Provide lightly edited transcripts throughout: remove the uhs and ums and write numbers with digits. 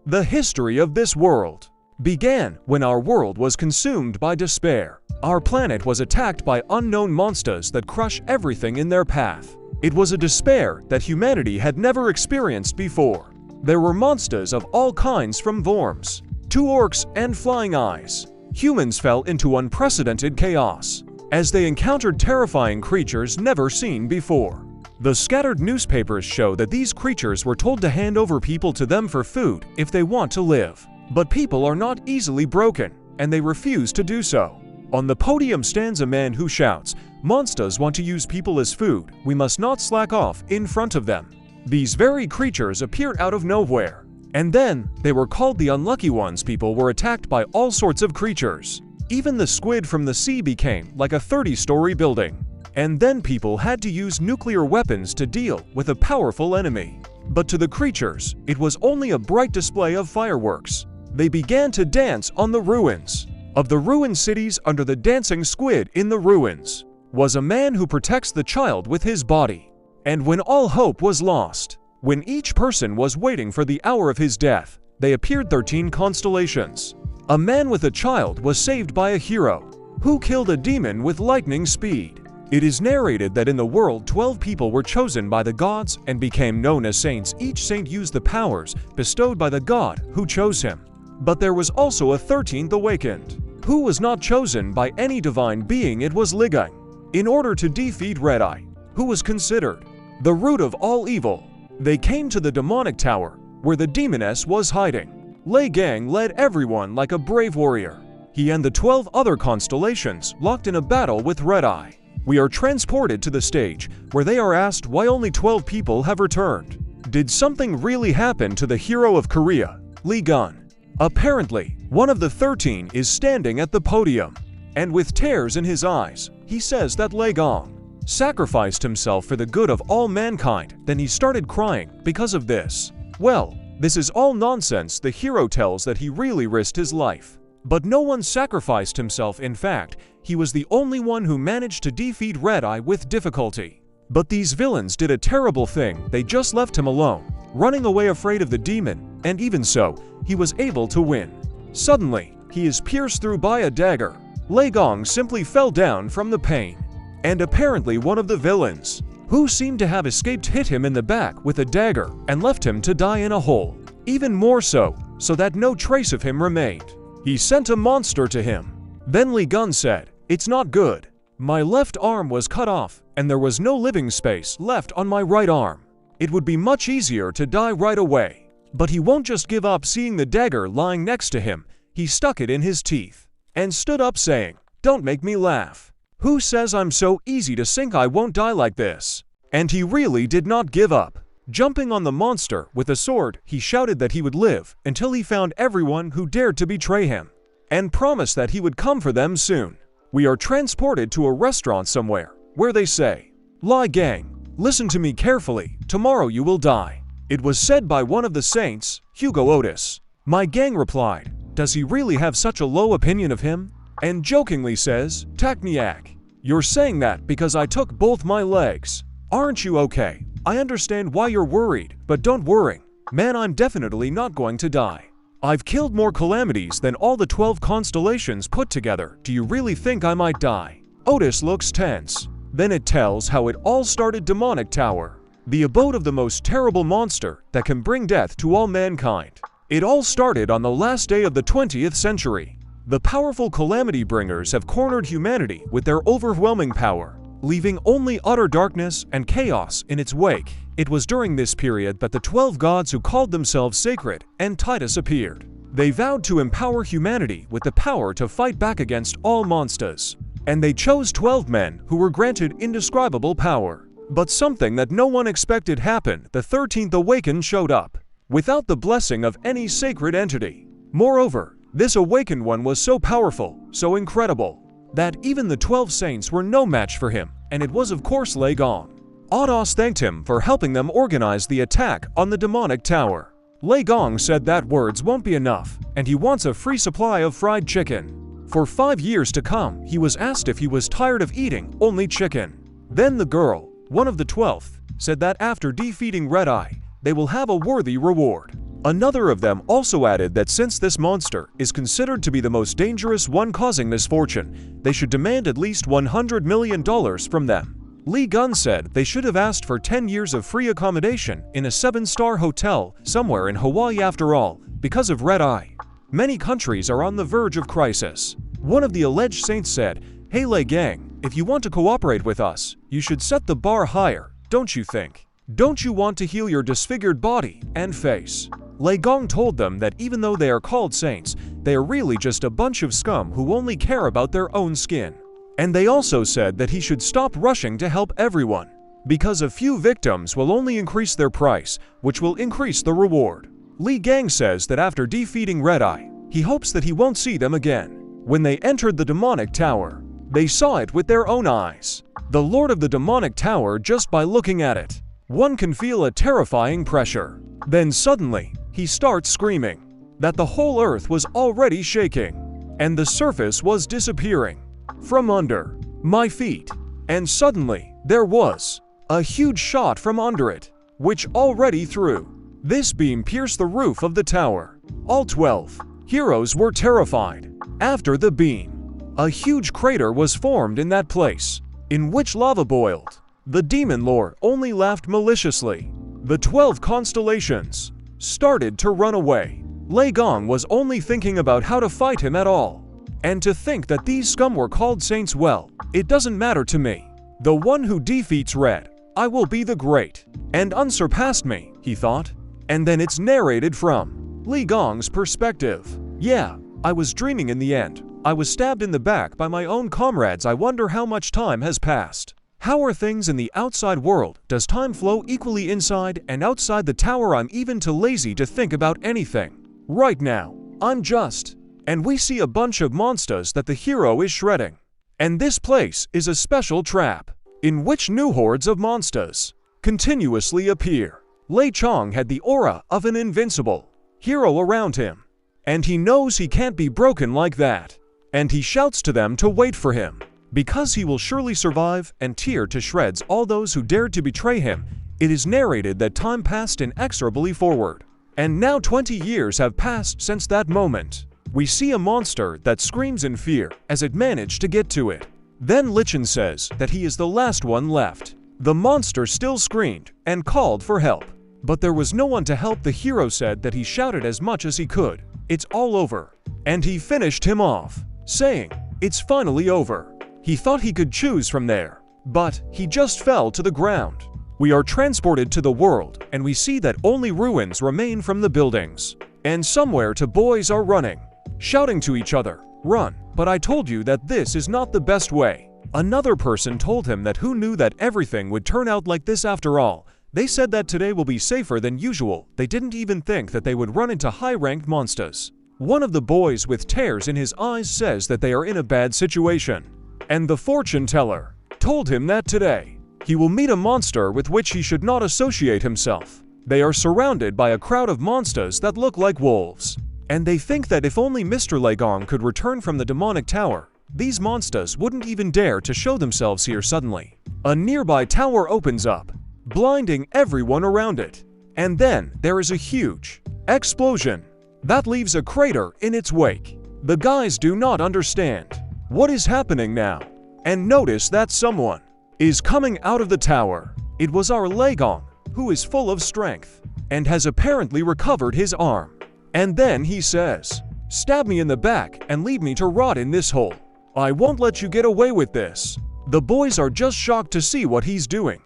The history of this world began when our world was consumed by despair. Our planet was attacked by unknown monsters that crush everything in their path. It was a despair that humanity had never experienced before. There were monsters of all kinds, from worms to orcs and flying eyes. Humans fell into unprecedented chaos as they encountered terrifying creatures never seen before. The scattered newspapers show that these creatures were told to hand over people to them for food if they want to live. But people are not easily broken, and they refuse to do so. On the podium stands a man who shouts, "Monsters want to use people as food. We must not slack off in front of them." These very creatures appeared out of nowhere. And then, they were called the unlucky ones. People were attacked by all sorts of creatures. Even the squid from the sea became like a 30-story building. And then people had to use nuclear weapons to deal with a powerful enemy. But to the creatures, it was only a bright display of fireworks. They began to dance on the ruins of the ruined cities. Under the dancing squid in the ruins was a man who protects the child with his body. And when all hope was lost, when each person was waiting for the hour of his death, they appeared 13 constellations. A man with a child was saved by a hero who killed a demon with lightning speed. It is narrated that in the world 12 people were chosen by the gods and became known as saints. Each saint used the powers bestowed by the god who chose him. But there was also a 13th awakened, who was not chosen by any divine being. It was Ligang. In order to defeat Red Eye, who was considered the root of all evil, they came to the demonic tower, where the demoness was hiding. Lei Gang led everyone like a brave warrior. He and the 12 other constellations locked in a battle with Red Eye. We are transported to the stage, where they are asked why only 12 people have returned. Did something really happen to the hero of Korea, Lee Gun? Apparently, one of the 13 is standing at the podium, and with tears in his eyes, he says that Lei Gong sacrificed himself for the good of all mankind. Then he started crying because of this. Well, this is all nonsense. The hero tells that he really risked his life. But no one sacrificed himself. In fact, he was the only one who managed to defeat Red Eye with difficulty. But these villains did a terrible thing. They just left him alone, running away afraid of the demon, and even so, he was able to win. Suddenly, he is pierced through by a dagger. Lei Gong simply fell down from the pain. And apparently one of the villains, who seemed to have escaped, hit him in the back with a dagger and left him to die in a hole. Even more so that no trace of him remained. He sent a monster to him. Then Lee Gun said, "It's not good. My left arm was cut off, and there was no living space left on my right arm. It would be much easier to die right away." But he won't just give up. Seeing the dagger lying next to him, he stuck it in his teeth and stood up saying, "Don't make me laugh. Who says I'm so easy to sink? I won't die like this." And he really did not give up. Jumping on the monster with a sword, he shouted that he would live until he found everyone who dared to betray him, and promised that he would come for them soon. We are transported to a restaurant somewhere, where they say, "Lai Gang, listen to me carefully, tomorrow you will die." It was said by one of the saints, Hugo Otis. My gang replied, "Does he really have such a low opinion of him?" And jokingly says, "Takniak, you're saying that because I took both my legs. Aren't you okay? I understand why you're worried, but don't worry. Man, I'm definitely not going to die. I've killed more calamities than all the 12 constellations put together. Do you really think I might die?" Otis looks tense. Then it tells how it all started. Demonic Tower, the abode of the most terrible monster that can bring death to all mankind. It all started on the last day of the 20th century. The powerful calamity bringers have cornered humanity with their overwhelming power, leaving only utter darkness and chaos in its wake. It was during this period that the 12 gods who called themselves sacred and Titus appeared. They vowed to empower humanity with the power to fight back against all monsters. And they chose 12 men who were granted indescribable power. But something that no one expected happened. The 13th awakened showed up, without the blessing of any sacred entity. Moreover, this awakened one was so powerful, so incredible, that even the 12 saints were no match for him, and it was of course Lei Gong. Odos thanked him for helping them organize the attack on the demonic tower. Lei Gong said that words won't be enough, and he wants a free supply of fried chicken. For 5 years to come, he was asked if he was tired of eating only chicken. Then the girl, one of the 12th, said that after defeating Red Eye, they will have a worthy reward. Another of them also added that since this monster is considered to be the most dangerous one causing misfortune, they should demand at least $100 million from them. Lee Gun said they should have asked for 10 years of free accommodation in a 7-star hotel somewhere in Hawaii after all, because of red eye. Many countries are on the verge of crisis. One of the alleged saints said, "Hey Lei Gang, if you want to cooperate with us, you should set the bar higher, don't you think? Don't you want to heal your disfigured body and face?" Lei Gong told them that even though they are called saints, they are really just a bunch of scum who only care about their own skin. And they also said that he should stop rushing to help everyone, because a few victims will only increase their price, which will increase the reward. Li Gang says that after defeating Red Eye, he hopes that he won't see them again. When they entered the demonic tower, they saw it with their own eyes. The Lord of the demonic tower, just by looking at it, one can feel a terrifying pressure. Then suddenly, he starts screaming that the whole earth was already shaking, and the surface was disappearing from under my feet. And suddenly, there was a huge shot from under it, which already threw. This beam pierced the roof of the tower. All 12 heroes were terrified. After the beam, a huge crater was formed in that place, in which lava boiled. The demon lord only laughed maliciously. The 12 constellations started to run away. Lei Gong was only thinking about how to fight him at all. And to think that these scum were called saints, well, it doesn't matter to me. The one who defeats Red, I will be the great and unsurpassed me, he thought. And then it's narrated from Lei Gong's perspective. Yeah, I was dreaming in the end. I was stabbed in the back by my own comrades. I wonder how much time has passed. How are things in the outside world? Does time flow equally inside and outside the tower? I'm even too lazy to think about anything. Right now, I'm just... And we see a bunch of monsters that the hero is shredding. And this place is a special trap, in which new hordes of monsters continuously appear. Lei Chong had the aura of an invincible hero around him, and he knows he can't be broken like that. And he shouts to them to wait for him, because he will surely survive and tear to shreds all those who dared to betray him. It is narrated that time passed inexorably forward, and now 20 years have passed since that moment. We see a monster that screams in fear as it managed to get to it. Then Lichen says that he is the last one left. The monster still screamed and called for help, but there was no one to help. The hero said that he shouted as much as he could, "It's all over." And he finished him off, saying, "It's finally over." He thought he could choose from there, but he just fell to the ground. We are transported to the world, and we see that only ruins remain from the buildings. And somewhere two boys are running, shouting to each other, "Run, but I told you that this is not the best way." Another person told him that who knew that everything would turn out like this after all. They said that today will be safer than usual. They didn't even think that they would run into high-ranked monsters. One of the boys with tears in his eyes says that they are in a bad situation. And the fortune teller told him that today he will meet a monster with which he should not associate himself. They are surrounded by a crowd of monsters that look like wolves. And they think that if only Mr. Lei Gong could return from the demonic tower, these monsters wouldn't even dare to show themselves here. Suddenly, a nearby tower opens up, blinding everyone around it. And then there is a huge explosion that leaves a crater in its wake. The guys do not understand what is happening now, and notice that someone is coming out of the tower. It was our Lei Gong, who is full of strength and has apparently recovered his arm. And then he says, "Stab me in the back and leave me to rot in this hole. I won't let you get away with this." The boys are just shocked to see what he's doing.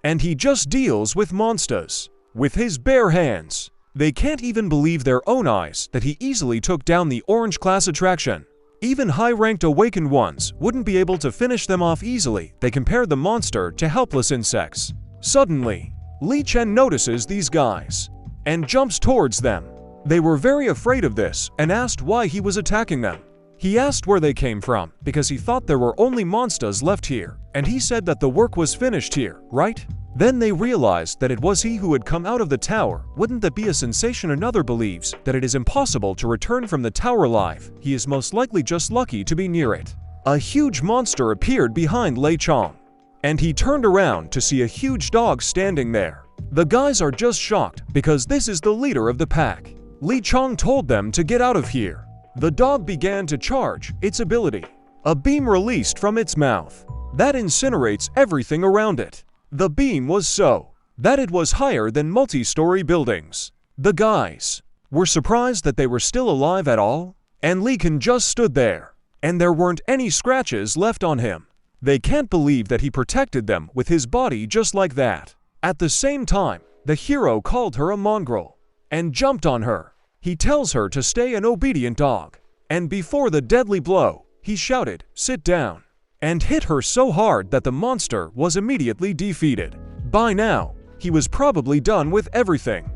And he just deals with monsters with his bare hands. They can't even believe their own eyes that he easily took down the orange class attraction. Even high-ranked awakened ones wouldn't be able to finish them off easily. They compared the monster to helpless insects. Suddenly, Li Chen notices these guys and jumps towards them. They were very afraid of this and asked why he was attacking them. He asked where they came from because he thought there were only monsters left here, and he said that the work was finished here, right? Then they realized that it was he who had come out of the tower. Wouldn't that be a sensation? Another believes that it is impossible to return from the tower alive. He is most likely just lucky to be near it. A huge monster appeared behind Lei Chong, and he turned around to see a huge dog standing there. The guys are just shocked because this is the leader of the pack. Lee Chong told them to get out of here. The dog began to charge its ability. A beam released from its mouth that incinerates everything around it. The beam was so that it was higher than multi-story buildings. The guys were surprised that they were still alive at all, and Lee Kun just stood there, and there weren't any scratches left on him. They can't believe that he protected them with his body just like that. At the same time, the hero called her a mongrel and jumped on her. He tells her to stay an obedient dog, and before the deadly blow, he shouted, "Sit down," and hit her so hard that the monster was immediately defeated. By now, he was probably done with everything.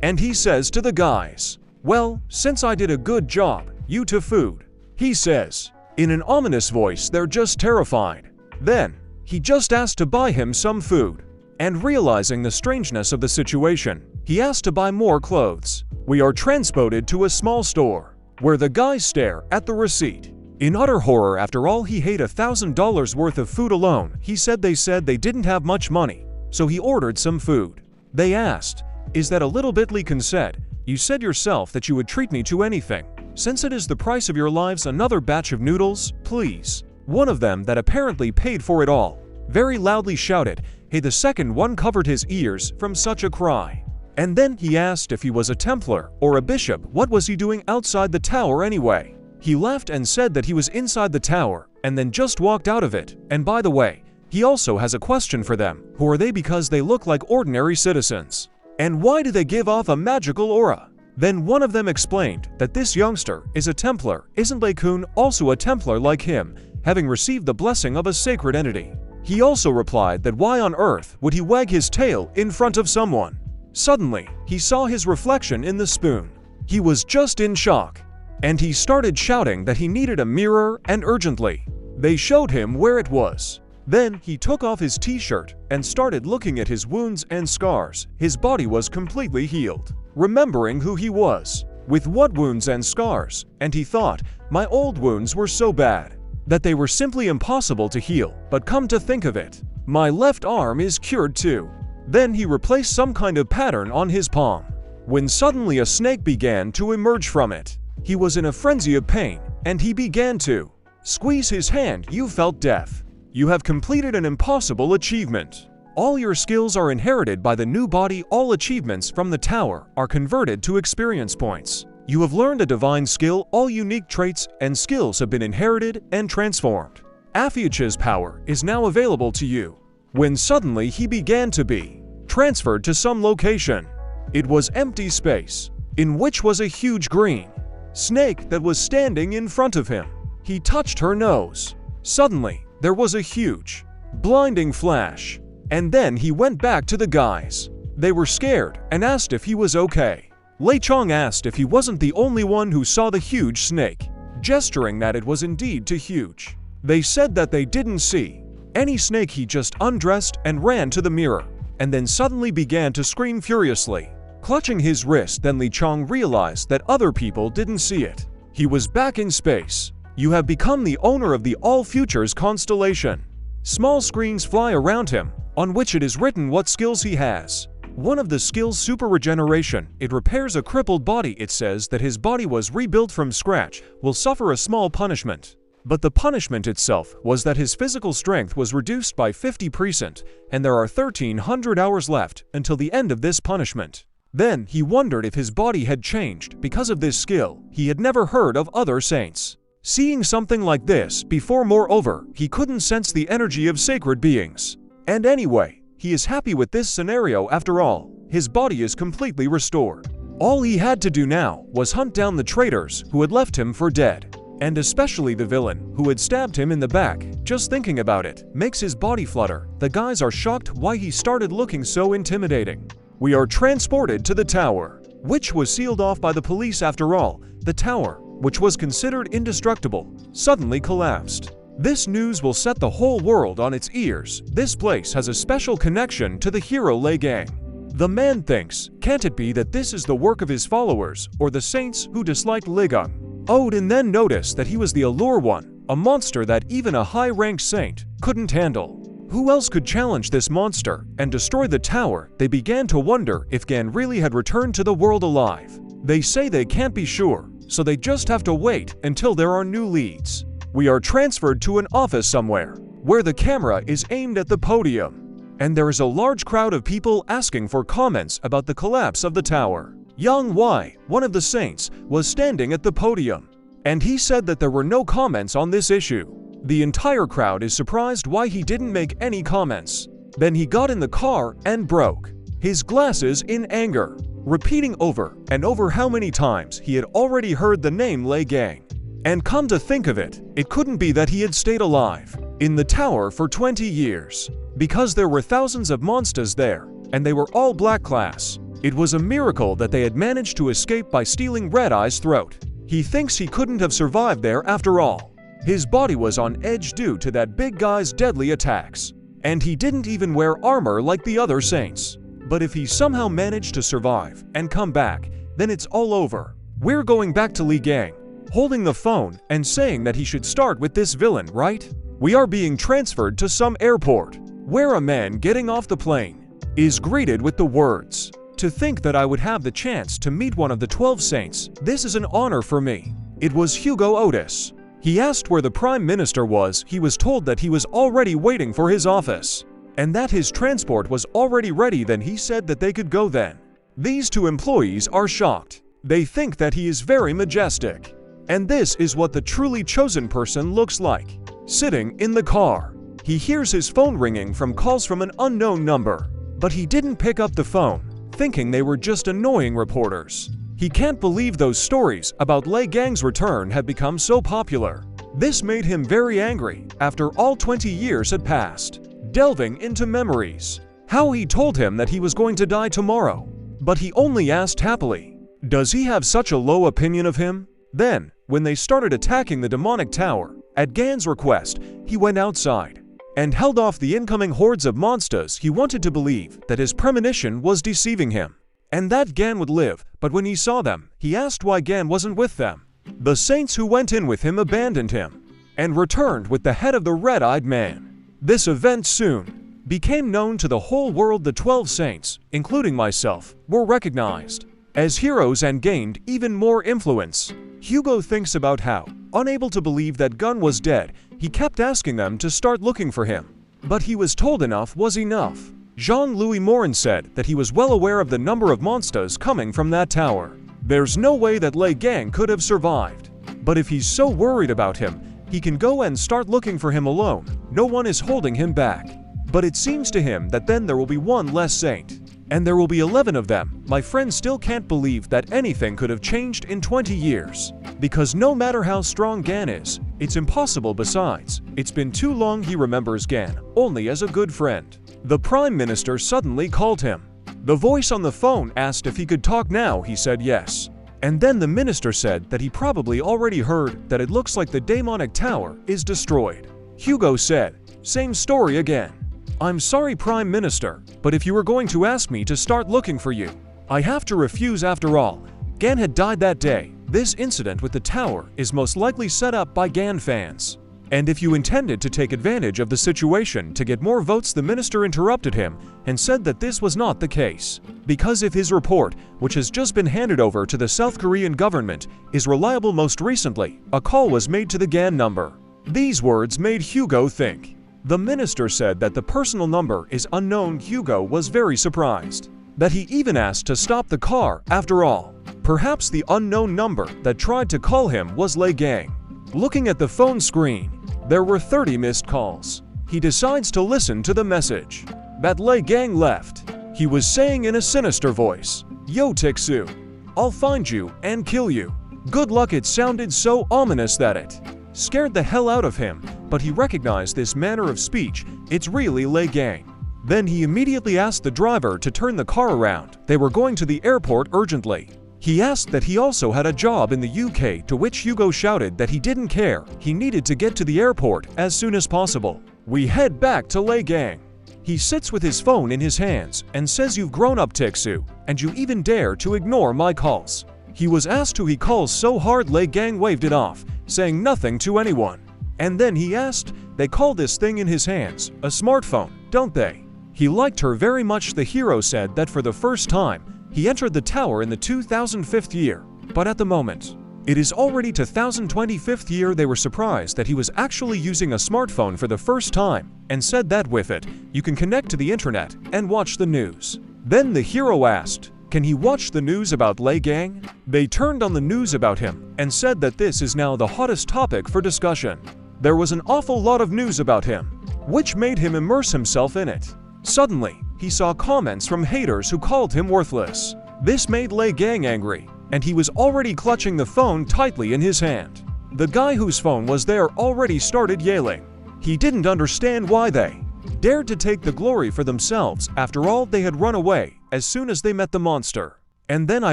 And he says to the guys, "Well, since I did a good job, you to food," he says. In an ominous voice, they're just terrified. Then, he just asked to buy him some food. And realizing the strangeness of the situation, he asked to buy more clothes. We are transported to a small store, where the guys stare at the receipt. In utter horror, after all, he ate $1,000 worth of food alone. He said they didn't have much money, so he ordered some food. They asked, "Is that a little bit?" Lee Kun said, "You said yourself that you would treat me to anything. Since it is the price of your lives, another batch of noodles, please." One of them that apparently paid for it all very loudly shouted, "Hey!" The second one covered his ears from such a cry. And then he asked if he was a Templar or a bishop. What was he doing outside the tower anyway? He laughed and said that he was inside the tower, and then just walked out of it. And by the way, he also has a question for them. Who are they? Because they look like ordinary citizens. And why do they give off a magical aura? Then one of them explained that this youngster is a Templar. Isn't Lee Kun also a Templar like him, having received the blessing of a sacred entity? He also replied that why on earth would he wag his tail in front of someone? Suddenly, he saw his reflection in the spoon. He was just in shock, and he started shouting that he needed a mirror and urgently. They showed him where it was. Then he took off his t-shirt and started looking at his wounds and scars. His body was completely healed. Remembering who he was, with what wounds and scars, and he thought, my old wounds were so bad that they were simply impossible to heal, but come to think of it, my left arm is cured too. Then he replaced some kind of pattern on his palm, when suddenly a snake began to emerge from it. He was in a frenzy of pain, and he began to squeeze his hand. You felt death. You have completed an impossible achievement. All your skills are inherited by the new body. All achievements from the tower are converted to experience points. You have learned a divine skill. All unique traits and skills have been inherited and transformed. Afiacha's power is now available to you. When suddenly he began to be transferred to some location. It was empty space, in which was a huge green snake that was standing in front of him. He touched her nose. Suddenly, there was a huge, blinding flash. And then he went back to the guys. They were scared and asked if he was okay. Lei Chong asked if he wasn't the only one who saw the huge snake, gesturing that it was indeed too huge. They said that they didn't see any snake. He just undressed and ran to the mirror, and then suddenly began to scream furiously, clutching his wrist. Then Lee Chong realized that other people didn't see it. He was back in space. You have become the owner of the All Futures constellation. Small screens fly around him, on which it is written what skills he has. One of the skills, super regeneration. It repairs a crippled body. It says that his body was rebuilt from scratch, will suffer a small punishment. But the punishment itself was that his physical strength was reduced by 50%, and there are 1,300 hours left until the end of this punishment. Then he wondered if his body had changed because of this skill. He had never heard of other saints seeing something like this before. Moreover, he couldn't sense the energy of sacred beings. And anyway, he is happy with this scenario. After all, his body is completely restored. All he had to do now was hunt down the traitors who had left him for dead. And especially the villain who had stabbed him in the back. Just thinking about it makes his body flutter. The guys are shocked why he started looking so intimidating. We are transported to the tower, which was sealed off by the police. After all, the tower, which was considered indestructible, suddenly collapsed. This news will set the whole world on its ears. This place has a special connection to the hero Lei Gang. The man thinks, can't it be that this is the work of his followers or the saints who disliked Lei Gang? Odin then noticed that he was the Allure One, a monster that even a high-ranked saint couldn't handle. Who else could challenge this monster and destroy the tower? They began to wonder if Gan really had returned to the world alive. They say they can't be sure, so they just have to wait until there are new leads. We are transferred to an office somewhere, where the camera is aimed at the podium, and there is a large crowd of people asking for comments about the collapse of the tower. Yang Wei, one of the saints, was standing at the podium, and he said that there were no comments on this issue. The entire crowd is surprised why he didn't make any comments. Then he got in the car and broke his glasses in anger, repeating over and over how many times he had already heard the name Lei Gang. And come to think of it, it couldn't be that he had stayed alive in the tower for 20 years, because there were thousands of monsters there, and they were all black class. It was a miracle that they had managed to escape by stealing Red Eye's throat. He thinks he couldn't have survived there after all. His body was on edge due to that big guy's deadly attacks, and he didn't even wear armor like the other saints. But if he somehow managed to survive and come back, then it's all over. We're going back to Li Gang, holding the phone and saying that he should start with this villain, right? We are being transferred to some airport, where a man getting off the plane is greeted with the words, "To think that I would have the chance to meet one of the 12 saints, this is an honor for me." It was Hugo Otis. He asked where the Prime Minister was. He was told that he was already waiting for his office, and that his transport was already ready. Then he said that they could go then. These two employees are shocked. They think that he is very majestic. And this is what the truly chosen person looks like. Sitting in the car, he hears his phone ringing from calls from an unknown number, but he didn't pick up the phone, thinking they were just annoying reporters. He can't believe those stories about Lei Gang's return had become so popular. This made him very angry after all 20 years had passed, delving into memories. How he told him that he was going to die tomorrow, but he only asked happily, does he have such a low opinion of him? Then, when they started attacking the demonic tower, at Gan's request, he went outside and held off the incoming hordes of monsters. He wanted to believe that his premonition was deceiving him, and that Gan would live, but when he saw them, he asked why Gan wasn't with them. The saints who went in with him abandoned him, and returned with the head of the red-eyed man. This event soon became known to the whole world. The 12 saints, including myself, were recognized as heroes and gained even more influence. Hugo thinks about how, unable to believe that Gun was dead, he kept asking them to start looking for him. But he was told enough was enough. Jean-Louis Morin said that he was well aware of the number of monsters coming from that tower. There's no way that Lei Gang could have survived. But if he's so worried about him, he can go and start looking for him alone. No one is holding him back. But it seems to him that then there will be one less saint, and there will be 11 of them. My friend still can't believe that anything could have changed in 20 years. Because no matter how strong Gan is, it's impossible. Besides, it's been too long. He remembers Gan only as a good friend. The Prime Minister suddenly called him. The voice on the phone asked if he could talk now. He said yes. And then the minister said that he probably already heard that it looks like the demonic tower is destroyed. Hugo said, same story again. I'm sorry, Prime Minister, but if you were going to ask me to start looking for you, I have to refuse. After all, Gan had died that day. This incident with the tower is most likely set up by Gan fans. And if you intended to take advantage of the situation to get more votes, the minister interrupted him and said that this was not the case. Because if his report, which has just been handed over to the South Korean government, is reliable, most recently, a call was made to the Gan number. These words made Hugo think. The minister said that the personal number is unknown. Hugo was very surprised that he even asked to stop the car. After all, perhaps the unknown number that tried to call him was Lei Gang. Looking at the phone screen, there were 30 missed calls. He decides to listen to the message that Lei Gang left. He was saying in a sinister voice, "Yo Tixu, I'll find you and kill you. Good luck." It sounded so ominous that it scared the hell out of him, but he recognized this manner of speech. It's really Lei Gang. Then he immediately asked the driver to turn the car around. They were going to the airport urgently. He asked that he also had a job in the UK, to which Hugo shouted that he didn't care. He needed to get to the airport as soon as possible. We head back to Lei Gang. He sits with his phone in his hands and says, "You've grown up, Tixu, and you even dare to ignore my calls." He was asked who he calls so hard. Lei Gang waved it off, saying nothing to anyone. And then he asked They call this thing in his hands a smartphone, don't they? He liked her very much. The hero said that for the first time, he entered the tower in the 2005th year, but at the moment, it is already 2025th year. They were surprised that he was actually using a smartphone for the first time, and said that with it, you can connect to the internet and watch the news. Then the hero asked, can he watch the news about Lei Gang? They turned on the news about him and said that this is now the hottest topic for discussion. There was an awful lot of news about him, which made him immerse himself in it. Suddenly, he saw comments from haters who called him worthless. This made Lei Gang angry, and he was already clutching the phone tightly in his hand. The guy whose phone was there already started yelling. He didn't understand why they dared to take the glory for themselves. After all, they had run away as soon as they met the monster. And then I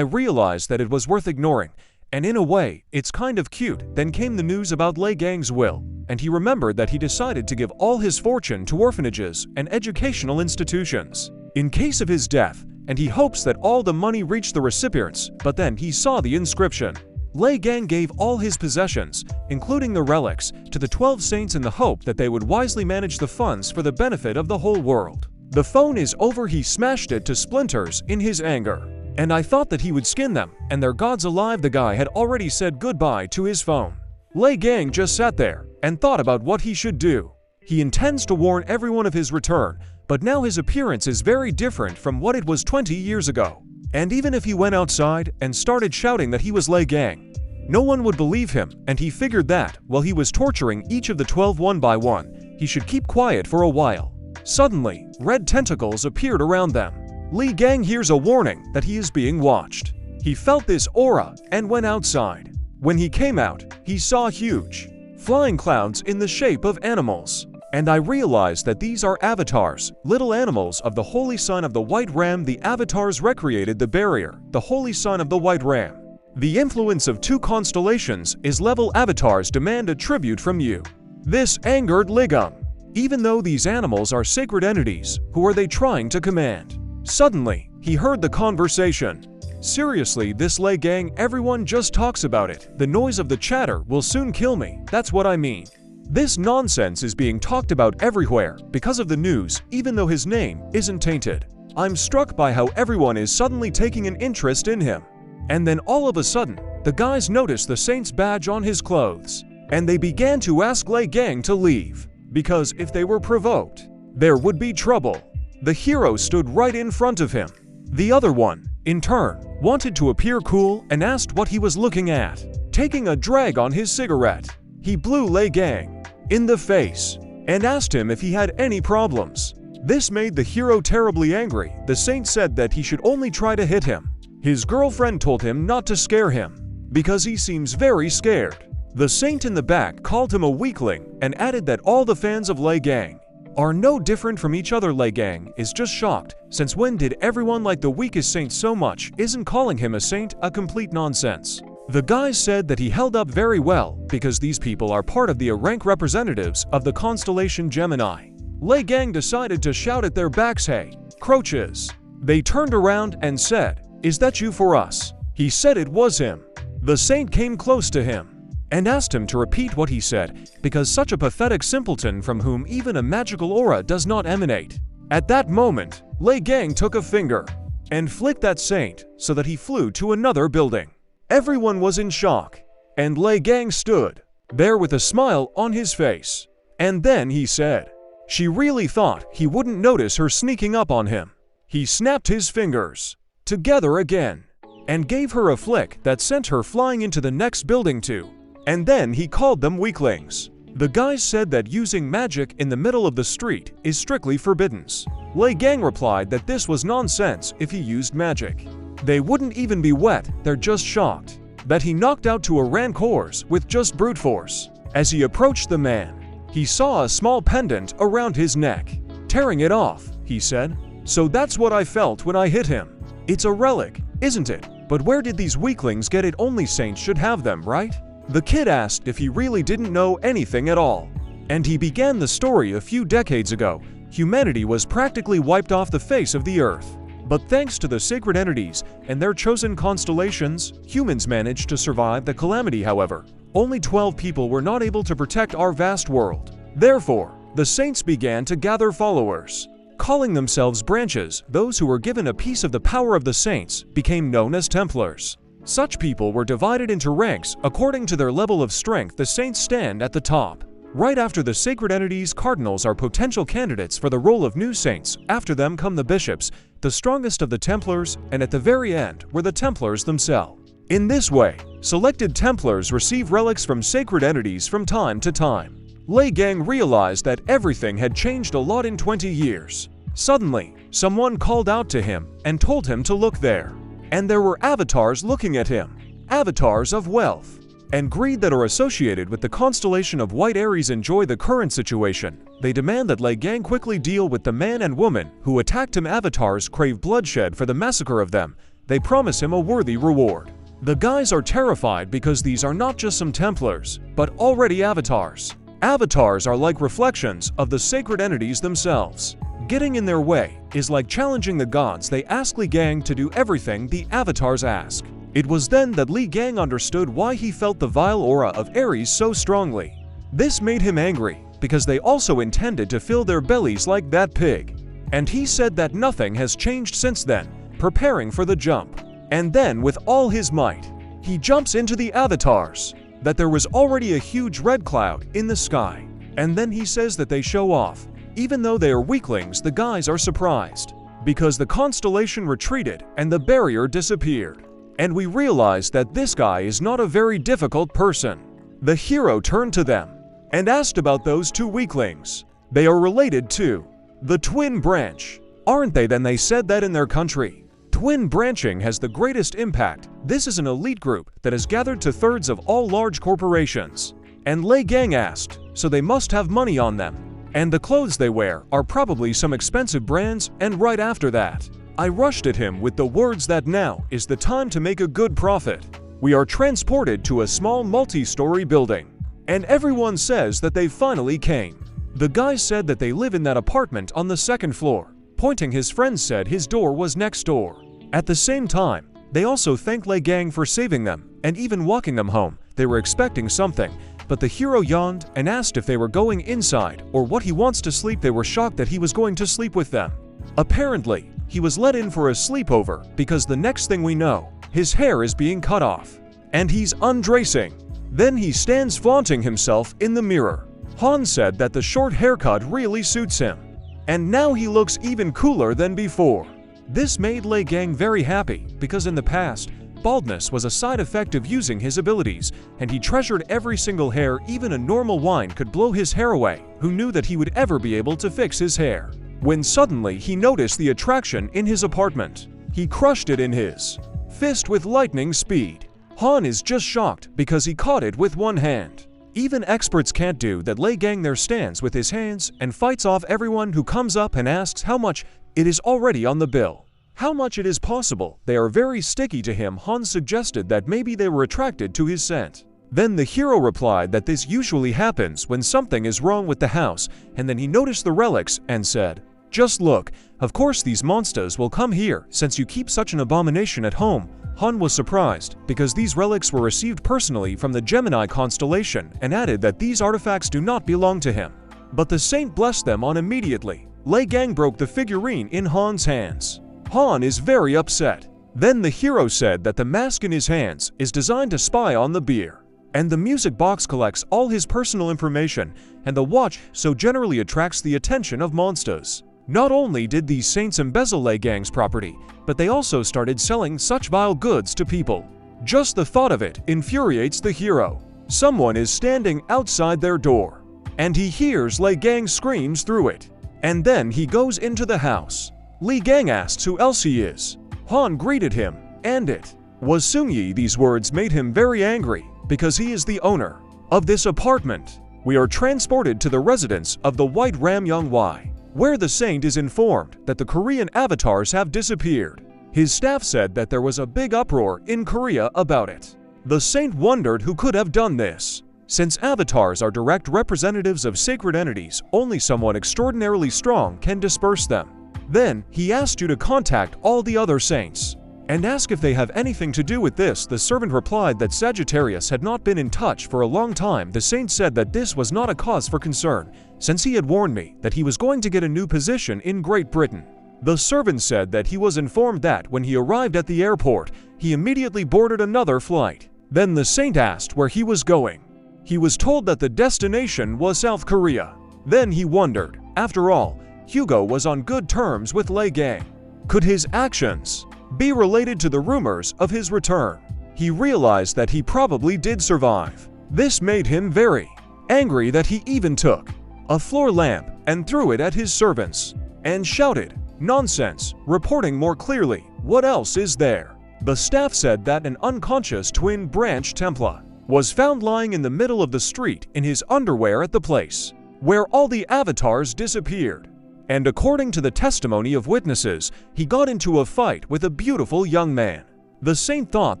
realized that it was worth ignoring, and in a way, it's kind of cute. Then came the news about Lei Gang's will, and he remembered that he decided to give all his fortune to orphanages and educational institutions in case of his death, and he hopes that all the money reached the recipients. But then he saw the inscription. Lei Gang gave all his possessions, including the relics, to the 12 saints in the hope that they would wisely manage the funds for the benefit of the whole world. The phone is over. He smashed it to splinters in his anger. And I thought that he would skin them, and their gods alive. The guy had already said goodbye to his phone. Lei Gang just sat there and thought about what he should do. He intends to warn everyone of his return, but now his appearance is very different from what it was 20 years ago. And even if he went outside and started shouting that he was Lei Gang, no one would believe him, and he figured that, while he was torturing each of the 12 one by one, he should keep quiet for a while. Suddenly, red tentacles appeared around them. Lei Gang hears a warning that he is being watched. He felt this aura and went outside. When he came out, he saw huge, flying clouds in the shape of animals. And I realized that these are avatars, little animals of the holy son of the white ram. The avatars recreated the barrier, the holy son of the white ram. The influence of 2 constellations is level. Avatars demand a tribute from you. This angered Lei Gang. Even though these animals are sacred entities, who are they trying to command? Suddenly, he heard the conversation. Seriously, this Lei Gang, everyone just talks about it. The noise of the chatter will soon kill me. That's what I mean. This nonsense is being talked about everywhere because of the news, even though his name isn't tainted. I'm struck by how everyone is suddenly taking an interest in him. And then all of a sudden, the guys noticed the saint's badge on his clothes, and they began to ask Lei Gang to leave, because if they were provoked, there would be trouble. The hero stood right in front of him. The other one, in turn, wanted to appear cool and asked what he was looking at. Taking a drag on his cigarette, he blew Lei Gang in the face and asked him if he had any problems. This made the hero terribly angry. The saint said that he should only try to hit him. His girlfriend told him not to scare him, because he seems very scared. The saint in the back called him a weakling and added that all the fans of Lei Gang are no different from each other. Lei Gang is just shocked, since when did everyone like the weakest saint so much? Isn't calling him a saint a complete nonsense? The guys said that he held up very well, because these people are part of the rank representatives of the constellation Gemini. Lei Gang decided to shout at their backs, "Hey, croaches!" They turned around and said, "Is that you for us?" He said it was him. The saint came close to him and asked him to repeat what he said, because such a pathetic simpleton from whom even a magical aura does not emanate. At that moment, Lei Gang took a finger and flicked that saint so that he flew to another building. Everyone was in shock, and Lei Gang stood there with a smile on his face. And then he said, she really thought he wouldn't notice her sneaking up on him. He snapped his fingers together again and gave her a flick that sent her flying into the next building too. And then he called them weaklings. The guys said that using magic in the middle of the street is strictly forbidden. Lei Gang replied that this was nonsense if he used magic. They wouldn't even be wet, they're just shocked that he knocked out to a rancors with just brute force. As he approached the man, he saw a small pendant around his neck. Tearing it off, he said, "So that's what I felt when I hit him. It's a relic, isn't it? But where did these weaklings get it? Only saints should have them, right?" The kid asked if he really didn't know anything at all. And he began the story. A few decades ago, humanity was practically wiped off the face of the earth. But thanks to the sacred entities and their chosen constellations, humans managed to survive the calamity. However, only 12 people were not able to protect our vast world. Therefore, the saints began to gather followers. Calling themselves branches, those who were given a piece of the power of the saints became known as Templars. Such people were divided into ranks according to their level of strength. The saints stand at the top. Right after the sacred entities, cardinals are potential candidates for the role of new saints. After them come the bishops, the strongest of the Templars, and at the very end were the Templars themselves. In this way, selected Templars receive relics from sacred entities from time to time. Lei Gang realized that everything had changed a lot in 20 years. Suddenly, someone called out to him and told him to look there. And there were avatars looking at him. Avatars of wealth and greed that are associated with the constellation of White Aries. Enjoy the current situation. They demand that Lei Gang quickly deal with the man and woman who attacked him. Avatars crave bloodshed for the massacre of them. They promise him a worthy reward. The guys are terrified because these are not just some Templars, but already avatars. Avatars are like reflections of the sacred entities themselves. Getting in their way is like challenging the gods. They ask Lei Gang to do everything the avatars ask. It was then that Lei Gang understood why he felt the vile aura of Aries so strongly. This made him angry, because they also intended to fill their bellies like that pig. And he said that nothing has changed since then, preparing for the jump. And then with all his might, he jumps into the avatars. That there was already a huge red cloud in the sky. And then he says that they show off. Even though they are weaklings, the guys are surprised, because the constellation retreated and the barrier disappeared. And we realized that this guy is not a very difficult person. The hero turned to them and asked about those two weaklings. They are related to the twin branch, aren't they? Then they said that in their country, twin branching has the greatest impact. This is an elite group that has gathered 2/3 of all large corporations. And Lei Gang asked, so they must have money on them. And the clothes they wear are probably some expensive brands. And right after that, I rushed at him with the words that now is the time to make a good profit. We are transported to a small multi-story building. And everyone says that they finally came. The guy said that they live in that apartment on the 2nd floor. Pointing, his friend said his door was next door. At the same time, they also thanked Lei Gang for saving them and even walking them home. They were expecting something, but the hero yawned and asked if they were going inside or what he wants to sleep. They were shocked that he was going to sleep with them. Apparently, he was let in for a sleepover because the next thing we know, his hair is being cut off and he's undressing. Then he stands flaunting himself in the mirror. Han said that the short haircut really suits him, and now he looks even cooler than before. This made Lei Gang very happy because in the past, baldness was a side effect of using his abilities, and he treasured every single hair. Even a normal wine could blow his hair away. Who knew that he would ever be able to fix his hair? When suddenly he noticed the attraction in his apartment. He crushed it in his fist with lightning speed. Han is just shocked because he caught it with one hand. Even experts can't do that. Lei Gang there stands with his hands and fights off everyone who comes up and asks how much. It is already on the bill. How much it is possible. They are very sticky to him. Han suggested that maybe they were attracted to his scent. Then the hero replied that this usually happens when something is wrong with the house, and then he noticed the relics and said, just look, of course these monsters will come here since you keep such an abomination at home. Han was surprised because these relics were received personally from the Gemini constellation and added that these artifacts do not belong to him. But the saint blessed them on immediately. Lei Gang broke the figurine in Han's hands. Han is very upset. Then the hero said that the mask in his hands is designed to spy on the beer. And the music box collects all his personal information, and the watch so generally attracts the attention of monsters. Not only did these saints embezzle Lei Gang's property, but they also started selling such vile goods to people. Just the thought of it infuriates the hero. Someone is standing outside their door, and he hears Lei Gang screams through it. And then he goes into the house. Lei Gang asks who else he is. Han greeted him, and it was Sungyi. These words made him very angry, because he is the owner of this apartment. We are transported to the residence of the White Ram Yongwai, where the saint is informed that the Korean avatars have disappeared. His staff said that there was a big uproar in Korea about it. The saint wondered who could have done this. Since avatars are direct representatives of sacred entities, only someone extraordinarily strong can disperse them. Then, he asked you to contact all the other saints. and asked if they have anything to do with this. The servant replied that Sagittarius had not been in touch for a long time. The saint said that this was not a cause for concern, since he had warned me that he was going to get a new position in Great Britain. The servant said that he was informed that when he arrived at the airport, he immediately boarded another flight. Then the saint asked where he was going. He was told that the destination was South Korea. Then he wondered. After all, Hugo was on good terms with Lei Gang. Could his actions be related to the rumors of his return? He realized that he probably did survive. This made him very angry that he even took a floor lamp and threw it at his servants and shouted, "Nonsense!" reporting more clearly, "What else is there?" The staff said that an unconscious twin branch Templar was found lying in the middle of the street in his underwear at the place where all the avatars disappeared. And according to the testimony of witnesses, he got into a fight with a beautiful young man. The saint thought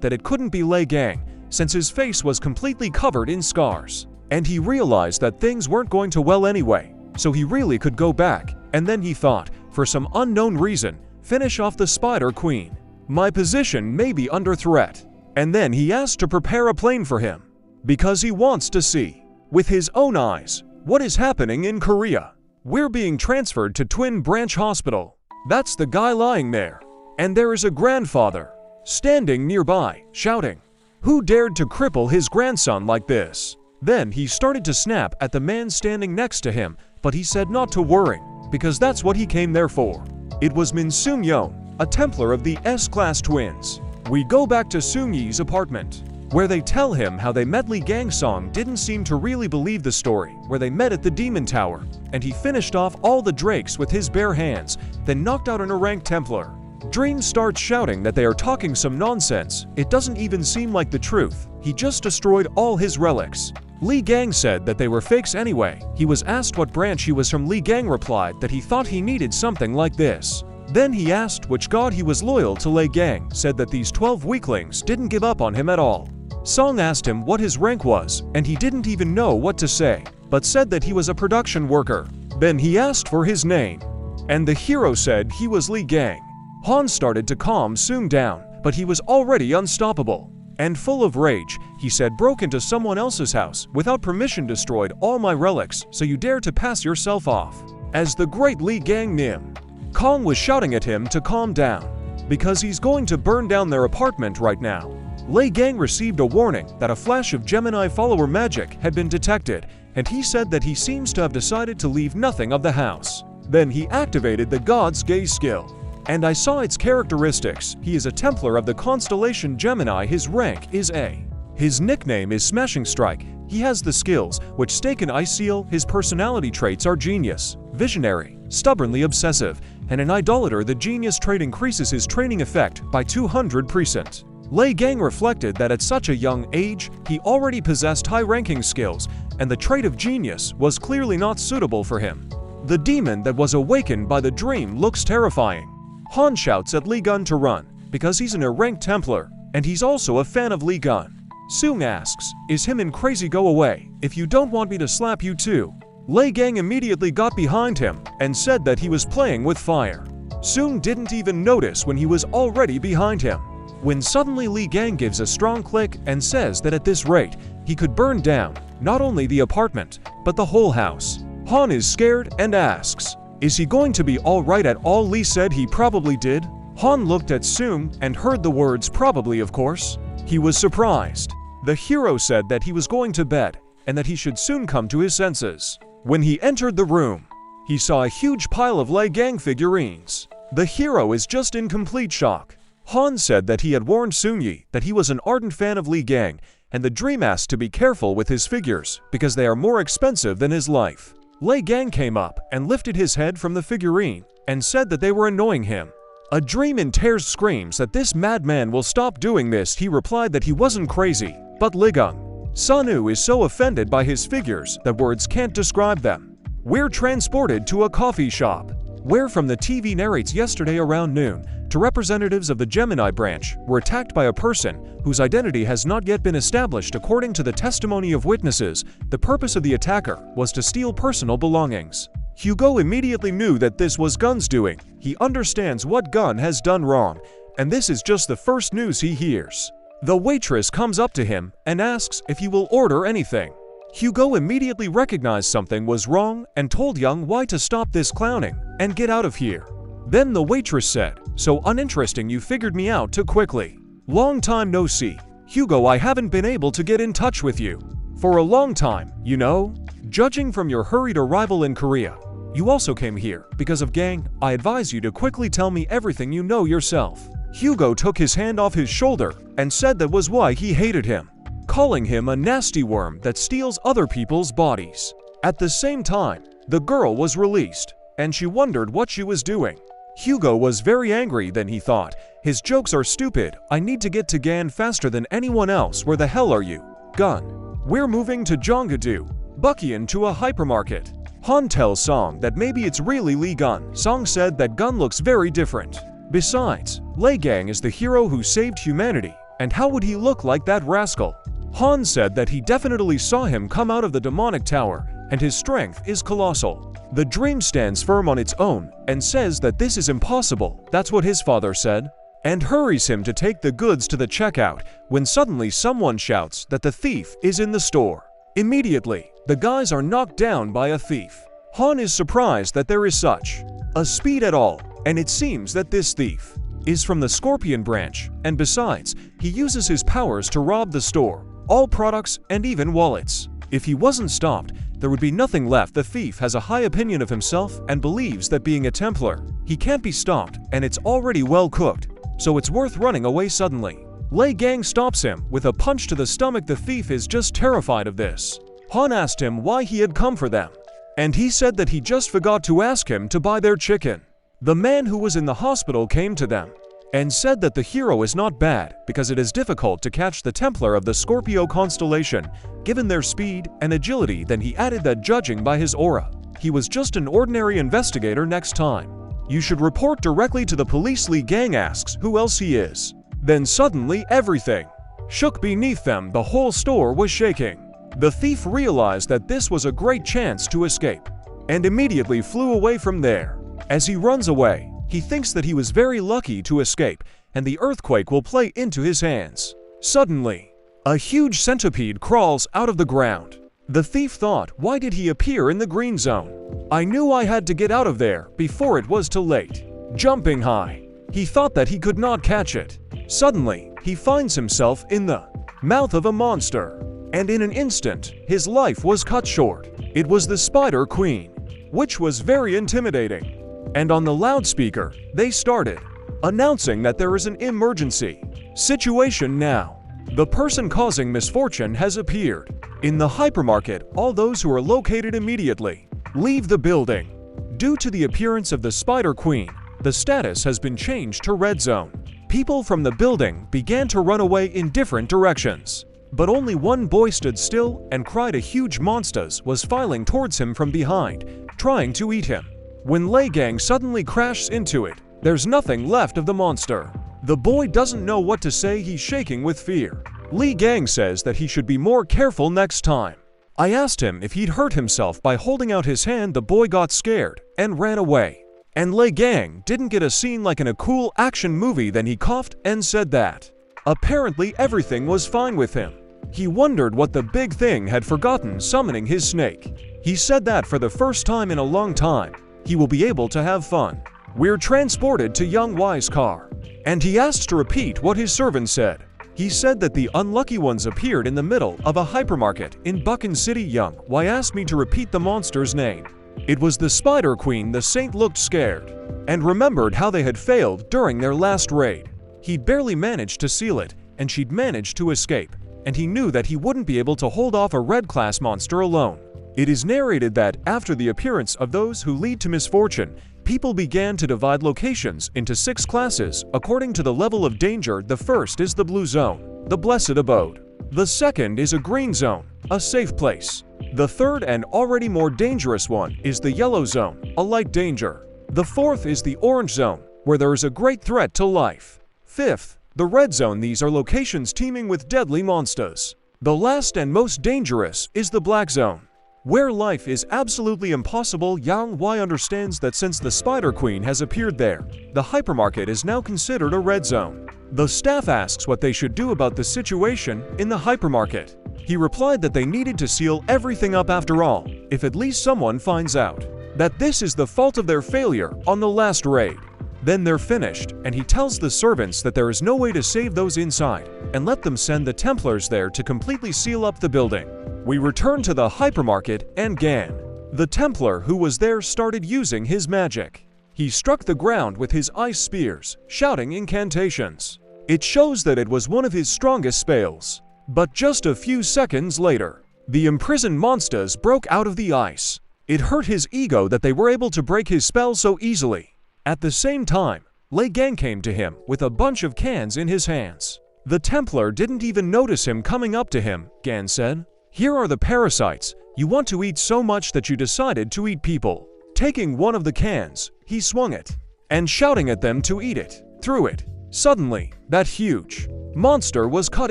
that it couldn't be Lei Gang, since his face was completely covered in scars. And he realized that things weren't going to well anyway, so he really could go back. And then he thought, for some unknown reason, finish off the Spider Queen. My position may be under threat. And then he asked to prepare a plane for him, because he wants to see, with his own eyes, what is happening in Korea. We're being transferred to Twin Branch Hospital. That's the guy lying there. And there is a grandfather standing nearby, shouting, "Who dared to cripple his grandson like this?" Then he started to snap at the man standing next to him, but he said not to worry, because that's what he came there for. It was Min Seung-yeon, a Templar of the S-Class twins. We go back to Seung-yi's apartment, where they tell him how they met Lee Gang-song. Didn't seem to really believe the story, where they met at the Demon Tower, and he finished off all the drakes with his bare hands, then knocked out an rank Templar. Dream starts shouting that they are talking some nonsense. It doesn't even seem like the truth. He just destroyed all his relics. Lee Gang said that they were fakes anyway. He was asked what branch he was from. Lee Gang replied that he thought he needed something like this. Then he asked which god he was. Loyal to Lei Gang, said that these 12 weaklings didn't give up on him at all. Song asked him what his rank was, and he didn't even know what to say, but said that he was a production worker. Then he asked for his name, and the hero said he was Lee Gang. Han started to calm Seung down, but he was already unstoppable. And full of rage, he said, "Broke into someone else's house, without permission destroyed all my relics, so you dare to pass yourself off as the great Lee Gang Nim." Kong was shouting at him to calm down, because he's going to burn down their apartment right now. Lei Gang received a warning that a flash of Gemini follower magic had been detected, and he said that he seems to have decided to leave nothing of the house. Then he activated the God's Gaze skill, and I saw its characteristics. He is a Templar of the constellation Gemini. His rank is A. His nickname is Smashing Strike. He has the skills which stake an ice seal. His personality traits are genius, visionary, stubbornly obsessive, and an idolater. The genius trait increases his training effect by 200%. Lei Gang reflected that at such a young age, he already possessed high-ranking skills, and the trait of genius was clearly not suitable for him. The demon that was awakened by the dream looks terrifying. Han shouts at Lee Gun to run, because he's an ranked Templar, and he's also a fan of Lee Gun. Seung asks, "Is him and crazy? Go away, if you don't want me to slap you too." Lei Gang immediately got behind him, and said that he was playing with fire. Seung didn't even notice when he was already behind him, when suddenly Lee Gang gives a strong click and says that at this rate, he could burn down not only the apartment, but the whole house. Han is scared and asks, "Is he going to be alright at all?" Lee said he probably did. Han looked at Seung and heard the words probably, of course. He was surprised. The hero said that he was going to bed, and that he should soon come to his senses. When he entered the room, he saw a huge pile of Lei Gang figurines. The hero is just in complete shock. Han said that he had warned Seung-yi that he was an ardent fan of Lee Gang, and the dream asked to be careful with his figures because they are more expensive than his life. Lei Gang came up and lifted his head from the figurine and said that they were annoying him. A dream in tears screams that this madman will stop doing this. He replied that he wasn't crazy, but Ligung Sanu is so offended by his figures that words can't describe them. We're transported to a coffee shop, where from the TV narrates yesterday around noon, two representatives of the Gemini branch were attacked by a person whose identity has not yet been established. According to the testimony of witnesses, the purpose of the attacker was to steal personal belongings. Hugo immediately knew that this was Gun's doing. He understands what Gun has done wrong, and this is just the first news he hears. The waitress comes up to him and asks if he will order anything. Hugo immediately recognized something was wrong and told Young Wai to stop this clowning and get out of here. Then the waitress said, "So uninteresting you figured me out too quickly. Long time no see. Hugo, I haven't been able to get in touch with you for a long time, you know? Judging from your hurried arrival in Korea, you also came here because of gang. I advise you to quickly tell me everything you know yourself." Hugo took his hand off his shoulder and said that was why he hated him, calling him a nasty worm that steals other people's bodies. At the same time, the girl was released, and she wondered what she was doing. Hugo was very angry. Then he thought, his jokes are stupid. I need to get to Gan faster than anyone else. Where the hell are you? Gun. We're moving to Jongadu. Buckian to a hypermarket. Han tells Song that maybe it's really Lee Gun. Song said that Gun looks very different. Besides, Lei Gang is the hero who saved humanity, and how would he look like that rascal? Han said that he definitely saw him come out of the demonic tower, and his strength is colossal. The dream stands firm on its own and says that this is impossible. That's what his father said, and hurries him to take the goods to the checkout when suddenly someone shouts that the thief is in the store. Immediately, the guys are knocked down by a thief. Han is surprised that there is such a speed at all, and it seems that this thief is from the Scorpion branch, and besides, he uses his powers to rob the store, all products and even wallets. If he wasn't stopped, there would be nothing left. The thief has a high opinion of himself and believes that being a Templar, he can't be stopped, and it's already well cooked, so it's worth running away suddenly. Lei Gang stops him with a punch to the stomach. The thief is just terrified of this. Han asked him why he had come for them, and he said that he just forgot to ask him to buy their chicken. The man who was in the hospital came to them and said that the hero is not bad because it is difficult to catch the Templar of the Scorpio constellation given their speed and agility. Then he added that judging by his aura, he was just an ordinary investigator. Next time, you should report directly to the police. Lee Gang asks who else he is. Then suddenly everything shook beneath them. The whole store was shaking. The thief realized that this was a great chance to escape and immediately flew away from there. As he runs away, he thinks that he was very lucky to escape and the earthquake will play into his hands. Suddenly, a huge centipede crawls out of the ground. The thief thought, why did he appear in the green zone? I knew I had to get out of there before it was too late. Jumping high, he thought that he could not catch it. Suddenly, he finds himself in the mouth of a monster, and in an instant, his life was cut short. It was the Spider Queen, which was very intimidating. And on the loudspeaker, they started announcing that there is an emergency situation now. The person causing misfortune has appeared. In the hypermarket, all those who are located immediately leave the building. Due to the appearance of the Spider Queen, the status has been changed to red zone. People from the building began to run away in different directions. But only one boy stood still and cried. A huge monster was filing towards him from behind, trying to eat him. When Lei Gang suddenly crashes into it, there's nothing left of the monster. The boy doesn't know what to say. He's shaking with fear. Lee Gang says that he should be more careful next time. I asked him if he'd hurt himself by holding out his hand. The boy got scared and ran away. And Lei Gang didn't get a scene like in a cool action movie. Then he coughed and said that apparently everything was fine with him. He wondered what the big thing had forgotten summoning his snake. He said that for the first time in a long time, he will be able to have fun. We're transported to Young Wai's car, and he asks to repeat what his servant said. He said that the unlucky ones appeared in the middle of a hypermarket in Buchan City. Young Wai asked me to repeat the monster's name. It was the Spider Queen. The saint looked scared and remembered how they had failed during their last raid. He'd barely managed to seal it, and she'd managed to escape, and he knew that he wouldn't be able to hold off a red-class monster alone. It is narrated that after the appearance of those who lead to misfortune, people began to divide locations into 6 classes according to the level of danger. The first is the blue zone, the blessed abode. The second is a green zone, a safe place. The third and already more dangerous one is the yellow zone, a light danger. The fourth is the orange zone, where there is a great threat to life. Fifth, the red zone. These are locations teeming with deadly monsters. The last and most dangerous is the black zone. where life is absolutely impossible. Yang Wei understands that since the Spider Queen has appeared there, the hypermarket is now considered a red zone. The staff asks what they should do about the situation in the hypermarket. He replied that they needed to seal everything up after all, if at least someone finds out that this is the fault of their failure on the last raid. Then they're finished, and he tells the servants that there is no way to save those inside, and let them send the Templars there to completely seal up the building. We return to the hypermarket, and Gan, the Templar who was there, started using his magic. He struck the ground with his ice spears, shouting incantations. It shows that it was one of his strongest spells. But just a few seconds later, the imprisoned monsters broke out of the ice. It hurt his ego that they were able to break his spell so easily. At the same time, Lei Gang came to him with a bunch of cans in his hands. The Templar didn't even notice him coming up to him. Gan said, "Here are the parasites. You want to eat so much that you decided to eat people." Taking one of the cans, he swung it, and shouting at them to eat it, threw it. Suddenly, that huge monster was cut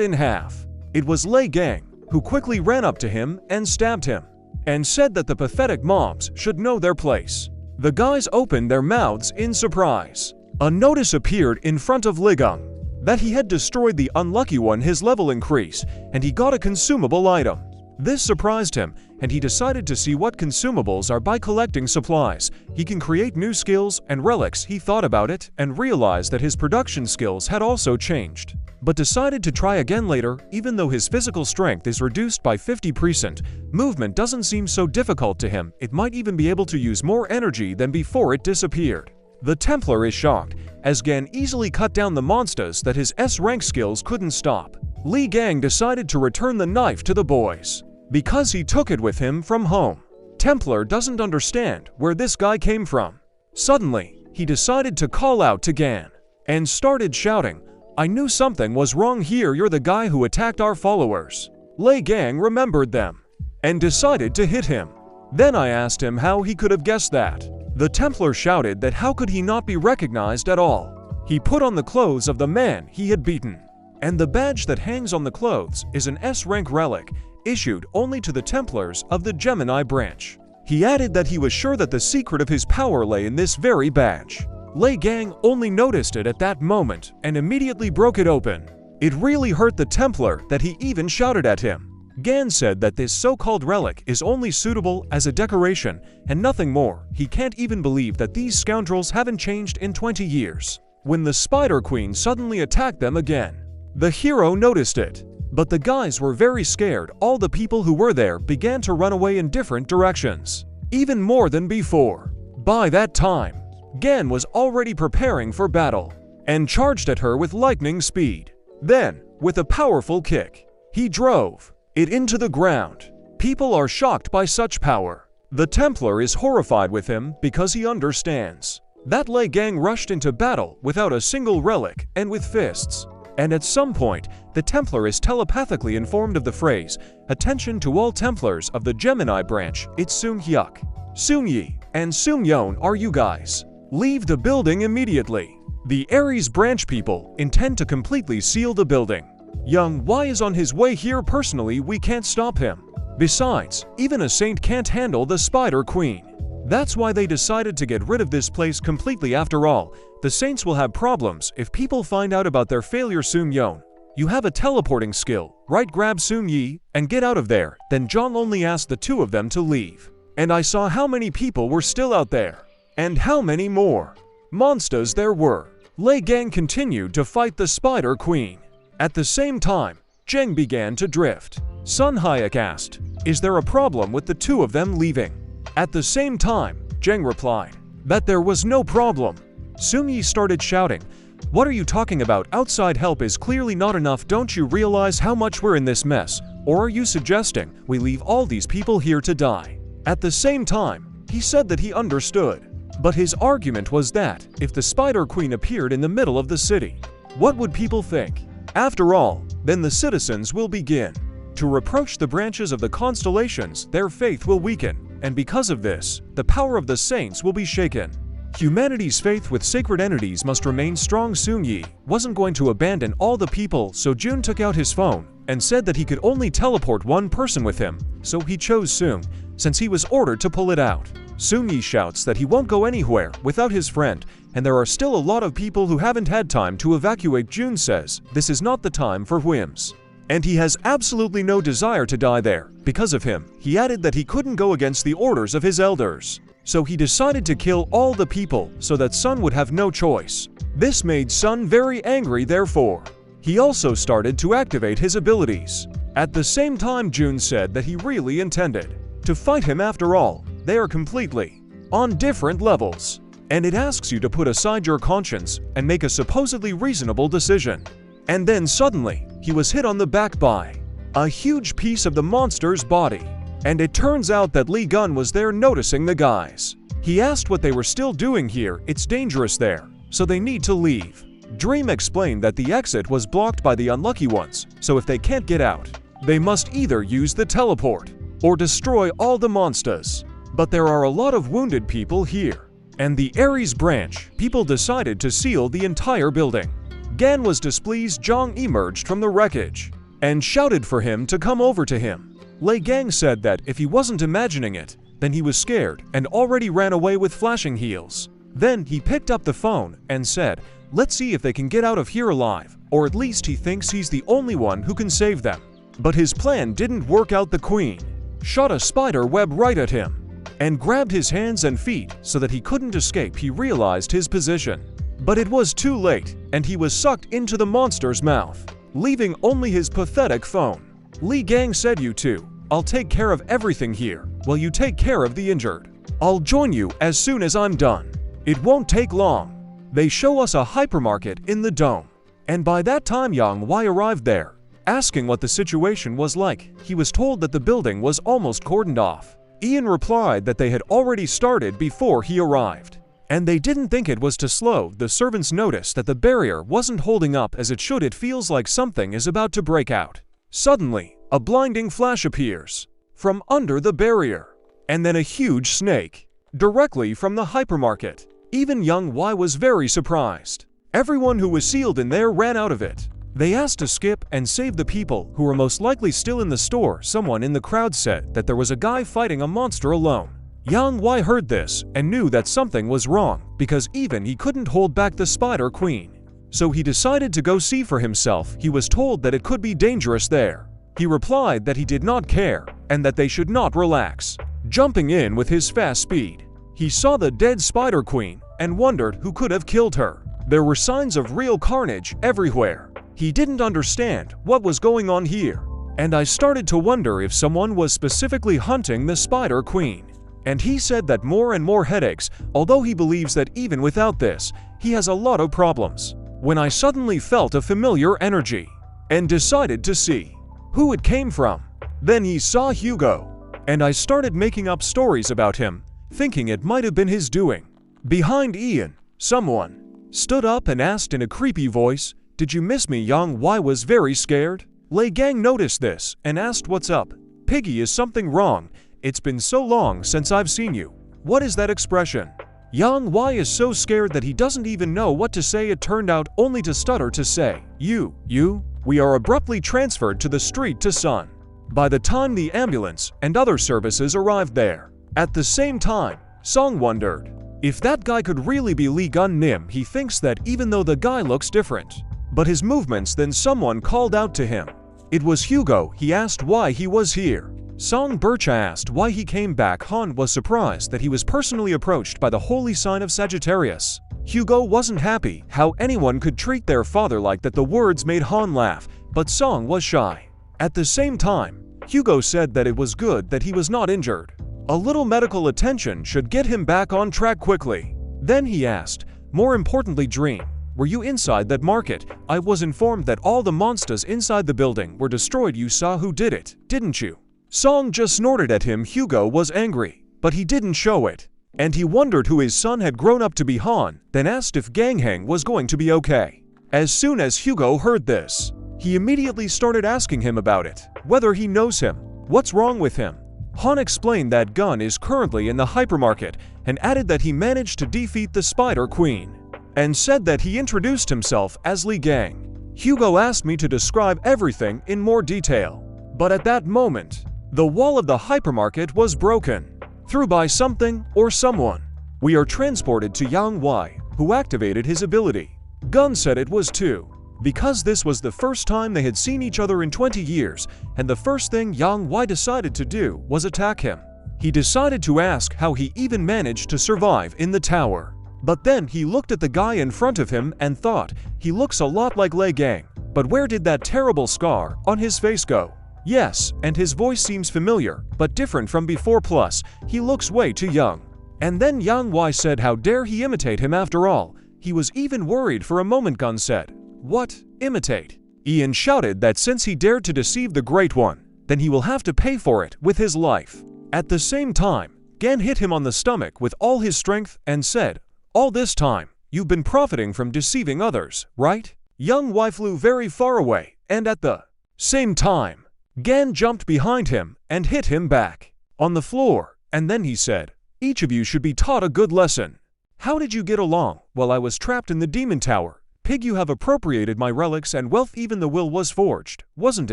in half. It was Lei Gang, who quickly ran up to him and stabbed him, and said that the pathetic mobs should know their place. The guys opened their mouths in surprise. A notice appeared in front of Ligang that he had destroyed the unlucky one. His level increased, and he got a consumable item. This surprised him, and he decided to see what consumables are by collecting supplies. He can create new skills and relics. He thought about it and realized that his production skills had also changed, but decided to try again later. Even though his physical strength is reduced by 50%, movement doesn't seem so difficult to him. It might even be able to use more energy than before it disappeared. The Templar is shocked, as Gan easily cut down the monsters that his S-rank skills couldn't stop. Lei Gang decided to return the knife to the boys, because he took it with him from home. Templar doesn't understand where this guy came from. Suddenly, he decided to call out to Gan, and started shouting, "I knew something was wrong here. You're the guy who attacked our followers." Lei Gang remembered them, and decided to hit him. Then I asked him how he could have guessed that. The Templar shouted that how could he not be recognized at all. He put on the clothes of the man he had beaten, and the badge that hangs on the clothes is an S-rank relic, issued only to the Templars of the Gemini branch. He added that he was sure that the secret of his power lay in this very badge. Lei Gang only noticed it at that moment and immediately broke it open. It really hurt the Templar that he even shouted at him. Gan said that this so-called relic is only suitable as a decoration and nothing more. He can't even believe that these scoundrels haven't changed in 20 years. When the Spider Queen suddenly attacked them again, the hero noticed it. But the guys were very scared. All the people who were there began to run away in different directions, even more than before. By that time, Gan was already preparing for battle, and charged at her with lightning speed. Then, with a powerful kick, he drove it into the ground. People are shocked by such power. The Templar is horrified with him because he understands that Lei Gang rushed into battle without a single relic and with fists. And at some point, the Templar is telepathically informed of the phrase, "Attention to all Templars of the Gemini branch, it's Sung Hyuk, Sung Yi, and Sung Yeon. Are you guys? Leave the building immediately. The Aries branch people intend to completely seal the building. Young Y is on his way here personally. We can't stop him. Besides, even a saint can't handle the Spider Queen." That's why they decided to get rid of this place completely. After all, the saints will have problems if people find out about their failure. Sung Yeon, you have a teleporting skill, right? Grab Sung Yi and get out of there. Then Jong only asked the two of them to leave. And I saw how many people were still out there, and how many more monsters there were. Lei Gang continued to fight the Spider Queen. At the same time, Zheng began to drift. Sun Hayek asked, "Is there a problem with the two of them leaving?" At the same time, Zheng replied that there was no problem. Sung Yi started shouting, "What are you talking about? Outside help is clearly not enough. Don't you realize how much we're in this mess? Or are you suggesting we leave all these people here to die?" At the same time, he said that he understood. But his argument was that if the Spider Queen appeared in the middle of the city, what would people think? After all, then the citizens will begin to reproach the branches of the constellations. Their faith will weaken, and because of this, the power of the saints will be shaken. Humanity's faith with sacred entities must remain strong. Sung Yi wasn't going to abandon all the people, so Jun took out his phone and said that he could only teleport one person with him, so he chose Sung since he was ordered to pull it out. Sunyi shouts that he won't go anywhere without his friend, and there are still a lot of people who haven't had time to evacuate. Jun says this is not the time for whims, and he has absolutely no desire to die there. Because of him, he added that he couldn't go against the orders of his elders, so he decided to kill all the people so that Sun would have no choice. This made Sun very angry, therefore he also started to activate his abilities. At the same time, Jun said that he really intended to fight him. After all, they are completely on different levels, and it asks you to put aside your conscience and make a supposedly reasonable decision. And then suddenly, he was hit on the back by a huge piece of the monster's body, and it turns out that Lee Gun was there noticing the guys. He asked what they were still doing here. It's dangerous there, so they need to leave. Dream explained that the exit was blocked by the unlucky ones, so if they can't get out, they must either use the teleport or destroy all the monsters. But there are a lot of wounded people here, and the Ares branch people decided to seal the entire building. Gan was displeased. Zhang emerged from the wreckage and shouted for him to come over to him. Lei Gang said that if he wasn't imagining it, then he was scared and already ran away with flashing heels. Then he picked up the phone and said, "Let's see if they can get out of here alive, or at least he thinks he's the only one who can save them." But his plan didn't work out. The queen shot a spider web right at him and grabbed his hands and feet so that he couldn't escape. He realized his position, but it was too late, and he was sucked into the monster's mouth, leaving only his pathetic phone. Lee Gang said, "You two, I'll take care of everything here while you take care of the injured. I'll join you as soon as I'm done. It won't take long." They show us a hypermarket in the dome, and by that time Yang Wei arrived there. Asking what the situation was like, he was told that the building was almost cordoned off. Ian replied that they had already started before he arrived, and they didn't think it was too slow. The servants noticed that the barrier wasn't holding up as it should. It feels like something is about to break out. Suddenly, a blinding flash appears from under the barrier, and then a huge snake directly from the hypermarket. Even Young Wei was very surprised. Everyone who was sealed in there ran out of it. They asked to skip and save the people who were most likely still in the store. Someone in the crowd said that there was a guy fighting a monster alone. Yang Wei heard this and knew that something was wrong, because even he couldn't hold back the Spider Queen. So he decided to go see for himself. He was told that it could be dangerous there. He replied that he did not care and that they should not relax. Jumping in with his fast speed, he saw the dead Spider Queen and wondered who could have killed her. There were signs of real carnage everywhere. He didn't understand what was going on here, and I started to wonder if someone was specifically hunting the Spider Queen. And he said that more and more headaches, although he believes that even without this, he has a lot of problems. When I suddenly felt a familiar energy and decided to see who it came from. Then he saw Hugo, and I started making up stories about him, thinking it might have been his doing. Behind Ian, someone stood up and asked in a creepy voice, "Did you miss me?" Yang Wei was very scared. Lei Gang noticed this and asked, "What's up? Piggy, is something wrong? It's been so long since I've seen you. What is that expression?" Yang Wei is so scared that he doesn't even know what to say. It turned out only to stutter to say, You. We are abruptly transferred to the street to Sun. By the time the ambulance and other services arrived there, at the same time, Song wondered if that guy could really be Lee Gun Nim. He thinks that even though the guy looks different, but his movements. Then someone called out to him. It was Hugo. He asked why he was here. Song Bircha asked why he came back. Han was surprised that he was personally approached by the holy sign of Sagittarius. Hugo wasn't happy how anyone could treat their father like that. The words made Han laugh, but Song was shy. At the same time, Hugo said that it was good that he was not injured. A little medical attention should get him back on track quickly. Then he asked, more importantly, Dream, were you inside that market? I was informed that all the monsters inside the building were destroyed. You saw who did it, didn't you? Song just snorted at him. Hugo was angry, but he didn't show it. And he wondered who his son had grown up to be. Han then asked if Gangheng was going to be okay. As soon as Hugo heard this, he immediately started asking him about it, whether he knows him, what's wrong with him. Han explained that Gun is currently in the hypermarket and added that he managed to defeat the Spider Queen, and said that he introduced himself as Li Gang. Hugo asked me to describe everything in more detail, but at that moment, The wall of the hypermarket was broken through by something or someone. We are transported to Yang Y, who activated his ability. Gun said it was too, because this was the first time they had seen each other in 20 years, and the first thing Yang Y decided to do was attack him. He decided to ask how he even managed to survive in the tower. But then he looked at the guy in front of him and thought, he looks a lot like Lei Gang, but where did that terrible scar on his face go? Yes, and his voice seems familiar, but different from before, plus, he looks way too young. And then Yang Y said how dare he imitate him after all. He was even worried for a moment. Gun said, "What? Imitate?" Ian shouted that since he dared to deceive the Great One, then he will have to pay for it with his life. At the same time, Gan hit him on the stomach with all his strength and said, "All this time, you've been profiting from deceiving others, right?" Yang Y flew very far away, and at the same time, Gan jumped behind him and hit him back on the floor, and then he said, "Each of you should be taught a good lesson. How did you get along while I was trapped in the demon tower? Pig, you have appropriated my relics and wealth. Even the will was forged, wasn't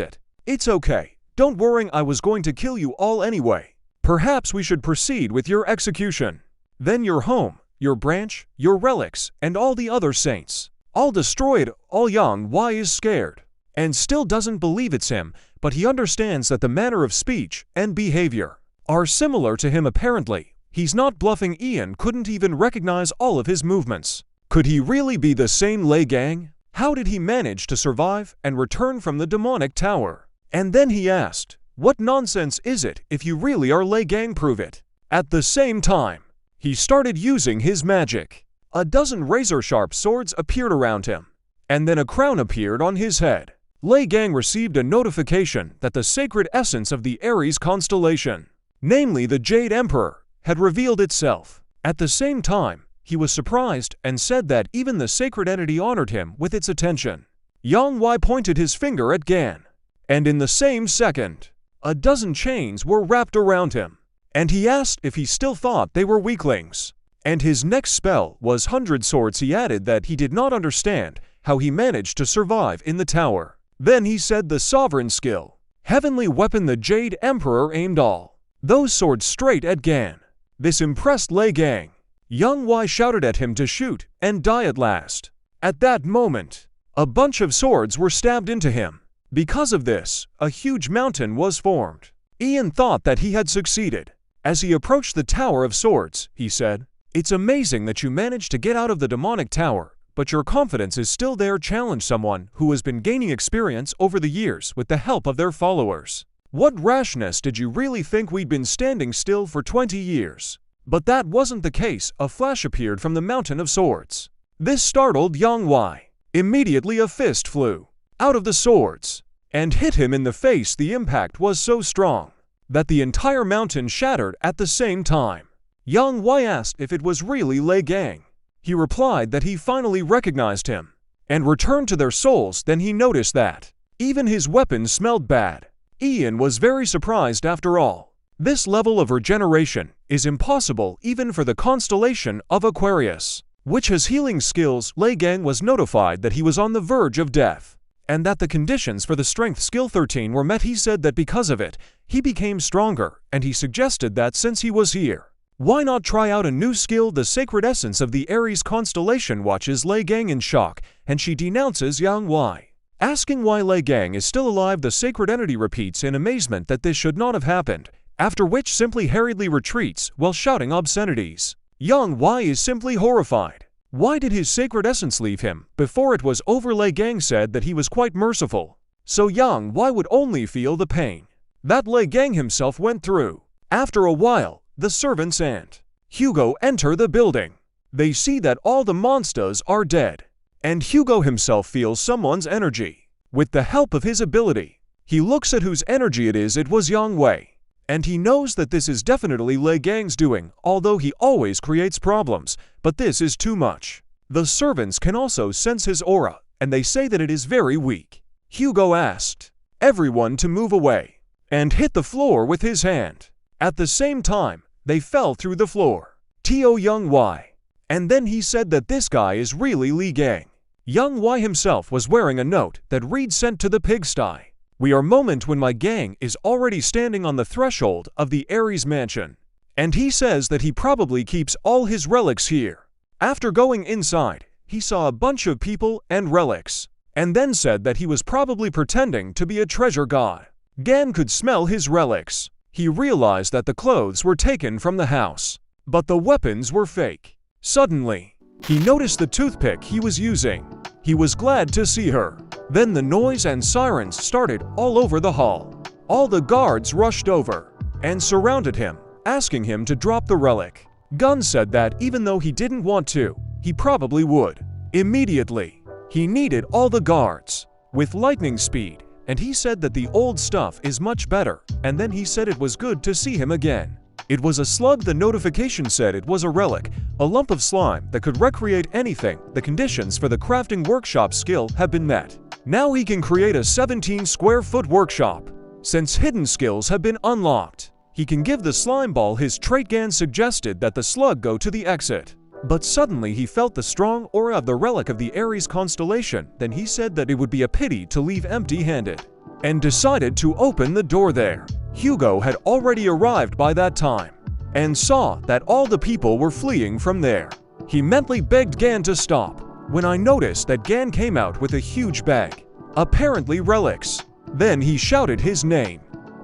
it? It's okay. Don't worry, I was going to kill you all anyway. Perhaps we should proceed with your execution. Then your home, your branch, your relics, and all the other saints, all destroyed." All Yang Y is scared and still doesn't believe it's him, but he understands that the manner of speech and behavior are similar to him. Apparently, he's not bluffing. Ian couldn't even recognize all of his movements. Could he really be the same Lei Gang? How did he manage to survive and return from the demonic tower? And then he asked, "What nonsense is it? If you really are Lei Gang, prove it." At the same time, he started using his magic. A dozen razor-sharp swords appeared around him, and then a crown appeared on his head. Lei Gang received a notification that the sacred essence of the Aries constellation, namely the Jade Emperor, had revealed itself. At the same time, he was surprised and said that even the sacred entity honored him with its attention. Yang Y pointed his finger at Gan, and in the same second, a dozen chains were wrapped around him, and he asked if he still thought they were weaklings. And his next spell was 100 swords. He added that he did not understand how he managed to survive in the tower. Then he said the sovereign skill, heavenly weapon. The Jade Emperor aimed all those swords straight at Gan. This impressed Lei Gang. Yang Y shouted at him to shoot and die at last. At that moment, a bunch of swords were stabbed into him. Because of this, a huge mountain was formed. Ian thought that he had succeeded. As he approached the Tower of Swords, he said, "It's amazing that you managed to get out of the demonic tower, but your confidence is still there. Challenge someone who has been gaining experience over the years with the help of their followers. What rashness! Did you really think we'd been standing still for 20 years? But that wasn't the case." A flash appeared from the Mountain of Swords. This startled Yang Y. Immediately a fist flew out of the swords and hit him in the face. The impact was so strong that the entire mountain shattered at the same time. Yang Y asked if it was really Lei Gang. He replied that he finally recognized him and returned to their souls. Then he noticed that even his weapons smelled bad. Ian was very surprised. After all, this level of regeneration is impossible even for the constellation of Aquarius, which has healing skills. Lei Gang was notified that he was on the verge of death, and that the conditions for the strength skill 13 were met. He said that because of it, he became stronger, and he suggested that since he was here, why not try out a new skill? The sacred essence of the Aries constellation watches Lei Gang in shock, and she denounces Yang Y, asking why Lei Gang is still alive. The sacred entity repeats in amazement that this should not have happened, after which simply hurriedly retreats while shouting obscenities. Yang Y is simply horrified. Why did his sacred essence leave him before it was over? Lei Gang said that he was quite merciful, so Yang Y would only feel the pain that Lei Gang himself went through. After a while, the servants and Hugo enter the building. They see that all the monsters are dead, and Hugo himself feels someone's energy. With the help of his ability, he looks at whose energy it is. It was Yang Wei, and he knows that this is definitely Lei Gang's doing, although he always creates problems, but this is too much. The servants can also sense his aura, and they say that it is very weak. Hugo asked everyone to move away and hit the floor with his hand. At the same time, they fell through the floor. T.O. Yang Y. And then he said that this guy is really Lei Gang. Yang Y himself was wearing a note that reads sent to the pigsty. We are moment when my gang is already standing on the threshold of the Ares mansion. And he says that he probably keeps all his relics here. After going inside, he saw a bunch of people and relics, and then said that he was probably pretending to be a treasure god. Gan could smell his relics. He realized that the clothes were taken from the house, but the weapons were fake. Suddenly, he noticed the toothpick he was using. He was glad to see her. Then the noise and sirens started all over the hall. All the guards rushed over and surrounded him, asking him to drop the relic. Gun said that even though he didn't want to, he probably would. Immediately, he needed all the guards with lightning speed, and he said that the old stuff is much better, and then he said it was good to see him again. It was a slug. The notification said it was a relic, a lump of slime that could recreate anything. The conditions for the crafting workshop skill have been met. Now he can create a 17 square foot workshop. Since hidden skills have been unlocked, he can give the slime ball his trait. Gan suggested that the slug go to the exit, but suddenly he felt the strong aura of the relic of the Ares constellation. Then he said that it would be a pity to leave empty-handed, and decided to open the door there. Hugo had already arrived by that time, and saw that all the people were fleeing from there. He mentally begged Gan to stop, when I noticed that Gan came out with a huge bag, apparently relics. Then he shouted his name,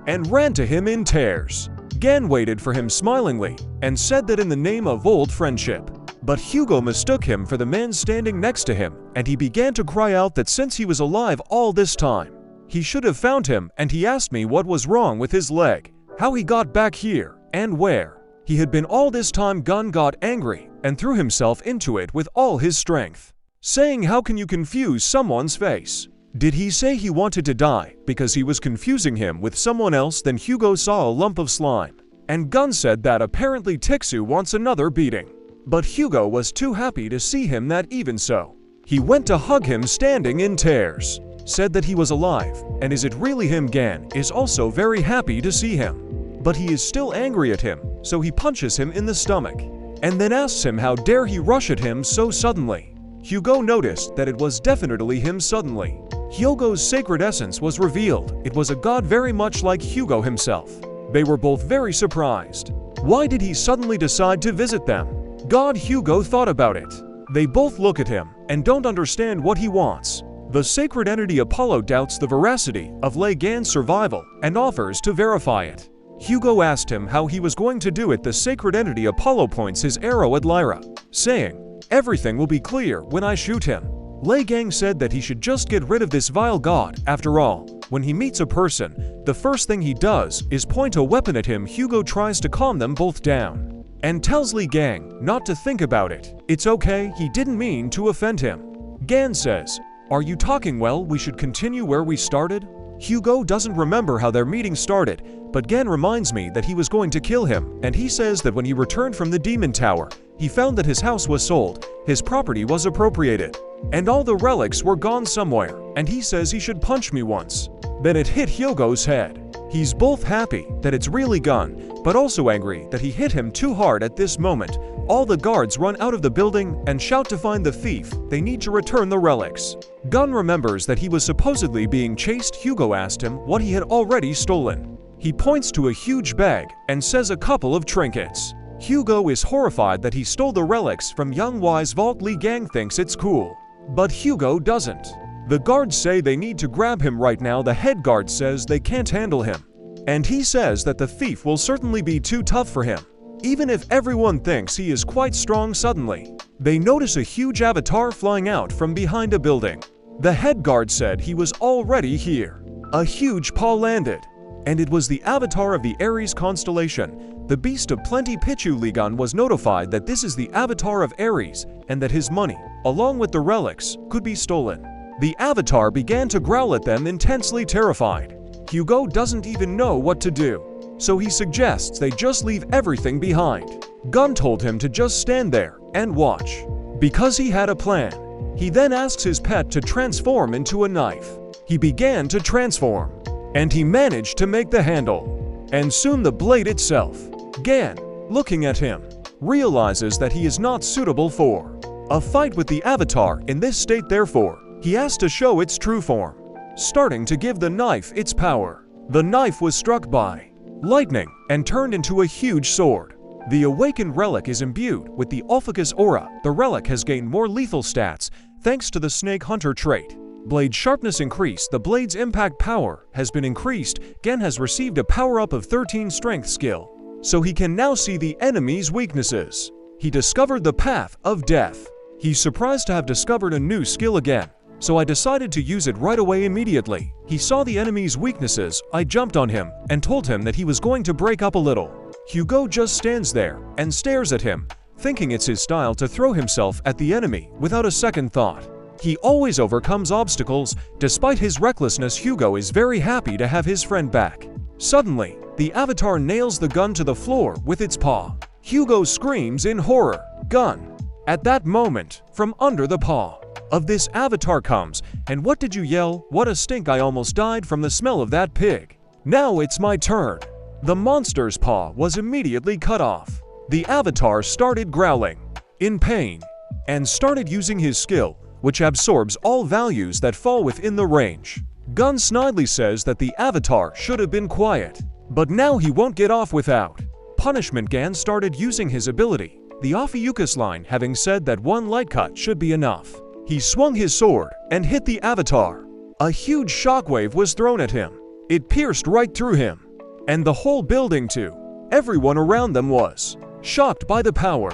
and ran to him in tears. Gan waited for him smilingly, and said that in the name of old friendship. But Hugo mistook him for the man standing next to him, and he began to cry out that since he was alive all this time, he should have found him. And he asked me what was wrong with his leg, how he got back here, and where he had been all this time. Gun got angry and threw himself into it with all his strength, saying, "How can you confuse someone's face? Did he say he wanted to die because he was confusing him with someone else?" Then Hugo saw a lump of slime, and Gun said that apparently Tixu wants another beating. But Hugo was too happy to see him that even so, he went to hug him standing in tears, said that he was alive, and is it really him? Gan is also very happy to see him, but he is still angry at him, so he punches him in the stomach, and then asks him how dare he rush at him so suddenly. Hugo noticed that it was definitely him. Suddenly, Hugo's sacred essence was revealed. It was a god very much like Hugo himself. They were both very surprised. Why did he suddenly decide to visit them? God Hugo thought about it. They both look at him and don't understand what he wants. The sacred entity Apollo doubts the veracity of Lei Gan's survival and offers to verify it. Hugo asked him how he was going to do it. The sacred entity Apollo points his arrow at Lyra, saying, "Everything will be clear when I shoot him." Lei Gang said that he should just get rid of this vile god. After all, when he meets a person, the first thing he does is point a weapon at him. Hugo tries to calm them both down and tells Lei Gang not to think about it. It's okay, he didn't mean to offend him. Gan says, "Are you talking well? We should continue where we started." Hugo doesn't remember how their meeting started, but Gan reminds me that he was going to kill him, and he says that when he returned from the Demon Tower, he found that his house was sold, his property was appropriated, and all the relics were gone somewhere, and he says he should punch me once. Then it hit Hugo's head. He's both happy that it's really Gun, but also angry that he hit him too hard. At this moment, all the guards run out of the building and shout to find the thief. They need to return the relics. Gun remembers that he was supposedly being chased. Hugo asked him what he had already stolen. He points to a huge bag and says a couple of trinkets. Hugo is horrified that he stole the relics from Young Wise vault. Lei Gang thinks it's cool, but Hugo doesn't. The guards say they need to grab him right now. The head guard says they can't handle him, and he says that the thief will certainly be too tough for him, even if everyone thinks he is quite strong. Suddenly, they notice a huge avatar flying out from behind a building. The head guard said he was already here. A huge paw landed, and it was the avatar of the Ares constellation, the beast of plenty. Pichu Lei Gan was notified that this is the avatar of Ares, and that his money, along with the relics, could be stolen. The avatar began to growl at them, intensely terrified. Hugo doesn't even know what to do, so he suggests they just leave everything behind. Gun told him to just stand there and watch, because he had a plan. He then asks his pet to transform into a knife. He began to transform, and he managed to make the handle, and soon the blade itself. Gan, looking at him, realizes that he is not suitable for a fight with the avatar in this state. Therefore, he has to show its true form. starting to give the knife its power. The knife was struck by lightning and turned into a huge sword. The awakened relic is imbued with the Ophiuchus aura. The relic has gained more lethal stats thanks to the Snake Hunter trait. Blade sharpness increased. The blade's impact power has been increased. Gen has received a power-up of 13 strength skill, so he can now see the enemy's weaknesses. He discovered the path of death. He's surprised to have discovered a new skill again, so I decided to use it right away immediately. He saw the enemy's weaknesses. I jumped on him and told him that he was going to break up a little. Hugo just stands there and stares at him, thinking it's his style to throw himself at the enemy without a second thought. He always overcomes obstacles. Despite his recklessness, Hugo is very happy to have his friend back. Suddenly, the avatar nails the gun to the floor with its paw. Hugo screams in horror, "Gun!" At that moment, from under the paw of this avatar comes, "And what did you yell? What a stink! I almost died from the smell of that pig. Now it's my turn." The monster's paw was immediately cut off. The avatar started growling in pain and started using his skill, which absorbs all values that fall within the range. Gun snidely says that the avatar should have been quiet, but now he won't get off without punishment. Gan started using his ability, the Ophiuchus line, having said that one light cut should be enough. He swung his sword and hit the avatar. A huge shockwave was thrown at him. It pierced right through him, and the whole building too. Everyone around them was shocked by the power.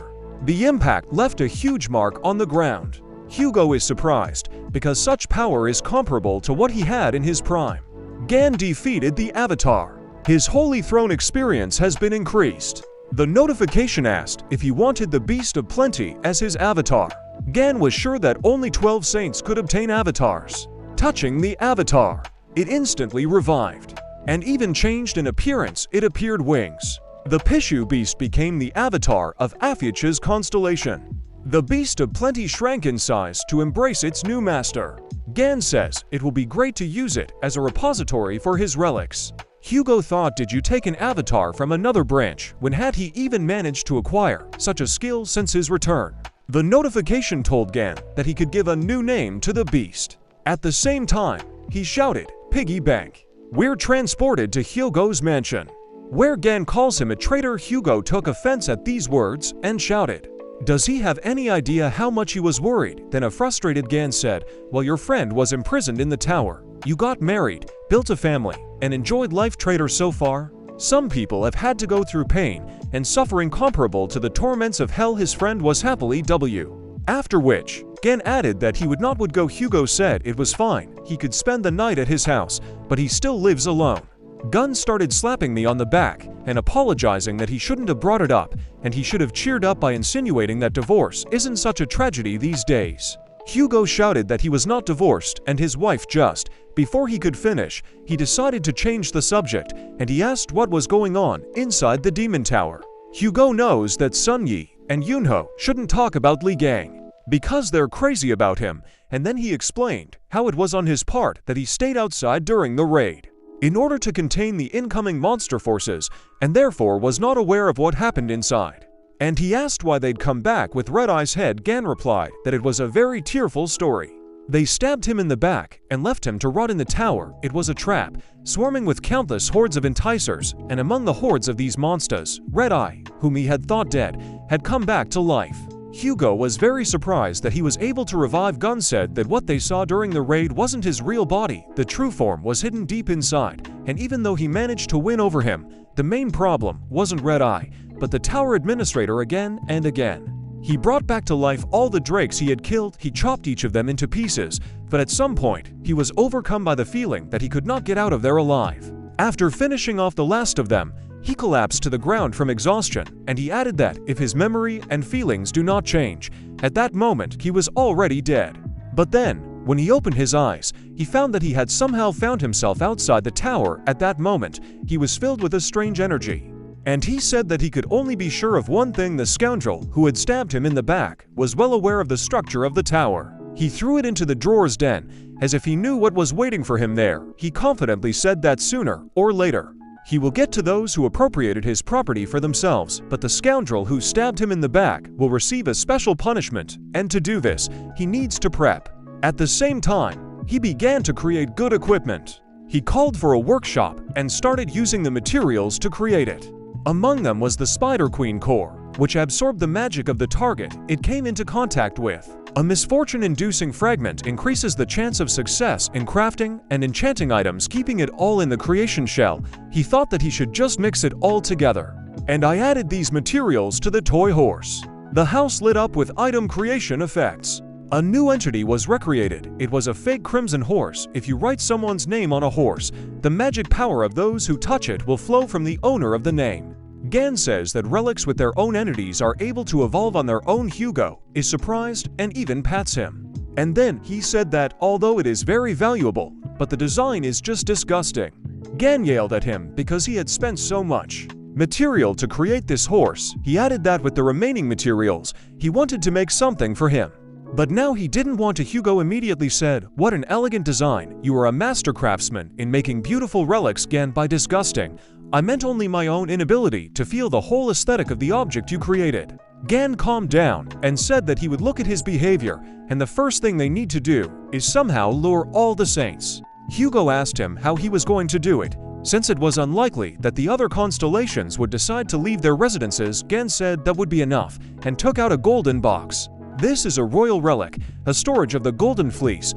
The impact left a huge mark on the ground. Hugo is surprised because such power is comparable to what he had in his prime. Gan defeated the avatar. His Holy Throne experience has been increased. The notification asked if he wanted the Beast of Plenty as his avatar. Gan was sure that only 12 saints could obtain avatars. Touching the avatar, it instantly revived and even changed in appearance. It appeared wings. The Pishu beast became the avatar of Ophiuchus' constellation. The Beast of Plenty shrank in size to embrace its new master. Gan says it will be great to use it as a repository for his relics. Hugo thought, did you take an avatar from another branch? When had he even managed to acquire such a skill since his return? The notification told Gan that he could give a new name to the beast. At the same time, he shouted, "Piggy bank." We're transported to Hugo's mansion, where Gan calls him a traitor. Hugo took offense at these words and shouted, "Does he have any idea how much he was worried?" Then a frustrated Gan said, "Well, your friend was imprisoned in the tower. You got married, built a family, and enjoyed life. Traitor so far? Some people have had to go through pain and suffering comparable to the torments of hell. His friend was happily W." After which, Gan added that he would go. Hugo said it was fine, he could spend the night at his house, but he still lives alone. Gun started slapping me on the back and apologizing that he shouldn't have brought it up, and he should have cheered up by insinuating that divorce isn't such a tragedy these days. Hugo shouted that he was not divorced and his wife just. Before he could finish, he decided to change the subject, and he asked what was going on inside the demon tower. Hugo knows that Sun Yi and Yunho shouldn't talk about Li Gang because they're crazy about him, and then he explained how it was on his part that he stayed outside during the raid in order to contain the incoming monster forces, and therefore was not aware of what happened inside. And he asked why they'd come back with Red Eye's head. Gan replied that it was a very tearful story. They stabbed him in the back and left him to rot in the tower. It was a trap, swarming with countless hordes of enticers, and among the hordes of these monsters, Red Eye, whom he had thought dead, had come back to life. Hugo was very surprised that he was able to revive. Gun said that what they saw during the raid wasn't his real body. The true form was hidden deep inside, and even though he managed to win over him, the main problem wasn't Red Eye, but the tower administrator. Again and again, he brought back to life all the drakes he had killed. He chopped each of them into pieces, but at some point, he was overcome by the feeling that he could not get out of there alive. After finishing off the last of them, he collapsed to the ground from exhaustion, and he added that if his memory and feelings do not change, at that moment he was already dead. But then, when he opened his eyes, he found that he had somehow found himself outside the tower. At that moment, he was filled with a strange energy. And he said that he could only be sure of one thing: the scoundrel who had stabbed him in the back was well aware of the structure of the tower. He threw it into the drawer's den, as if he knew what was waiting for him there. He confidently said that sooner or later, he will get to those who appropriated his property for themselves, but the scoundrel who stabbed him in the back will receive a special punishment, and to do this, he needs to prep. At the same time, he began to create good equipment. He called for a workshop and started using the materials to create it. Among them was the Spider Queen core, which absorbed the magic of the target it came into contact with. A misfortune-inducing fragment increases the chance of success in crafting and enchanting items, keeping it all in the creation shell. He thought that he should just mix it all together. And I added these materials to the toy horse. The house lit up with item creation effects. A new entity was recreated. It was a fake crimson horse. If you write someone's name on a horse, the magic power of those who touch it will flow from the owner of the name. Gan says that relics with their own entities are able to evolve on their own. Hugo is surprised and even pats him. And then he said that although it is very valuable, but the design is just disgusting. Gan yelled at him because he had spent so much material to create this horse. He added that with the remaining materials, he wanted to make something for him. But now he didn't want to. Hugo immediately said, "What an elegant design. You are a master craftsman in making beautiful relics." Gan, by disgusting, I meant only my own inability to feel the whole aesthetic of the object you created. Gan calmed down and said that he would look at his behavior, and the first thing they need to do is somehow lure all the saints. Hugo asked him how he was going to do it, since it was unlikely that the other constellations would decide to leave their residences. Gan said that would be enough and took out a golden box. This is a royal relic, a storage of the golden fleece,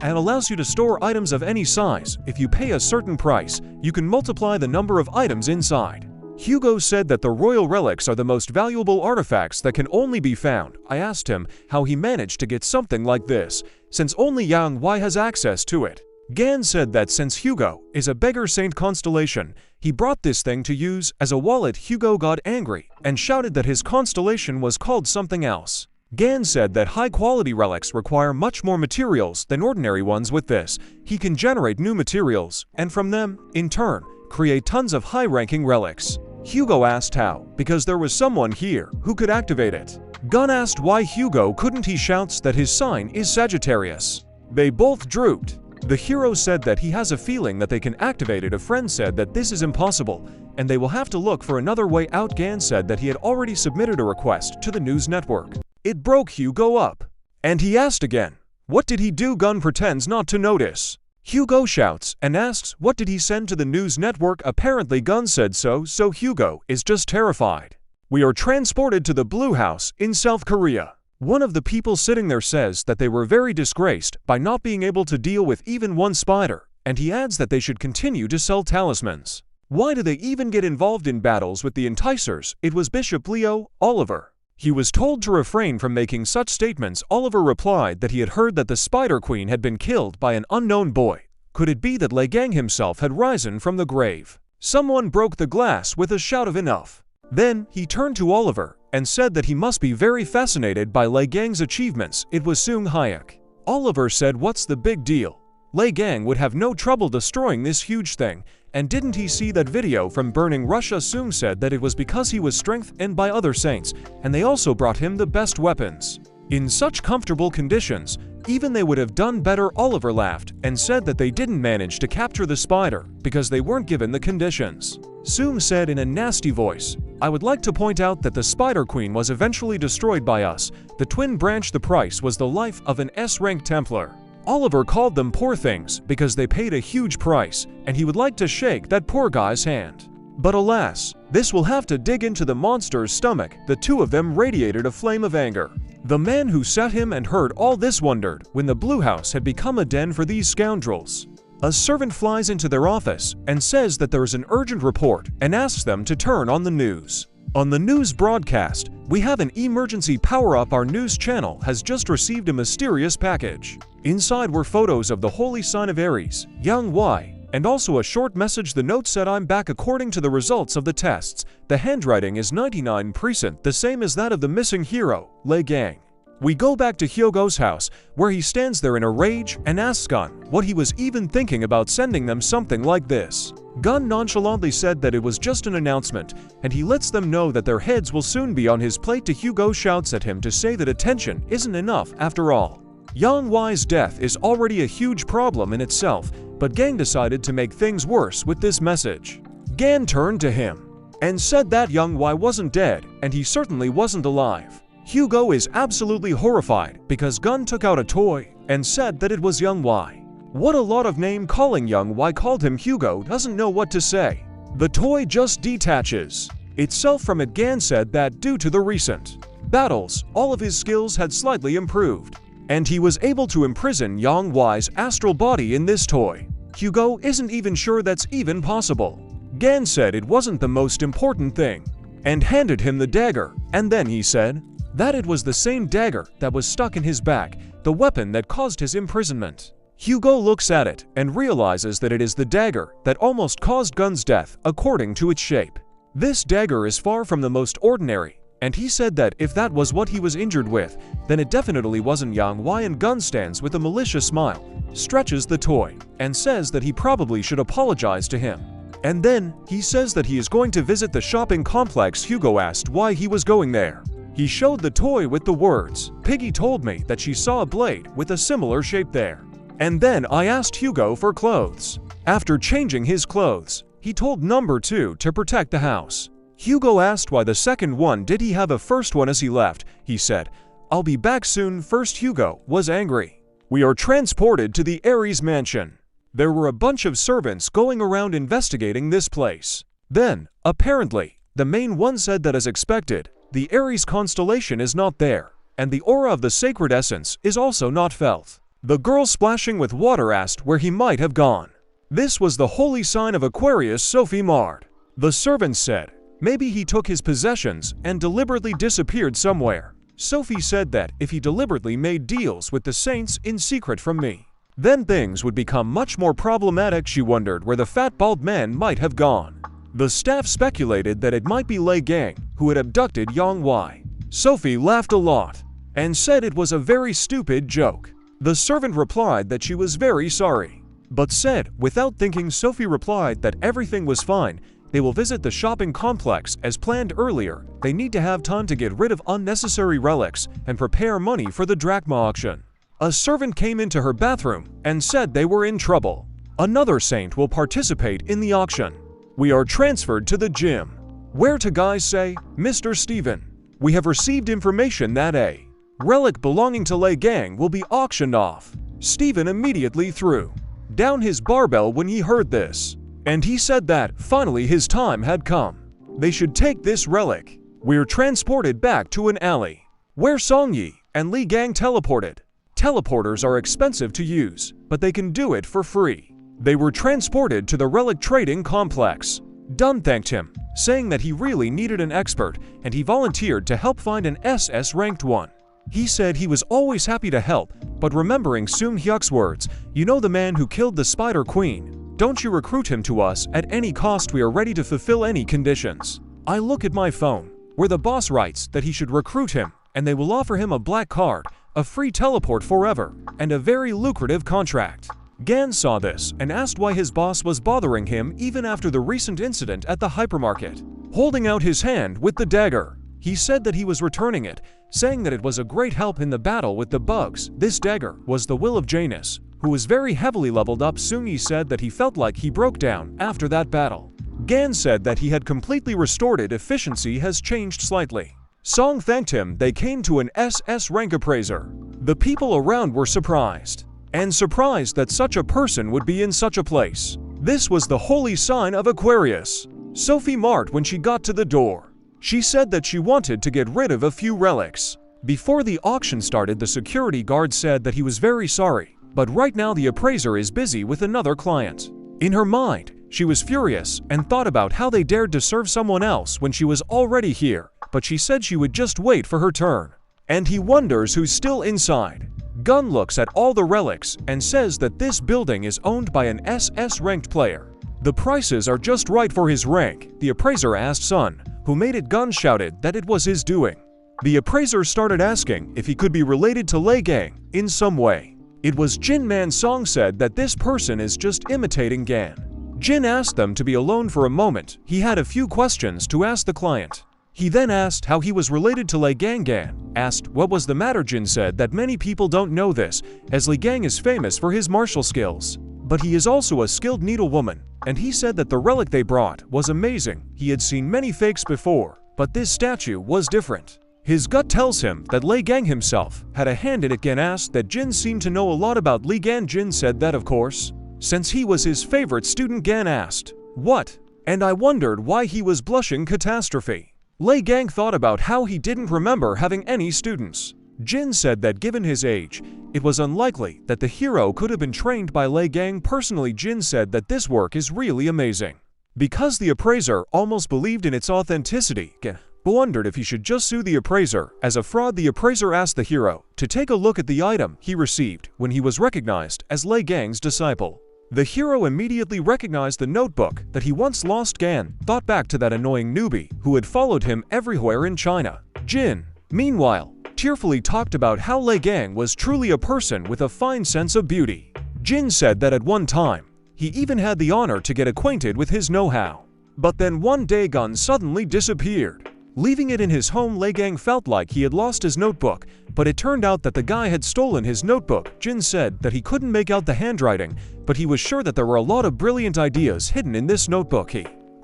and allows you to store items of any size. If you pay a certain price, you can multiply the number of items inside. Hugo said that the royal relics are the most valuable artifacts that can only be found. I asked him how he managed to get something like this, since only Yang Wei has access to it. Gan said that since Hugo is a beggar saint constellation, he brought this thing to use as a wallet. Hugo got angry and shouted that his constellation was called something else. Gan said that high-quality relics require much more materials than ordinary ones. With this, he can generate new materials, and from them, in turn, create tons of high-ranking relics. Hugo asked how, because there was someone here who could activate it. Gun asked why Hugo couldn't. He shouts that his sign is Sagittarius. They both drooped. The hero said that he has a feeling that they can activate it. A friend said that this is impossible, and they will have to look for another way out. Gan said that he had already submitted a request to the news network. It broke Hugo up. And he asked again, what did he do? Gun pretends not to notice. Hugo shouts and asks what did he send to the news network. Apparently Gun said so Hugo is just terrified. We are transported to the Blue House in South Korea. One of the people sitting there says that they were very disgraced by not being able to deal with even one spider, and he adds that they should continue to sell talismans. Why do they even get involved in battles with the enticers? It was Bishop Leo Oliver. He was told to refrain from making such statements. Oliver replied that he had heard that the Spider Queen had been killed by an unknown boy. Could it be that Lei Gang himself had risen from the grave? Someone broke the glass with a shout of enough. Then he turned to Oliver and said that he must be very fascinated by Lei Gang's achievements. It was Sung Hayek. Oliver said, what's the big deal? Lei Gang would have no trouble destroying this huge thing. And didn't he see that video from burning Russia? Sung said that it was because he was strengthened by other saints, and they also brought him the best weapons. In such comfortable conditions, even they would have done better. Oliver laughed and said that they didn't manage to capture the spider because they weren't given the conditions. Sung said in a nasty voice, I would like to point out that the Spider Queen was eventually destroyed by us. The twin branch. The price was the life of an S-rank Templar. Oliver called them poor things because they paid a huge price, and he would like to shake that poor guy's hand. But alas, this will have to dig into the monster's stomach. The two of them radiated a flame of anger. The man who sat him and heard all this wondered when the Blue House had become a den for these scoundrels. A servant flies into their office and says that there is an urgent report and asks them to turn on the news. On the news broadcast, we have an emergency power-up. Our news channel has just received a mysterious package. Inside were photos of the holy sign of Aries, Yang Wei, and also a short message. The note said, I'm back. According to the results of the tests, the handwriting is 99%, the same as that of the missing hero, Lei Gang. We go back to Hyogo's house, where he stands there in a rage and asks Gun what he was even thinking about sending them something like this. Gun nonchalantly said that it was just an announcement, and he lets them know that their heads will soon be on his plate. Hugo shouts at him to say that attention isn't enough after all. Yang Wei's death is already a huge problem in itself, but Gang decided to make things worse with this message. Gan turned to him and said that Yang Wei wasn't dead, and he certainly wasn't alive. Hugo is absolutely horrified because Gun took out a toy and said that it was Yang Wei. What a lot of name-calling. Young Y called him Hugo doesn't know what to say. The toy just detaches itself from it. Gan said that due to the recent battles, all of his skills had slightly improved, and he was able to imprison Yang Y's astral body in this toy. Hugo isn't even sure that's even possible. Gan said it wasn't the most important thing, and handed him the dagger, and then he said that it was the same dagger that was stuck in his back, the weapon that caused his imprisonment. Hugo looks at it and realizes that it is the dagger that almost caused Gun's death according to its shape. This dagger is far from the most ordinary, and he said that if that was what he was injured with, then it definitely wasn't. Yang Y. And Gun stands with a malicious smile, stretches the toy, and says that he probably should apologize to him. And then, he says that he is going to visit the shopping complex. Hugo asked why he was going there. He showed the toy with the words, "Piggy told me that she saw a blade with a similar shape there. And then I asked Hugo for clothes. After changing his clothes, he told number 2 to protect the house." Hugo asked why the second one did he have a first one. As he left, he said, "I'll be back soon." First, Hugo was angry. We are transported to the Ares mansion. There were a bunch of servants going around investigating this place. Then, apparently, the main one said that as expected, the Ares constellation is not there, and the aura of the sacred essence is also not felt. The girl splashing with water asked where he might have gone. This was the holy sign of Aquarius, Sophie Mard. The servant said, maybe he took his possessions and deliberately disappeared somewhere. Sophie said that if he deliberately made deals with the saints in secret from me, then things would become much more problematic. She wondered where the fat bald man might have gone. The staff speculated that it might be Lei Gang, who had abducted Yang Y. Sophie laughed a lot and said it was a very stupid joke. The servant replied that she was very sorry, but said, without thinking, Sophie replied that everything was fine. They will visit the shopping complex as planned earlier. They need to have time to get rid of unnecessary relics and prepare money for the drachma auction. A servant came into her bathroom and said they were in trouble. Another saint will participate in the auction. We are transferred to the gym, where two guys say, "Mr. Steven, we have received information that a relic belonging to Lei Gang will be auctioned off." Steven immediately threw down his barbell when he heard this, and he said that finally his time had come. They should take this relic. We're transported back to an alley, where Songyi and Lei Gang teleported. Teleporters are expensive to use, but they can do it for free. They were transported to the relic trading complex. Dunn thanked him, saying that he really needed an expert, and he volunteered to help find an SS ranked one. He said he was always happy to help, but remembering Soon Hyuk's words, "You know the man who killed the Spider Queen? Don't you recruit him to us at any cost. We are ready to fulfill any conditions." I look at my phone, where the boss writes that he should recruit him, and they will offer him a black card, a free teleport forever, and a very lucrative contract. Gan saw this and asked why his boss was bothering him even after the recent incident at the hypermarket. Holding out his hand with the dagger, he said that he was returning it, saying that it was a great help in the battle with the bugs. This dagger was the will of Janus, who was very heavily leveled up. Soon said that he felt like he broke down after that battle. Gan said that he had completely restored it. Efficiency has changed slightly. Song thanked him. They came to an SS rank appraiser. The people around were surprised that such a person would be in such a place. This was the holy sign of Aquarius. Sophie Mart, when she got to the door, she said that she wanted to get rid of a few relics. Before the auction started, the security guard said that he was very sorry, but right now the appraiser is busy with another client. In her mind, she was furious and thought about how they dared to serve someone else when she was already here, but she said she would just wait for her turn. And he wonders who's still inside. Gun looks at all the relics and says that this building is owned by an SS ranked player. The prices are just right for his rank. The appraiser asked Sun, who made it. Gun shouted that it was his doing. The appraiser started asking if he could be related to Lei Gang in some way. It was Jin Man. Song said that this person is just imitating Gan. Jin asked them to be alone for a moment. He had a few questions to ask the client. He then asked how he was related to Lei Gang. Gan asked what was the matter. Jin said that many people don't know this, as Lei Gang is famous for his martial skills, but he is also a skilled needlewoman, and he said that the relic they brought was amazing. He had seen many fakes before, but this statue was different. His gut tells him that Lei Gang himself had a hand in it. Gan asked that Jin seemed to know a lot about Li Gan. Jin said that of course, since he was his favorite student. Gan asked, "What?" And I wondered why he was blushing. Catastrophe. Lei Gang thought about how he didn't remember having any students. Jin said that given his age, it was unlikely that the hero could have been trained by Lei Gang personally. Jin said that this work is really amazing, because the appraiser almost believed in its authenticity. Gan wondered if he should just sue the appraiser as a fraud. The appraiser asked the hero to take a look at the item he received when he was recognized as Lei Gang's disciple. The hero immediately recognized the notebook that he once lost. Gan thought back to that annoying newbie who had followed him everywhere in China. Jin, meanwhile, tearfully talked about how Lei Gang was truly a person with a fine sense of beauty. Jin said that at one time, he even had the honor to get acquainted with his know-how. But then one day Gan suddenly disappeared, leaving it in his home. Lei Gang felt like he had lost his notebook, but it turned out that the guy had stolen his notebook. Jin said that he couldn't make out the handwriting, but he was sure that there were a lot of brilliant ideas hidden in this notebook.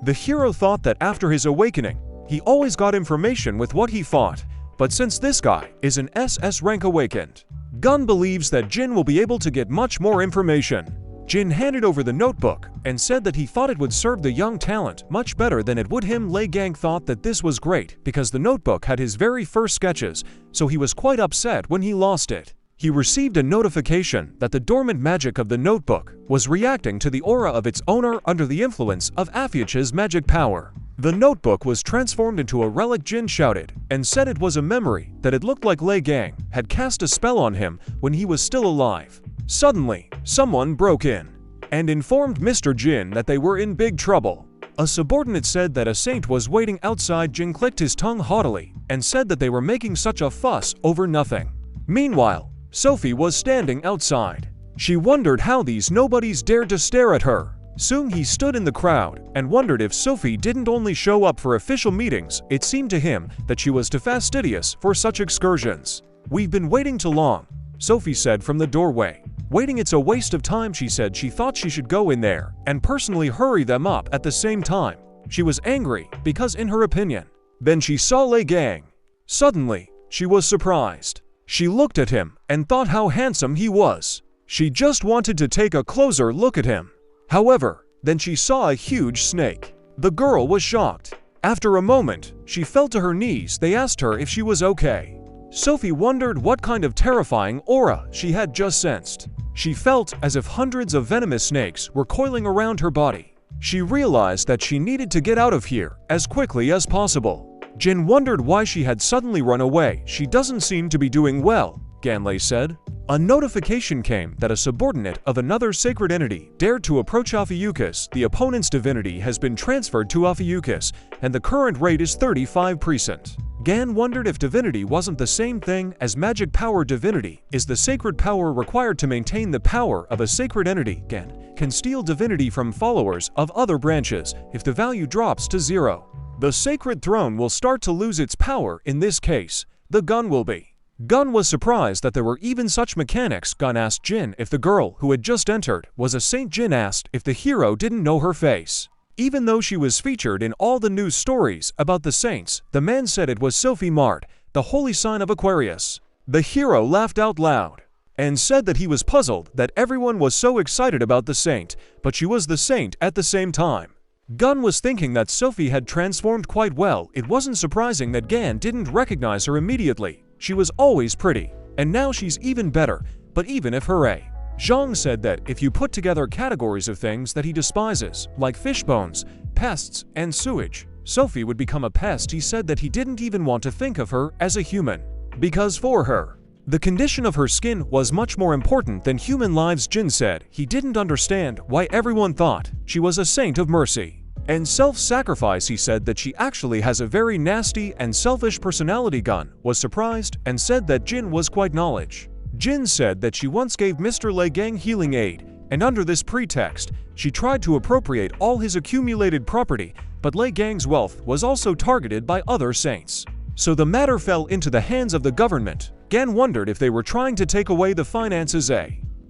The hero thought that after his awakening, he always got information with what he fought, but since this guy is an SS rank awakened, Gun believes that Jin will be able to get much more information. Jin handed over the notebook and said that he thought it would serve the young talent much better than it would him. Lei Gang thought that this was great because the notebook had his very first sketches, so he was quite upset when he lost it. He received a notification that the dormant magic of the notebook was reacting to the aura of its owner under the influence of Afiach's magic power. The notebook was transformed into a relic. Jin shouted and said it was a memory, that it looked like Lei Gang had cast a spell on him when he was still alive. Suddenly, someone broke in and informed Mr. Jin that they were in big trouble. A subordinate said that a saint was waiting outside. Jin clicked his tongue haughtily and said that they were making such a fuss over nothing. Meanwhile, Sophie was standing outside. She wondered how these nobodies dared to stare at her. Soon he stood in the crowd and wondered if Sophie didn't only show up for official meetings. It seemed to him that she was too fastidious for such excursions. "We've been waiting too long," Sophie said from the doorway. "Waiting, it's a waste of time." She said she thought she should go in there and personally hurry them up at the same time. She was angry because in her opinion, then she saw Lei Gang. Suddenly, she was surprised. She looked at him and thought how handsome he was. She just wanted to take a closer look at him. However, then she saw a huge snake. The girl was shocked. After a moment, she fell to her knees. They asked her if she was okay. Sophie wondered what kind of terrifying aura she had just sensed. She felt as if hundreds of venomous snakes were coiling around her body. She realized that she needed to get out of here as quickly as possible. Jin wondered why she had suddenly run away. "She doesn't seem to be doing well," Ganlei said. A notification came that a subordinate of another sacred entity dared to approach Ophiuchus. The opponent's divinity has been transferred to Ophiuchus, and the current rate is 35%. Gan wondered if divinity wasn't the same thing as magic power. Divinity is the sacred power required to maintain the power of a sacred entity. Gan can steal divinity from followers of other branches if the value drops to 0. The sacred throne will start to lose its power. In this case, the gun will be. Gun was surprised that there were even such mechanics. Gun asked Jin if the girl who had just entered was a saint. Jin asked if the hero didn't know her face. Even though she was featured in all the news stories about the saints, the man said it was Sophie Mart, the holy sign of Aquarius. The hero laughed out loud and said that he was puzzled that everyone was so excited about the saint, but she was the saint at the same time. Gun was thinking that Sophie had transformed quite well. It wasn't surprising that Gan didn't recognize her immediately. She was always pretty, and now she's even better. But even if hooray. Zhang said that if you put together categories of things that he despises, like fish bones, pests, and sewage, Sophie would become a pest. He said that he didn't even want to think of her as a human, because for her, the condition of her skin was much more important than human lives. Jin said he didn't understand why everyone thought she was a saint of mercy and self-sacrifice. He said that she actually has a very nasty and selfish personality. Gun was surprised and said that Jin was quite knowledge. Jin said that she once gave Mr. Lei Gang healing aid, and under this pretext, she tried to appropriate all his accumulated property, but Lei Gang's wealth was also targeted by other saints. So the matter fell into the hands of the government. Gan wondered if they were trying to take away the finances.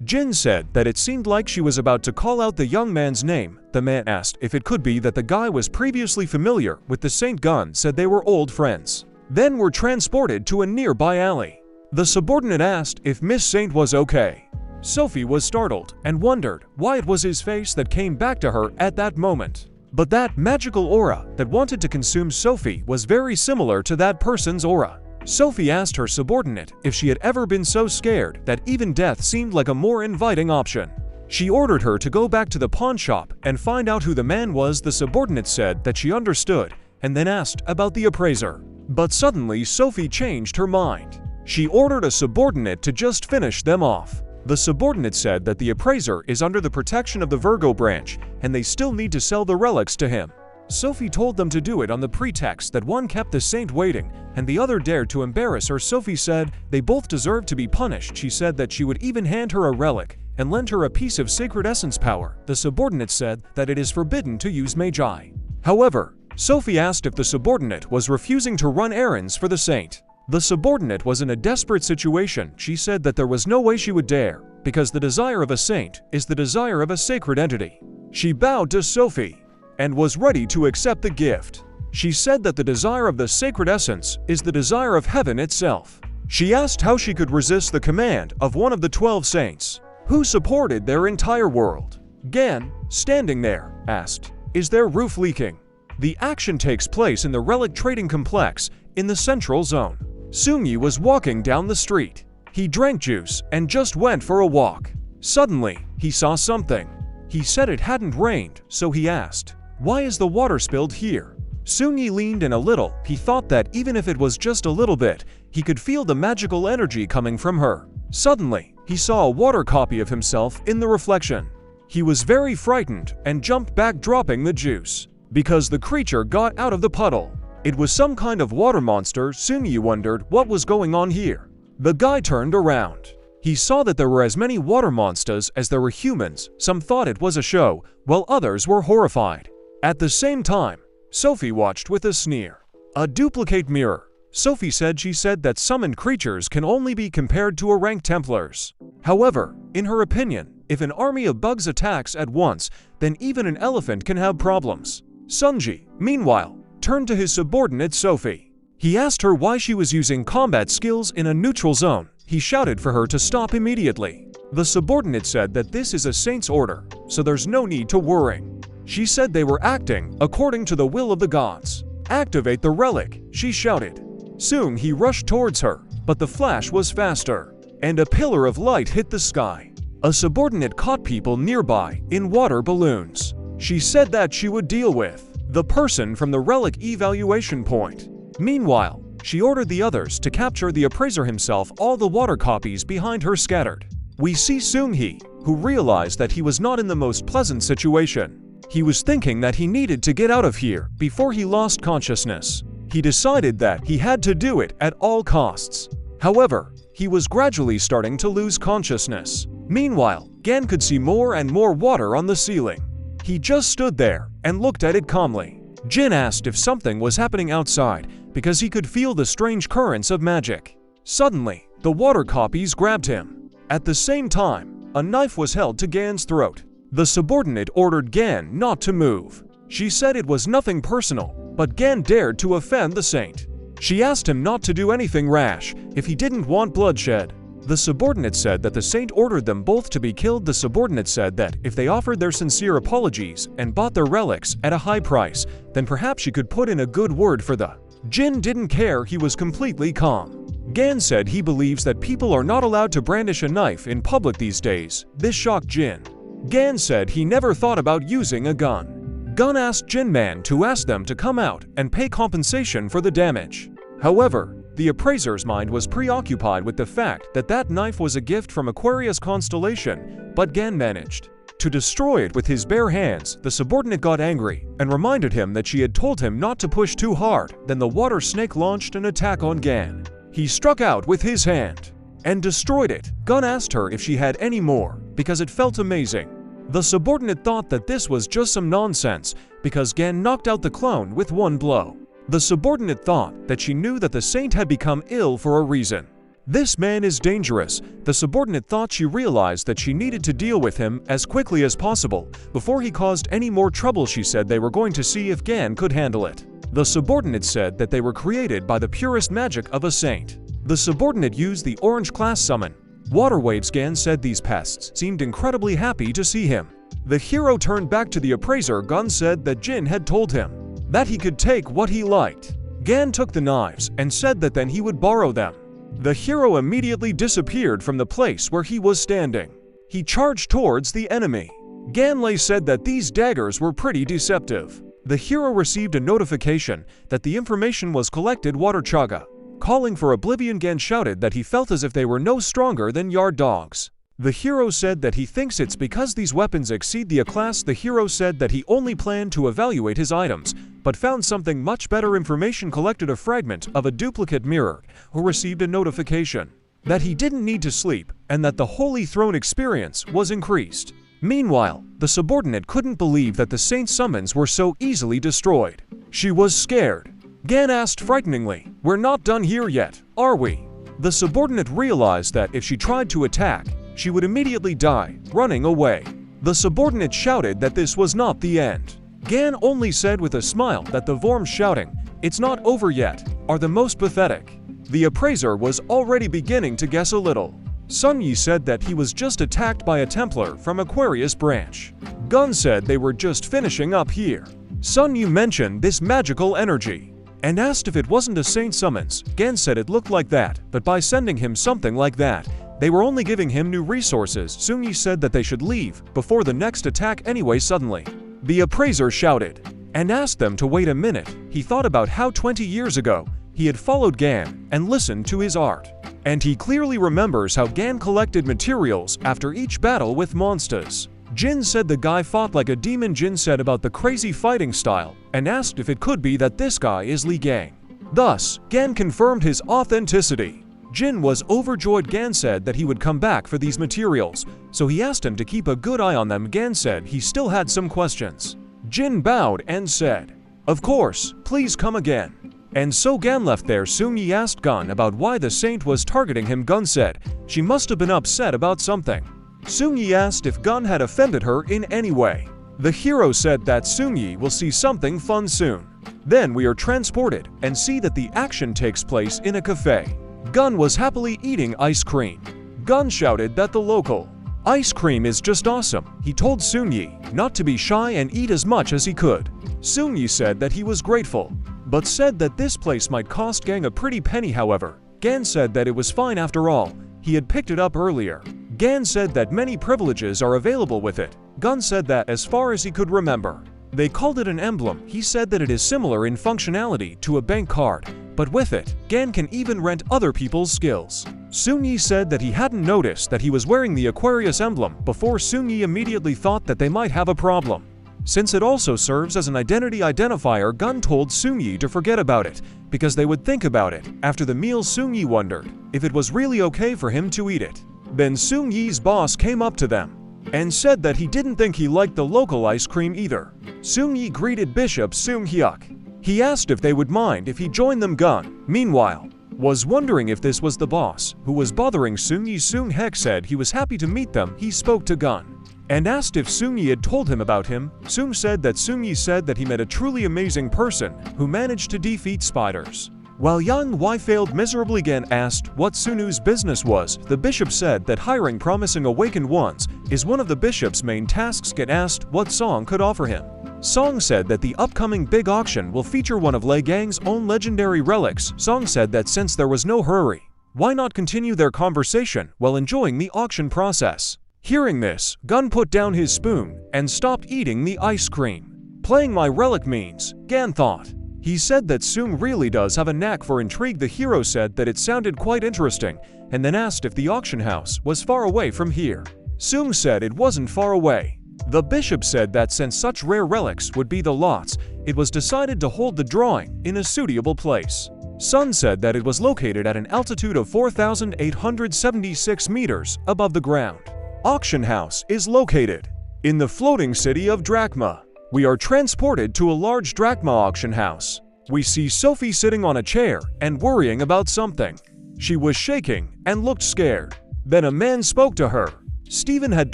Jin said that it seemed like she was about to call out the young man's name. The man asked if it could be that the guy was previously familiar with the saint. Gun said they were old friends. then were transported to a nearby alley. The subordinate asked if Miss Saint was okay. Sophie was startled and wondered why it was his face that came back to her at that moment. But that magical aura that wanted to consume Sophie was very similar to that person's aura. Sophie asked her subordinate if she had ever been so scared that even death seemed like a more inviting option. She ordered her to go back to the pawn shop and find out who the man was. The subordinate said that she understood and then asked about the appraiser. But suddenly Sophie changed her mind. She ordered a subordinate to just finish them off. The subordinate said that the appraiser is under the protection of the Virgo branch and they still need to sell the relics to him. Sophie told them to do it on the pretext that one kept the saint waiting and the other dared to embarrass her. Sophie said they both deserved to be punished. She said that she would even hand her a relic and lend her a piece of sacred essence power. The subordinate said that it is forbidden to use magi. However, Sophie asked if the subordinate was refusing to run errands for the saint. The subordinate was in a desperate situation. She said that there was no way she would dare, because the desire of a saint is the desire of a sacred entity. She bowed to Sophie and was ready to accept the gift. She said that the desire of the sacred essence is the desire of heaven itself. She asked how she could resist the command of one of the 12 saints, who supported their entire world. Gan, standing there, asked, "Is their roof leaking?" The action takes place in the relic trading complex in the central zone. Seung-yi was walking down the street. He drank juice and just went for a walk. Suddenly, he saw something. He said it hadn't rained, so he asked, "Why is the water spilled here?" Seung-yi leaned in a little. He thought that even if it was just a little bit, he could feel the magical energy coming from her. Suddenly, he saw a water copy of himself in the reflection. He was very frightened and jumped back, dropping the juice, because the creature got out of the puddle. It was some kind of water monster. Seung-yi wondered what was going on here. The guy turned around. He saw that there were as many water monsters as there were humans. Some thought it was a show, while others were horrified. At the same time, Sophie watched with a sneer. A duplicate mirror. Sophie said that summoned creatures can only be compared to a ranked Templars. However, in her opinion, if an army of bugs attacks at once, then even an elephant can have problems. Seung-ji, meanwhile, turned to his subordinate Sophie. He asked her why she was using combat skills in a neutral zone. He shouted for her to stop immediately. The subordinate said that this is a saint's order, so there's no need to worry. She said they were acting according to the will of the gods. "Activate the relic," she shouted. Soon he rushed towards her, but the flash was faster, and a pillar of light hit the sky. A subordinate caught people nearby in water balloons. She said that she would deal with the person from the relic evaluation point. Meanwhile, she ordered the others to capture the appraiser himself. All the water copies behind her scattered. We see Seung-hee, who realized that he was not in the most pleasant situation. He was thinking that he needed to get out of here before he lost consciousness. He decided that he had to do it at all costs. However, he was gradually starting to lose consciousness. Meanwhile, Gan could see more and more water on the ceiling. He just stood there and looked at it calmly. Jin asked if something was happening outside because he could feel the strange currents of magic. Suddenly, the water copies grabbed him. At the same time, a knife was held to Gan's throat. The subordinate ordered Gan not to move. She said it was nothing personal, but Gan dared to offend the saint. She asked him not to do anything rash if he didn't want bloodshed. The subordinate said that the saint ordered them both to be killed. The subordinate said that if they offered their sincere apologies and bought their relics at a high price, then perhaps she could put in a good word for the. Jin didn't care. He was completely calm. Gan said he believes that people are not allowed to brandish a knife in public these days. This shocked Jin. Gan said he never thought about using a gun. Gun asked Jin Man to ask them to come out and pay compensation for the damage. However, the appraiser's mind was preoccupied with the fact that that knife was a gift from Aquarius constellation, but Gan managed to destroy it with his bare hands. The subordinate got angry and reminded him that she had told him not to push too hard. Then the water snake launched an attack on Gan. He struck out with his hand and destroyed it. Gun asked her if she had any more because it felt amazing. The subordinate thought that this was just some nonsense because Gan knocked out the clone with one blow. The subordinate thought that she knew that the saint had become ill for a reason. This man is dangerous. The subordinate thought she realized that she needed to deal with him as quickly as possible before he caused any more trouble. She said they were going to see if Gan could handle it. The subordinate said that they were created by the purest magic of a saint. The subordinate used the orange class summon. Water waves Gan said these pests seemed incredibly happy to see him. The hero turned back to the appraiser. Gun said that Jin had told him that he could take what he liked. Gan took the knives and said that then he would borrow them. The hero immediately disappeared from the place where he was standing. He charged towards the enemy. Ganlei said that these daggers were pretty deceptive. The hero received a notification that the information was collected. Water Chaga, calling for oblivion. Gan shouted that he felt as if they were no stronger than yard dogs. The hero said that he thinks it's because these weapons exceed the A-class. The hero said that he only planned to evaluate his items, but found something much better. Information collected a fragment of a duplicate mirror, who received a notification that he didn't need to sleep, and that the Holy Throne experience was increased. Meanwhile, the subordinate couldn't believe that the saint's summons were so easily destroyed. She was scared. Gan asked frighteningly, "We're not done here yet, are we?" The subordinate realized that if she tried to attack, she would immediately die, running away. The subordinate shouted that this was not the end. Gan only said with a smile that the Vorms shouting, "It's not over yet," are the most pathetic. The appraiser was already beginning to guess a little. Sun Yi said that he was just attacked by a Templar from Aquarius branch. Gun said they were just finishing up here. Sun Yi mentioned this magical energy and asked if it wasn't a saint summons. Gan said it looked like that, but by sending him something like that, they were only giving him new resources. Sun Yi said that they should leave before the next attack anyway. Suddenly, the appraiser shouted and asked them to wait a minute. He thought about how 20 years ago he had followed Gan and listened to his art. And he clearly remembers how Gan collected materials after each battle with monsters. Jin said the guy fought like a demon. Jin said about the crazy fighting style and asked if it could be that this guy is Li Gang. Thus, Gan confirmed his authenticity. Jin was overjoyed. Gan said that he would come back for these materials, so he asked him to keep a good eye on them. Gan said he still had some questions. Jin bowed and said, "Of course, please come again." And so Gan left there. Sun Yi asked Gun about why the saint was targeting him. Gun said she must have been upset about something. Sun Yi asked if Gun had offended her in any way. The hero said that Sun Yi will see something fun soon. Then we are transported and see that the action takes place in a cafe. Gun was happily eating ice cream. Gun shouted that the local ice cream is just awesome. He told Sun Yi not to be shy and eat as much as he could. Sun Yi said that he was grateful, but said that this place might cost Gang a pretty penny. However, Gan said that it was fine after all. He had picked it up earlier. Gan said that many privileges are available with it. Gun said that as far as he could remember, they called it an emblem. He said that it is similar in functionality to a bank card, but with it, Gan can even rent other people's skills. Sun Yi said that he hadn't noticed that he was wearing the Aquarius emblem before. Sun Yi immediately thought that they might have a problem, since it also serves as an identity identifier. Gun told Sun Yi to forget about it, because they would think about it. After the meal, Sun Yi wondered if it was really okay for him to eat it. Then Sun Yi's boss came up to them and said that he didn't think he liked the local ice cream either. Sun Yi greeted Bishop Sung Hyuk. He asked if they would mind if he joined them. Gun, meanwhile, was wondering if this was the boss who was bothering Sun Yi. Sung Hyuk said he was happy to meet them. He spoke to Gun and asked if Sung Yi had told him about him. Sung said that Sung Yi said that he met a truly amazing person who managed to defeat spiders, while Yang Wei failed miserably. Gan asked what Sunu's business was. The bishop said that hiring promising awakened ones is one of the bishop's main tasks. Gan asked what Song could offer him. Song said that the upcoming big auction will feature one of Lei Gang's own legendary relics. Song said that since there was no hurry, why not continue their conversation while enjoying the auction process. Hearing this, Gun put down his spoon and stopped eating the ice cream. Playing my relic means, Gan thought. He said that Sung really does have a knack for intrigue. The hero said that it sounded quite interesting, and then asked if the auction house was far away from here. Sung said it wasn't far away. The bishop said that since such rare relics would be the lots, it was decided to hold the drawing in a suitable place. Sun said that it was located at an altitude of 4,876 meters above the ground. Auction house is located in the floating city of Drachma. We are transported to a large drachma auction house. We see Sophie sitting on a chair and worrying about something. She was shaking and looked scared. Then a man spoke to her. Stephen had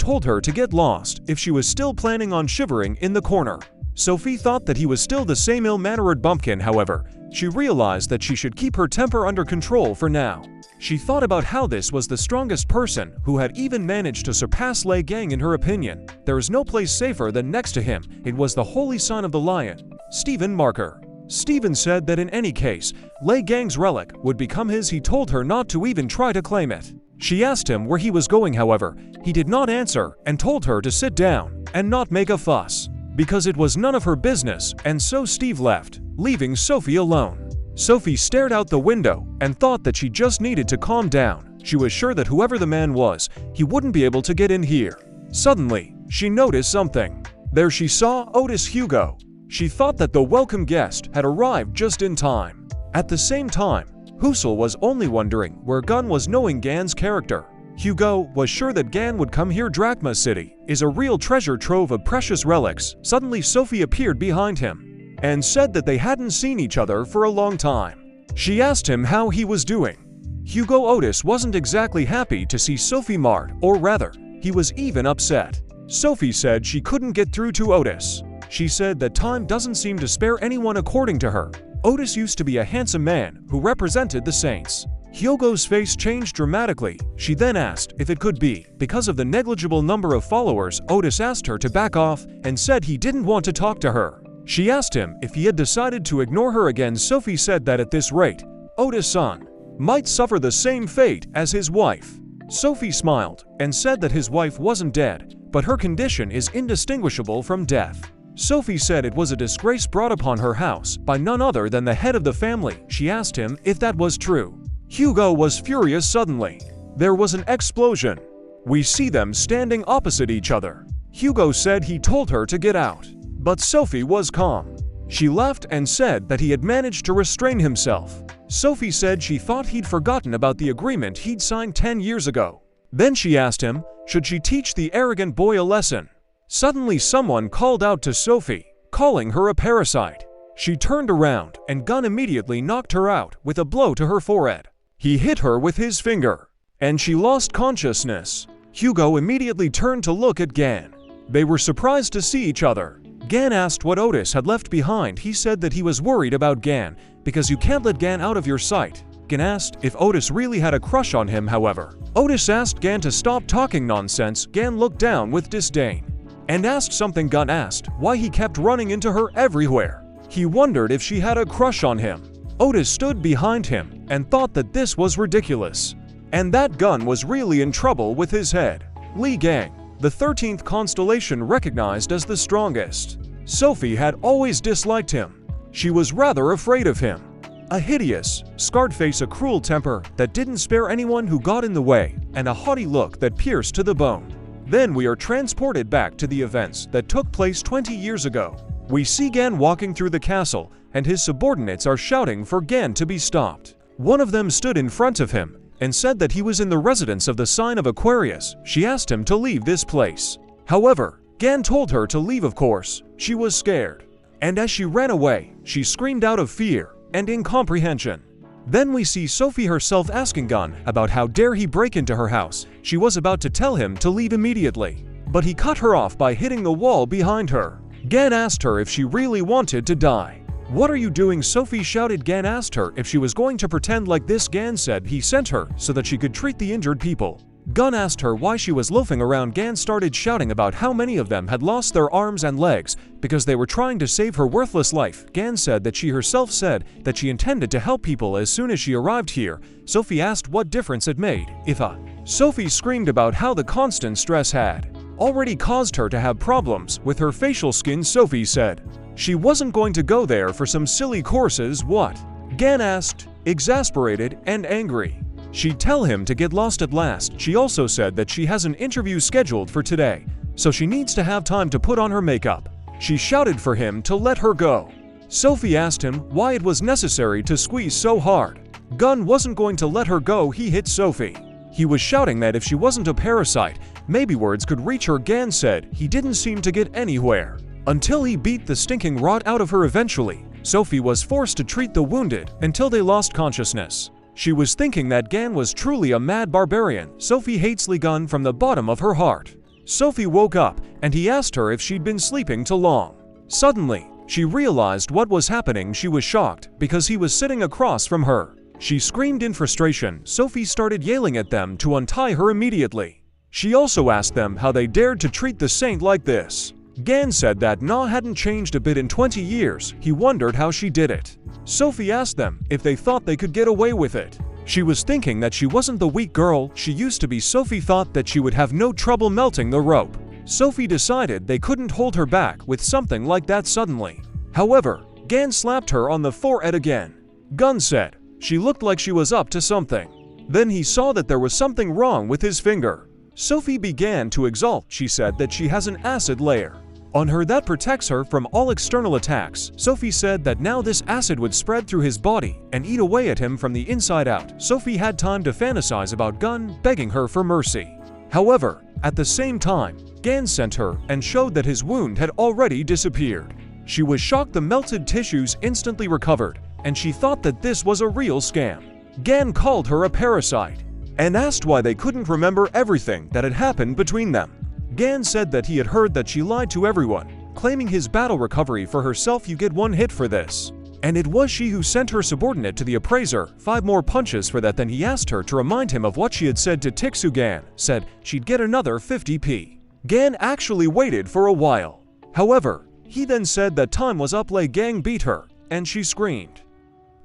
told her to get lost if she was still planning on shivering in the corner. Sophie thought that he was still the same ill-mannered bumpkin. However, she realized that she should keep her temper under control for now. She thought about how this was the strongest person who had even managed to surpass Lei Gang in her opinion. There is no place safer than next to him. It was the holy son of the lion, Stephen Marker. Stephen said that in any case, Lei Gang's relic would become his. He told her not to even try to claim it. She asked him where he was going. However, he did not answer and told her to sit down and not make a fuss, because it was none of her business, and so Steve left, leaving Sophie alone. Sophie stared out the window and thought that she just needed to calm down. She was sure that whoever the man was, he wouldn't be able to get in here. Suddenly, she noticed something. There she saw Otis Hugo. She thought that the welcome guest had arrived just in time. At the same time, Husel was only wondering where Gun was, knowing Gan's character. Hugo was sure that Gan would come here. Drachma City is a real treasure trove of precious relics. Suddenly Sophie appeared behind him and said that they hadn't seen each other for a long time. She asked him how he was doing. Hugo Otis wasn't exactly happy to see Sophie marred, or rather, he was even upset. Sophie said she couldn't get through to Otis. She said that time doesn't seem to spare anyone. According to her, Otis used to be a handsome man who represented the saints. Hugo's face changed dramatically. She then asked if it could be because of the negligible number of followers. Otis asked her to back off and said he didn't want to talk to her. She asked him if he had decided to ignore her again. Sophie said that at this rate, Otis' son might suffer the same fate as his wife. Sophie smiled and said that his wife wasn't dead, but her condition is indistinguishable from death. Sophie said it was a disgrace brought upon her house by none other than the head of the family. She asked him if that was true. Hugo was furious. Suddenly, there was an explosion. We see them standing opposite each other. Hugo said he told her to get out, but Sophie was calm. She laughed and said that he had managed to restrain himself. Sophie said she thought he'd forgotten about the agreement he'd signed 10 years ago. Then she asked him, should she teach the arrogant boy a lesson? Suddenly someone called out to Sophie, calling her a parasite. She turned around and Gun immediately knocked her out with a blow to her forehead. He hit her with his finger, and she lost consciousness. Hugo immediately turned to look at Gan. They were surprised to see each other. Gan asked what Otis had left behind. He said that he was worried about Gan because you can't let Gan out of your sight. Gan asked if Otis really had a crush on him. However, Otis asked Gan to stop talking nonsense. Gan looked down with disdain and asked something. Gun asked why he kept running into her everywhere. He wondered if she had a crush on him. Otis stood behind him and thought that this was ridiculous, and that Gun was really in trouble with his head. Lei Gang, the 13th constellation recognized as the strongest. Sophie had always disliked him. She was rather afraid of him. A hideous, scarred face, a cruel temper that didn't spare anyone who got in the way, and a haughty look that pierced to the bone. Then we are transported back to the events that took place 20 years ago. We see Gan walking through the castle, and his subordinates are shouting for Gan to be stopped. One of them stood in front of him and said that he was in the residence of the sign of Aquarius. She asked him to leave this place. However, Gan told her to leave. Of course, she was scared, and as she ran away, she screamed out of fear and incomprehension. Then we see Sophie herself asking Gun about how dare he break into her house. She was about to tell him to leave immediately, but he cut her off by hitting the wall behind her. Gan asked her if she really wanted to die. What are you doing? Sophie shouted. Gan asked her if she was going to pretend like this. Gan said he sent her so that she could treat the injured people. Gun asked her why she was loafing around. Gan started shouting about how many of them had lost their arms and legs because they were trying to save her worthless life. Gan said that she herself said that she intended to help people as soon as she arrived here. Sophie asked what difference it made, if a. Sophie screamed about how the constant stress had already caused her to have problems with her facial skin. Sophie said she wasn't going to go there for some silly courses. What? Gan asked, exasperated and angry. She'd tell him to get lost at last. She also said that she has an interview scheduled for today, so she needs to have time to put on her makeup. She shouted for him to let her go. Sophie asked him why it was necessary to squeeze so hard. Gun wasn't going to let her go. He hit Sophie. He was shouting that if she wasn't a parasite, maybe words could reach her. Gan said he didn't seem to get anywhere until he beat the stinking rot out of her. Eventually, Sophie was forced to treat the wounded until they lost consciousness. She was thinking that Gan was truly a mad barbarian. Sophie hates Lei Gun from the bottom of her heart. Sophie woke up and he asked her if she'd been sleeping too long. Suddenly, she realized what was happening. She was shocked because he was sitting across from her. She screamed in frustration. Sophie started yelling at them to untie her immediately. She also asked them how they dared to treat the saint like this. Gan said that Na hadn't changed a bit in 20 years. He wondered how she did it. Sophie asked them if they thought they could get away with it. She was thinking that she wasn't the weak girl she used to be. Sophie thought that she would have no trouble melting the rope. Sophie decided they couldn't hold her back with something like that suddenly. However, Gan slapped her on the forehead again. Gun said she looked like she was up to something. Then he saw that there was something wrong with his finger. Sophie began to exult. She said that she has an acid layer on her that protects her from all external attacks. Sophie said that now this acid would spread through his body and eat away at him from the inside out. Sophie had time to fantasize about Gun begging her for mercy. However, at the same time, Gan sent her and showed that his wound had already disappeared. She was shocked. The melted tissues instantly recovered, and she thought that this was a real scam. Gan called her a parasite and asked why they couldn't remember everything that had happened between them. Gan said that he had heard that she lied to everyone, claiming his battle recovery for herself. You get one hit for this. And it was she who sent her subordinate to the appraiser 5 more punches for that. Then he asked her to remind him of what she had said to Tixu. Gan said she'd get another 50p. Gan actually waited for a while. However, he then said that time was up. Lei Gang beat her, and she screamed.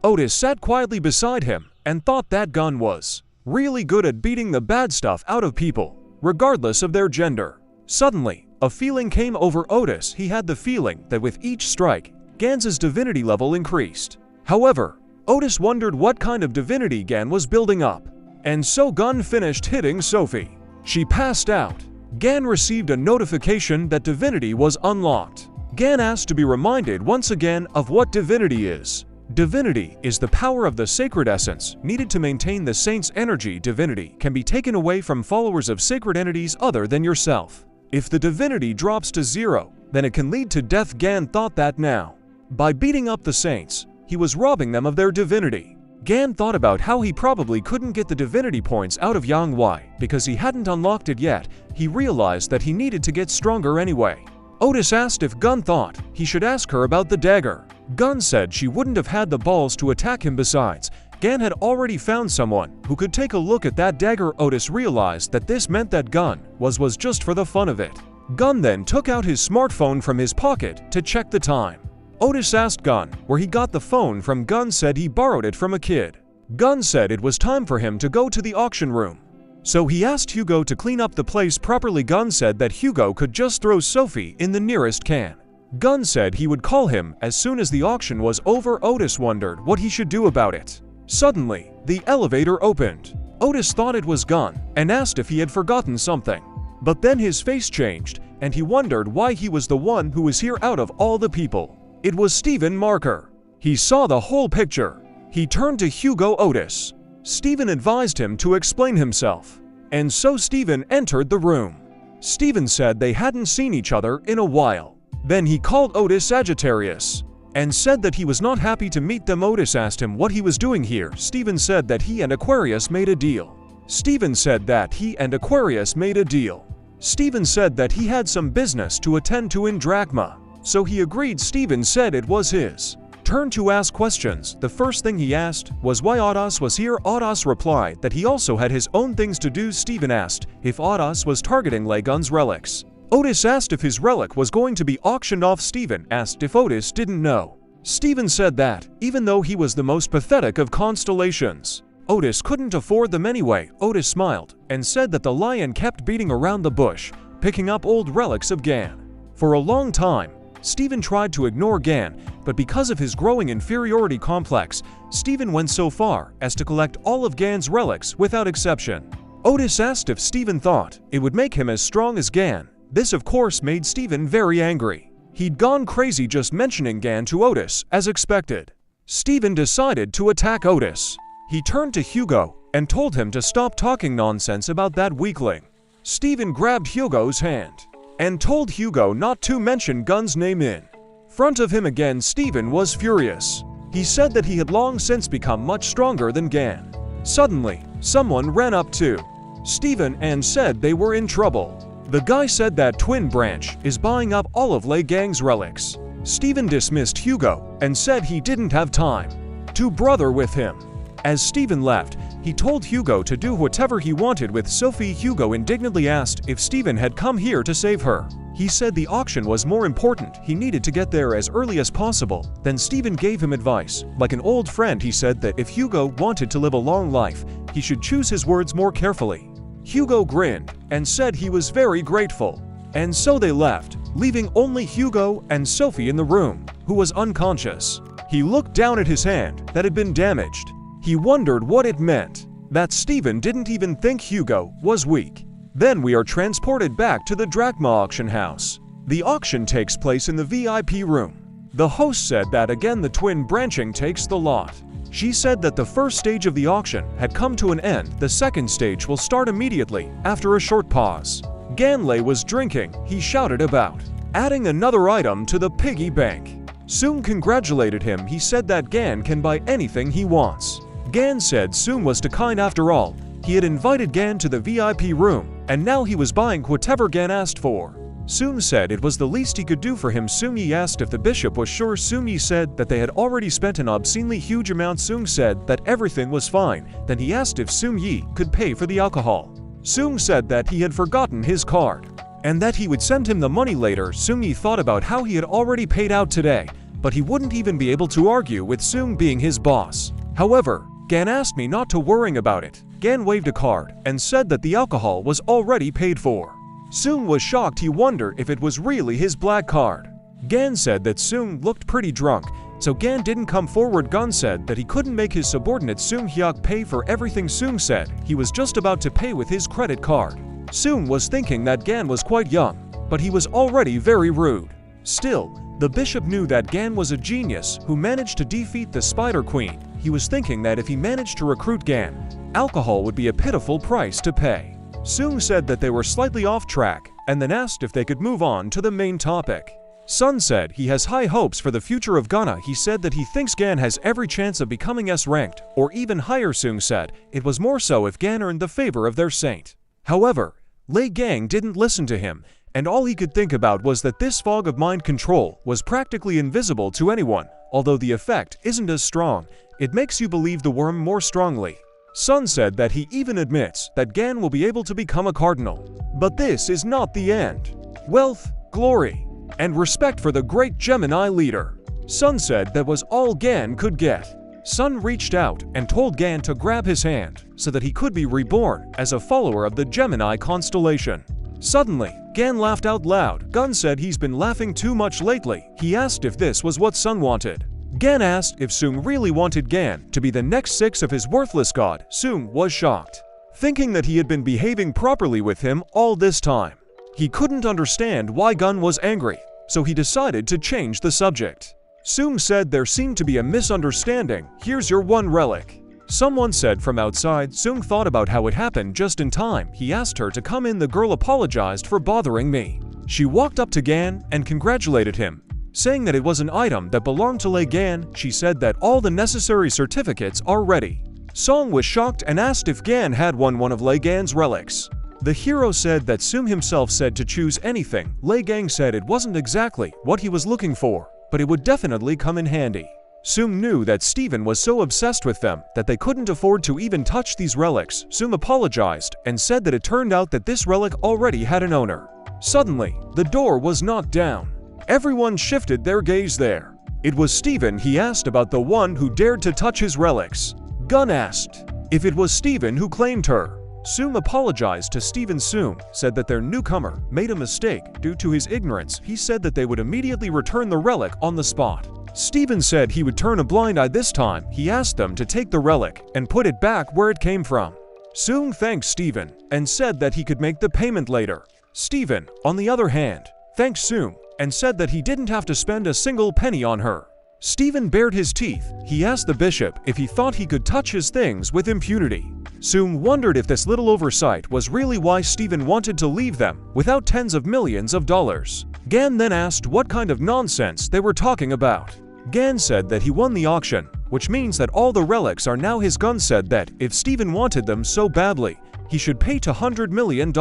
Otis sat quietly beside him and thought that Gun was really good at beating the bad stuff out of people, regardless of their gender. Suddenly, a feeling came over Otis. He had the feeling that with each strike, Gan's divinity level increased. However, Otis wondered what kind of divinity Gan was building up. And so Gun finished hitting Sophie. She passed out. Gan received a notification that divinity was unlocked. Gan asked to be reminded once again of what divinity is. Divinity is the power of the sacred essence needed to maintain the saint's energy. Divinity can be taken away from followers of sacred entities other than yourself. If the divinity drops to 0, then it can lead to death. Gan thought that now, by beating up the saints, he was robbing them of their divinity. Gan thought about how he probably couldn't get the divinity points out of Yang Wei because he hadn't unlocked it yet. He realized that he needed to get stronger anyway. Otis asked if Gun thought he should ask her about the dagger. Gun said she wouldn't have had the balls to attack him. Besides, Gan had already found someone who could take a look at that dagger. Otis realized that this meant that Gun was just for the fun of it. Gun then took out his smartphone from his pocket to check the time. Otis asked Gun where he got the phone from. Gun said he borrowed it from a kid. Gun said it was time for him to go to the auction room, so he asked Hugo to clean up the place properly. Gun said that Hugo could just throw Sophie in the nearest can. Gun said he would call him as soon as the auction was over. Otis wondered what he should do about it. Suddenly, the elevator opened. Otis thought it was Gun and asked if he had forgotten something. But then his face changed, and he wondered why he was the one who was here out of all the people. It was Stephen Marker. He saw the whole picture. He turned to Hugo. Otis. Stephen advised him to explain himself. And so Stephen entered the room. Stephen said they hadn't seen each other in a while. Then he called Otis Sagittarius and said that he was not happy to meet them. Otis asked him what he was doing here. Stephen said that he and Aquarius made a deal. Stephen said that he and Aquarius made a deal. Stephen said that he had some business to attend to in Drachma, so he agreed. Stephen said it was his turn to ask questions. The first thing he asked was why Otis was here. Otis replied that he also had his own things to do. Stephen asked if Otis was targeting Gun's relics. Otis asked if his relic was going to be auctioned off. Stephen asked if Otis didn't know. Stephen said that, even though he was the most pathetic of constellations, Otis couldn't afford them anyway. Otis smiled and said that the lion kept beating around the bush, picking up old relics of Gan. For a long time, Stephen tried to ignore Gan, but because of his growing inferiority complex, Stephen went so far as to collect all of Gan's relics without exception. Otis asked if Stephen thought it would make him as strong as Gan. This of course made Stephen very angry. He'd gone crazy just mentioning Gan to Otis as expected. Stephen decided to attack Otis. He turned to Hugo and told him to stop talking nonsense about that weakling. Stephen grabbed Hugo's hand and told Hugo not to mention Gun's name in front of him again. Stephen was furious. He said that he had long since become much stronger than Gan. Suddenly, someone ran up to Stephen and said they were in trouble. The guy said that Twin Branch is buying up all of Lei Gang's relics. Stephen dismissed Hugo and said he didn't have time to brother with him. As Stephen left, he told Hugo to do whatever he wanted with Sophie. Hugo indignantly asked if Stephen had come here to save her. He said the auction was more important, he needed to get there as early as possible. Then Stephen gave him advice. Like an old friend, he said that if Hugo wanted to live a long life, he should choose his words more carefully. Hugo grinned and said he was very grateful. And so they left, leaving only Hugo and Sophie in the room, who was unconscious. He looked down at his hand that had been damaged. He wondered what it meant, that Stephen didn't even think Hugo was weak. Then we are transported back to the drachma auction house. The auction takes place in the VIP room. The host said that again the twin branching takes the lot. She said that the first stage of the auction had come to an end. The second stage will start immediately after a short pause. Ganley was drinking. He shouted about adding another item to the piggy bank. Soong congratulated him. He said that Gan can buy anything he wants. Gan said Soong was too kind after all. He had invited Gan to the VIP room, and now he was buying whatever Gan asked for. Soong said it was the least he could do for him. Soong Yi asked if the bishop was sure. Soong Yi said that they had already spent an obscenely huge amount. Soong said that everything was fine. Then he asked if Soong Yi could pay for the alcohol. Soong said that he had forgotten his card, and that he would send him the money later. Soong Yi thought about how he had already paid out today, but he wouldn't even be able to argue with Soong being his boss. However, Gan asked me not to worry about it. Gan waved a card and said that the alcohol was already paid for. Soong was shocked. He wondered if it was really his black card. Gan said that Soong looked pretty drunk, so Gan didn't come forward. Gan said that he couldn't make his subordinate Soong Hyuk pay for everything. Soong said he was just about to pay with his credit card. Soong was thinking that Gan was quite young, but he was already very rude. Still, the bishop knew that Gan was a genius who managed to defeat the Spider Queen. He was thinking that if he managed to recruit Gan, alcohol would be a pitiful price to pay. Soong said that they were slightly off track and then asked if they could move on to the main topic. Sun said he has high hopes for the future of Ghana. He said that he thinks Gan has every chance of becoming S-ranked or even higher. Soong said it was more so if Gan earned the favor of their saint. However, Lei Gang didn't listen to him, and all he could think about was that this fog of mind control was practically invisible to anyone. Although the effect isn't as strong, it makes you believe the worm more strongly. Sun said that he even admits that Gan will be able to become a cardinal. But this is not the end. Wealth, glory, and respect for the great Gemini leader. Sun said that was all Gan could get. Sun reached out and told Gan to grab his hand so that he could be reborn as a follower of the Gemini constellation. Suddenly, Gan laughed out loud. Gun said he's been laughing too much lately. He asked if this was what Sun wanted. Gan asked if Soong really wanted Gan to be the next 6 of his worthless god. Soong was shocked, thinking that he had been behaving properly with him all this time. He couldn't understand why Gun was angry, so he decided to change the subject. Soong said there seemed to be a misunderstanding. Here's your one relic. Someone said from outside. Soong thought about how it happened just in time. He asked her to come in. The girl apologized for bothering me. She walked up to Gan and congratulated him, saying that it was an item that belonged to Lei Gan. She said that all the necessary certificates are ready. Song was shocked and asked if Gan had one of Lei Gan's relics. The hero said that Soong himself said to choose anything. Lei Gang said it wasn't exactly what he was looking for, but it would definitely come in handy. Soong knew that Stephen was so obsessed with them that they couldn't afford to even touch these relics. Soong apologized and said that it turned out that this relic already had an owner. Suddenly, the door was knocked down. Everyone shifted their gaze there. It was Stephen. He asked about the one who dared to touch his relics. Gun asked if it was Stephen who claimed her. Soong apologized to Stephen. Soong said that their newcomer made a mistake due to his ignorance. He said that they would immediately return the relic on the spot. Stephen said he would turn a blind eye this time. He asked them to take the relic and put it back where it came from. Soong thanked Stephen and said that he could make the payment later. Stephen, on the other hand, thanked Soong and said that he didn't have to spend a single penny on her. Stephen bared his teeth. He asked the bishop if he thought he could touch his things with impunity. Soong wondered if this little oversight was really why Stephen wanted to leave them without tens of millions of dollars. Gan then asked what kind of nonsense they were talking about. Gan said that he won the auction, which means that all the relics are now his. Gun said that if Stephen wanted them so badly, he should pay $200 million.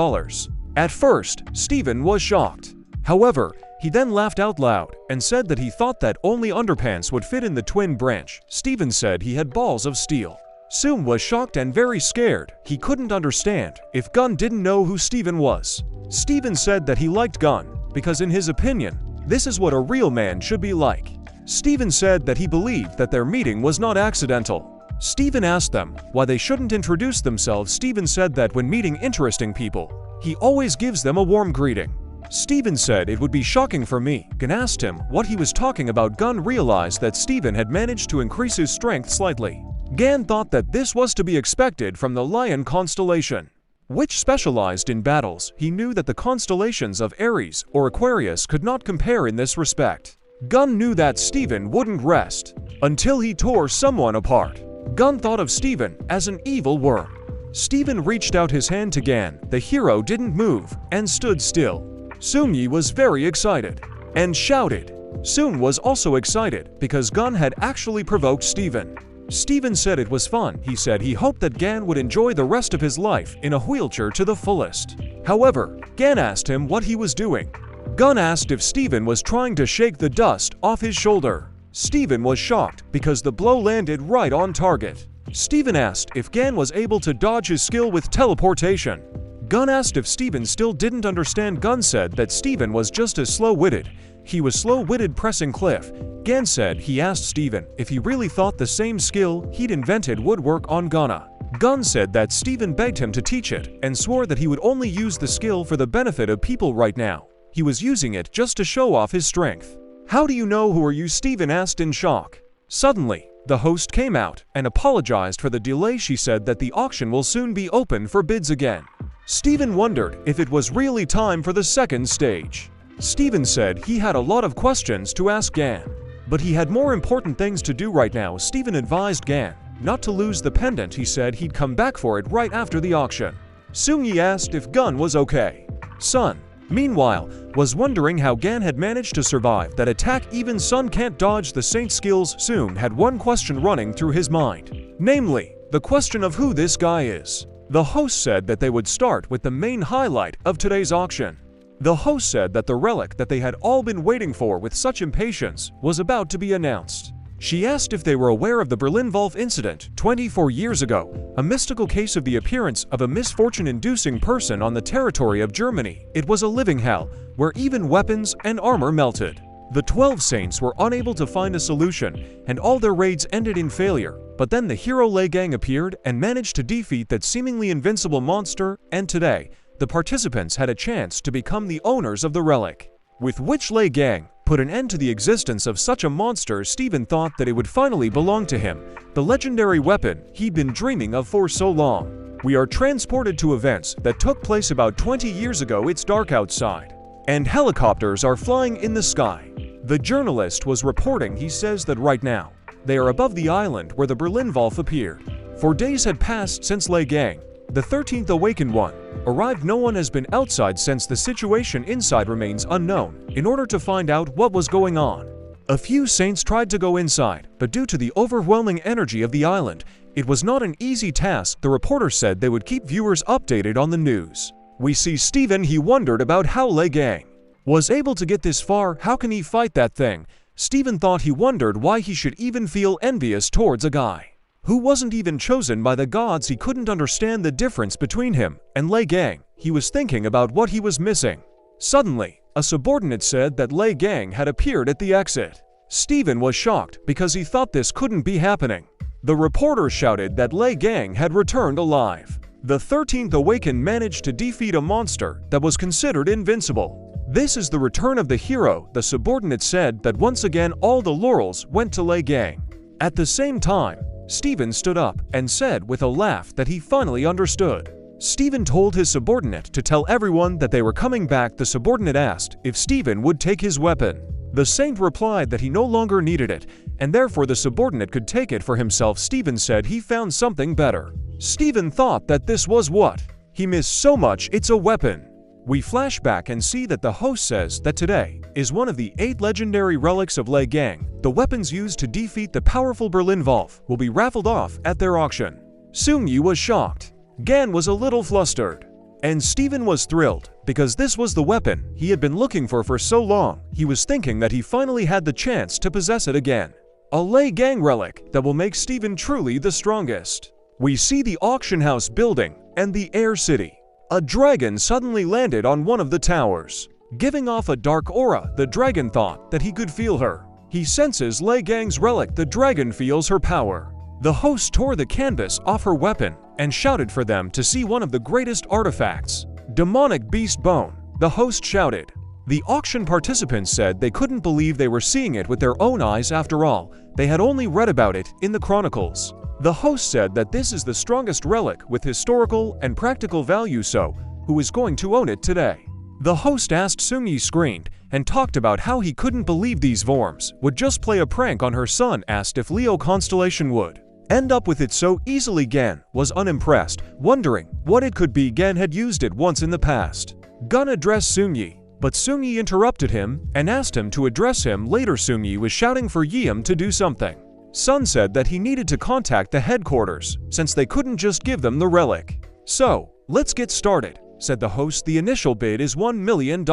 At first, Stephen was shocked. However, He then laughed out loud and said that he thought that only underpants would fit in the twin branch. Steven said he had balls of steel. Soon was shocked and very scared. He couldn't understand if Gun didn't know who Steven was. Steven said that he liked Gun because in his opinion, this is what a real man should be like. Steven said that he believed that their meeting was not accidental. Steven asked them why they shouldn't introduce themselves. Steven said that when meeting interesting people, he always gives them a warm greeting. Steven said it would be shocking for me. Gun asked him what he was talking about. Gun realized that Steven had managed to increase his strength slightly. Gan thought that this was to be expected from the Lion constellation, which specialized in battles. He knew that the constellations of Aries or Aquarius could not compare in this respect. Gun knew that Steven wouldn't rest until he tore someone apart. Gun thought of Steven as an evil worm. Steven reached out his hand to Gan. The hero didn't move and stood still. Soon-yi was very excited and shouted. Soon was also excited because Gun had actually provoked Steven. Steven said it was fun. He said he hoped that Gan would enjoy the rest of his life in a wheelchair to the fullest. However, Gan asked him what he was doing. Gun asked if Steven was trying to shake the dust off his shoulder. Steven was shocked because the blow landed right on target. Steven asked if Gan was able to dodge his skill with teleportation. Gun asked if Steven still didn't understand. Gun said that Steven was just as slow-witted. He was slow-witted pressing cliff. Gan said he asked Steven if he really thought the same skill he'd invented would work on Gunna. Gun said that Steven begged him to teach it and swore that he would only use the skill for the benefit of people right now. He was using it just to show off his strength. "How do you know who are you?" Steven asked in shock. Suddenly, the host came out and apologized for the delay. She said that the auction will soon be open for bids again. Steven wondered if it was really time for the second stage. Steven said he had a lot of questions to ask Gan, but he had more important things to do right now. Steven advised Gan not to lose the pendant. He said he'd come back for it right after the auction. Soon-yi asked if Gun was okay. Sun, meanwhile, was wondering how Gan had managed to survive that attack. Even Sun can't dodge the Saint skills. Soon had one question running through his mind, namely, the question of who this guy is. The host said that they would start with the main highlight of today's auction. The host said that the relic that they had all been waiting for with such impatience was about to be announced. She asked if they were aware of the Berlin Wolf incident 24 years ago, a mystical case of the appearance of a misfortune-inducing person on the territory of Germany. It was a living hell, where even weapons and armor melted. The 12 saints were unable to find a solution, and all their raids ended in failure. But then the hero Lei Gang appeared and managed to defeat that seemingly invincible monster, and today, the participants had a chance to become the owners of the relic, with which Lei Gang put an end to the existence of such a monster. Steven thought that it would finally belong to him, the legendary weapon he'd been dreaming of for so long. We are transported to events that took place about 20 years ago. It's dark outside, and helicopters are flying in the sky. The journalist was reporting. He says that right now, they are above the island where the Berlin Wolf appeared. 4 days had passed since Lei Gang, the 13th awakened one, arrived. No one has been outside since. The situation inside remains unknown. In order to find out what was going on, a few saints tried to go inside, but due to the overwhelming energy of the island, it was not an easy task. The reporter said they would keep viewers updated on the news. We see Steven. He wondered about how Lei Gang was able to get this far. How can he fight that thing? Steven thought. He wondered why he should even feel envious towards a guy who wasn't even chosen by the gods. He couldn't understand the difference between him and Lei Gang. He was thinking about what he was missing. Suddenly, a subordinate said that Lei Gang had appeared at the exit. Steven was shocked because he thought this couldn't be happening. The reporter shouted that Lei Gang had returned alive. The 13th Awakened managed to defeat a monster that was considered invincible. This is the return of the hero. The subordinate said that once again all the laurels went to Lei Gang. At the same time, Steven stood up and said with a laugh that he finally understood. Steven told his subordinate to tell everyone that they were coming back. The subordinate asked if Steven would take his weapon. The saint replied that he no longer needed it, and therefore the subordinate could take it for himself. Steven said he found something better. Steven thought that this was what he missed so much. It's a weapon. We flash back and see that the host says that today is one of the 8 legendary relics of Lei Gang. The weapons used to defeat the powerful Berlin Wolf will be raffled off at their auction. Soon-yi was shocked. Gan was a little flustered, and Steven was thrilled. because this was the weapon he had been looking for so long. He was thinking that he finally had the chance to possess it again. A Lei Gang relic that will make Steven truly the strongest. We see the auction house building and the air city. A dragon suddenly landed on one of the towers. Giving off a dark aura, the dragon thought that he could feel her. He senses Lei Gang's relic. The dragon feels her power. The host tore the canvas off her weapon and shouted for them to see one of the greatest artifacts. Demonic beast bone, the host shouted. The auction participants said they couldn't believe they were seeing it with their own eyes. After all, they had only read about it in the chronicles. The host said that this is the strongest relic with historical and practical value, so who is going to own it today? The host asked. Seung-yi screamed and talked about how he couldn't believe these worms would just play a prank on her son. Asked if Leo Constellation would end up with it so easily. Gan was unimpressed, wondering what it could be. Gan had used it once in the past. Gun addressed Seung-yi, but Seung-yi interrupted him and asked him to address him later. Seung-yi was shouting for Yeom to do something. Sun said that he needed to contact the headquarters since they couldn't just give them the relic. So, let's get started, said the host. The initial bid is $1 million.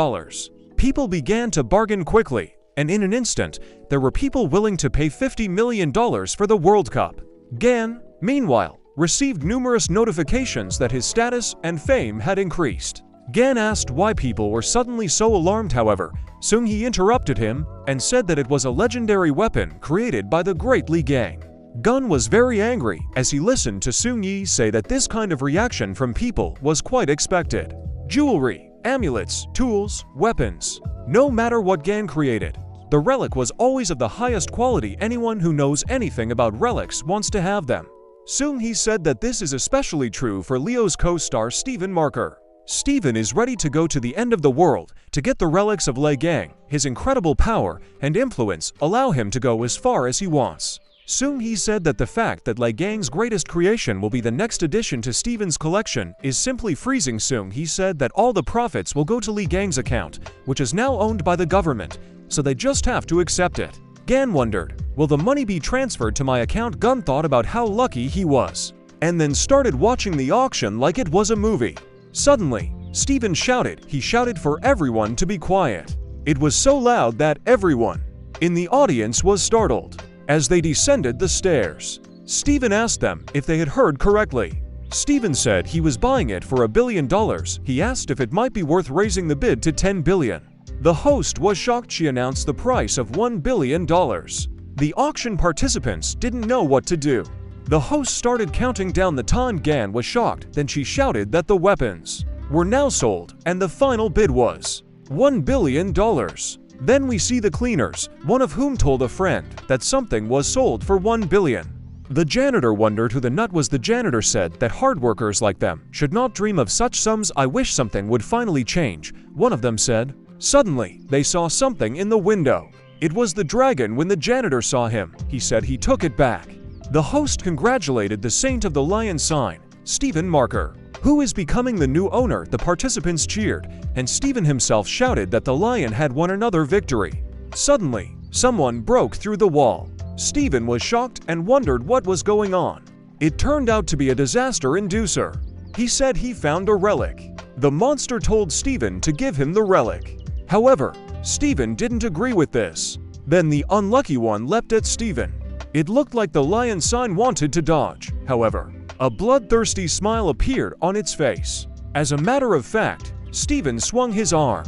People began to bargain quickly, and in an instant, there were people willing to pay $50 million for the World Cup. Gan, meanwhile, received numerous notifications that his status and fame had increased. Gan asked why people were suddenly so alarmed. However, Seung-yi interrupted him and said that it was a legendary weapon created by the great Lei Gang. Gun was very angry as he listened to Seung-yi say that this kind of reaction from people was quite expected. Jewelry, amulets, tools, weapons. No matter what Gan created, the relic was always of the highest quality. Anyone who knows anything about relics wants to have them. Seung-yi said that this is especially true for Leo's co-star Steven Marker. Steven is ready to go to the end of the world to get the relics of Lei Gang. His incredible power and influence allow him to go as far as he wants. Seung-yi said that the fact that Lei Gang's greatest creation will be the next addition to Steven's collection is simply freezing. Seung-yi said that all the profits will go to Lei Gang's account, which is now owned by the government, so they just have to accept it. Gan wondered, will the money be transferred to my account? Gun thought about how lucky he was, and then started watching the auction like it was a movie. Suddenly, Steven shouted. He shouted for everyone to be quiet. It was so loud that everyone in the audience was startled. As they descended the stairs, Steven asked them if they had heard correctly. Steven said he was buying it for $1 billion. He asked if it might be worth raising the bid to $10 billion. The host was shocked. She announced the price of $1 billion. The auction participants didn't know what to do. The host started counting down the time. Gan was shocked. Then she shouted that the weapons were now sold and the final bid was $1 billion. Then we see the cleaners, one of whom told a friend that something was sold for $1 billion. The janitor wondered who the nut was. The janitor said that hard workers like them should not dream of such sums. I wish something would finally change, one of them said. Suddenly, they saw something in the window. It was the dragon. When the janitor saw him, he said he took it back. The host congratulated the saint of the lion sign, Steven Marker, who is becoming the new owner. The participants cheered, and Steven himself shouted that the lion had won another victory. Suddenly, someone broke through the wall. Steven was shocked and wondered what was going on. It turned out to be a disaster inducer. He said he found a relic. The monster told Steven to give him the relic. However, Steven didn't agree with this. Then the unlucky one leapt at Steven. It looked like the lion sign wanted to dodge. However, a bloodthirsty smile appeared on its face. As a matter of fact, Steven swung his arm,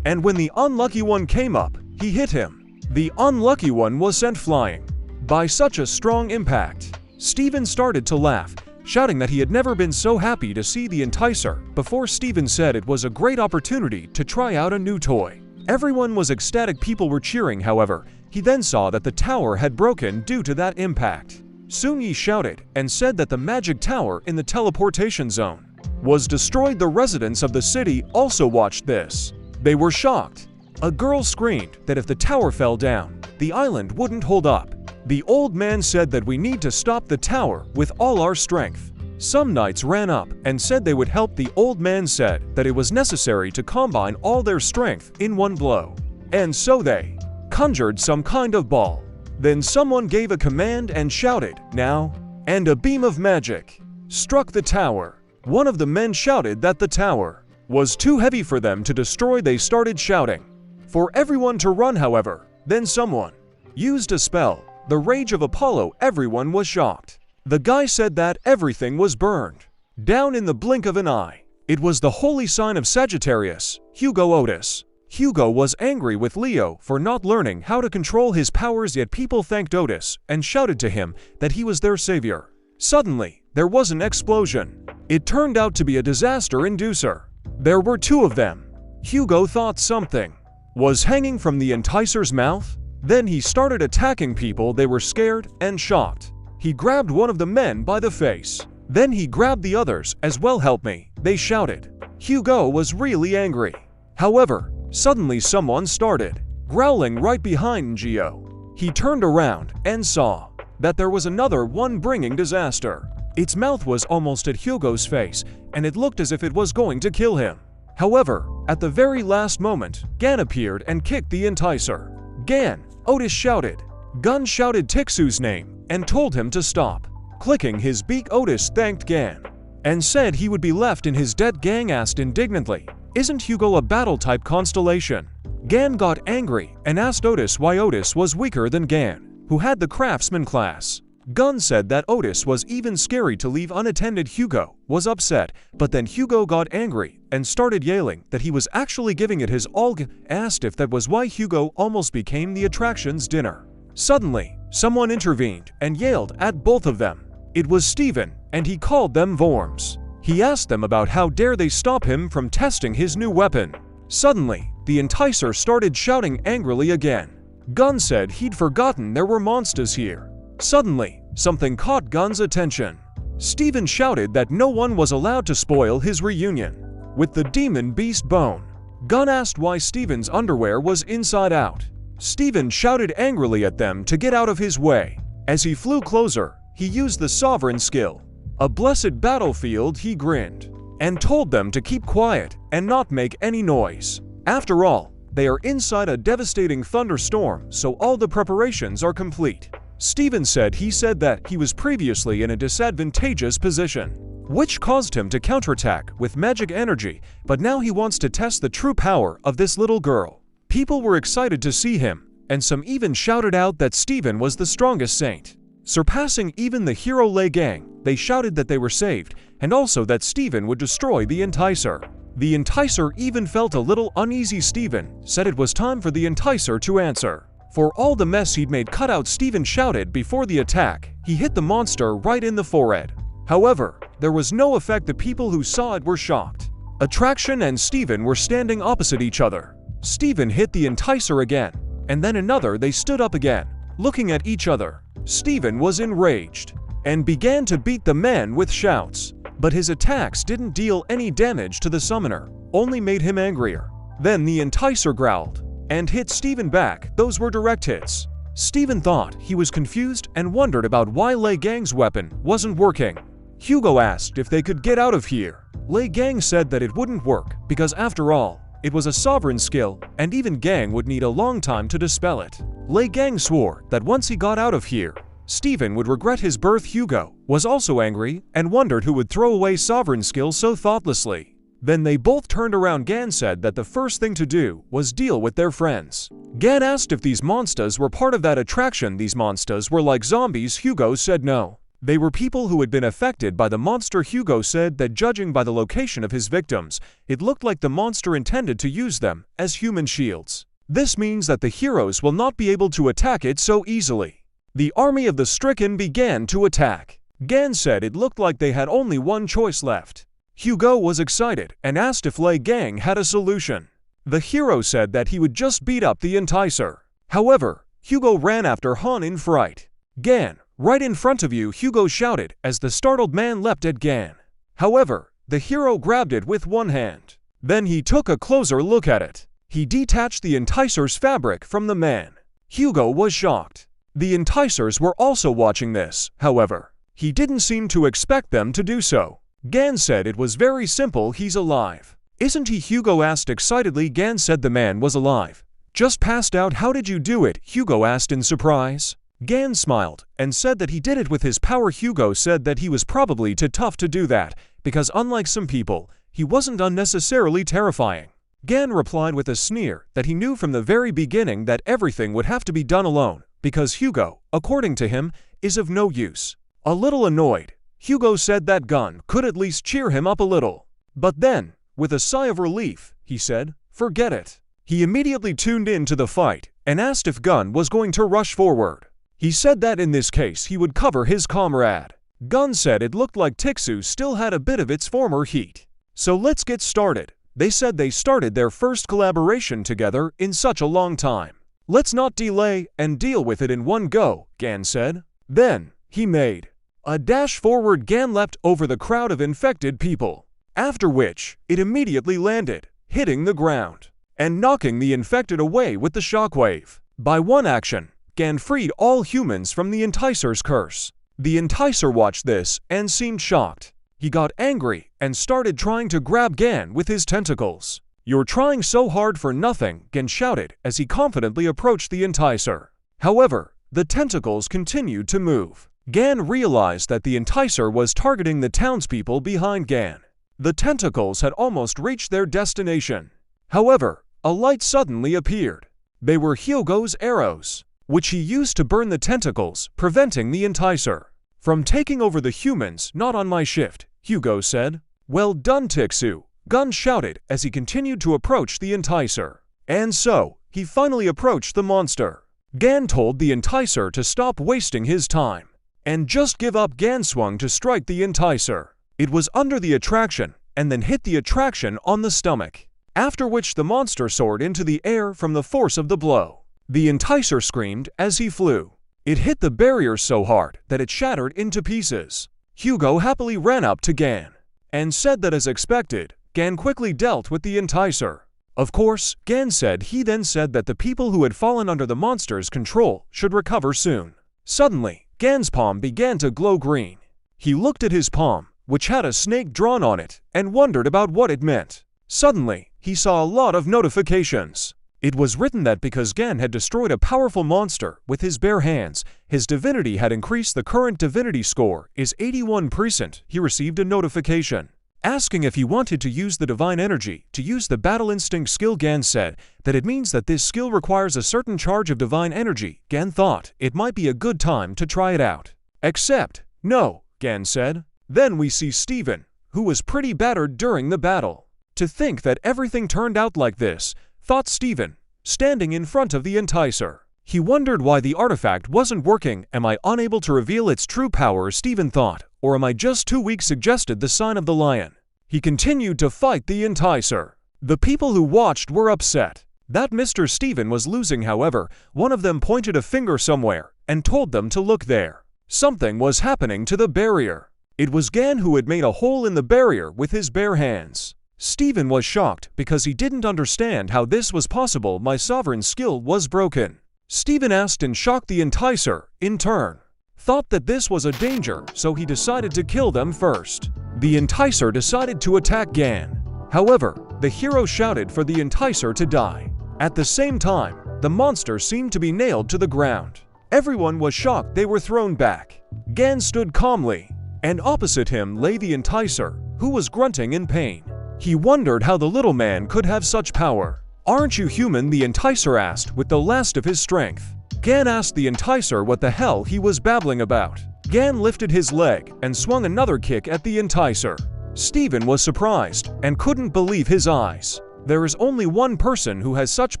and when the unlucky one came up, he hit him. The unlucky one was sent flying by such a strong impact. Steven started to laugh, shouting that he had never been so happy to see the enticer. Before Steven said it was a great opportunity to try out a new toy. Everyone was ecstatic. People were cheering. However, he then saw that the tower had broken due to that impact. Seung-yi shouted and said that the magic tower in the teleportation zone was destroyed. The residents of the city also watched this. They were shocked. A girl screamed that if the tower fell down, the island wouldn't hold up. The old man said that we need to stop the tower with all our strength. Some knights ran up and said they would help. The old man said that it was necessary to combine all their strength in one blow. And so they conjured some kind of ball. Then someone gave a command and shouted, "Now!" And a beam of magic struck the tower. One of the men shouted that the tower was too heavy for them to destroy. They started shouting for everyone to run, however. Then someone used a spell, the Rage of Apollo. Everyone was shocked. The guy said that everything was burned down in the blink of an eye. It was the holy sign of Sagittarius, Hugo Otis. Hugo was angry with Leo for not learning how to control his powers, yet people thanked Otis and shouted to him that he was their savior. Suddenly, there was an explosion. It turned out to be a disaster inducer. There were two of them. Hugo thought something was hanging from the enticer's mouth. Then he started attacking people. They were scared and shocked. He grabbed one of the men by the face. Then he grabbed the others as well. "Help me," they shouted. Hugo was really angry. However, suddenly someone started growling right behind Gio. He turned around and saw that there was another one bringing disaster. Its mouth was almost at Hugo's face, and it looked as if it was going to kill him. However, at the very last moment, Gan appeared and kicked the enticer. "Gan!" Otis shouted. Gun shouted Tixu's name and told him to stop. Clicking his beak, Otis thanked Gan and said he would be left in his debt. Gang asked indignantly, "Isn't Hugo a battle-type constellation?" Gan got angry and asked Otis why Otis was weaker than Gan, who had the craftsman class. Gun said that Otis was even scary to leave unattended. Hugo was upset, but then Hugo got angry and started yelling that he was actually giving it his all. Asked if that was why Hugo almost became the attraction's dinner. Suddenly, someone intervened and yelled at both of them. It was Steven, and he called them worms. He asked them about how dare they stop him from testing his new weapon. Suddenly, the enticer started shouting angrily again. Gun said he'd forgotten there were monsters here. Suddenly, something caught Gun's attention. Steven shouted that no one was allowed to spoil his reunion with the demon beast Bone. Gun asked why Steven's underwear was inside out. Steven shouted angrily at them to get out of his way. As he flew closer, he used the sovereign skill, a blessed battlefield. He grinned and told them to keep quiet and not make any noise. After all, they are inside a devastating thunderstorm, so all the preparations are complete. Steven said he said that he was previously in a disadvantageous position, which caused him to counterattack with magic energy, but now he wants to test the true power of this little girl. People were excited to see him, and some even shouted out that Steven was the strongest saint, surpassing even the hero Lei Gang. They shouted that they were saved, and also that Steven would destroy the enticer. The enticer even felt a little uneasy. Steven said it was time for the enticer to answer for all the mess he'd made. Cut out, Steven shouted before the attack. He hit the monster right in the forehead. However, there was no effect. The people who saw it were shocked. Attraction and Steven were standing opposite each other. Steven hit the enticer again, and then another. They stood up again, looking at each other. Steven was enraged and began to beat the man with shouts, but his attacks didn't deal any damage to the summoner, only made him angrier. Then the enticer growled and hit Steven back. Those were direct hits. Steven thought he was confused and wondered about why Lei Gang's weapon wasn't working. Hugo asked if they could get out of here. Lei Gang said that it wouldn't work because after all, it was a sovereign skill and even Gang would need a long time to dispel it. Lei Gang swore that once he got out of here, Steven would regret his birth. Hugo was also angry and wondered who would throw away sovereign skill so thoughtlessly. Then they both turned around. Gan said that the first thing to do was deal with their friends. Gan asked if these monsters were part of that attraction. These monsters were like zombies. Hugo said no. They were people who had been affected by the monster. Hugo said that judging by the location of his victims, it looked like the monster intended to use them as human shields. This means that the heroes will not be able to attack it so easily. The army of the stricken began to attack. Gan said it looked like they had only one choice left. Hugo was excited and asked if Lei Gang had a solution. The hero said that he would just beat up the enticer. However, Hugo ran after Han in fright. "Gan, right in front of you," Hugo shouted as the startled man leapt at Gan. However, the hero grabbed it with one hand. Then he took a closer look at it. He detached the enticer's fabric from the man. Hugo was shocked. The enticers were also watching this, however. He didn't seem to expect them to do so. Gan said it was very simple. "He's alive." "Isn't he?" Hugo asked excitedly. Gan said the man was alive. "Just passed out." "How did you do it?" Hugo asked in surprise. Gan smiled and said that he did it with his power. Hugo said that he was probably too tough to do that, because unlike some people, he wasn't unnecessarily terrifying. Gan replied with a sneer that he knew from the very beginning that everything would have to be done alone, because Hugo, according to him, is of no use. A little annoyed, Hugo said that Gun could at least cheer him up a little. But then, with a sigh of relief, he said, "Forget it." He immediately tuned in to the fight and asked if Gun was going to rush forward. He said that in this case he would cover his comrade. Gun said it looked like Tixu still had a bit of its former heat. "So let's get started." They said they started their first collaboration together in such a long time. "Let's not delay and deal with it in one go," Gan said. Then, he made a dash forward. Gan leapt over the crowd of infected people, after which it immediately landed, hitting the ground and knocking the infected away with the shockwave. By one action, Gan freed all humans from the Enticer's curse. The Enticer watched this and seemed shocked. He got angry and started trying to grab Gan with his tentacles. "You're trying so hard for nothing," Gan shouted as he confidently approached the Enticer. However, the tentacles continued to move. Gan realized that the Enticer was targeting the townspeople behind Gan. The tentacles had almost reached their destination. However, a light suddenly appeared. They were Hugo's arrows, which he used to burn the tentacles, preventing the Enticer from taking over the humans. "Not on my shift," Hugo said. "Well done, Tixu," Gun shouted as he continued to approach the Enticer. And so, he finally approached the monster. Gan told the Enticer to stop wasting his time and just give up. Gan swung to strike the Enticer. It was under the attraction and then hit the attraction on the stomach, after which the monster soared into the air from the force of the blow. The Enticer screamed as he flew. It hit the barrier so hard that it shattered into pieces. Hugo happily ran up to Gan and said that as expected, Gan quickly dealt with the Enticer. Of course, Gan said he then said that the people who had fallen under the monster's control should recover soon. Suddenly, Gan's palm began to glow green. He looked at his palm, which had a snake drawn on it, and wondered about what it meant. Suddenly, he saw a lot of notifications. It was written that because Gan had destroyed a powerful monster with his bare hands, his divinity had increased. The current divinity score is 81%. He received a notification asking if he wanted to use the divine energy to use the battle instinct skill. Gan said that it means that this skill requires a certain charge of divine energy. Gan thought it might be a good time to try it out. Except, no, Gan said. Then we see Steven, who was pretty battered during the battle. To think that everything turned out like this, thought Steven, standing in front of the Enticer. He wondered why the artifact wasn't working. Am I unable to reveal its true power, Steven thought, or am I just too weak? Suggested the sign of the lion. He continued to fight the Enticer. The people who watched were upset that Mr. Steven was losing. However, one of them pointed a finger somewhere and told them to look there. Something was happening to the barrier. It was Gan who had made a hole in the barrier with his bare hands. Steven was shocked because he didn't understand how this was possible. My sovereign skill was broken. Steven asked in shock. The Enticer, in turn, thought that this was a danger, so he decided to kill them first. The Enticer decided to attack Gan. However, the hero shouted for the Enticer to die. At the same time, the monster seemed to be nailed to the ground. Everyone was shocked. They were thrown back. Gan stood calmly, and opposite him lay the Enticer, who was grunting in pain. He wondered how the little man could have such power. "Aren't you human?" the Enticer asked with the last of his strength. Gan asked the Enticer what the hell he was babbling about. Gan lifted his leg and swung another kick at the Enticer. Steven was surprised and couldn't believe his eyes. There is only one person who has such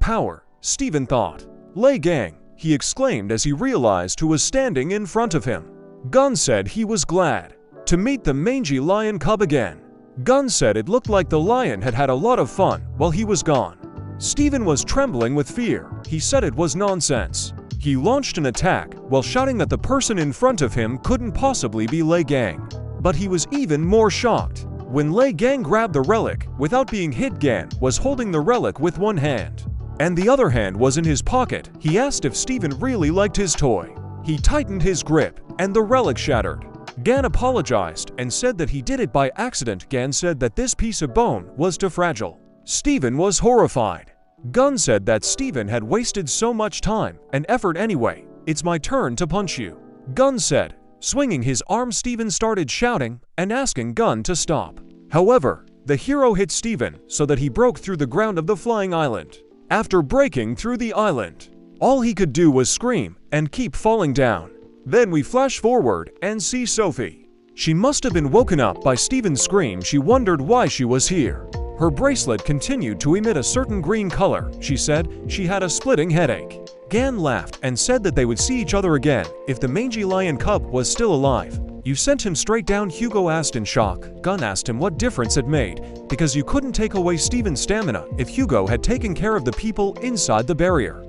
power, Steven thought. "Lei Gang," he exclaimed as he realized who was standing in front of him. Gun said he was glad to meet the mangy lion cub again. Gun said it looked like the lion had had a lot of fun while he was gone. Steven was trembling with fear. He said it was nonsense. He launched an attack while shouting that the person in front of him couldn't possibly be Lei Gang. But he was even more shocked when Lei Gang grabbed the relic without being hit. Gan was holding the relic with one hand, and the other hand was in his pocket. He asked if Steven really liked his toy. He tightened his grip, and the relic shattered. Gan apologized and said that he did it by accident. Gan said that this piece of bone was too fragile. Steven was horrified. Gun said that Steven had wasted so much time and effort anyway. "It's my turn to punch you," Gun said. Swinging his arm, Steven started shouting and asking Gun to stop. However, The hero hit Steven so that he broke through the ground of the flying island. After breaking through the island, all he could do was scream and keep falling down. Then we flash forward and see Sophie. She must have been woken up by Steven's scream. She wondered why she was here. Her bracelet continued to emit a certain green color. She said she had a splitting headache. Gan laughed and said that they would see each other again if the mangy lion cub was still alive. You sent him straight down, Hugo asked in shock. Gun asked him what difference it made, because you couldn't take away Steven's stamina if Hugo had taken care of the people inside the barrier.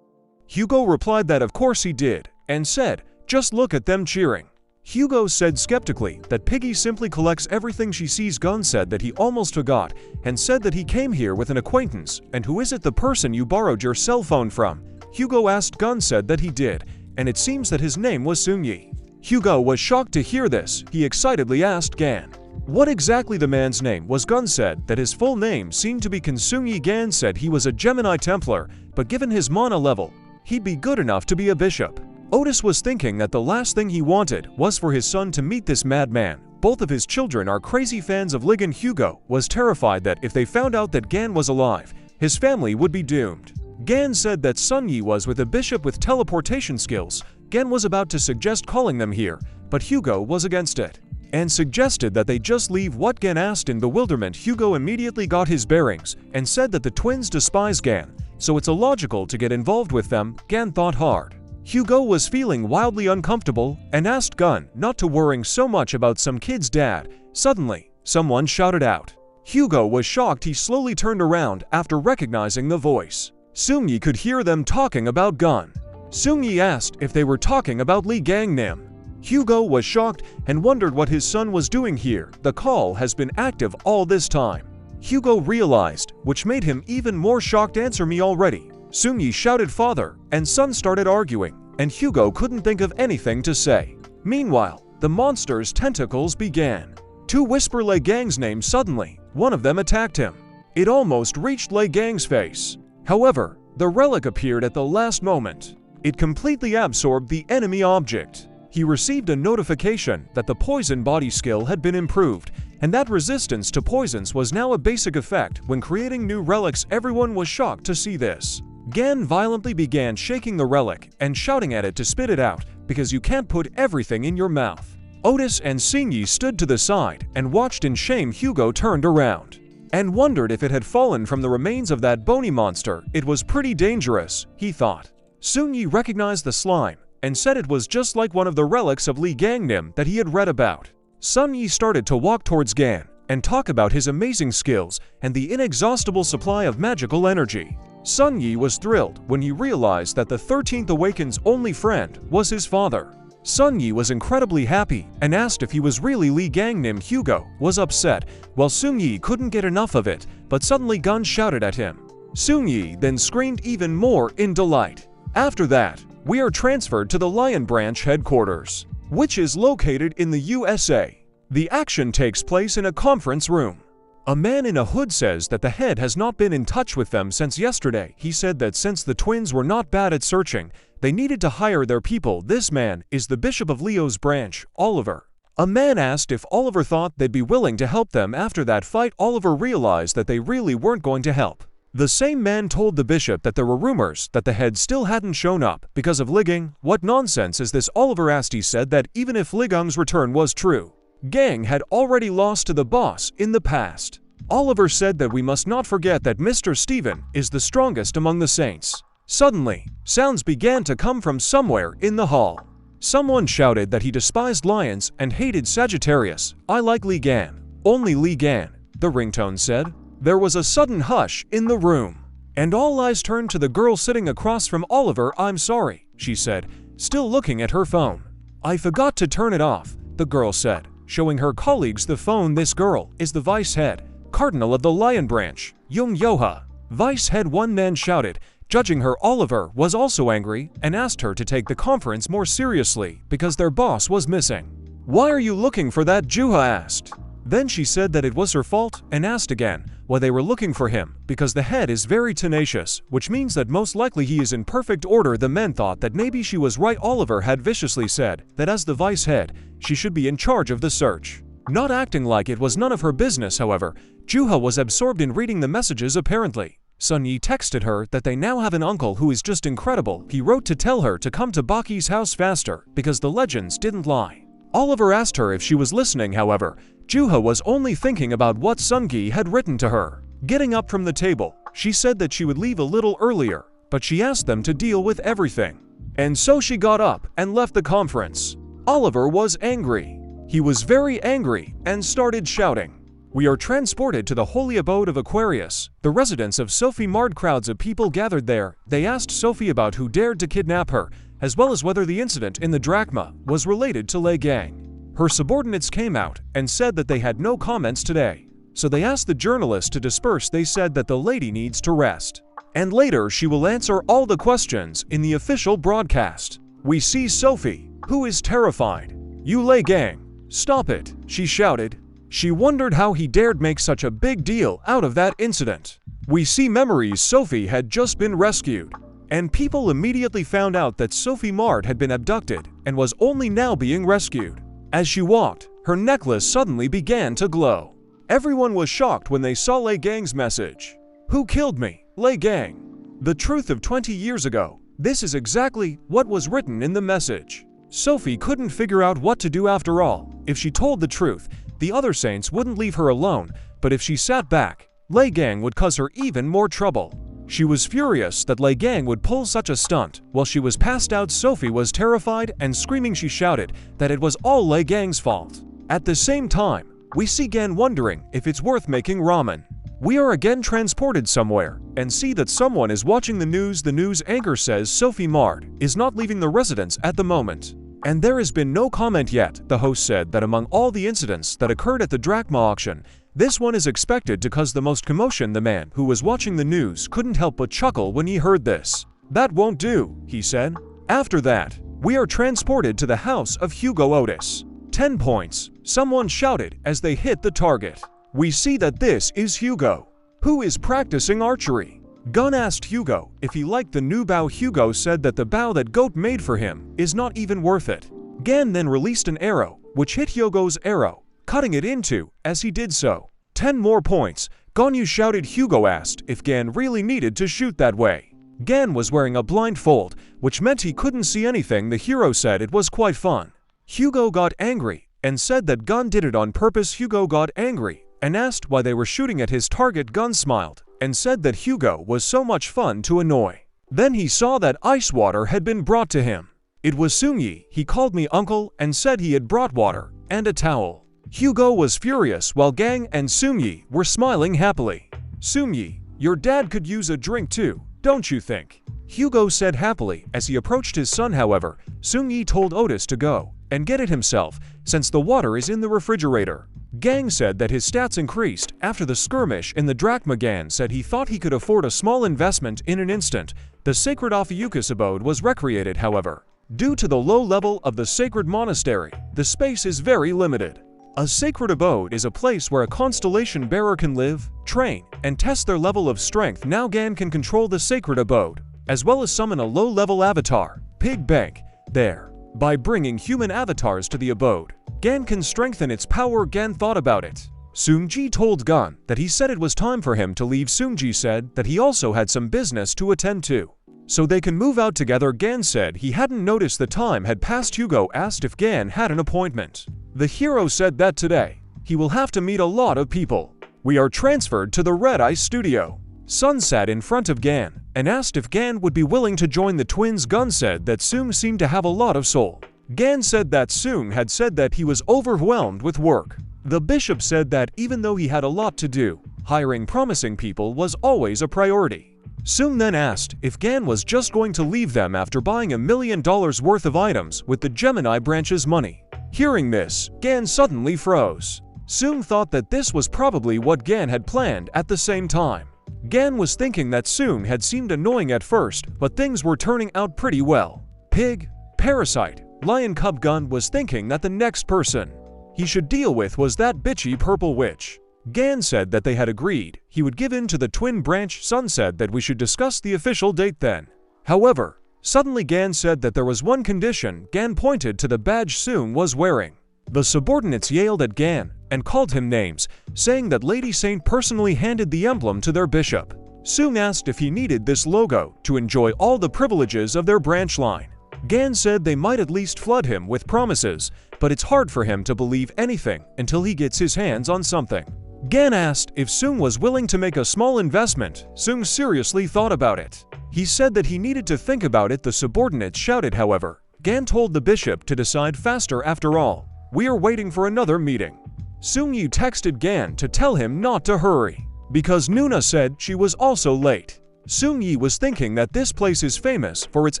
Hugo replied that of course he did, and said, just look at them cheering. Hugo said skeptically that Piggy simply collects everything she sees. Gun said that he almost forgot, and said that he came here with an acquaintance. And who is it, the person you borrowed your cell phone from? Hugo asked. Gun said that he did, and it seems that his name was Seungyi. Hugo was shocked to hear this. He excitedly asked Gan what exactly the man's name was. Gun said that his full name seemed to be Seungyi. Gan said he was a Gemini Templar, but given his mana level, he'd be good enough to be a bishop. Otis was thinking that the last thing he wanted was for his son to meet this madman. Both of his children are crazy fans of Ligon. Hugo was terrified that if they found out that Gan was alive, his family would be doomed. Gan said that Seungyi was with a bishop with teleportation skills. Gan was about to suggest calling them here, but Hugo was against it, and suggested that they just leave. What? Gan asked in bewilderment. Hugo immediately got his bearings, and said that the twins despise Gan, so it's illogical to get involved with them. Gan thought hard. Hugo was feeling wildly uncomfortable and asked Gun not to worry so much about some kid's dad. Suddenly, someone shouted out. Hugo was shocked. He slowly turned around after recognizing the voice. Seungyi could hear them talking about Gun. Seungyi asked if they were talking about Lee Gangnim. Hugo was shocked and wondered what his son was doing here. The call has been active all this time. Hugo realized, which made him even more shocked. Answer me already. Seungyi shouted. Father and son started arguing, and Hugo couldn't think of anything to say. Meanwhile, the monster's tentacles began to whisper Lei Gang's name. Suddenly, one of them attacked him. It almost reached Lei Gang's face. However, the relic appeared at the last moment. It completely absorbed the enemy object. He received a notification that the poison body skill had been improved, and that resistance to poisons was now a basic effect when creating new relics. Everyone was shocked to see this. Gan violently began shaking the relic and shouting at it to spit it out, because you can't put everything in your mouth. Otis and Seungyi stood to the side and watched in shame. Hugo turned around and wondered if it had fallen from the remains of that bony monster. It was pretty dangerous, he thought. Seungyi recognized the slime and said it was just like one of the relics of Lee Gangnim that he had read about. Seungyi started to walk towards Gan and talk about his amazing skills and the inexhaustible supply of magical energy. Seungyi was thrilled when he realized that the 13th Awakened's only friend was his father. Seungyi was incredibly happy and asked if he was really Lee Gangnim. Hugo was upset, while Seungyi couldn't get enough of it, but suddenly Gun shouted at him. Seungyi then screamed even more in delight. After that, we are transferred to the Lion Branch headquarters, which is located in the USA. The action takes place in a conference room. A man in a hood says that the head has not been in touch with them since yesterday. He said that since the twins were not bad at searching, they needed to hire their people. This man is the Bishop of Leo's branch, Oliver. A man asked if Oliver thought they'd be willing to help them after that fight. Oliver realized that they really weren't going to help. The same man told the bishop that there were rumors that the head still hadn't shown up because of Ligang. What nonsense is this? Oliver asked. He said that even if Ligang's return was true, Gang had already lost to the boss in the past. Oliver said that we must not forget that Mr. Steven is the strongest among the saints. Suddenly, sounds began to come from somewhere in the hall. Someone shouted that he despised lions and hated Sagittarius. I like Li Gan. Only Li Gan, the ringtone said. There was a sudden hush in the room, and all eyes turned to the girl sitting across from Oliver. I'm sorry, she said, still looking at her phone. I forgot to turn it off, the girl said, showing her colleagues the phone. This girl is the vice head, cardinal of the Lion Branch, Jung Yoha. Vice head one man shouted. Judging her, Oliver was also angry and asked her to take the conference more seriously because their boss was missing. Why are you looking for that? Juha asked. Then she said that it was her fault and asked again why they were looking for him, because the head is very tenacious, which means that most likely he is in perfect order. The men thought that maybe she was right. Oliver had viciously said that as the vice head, she should be in charge of the search. Not acting like it was none of her business, however, Juha was absorbed in reading the messages apparently. Sun Yi texted her that they now have an uncle who is just incredible. He wrote to tell her to come to Baki's house faster because the legends didn't lie. Oliver asked her if she was listening, however, Juha was only thinking about what Sungi had written to her. Getting up from the table, she said that she would leave a little earlier, but she asked them to deal with everything. And so she got up and left the conference. Oliver was angry. He was very angry and started shouting. We are transported to the holy abode of Aquarius, the residence of Sophie Mard. Crowds of people gathered there. They asked Sophie about who dared to kidnap her, as well as whether the incident in the drachma was related to Lei Gang. Her subordinates came out and said that they had no comments today. So they asked the journalist to disperse. They said that the lady needs to rest. And later she will answer all the questions in the official broadcast. We see Sophie, who is terrified. You Lei Gang, stop it, she shouted. She wondered how he dared make such a big deal out of that incident. We see memories. Sophie had just been rescued. And people immediately found out that Sophie Mard had been abducted and was only now being rescued. As she walked, her necklace suddenly began to glow. Everyone was shocked when they saw Lei Gang's message. Who killed me? Lei Gang. The truth of 20 years ago. This is exactly what was written in the message. Sophie couldn't figure out what to do after all. If she told the truth, the other saints wouldn't leave her alone, but if she sat back, Lei Gang would cause her even more trouble. She was furious that Lei Gang would pull such a stunt. While she was passed out, Sophie was terrified and screaming. She shouted that it was all Lei Gang's fault. At the same time, we see Gan wondering if it's worth making ramen. We are again transported somewhere and see that someone is watching the news. The news anchor says Sophie Mard is not leaving the residence at the moment. And there has been no comment yet. The host said that among all the incidents that occurred at the drachma auction, this one is expected to cause the most commotion. The man who was watching the news couldn't help but chuckle when he heard this. That won't do, he said. After that, we are transported to the house of Hugo Otis. 10 points, someone shouted as they hit the target. We see that this is Hugo, who is practicing archery. Gun asked Hugo if he liked the new bow. Hugo said that the bow that Goat made for him is not even worth it. Gan then released an arrow, which hit Hugo's arrow, cutting it in two as he did so. 10 more points. Ganyu shouted. Hugo asked if Gan really needed to shoot that way. Gan was wearing a blindfold, which meant he couldn't see anything. The hero said it was quite fun. Hugo got angry and said that Gun did it on purpose. Hugo got angry and asked why they were shooting at his target. Gun smiled and said that Hugo was so much fun to annoy. Then he saw that ice water had been brought to him. It was Sungi. He called me uncle and said he had brought water and a towel. Hugo was furious while Gang and Sungi were smiling happily. Sungi, your dad could use a drink too, don't you think? Hugo said happily as he approached his son. However, Sungi told Otis to go and get it himself since the water is in the refrigerator. Gang said that his stats increased after the skirmish in the drachma. Gan said he thought he could afford a small investment in an instant. The sacred Ophiuchus abode was recreated. However, due to the low level of the sacred monastery, the space is very limited. A sacred abode is a place where a constellation bearer can live, train, and test their level of strength. Now Gan can control the sacred abode, as well as summon a low-level avatar, Pig Bank, there. By bringing human avatars to the abode, Gan can strengthen its power. Gan thought about it. Seungji told Gun that he said it was time for him to leave. Seungji said that he also had some business to attend to, so they can move out together. Gan said he hadn't noticed the time had passed. Hugo asked if Gan had an appointment. The hero said that today he will have to meet a lot of people. We are transferred to the Red Eye studio. Sun sat in front of Gan and asked if Gan would be willing to join the twins. Gun said that Seung seemed to have a lot of soul. Gan said that Seung had said that he was overwhelmed with work. The bishop said that even though he had a lot to do, hiring promising people was always a priority. Seung then asked if Gan was just going to leave them after buying $1 million worth of items with the Gemini branch's money. Hearing this, Gan suddenly froze. Seung thought that this was probably what Gan had planned at the same time. Gan was thinking that Seung had seemed annoying at first, but things were turning out pretty well. Pig, Parasite, Lion Cub. Gun was thinking that the next person he should deal with was that bitchy purple witch. Gan said that they had agreed he would give in to the twin branch. Sun said that we should discuss the official date then. However, suddenly Gan said that there was one condition. Gan pointed to the badge Sung was wearing. The subordinates yelled at Gan and called him names, saying that Lady Saint personally handed the emblem to their bishop. Sung asked if he needed this logo to enjoy all the privileges of their branch line. Gan said they might at least flood him with promises, but it's hard for him to believe anything until he gets his hands on something. Gan asked if Sung was willing to make a small investment. Sung seriously thought about it. He said that he needed to think about it. The subordinates shouted, however. Gan told the bishop to decide faster. After all, we are waiting for another meeting. Sung Yi texted Gan to tell him not to hurry, because Nuna said she was also late. Sung Yi was thinking that this place is famous for its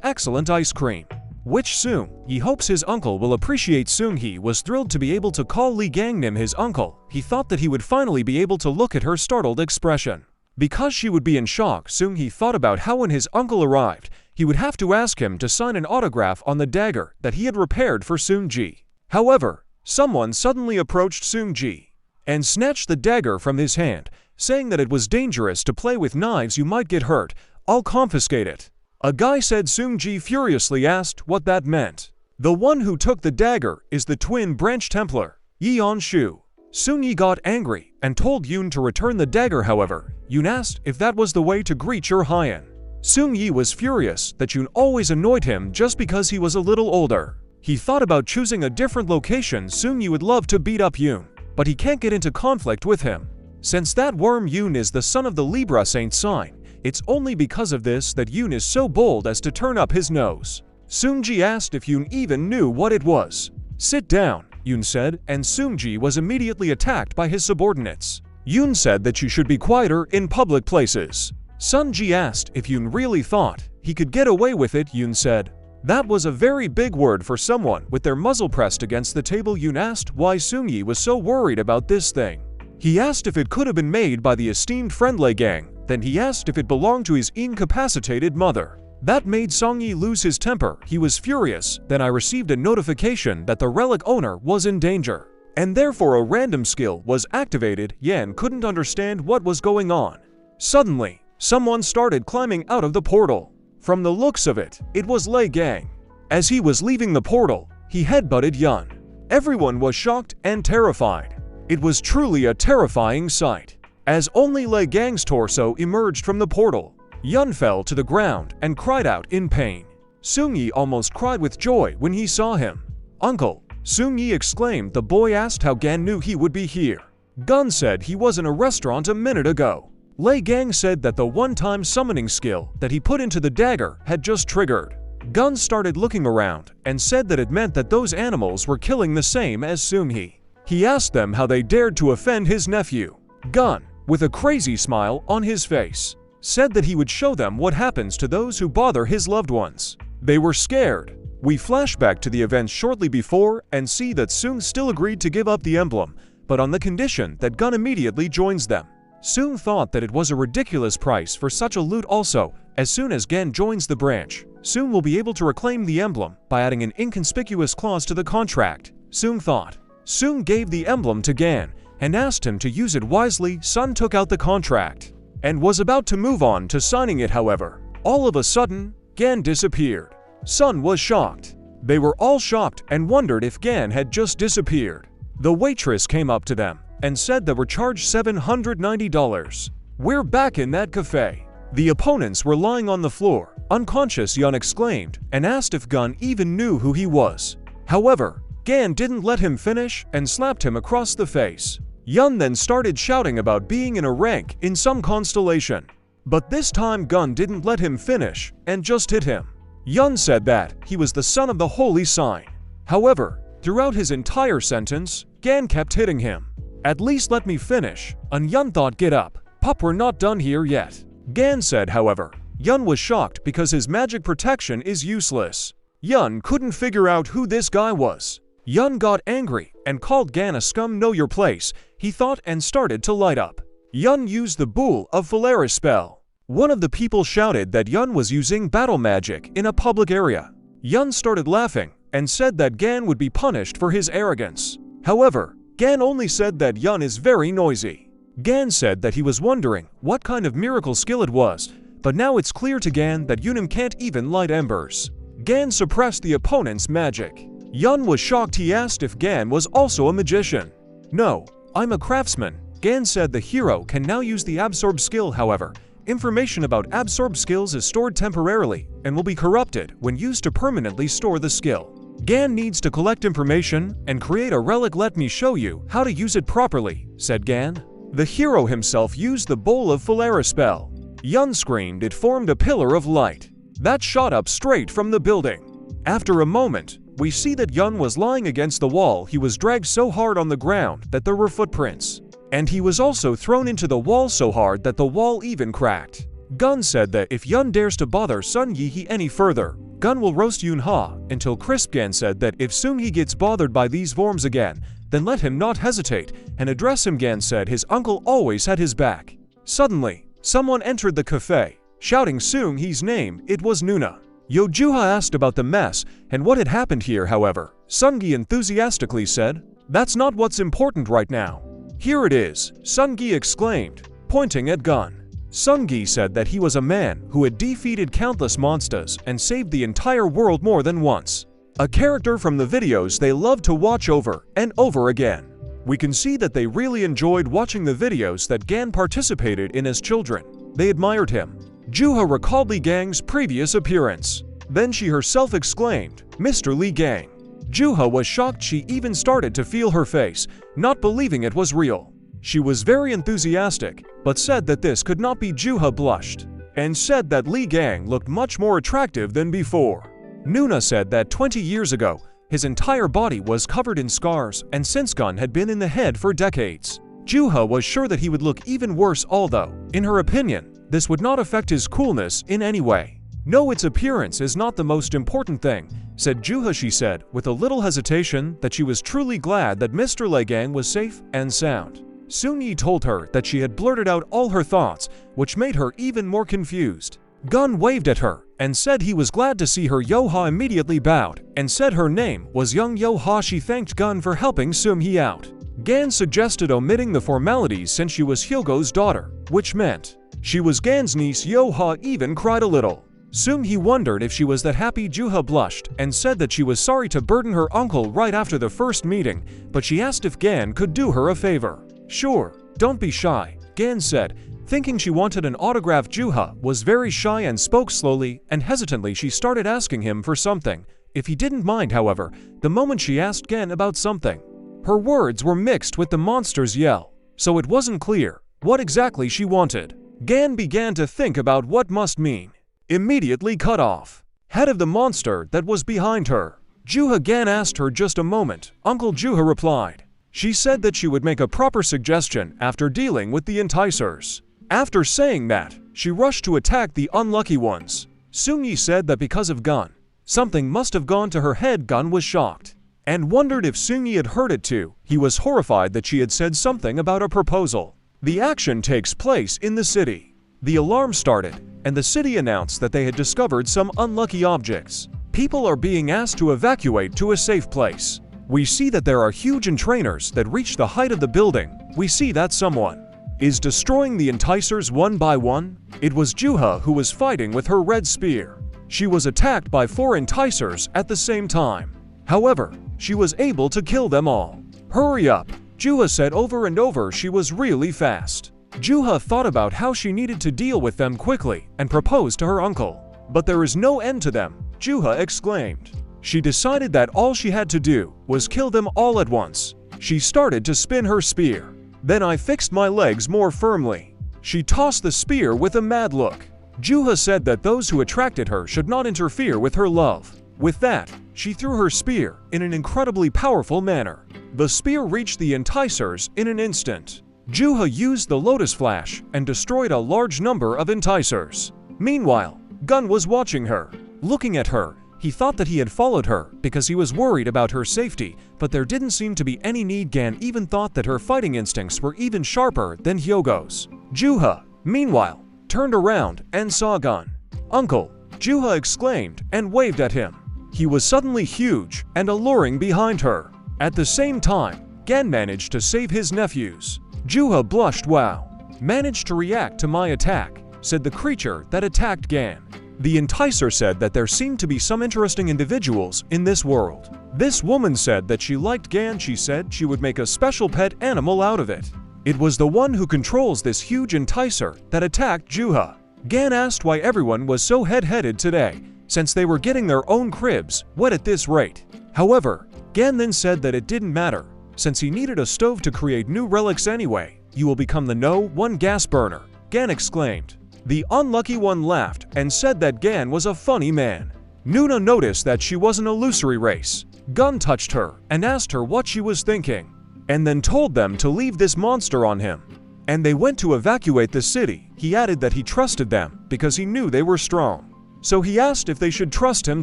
excellent ice cream, which Sung Yi hopes his uncle will appreciate. Sung Yi was thrilled to be able to call Lee Gangnim his uncle. He thought that he would finally be able to look at her startled expression. Because she would be in shock, Sung Yi thought about how when his uncle arrived, he would have to ask him to sign an autograph on the dagger that he had repaired for Sung Ji. However, someone suddenly approached Sung Ji and snatched the dagger from his hand, saying that it was dangerous to play with knives, you might get hurt, I'll confiscate it. A guy said. Sung Ji furiously asked what that meant. The one who took the dagger is the twin branch Templar, Yeon Shu. Sung Yi got angry and told Yoon to return the dagger. However, Yoon asked if that was the way to greet your Hyen. Sung Yi was furious that Yoon always annoyed him just because he was a little older. He thought about choosing a different location. Sung Yi would love to beat up Yoon, but he can't get into conflict with him. Since that worm Yoon is the son of the Libra Saint sign, it's only because of this that Yoon is so bold as to turn up his nose. Sung Ji asked if Yoon even knew what it was. Sit down, Yoon said, and Sung Ji was immediately attacked by his subordinates. Yoon said that you should be quieter in public places. Sun Ji asked if Yoon really thought he could get away with it. Yoon said, that was a very big word for someone with their muzzle pressed against the table. Yoon asked why Sung Yi was so worried about this thing. He asked if it could have been made by the esteemed friendly gang. Then he asked if it belonged to his incapacitated mother. That made Sung Yi lose his temper. He was furious. Then I received a notification that the relic owner was in danger, and therefore a random skill was activated. Yan couldn't understand what was going on. Suddenly, someone started climbing out of the portal. From the looks of it, it was Lei Gang. As he was leaving the portal, he headbutted Yun. Everyone was shocked and terrified. It was truly a terrifying sight. As only Lei Gang's torso emerged from the portal, Yun fell to the ground and cried out in pain. Sung Yi almost cried with joy when he saw him. Uncle, Sung Yi exclaimed. The boy asked how Gan knew he would be here. Gun said he was in a restaurant a minute ago. Lei Gang said that the one-time summoning skill that he put into the dagger had just triggered. Gun started looking around and said that it meant that those animals were killing the same as Sung Yi. He asked them how they dared to offend his nephew. Gun, with a crazy smile on his face, said that he would show them what happens to those who bother his loved ones. They were scared. We flash back to the events shortly before and see that Sung still agreed to give up the emblem, but on the condition that Gun immediately joins them. Sung thought that it was a ridiculous price for such a loot. Also, as soon as Gan joins the branch, Sung will be able to reclaim the emblem by adding an inconspicuous clause to the contract, Sung thought. Sung gave the emblem to Gan and asked him to use it wisely. Sun took out the contract and was about to move on to signing it. However, all of a sudden, Gan disappeared. Sun was shocked. They were all shocked and wondered if Gan had just disappeared. The waitress came up to them and said they were charged $790. We're back in that cafe. The opponents were lying on the floor, unconscious. Yun exclaimed and asked if Gun even knew who he was. However, Gan didn't let him finish and slapped him across the face. Yun then started shouting about being in a rank in some constellation. But this time Gun didn't let him finish and just hit him. Yun said that he was the son of the holy sign. However, throughout his entire sentence, Gan kept hitting him. At least let me finish. And Yun thought, get up, pup, we're not done here yet. Gan said, however, Yun was shocked because his magic protection is useless. Yun couldn't figure out who this guy was. Yun got angry and called Gan a scum. Know your place, he thought, and started to light up. Yun used the Bull of Phalaris spell. One of the people shouted that Yun was using battle magic in a public area. Yun started laughing and said that Gan would be punished for his arrogance. However, Gan only said that Yun is very noisy. Gan said that he was wondering what kind of miracle skill it was, but now it's clear to Gan that Yunim can't even light embers. Gan suppressed the opponent's magic. Yun was shocked. He asked if Gan was also a magician. "No, I'm a craftsman." Gan said the hero can now use the absorb skill. However, information about absorb skills is stored temporarily and will be corrupted when used to permanently store the skill. Gan needs to collect information and create a relic. "Let me show you how to use it properly," said Gan. The hero himself used the Bowl of Phalera spell. Yun screamed. It formed a pillar of light that shot up straight from the building. After a moment, we see that Yun was lying against the wall. He was dragged so hard on the ground that there were footprints. And he was also thrown into the wall so hard that the wall even cracked. Gun said that if Yun dares to bother Sun Yi any further, Gun will roast Yun Ha until crisp. Gan said that if Sun Yi gets bothered by these worms again, then let him not hesitate and address him. Gan said his uncle always had his back. Suddenly, someone entered the cafe, shouting Sun Yi's name. It was Nuna. Yojuha asked about the mess and what had happened here. However, Sun Yi enthusiastically said, "That's not what's important right now. Here it is," Sun Yi exclaimed, pointing at Gun. Sun Yi said that he was a man who had defeated countless monsters and saved the entire world more than once. A character from the videos they loved to watch over and over again. We can see that they really enjoyed watching the videos that Gan participated in as children. They admired him. Juha recalled Li Gang's previous appearance. Then she herself exclaimed, "Mr. Li Gang." Juha was shocked. She even started to feel her face, not believing it was real. She was very enthusiastic, but said that this could not be. Juha blushed and said that Li Gang looked much more attractive than before. Nuna said that 20 years ago, his entire body was covered in scars, and since Gun had been in the head for decades, Juha was sure that he would look even worse, although, in her opinion, this would not affect his coolness in any way. "No, its appearance is not the most important thing," said Juha. She said, with a little hesitation, that she was truly glad that Mr. Li Gang was safe and sound. Sun Yi told her that she had blurted out all her thoughts, which made her even more confused. Gun waved at her and said he was glad to see her. Yo-Ha immediately bowed and said her name was Young Yo-Ha. She thanked Gun for helping Sun Yi out. Gan suggested omitting the formalities since she was Hyogo's daughter, which meant she was Gan's niece. Yo-Ha even cried a little. Sun Yi wondered if she was that happy. Juha blushed and said that she was sorry to burden her uncle right after the first meeting, but she asked if Gan could do her a favor. "Sure, don't be shy," Gan said, thinking she wanted an autograph. Juha was very shy and spoke slowly and hesitantly. She started asking him for something, if he didn't mind. However, the moment she asked Gan about something, her words were mixed with the monster's yell, so it wasn't clear what exactly she wanted. Gan began to think about what must mean. Immediately cut off head of the monster that was behind her. Juha. Gan asked her just a moment. Uncle Juha replied. She said that she would make a proper suggestion after dealing with the enticers. After saying that, she rushed to attack the unlucky ones. Sun Yi said that because of Gun, something must have gone to her head. Gun was shocked and wondered if Sun Yi had heard it too. He was horrified that she had said something about a proposal. The action takes place in the city. The alarm started, and the city announced that they had discovered some unlucky objects. People are being asked to evacuate to a safe place. We see that there are huge entrainers that reach the height of the building. We see that someone is destroying the enticers one by one. It was Juha who was fighting with her red spear. She was attacked by 4 enticers at the same time. However, she was able to kill them all. "Hurry up," Juha said over and over. She was really fast. Juha thought about how she needed to deal with them quickly and proposed to her uncle. "But there is no end to them," Juha exclaimed. She decided that all she had to do was kill them all at once. She started to spin her spear. "Then I fixed my legs more firmly." She tossed the spear with a mad look. Juha said that those who attracted her should not interfere with her love. With that, she threw her spear in an incredibly powerful manner. The spear reached the enticers in an instant. Juha used the Lotus Flash and destroyed a large number of enticers. Meanwhile, Gun was watching her. Looking at her, he thought that he had followed her because he was worried about her safety, but there didn't seem to be any need. Gan even thought that her fighting instincts were even sharper than Hyogo's. Juha, meanwhile, turned around and saw Gun. "Uncle," Juha exclaimed and waved at him. He was suddenly huge and alluring behind her. At the same time, Gan managed to save his nephews. Juha blushed. Wow. Managed to react to my attack, said the creature that attacked Gan. The enticer said that there seemed to be some interesting individuals in this world. This woman said that she liked Gan. She said she would make a special pet animal out of it. It was the one who controls this huge enticer that attacked Juha. Gan asked why everyone was so head-headed today, since they were getting their own cribs wet at this rate. However, Gan then said that it didn't matter, since he needed a stove to create new relics anyway. You will become the No. 1 gas burner, Gan exclaimed. The unlucky one laughed and said that Gan was a funny man. Nuna noticed that she was an illusory race. Gun touched her and asked her what she was thinking, and then told them to leave this monster on him. And they went to evacuate the city. He added that he trusted them because he knew they were strong. So he asked if they should trust him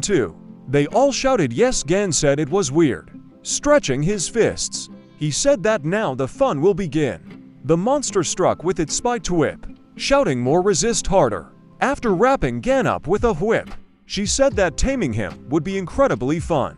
too. They all shouted yes. Gan said it was weird, stretching his fists. He said that now the fun will begin. The monster struck with its spiked whip, shouting more, resist harder. After wrapping Gan up with a whip, she said that taming him would be incredibly fun.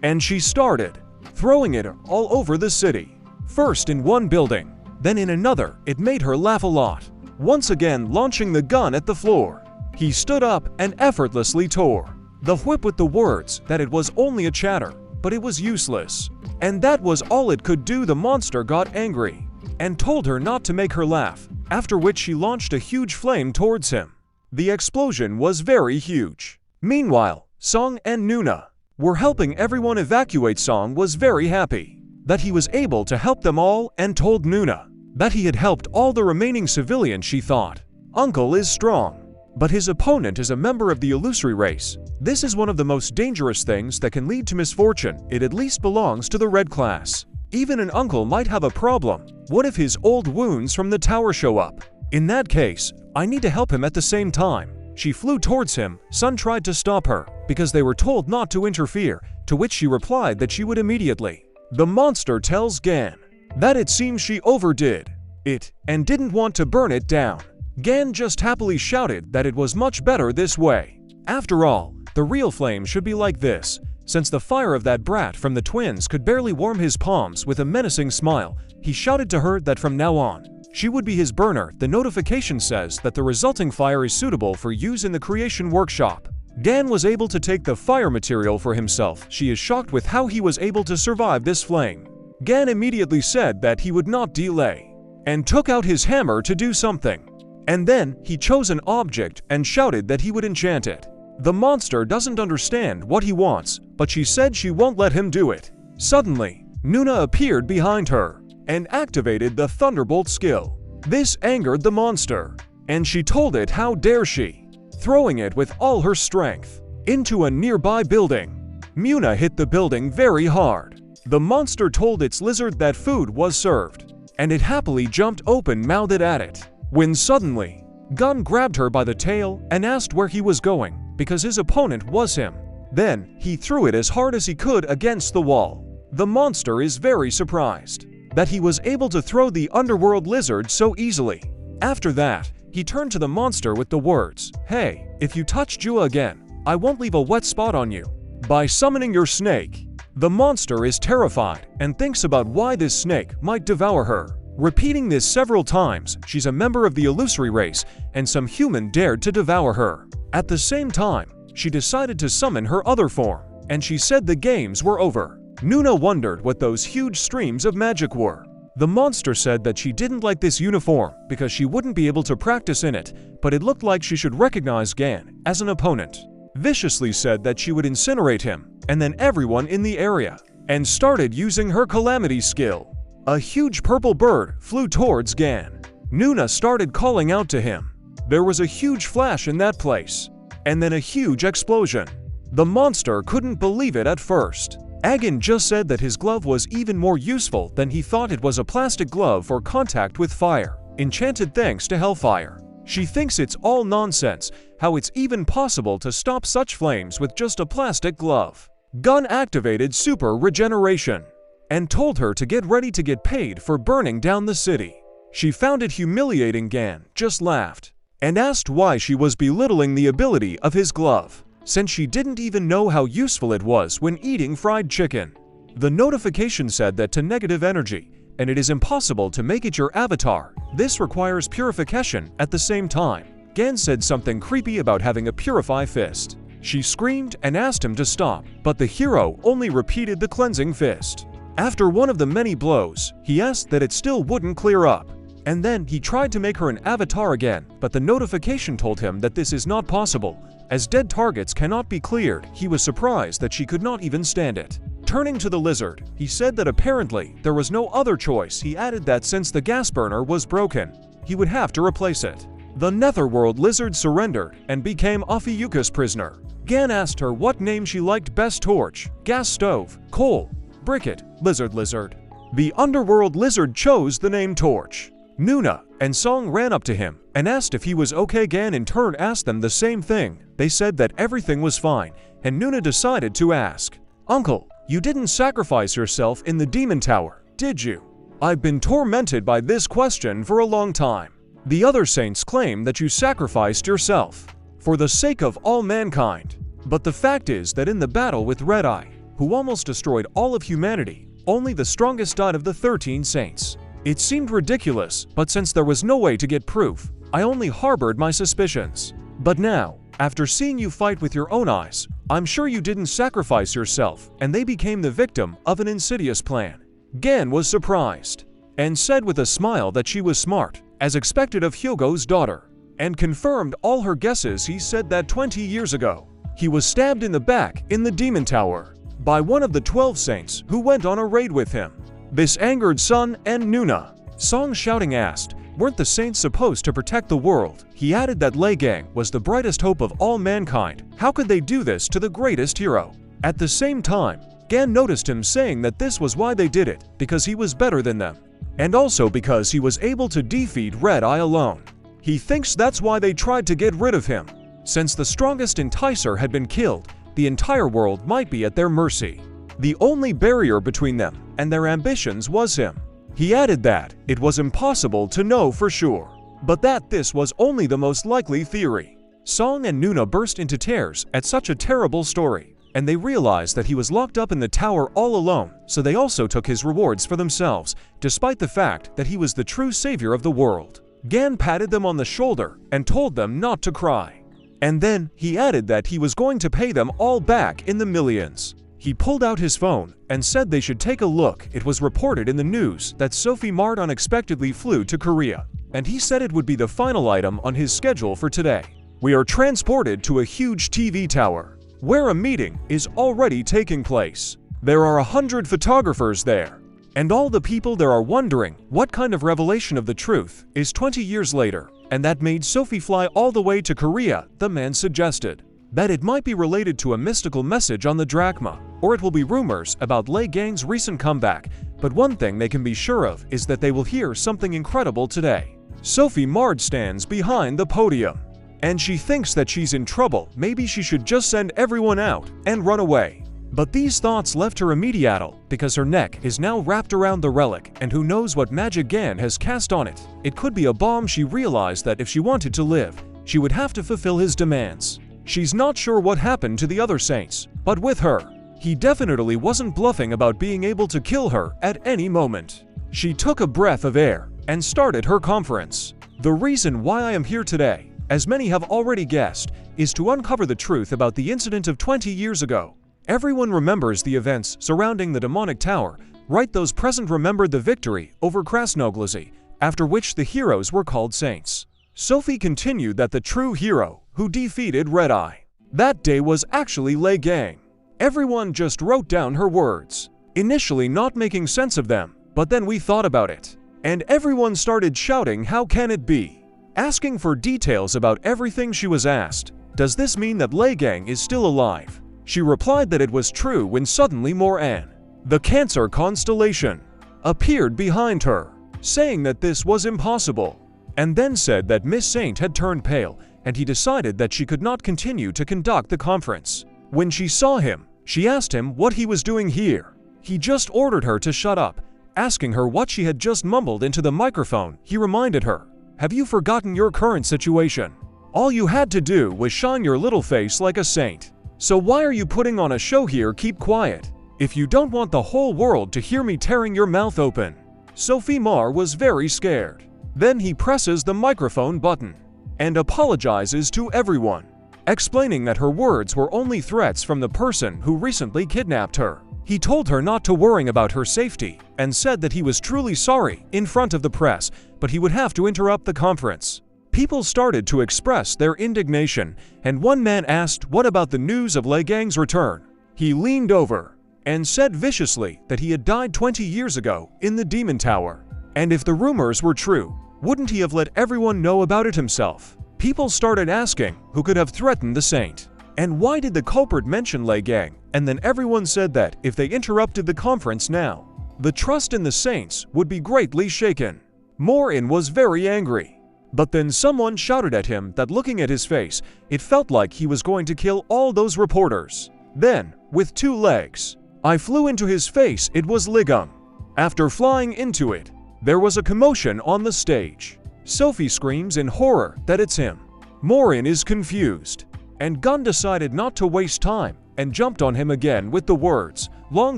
And she started throwing it all over the city. First in one building, then in another. It made her laugh a lot. Once again launching the gun at the floor, he stood up and effortlessly tore the whip with the words that it was only a chatter, but it was useless. And that was all it could do. The monster got angry and told her not to make her laugh, after which she launched a huge flame towards him. The explosion was very huge. Meanwhile, Song and Nuna were helping everyone evacuate. Song was very happy that he was able to help them all and told Nuna that he had helped all the remaining civilians. She thought, Uncle is strong, but his opponent is a member of the illusory race. This is one of the most dangerous things that can lead to misfortune. It at least belongs to the red class. Even an uncle might have a problem. What if his old wounds from the tower show up? In that case, I need to help him at the same time. She flew towards him. Sun tried to stop her because they were told not to interfere, to which she replied that she would immediately. The monster tells Gan that it seems she overdid it and didn't want to burn it down. Gan just happily shouted that it was much better this way. After all, the real flame should be like this, since the fire of that brat from the twins could barely warm his palms. With a menacing smile, he shouted to her that from now on, she would be his burner. The notification says that the resulting fire is suitable for use in the creation workshop. Gan was able to take the fire material for himself. She is shocked with how he was able to survive this flame. Gan immediately said that he would not delay and took out his hammer to do something. And then he chose an object and shouted that he would enchant it. The monster doesn't understand what he wants, but she said she won't let him do it. Suddenly, Nuna appeared behind her and activated the Thunderbolt skill. This angered the monster, and she told it how dare she, throwing it with all her strength into a nearby building. Muna hit the building very hard. The monster told its lizard that food was served, and it happily jumped open-mouthed at it, when suddenly, Gun grabbed her by the tail and asked where he was going, because his opponent was him. Then, he threw it as hard as he could against the wall. The monster is very surprised that he was able to throw the underworld lizard so easily. After that, he turned to the monster with the words, "Hey, if you touch Jua again, I won't leave a wet spot on you." By summoning your snake, the monster is terrified and thinks about why this snake might devour her. Repeating this several times, she's a member of the illusory race, and some human dared to devour her. At the same time, she decided to summon her other form, and she said the games were over. Nuna wondered what those huge streams of magic were. The monster said that she didn't like this uniform because she wouldn't be able to practice in it, but it looked like she should recognize Gan as an opponent. Viciously said that she would incinerate him, and then everyone in the area, and started using her calamity skill. A huge purple bird flew towards Gan. Nuna started calling out to him. There was a huge flash in that place, and then a huge explosion. The monster couldn't believe it at first. Agan just said that his glove was even more useful than he thought. It was a plastic glove for contact with fire, enchanted thanks to hellfire. She thinks it's all nonsense, how it's even possible to stop such flames with just a plastic glove. Gun activated super regeneration and told her to get ready to get paid for burning down the city. She found it humiliating. Gan just laughed and asked why she was belittling the ability of his glove, since she didn't even know how useful it was when eating fried chicken. The notification said that to negative energy, and it is impossible to make it your avatar. This requires purification at the same time. Gan said something creepy about having a purify fist. She screamed and asked him to stop, but the hero only repeated the cleansing fist. After one of the many blows, he asked that it still wouldn't clear up. And then he tried to make her an avatar again, but the notification told him that this is not possible. As dead targets cannot be cleared, he was surprised that she could not even stand it. Turning to the lizard, he said that apparently there was no other choice. He added that since the gas burner was broken, he would have to replace it. The netherworld lizard surrendered and became Afiyuka's prisoner. Gan asked her what name she liked best: torch, gas stove, coal, briquette, lizard. The underworld lizard chose the name Torch. Nuna and Song ran up to him and asked if he was okay. Gan in turn asked them the same thing. They said that everything was fine, and Nuna decided to ask, "Uncle, you didn't sacrifice yourself in the demon tower, did you? I've been tormented by this question for a long time. The other saints claim that you sacrificed yourself for the sake of all mankind. But the fact is that in the battle with Red Eye, who almost destroyed all of humanity, only the strongest died of the 13 saints. It seemed ridiculous, but since there was no way to get proof, I only harbored my suspicions. But now, after seeing you fight with your own eyes, I'm sure you didn't sacrifice yourself, and they became the victim of an insidious plan." Gan was surprised, and said with a smile that she was smart, as expected of Hyogo's daughter, and confirmed all her guesses. He said that 20 years ago, he was stabbed in the back in the demon tower by one of the 12 saints who went on a raid with him. This angered Sun and Nuna. Song shouting asked, weren't the saints supposed to protect the world? He added that Lei Gang was the brightest hope of all mankind. How could they do this to the greatest hero? At the same time, Gan noticed him saying that this was why they did it, because he was better than them, and also because he was able to defeat Red Eye alone. He thinks that's why they tried to get rid of him. Since the strongest enticer had been killed, the entire world might be at their mercy. The only barrier between them and their ambitions was him. He added that it was impossible to know for sure, but that this was only the most likely theory. Song and Nuna burst into tears at such a terrible story, and they realized that he was locked up in the tower all alone, so they also took his rewards for themselves, despite the fact that he was the true savior of the world. Gan patted them on the shoulder and told them not to cry. And then he added that he was going to pay them all back in the millions. He pulled out his phone and said they should take a look. It was reported in the news that Sophie Mart unexpectedly flew to Korea, and he said it would be the final item on his schedule for today. We are transported to a huge TV tower, where a meeting is already taking place. There are 100 photographers there, and all the people there are wondering what kind of revelation of the truth is 20 years later, and that made Sophie fly all the way to Korea. The man suggested that it might be related to a mystical message on the drachma, or it will be rumors about Lei Gang's recent comeback, but one thing they can be sure of is that they will hear something incredible today. Sophie Mard stands behind the podium, and she thinks that she's in trouble. Maybe she should just send everyone out and run away. But these thoughts left her immediately because her neck is now wrapped around the relic, and who knows what magic Gan has cast on it. It could be a bomb. She realized that if she wanted to live, she would have to fulfill his demands. She's not sure what happened to the other saints, but with her, he definitely wasn't bluffing about being able to kill her at any moment. She took a breath of air and started her conference. The reason why I am here today, as many have already guessed, is to uncover the truth about the incident of 20 years ago. Everyone remembers the events surrounding the demonic tower, right? Those present remembered the victory over Krasnoglazy, after which the heroes were called saints. Sophie continued that the true hero who defeated Red Eye that day was actually Lei Gang. Everyone just wrote down her words, initially not making sense of them, but then we thought about it, and everyone started shouting, "How can it be?" Asking for details about everything. She was asked, "Does this mean that Lei Gang is still alive?" She replied that it was true when suddenly Moran, the Cancer constellation, appeared behind her, saying that this was impossible, and then said that Miss Saint had turned pale, and he decided that she could not continue to conduct the conference. When she saw him, she asked him what he was doing here. He just ordered her to shut up, asking her what she had just mumbled into the microphone. He reminded her, "Have you forgotten your current situation? All you had to do was shine your little face like a saint. So why are you putting on a show here? Keep quiet." if you don't want the whole world to hear me tearing your mouth open." Sophie Mar was very scared. Then he presses the microphone button and apologizes to everyone, explaining that her words were only threats from the person who recently kidnapped her. He told her not to worry about her safety and said that he was truly sorry in front of the press, but he would have to interrupt the conference. People started to express their indignation, and one man asked what about the news of Lei Gang's return. He leaned over and said viciously that he had died 20 years ago in the Demon Tower. And if the rumors were true, wouldn't he have let everyone know about it himself? People started asking who could have threatened the saint. And why did the culprit mention Lei Gang? And then everyone said that if they interrupted the conference now, the trust in the saints would be greatly shaken. Morin was very angry. But then someone shouted at him that looking at his face, it felt like he was going to kill all those reporters. Then, with 2 legs, I flew into his face. It was Ligum. After flying into it, there was a commotion on the stage. Sophie screams in horror that it's him. Morin is confused, and Gun decided not to waste time and jumped on him again with the words, "Long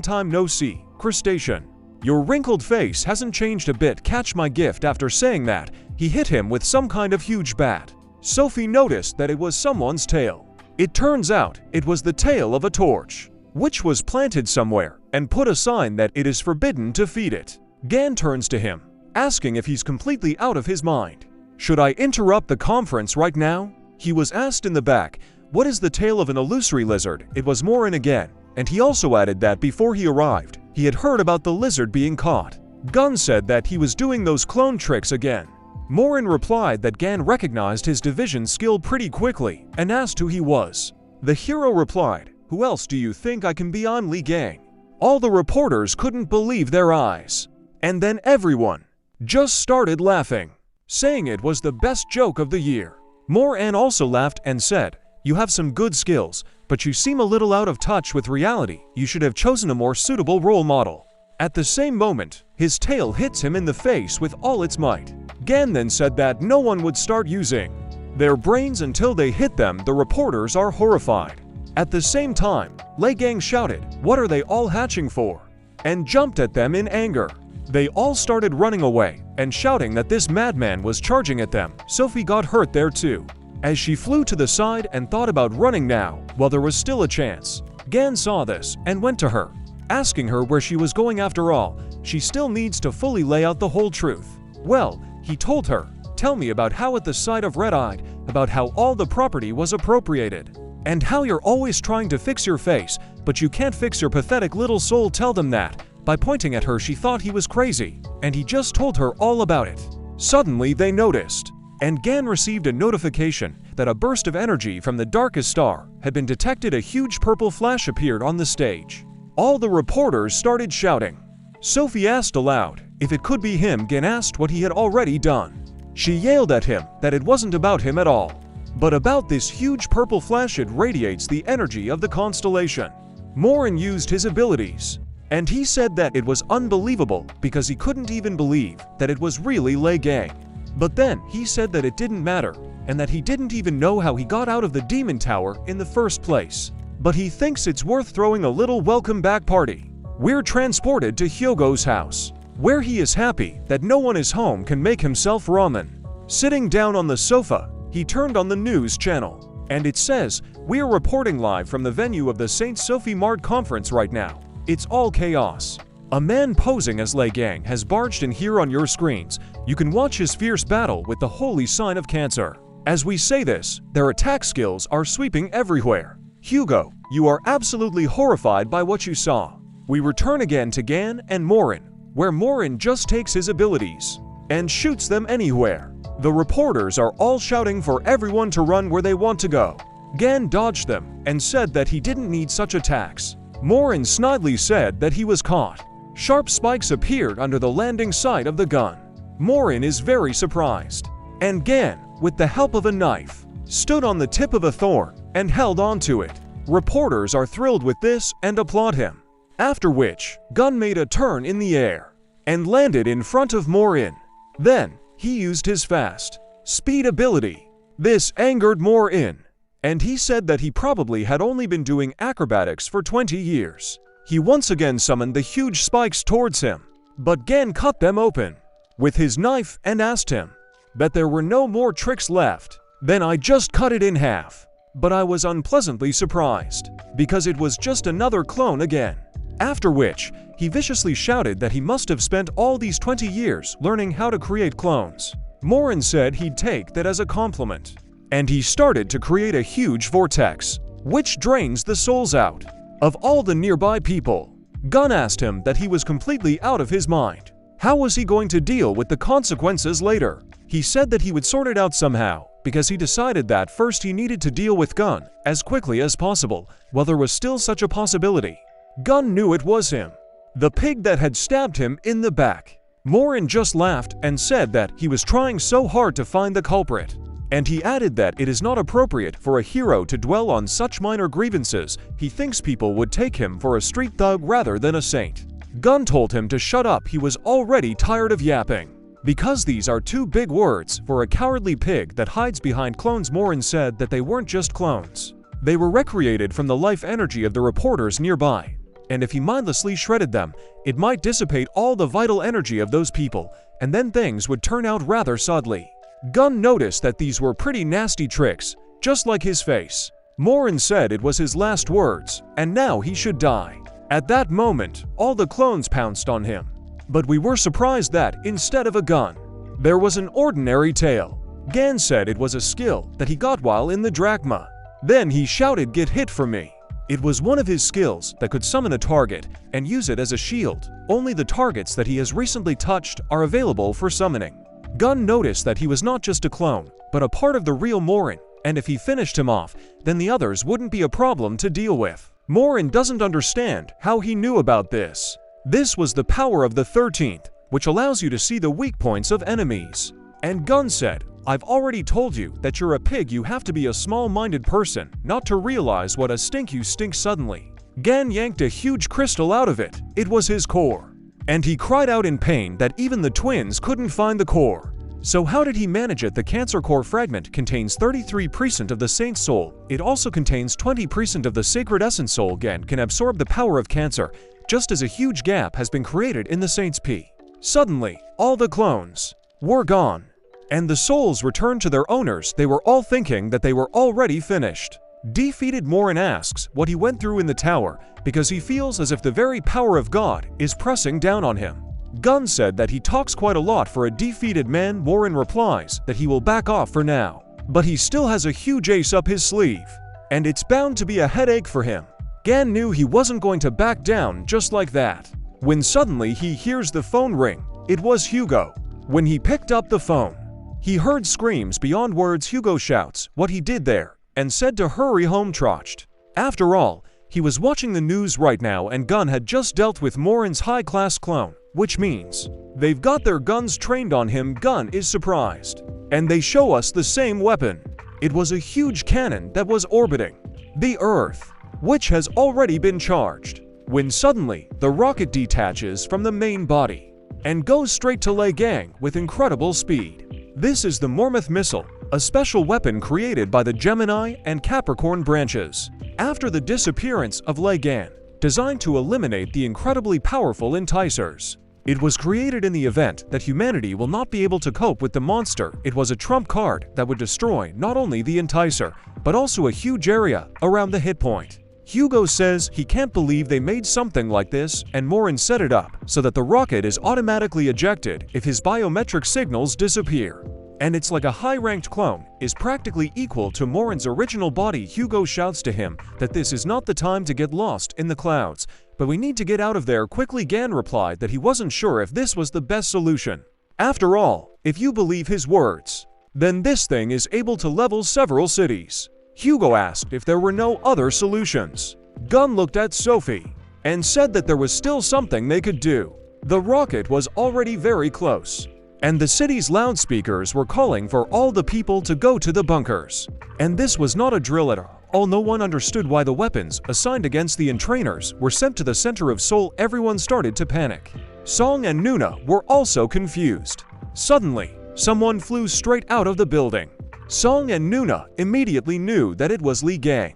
time no see, crustacean. Your wrinkled face hasn't changed a bit. Catch my gift." After saying that, he hit him with some kind of huge bat. Sophie noticed that it was someone's tail. It turns out it was the tail of a torch, which was planted somewhere and put a sign that it is forbidden to feed it. Gan turns to him, asking if he's completely out of his mind. "Should I interrupt the conference right now?" He was asked in the back, "What is the tail of an illusory lizard?" It was Morin again, and he also added that before he arrived, he had heard about the lizard being caught. Gun said that he was doing those clone tricks again. Morin replied that Gan recognized his division skill pretty quickly and asked who he was. The hero replied, "Who else do you think I can be? I'm Lei Gang." All the reporters couldn't believe their eyes. And then everyone just started laughing, saying it was the best joke of the year. Morin also laughed and said, "You have some good skills, but you seem a little out of touch with reality. You should have chosen a more suitable role model." At the same moment, his tail hits him in the face with all its might. Gan then said that no one would start using their brains until they hit them. The reporters are horrified. At the same time, Lei Gang shouted, "What are they all hatching for?" and jumped at them in anger. They all started running away and shouting that this madman was charging at them. Sophie got hurt there too, as she flew to the side and thought about running now while there was still a chance. Gan saw this and went to her, asking her where she was going. After all, she still needs to fully lay out the whole truth. Well, he told her, "Tell me about how at the sight of Red-Eyed, about how all the property was appropriated, and how you're always trying to fix your face, but you can't fix your pathetic little soul. Tell them that." By pointing at her, she thought he was crazy, and he just told her all about it. Suddenly, they noticed, and Gan received a notification that a burst of energy from the darkest star had been detected. A huge purple flash appeared on the stage. All the reporters started shouting. Sophie asked aloud if it could be him. Gan asked what he had already done. She yelled at him that it wasn't about him at all, but about this huge purple flash. It radiates the energy of the constellation. Morin used his abilities, and he said that it was unbelievable because he couldn't even believe that it was really Lei Gang. But then he said that it didn't matter and that he didn't even know how he got out of the Demon Tower in the first place. But he thinks it's worth throwing a little welcome back party. We're transported to Hyogo's house, where he is happy that no one is home, can make himself ramen. Sitting down on the sofa, he turned on the news channel, and it says, "We're reporting live from the venue of the St. Sophie Mart conference right now. It's all chaos. A man posing as Lei Gang has barged in here on your screens. You can watch his fierce battle with the holy sign of Cancer." As we say this, their attack skills are sweeping everywhere. Hyogo, you are absolutely horrified by what you saw. We return again to Gan and Morin, where Morin just takes his abilities and shoots them anywhere. The reporters are all shouting for everyone to run where they want to go. Gan dodged them and said that he didn't need such attacks. Morin snidely said that he was caught. Sharp spikes appeared under the landing site of the gun. Morin is very surprised, and Gan, with the help of a knife, stood on the tip of a thorn and held onto it. Reporters are thrilled with this and applaud him. After which, Gun made a turn in the air and landed in front of Morin. Then, he used his fast speed ability. This angered Morin, and he said that he probably had only been doing acrobatics for 20 years. He once again summoned the huge spikes towards him, but Gan cut them open with his knife and asked him, "Bet there were no more tricks left." Then I just cut it in half. But I was unpleasantly surprised, because it was just another clone again. After which, he viciously shouted that he must have spent all these 20 years learning how to create clones. Morin said he'd take that as a compliment. And he started to create a huge vortex, which drains the souls out of all the nearby people. Gun asked him that he was completely out of his mind. How was he going to deal with the consequences later? He said that he would sort it out somehow, because he decided that first he needed to deal with Gun as quickly as possible, while there was still such a possibility. Gun knew it was him, the pig that had stabbed him in the back. Morin just laughed and said that he was trying so hard to find the culprit. And he added that it is not appropriate for a hero to dwell on such minor grievances. He thinks people would take him for a street thug rather than a saint. Gun told him to shut up, he was already tired of yapping. Because these are too big words for a cowardly pig that hides behind clones. Morin said that they weren't just clones. They were recreated from the life energy of the reporters nearby. And if he mindlessly shredded them, it might dissipate all the vital energy of those people, and then things would turn out rather suddenly. Gun noticed that these were pretty nasty tricks, just like his face. Morin said it was his last words, and now he should die. At that moment, all the clones pounced on him. But we were surprised that, instead of a gun, there was an ordinary tail. Gan said it was a skill that he got while in the drachma. Then he shouted, "Get hit for me." It was one of his skills that could summon a target and use it as a shield. Only the targets that he has recently touched are available for summoning. Gun noticed that he was not just a clone, but a part of the real Morin, and if he finished him off, then the others wouldn't be a problem to deal with. Morin doesn't understand how he knew about this. This was the power of the 13th, which allows you to see the weak points of enemies. And Gun said, "I've already told you that you're a pig. You have to be a small-minded person not to realize what a stink you stink suddenly." Gan yanked a huge crystal out of it. It was his core. And he cried out in pain that even the twins couldn't find the core. So how did he manage it? The cancer core fragment contains 33% of the saint's soul. It also contains 20% of the sacred essence soul. Gan can absorb the power of cancer, just as a huge gap has been created in the saint's P. Suddenly, all the clones were gone, and the souls returned to their owners. They were all thinking that they were already finished. Defeated Morin asks what he went through in the tower, because he feels as if the very power of God is pressing down on him. Gun said that he talks quite a lot for a defeated man. Morin replies that he will back off for now, but he still has a huge ace up his sleeve, and it's bound to be a headache for him. Gan knew he wasn't going to back down just like that, when suddenly he hears the phone ring. It was Hugo. When he picked up the phone, he heard screams beyond words. Hugo shouts what he did there, and said to hurry home. Trotched. After all, he was watching the news right now, and Gun had just dealt with Morin's high-class clone, which means they've got their guns trained on him. Gun is surprised, and they show us the same weapon. It was a huge cannon that was orbiting the Earth, which has already been charged, when suddenly the rocket detaches from the main body and goes straight to Lei Gang with incredible speed. This is the Mormouth missile, a special weapon created by the Gemini and Capricorn branches after the disappearance of Lei Gan, designed to eliminate the incredibly powerful enticers. It was created in the event that humanity will not be able to cope with the monster. It was a trump card that would destroy not only the enticer, but also a huge area around the hit point. Hugo says he can't believe they made something like this, and Morin set it up so that the rocket is automatically ejected if his biometric signals disappear. And it's like a high-ranked clone is practically equal to Morin's original body. Hugo shouts to him that this is not the time to get lost in the clouds, but we need to get out of there quickly. Gan replied that he wasn't sure if this was the best solution. After all, if you believe his words, then this thing is able to level several cities. Hugo asked if there were no other solutions. Gun looked at Sophie and said that there was still something they could do. The rocket was already very close, and the city's loudspeakers were calling for all the people to go to the bunkers. And this was not a drill at all. No one understood why the weapons assigned against the entrainers were sent to the center of Seoul. Everyone started to panic. Song and Nuna were also confused. Suddenly, someone flew straight out of the building. Song and Nuna immediately knew that it was Lei Gang.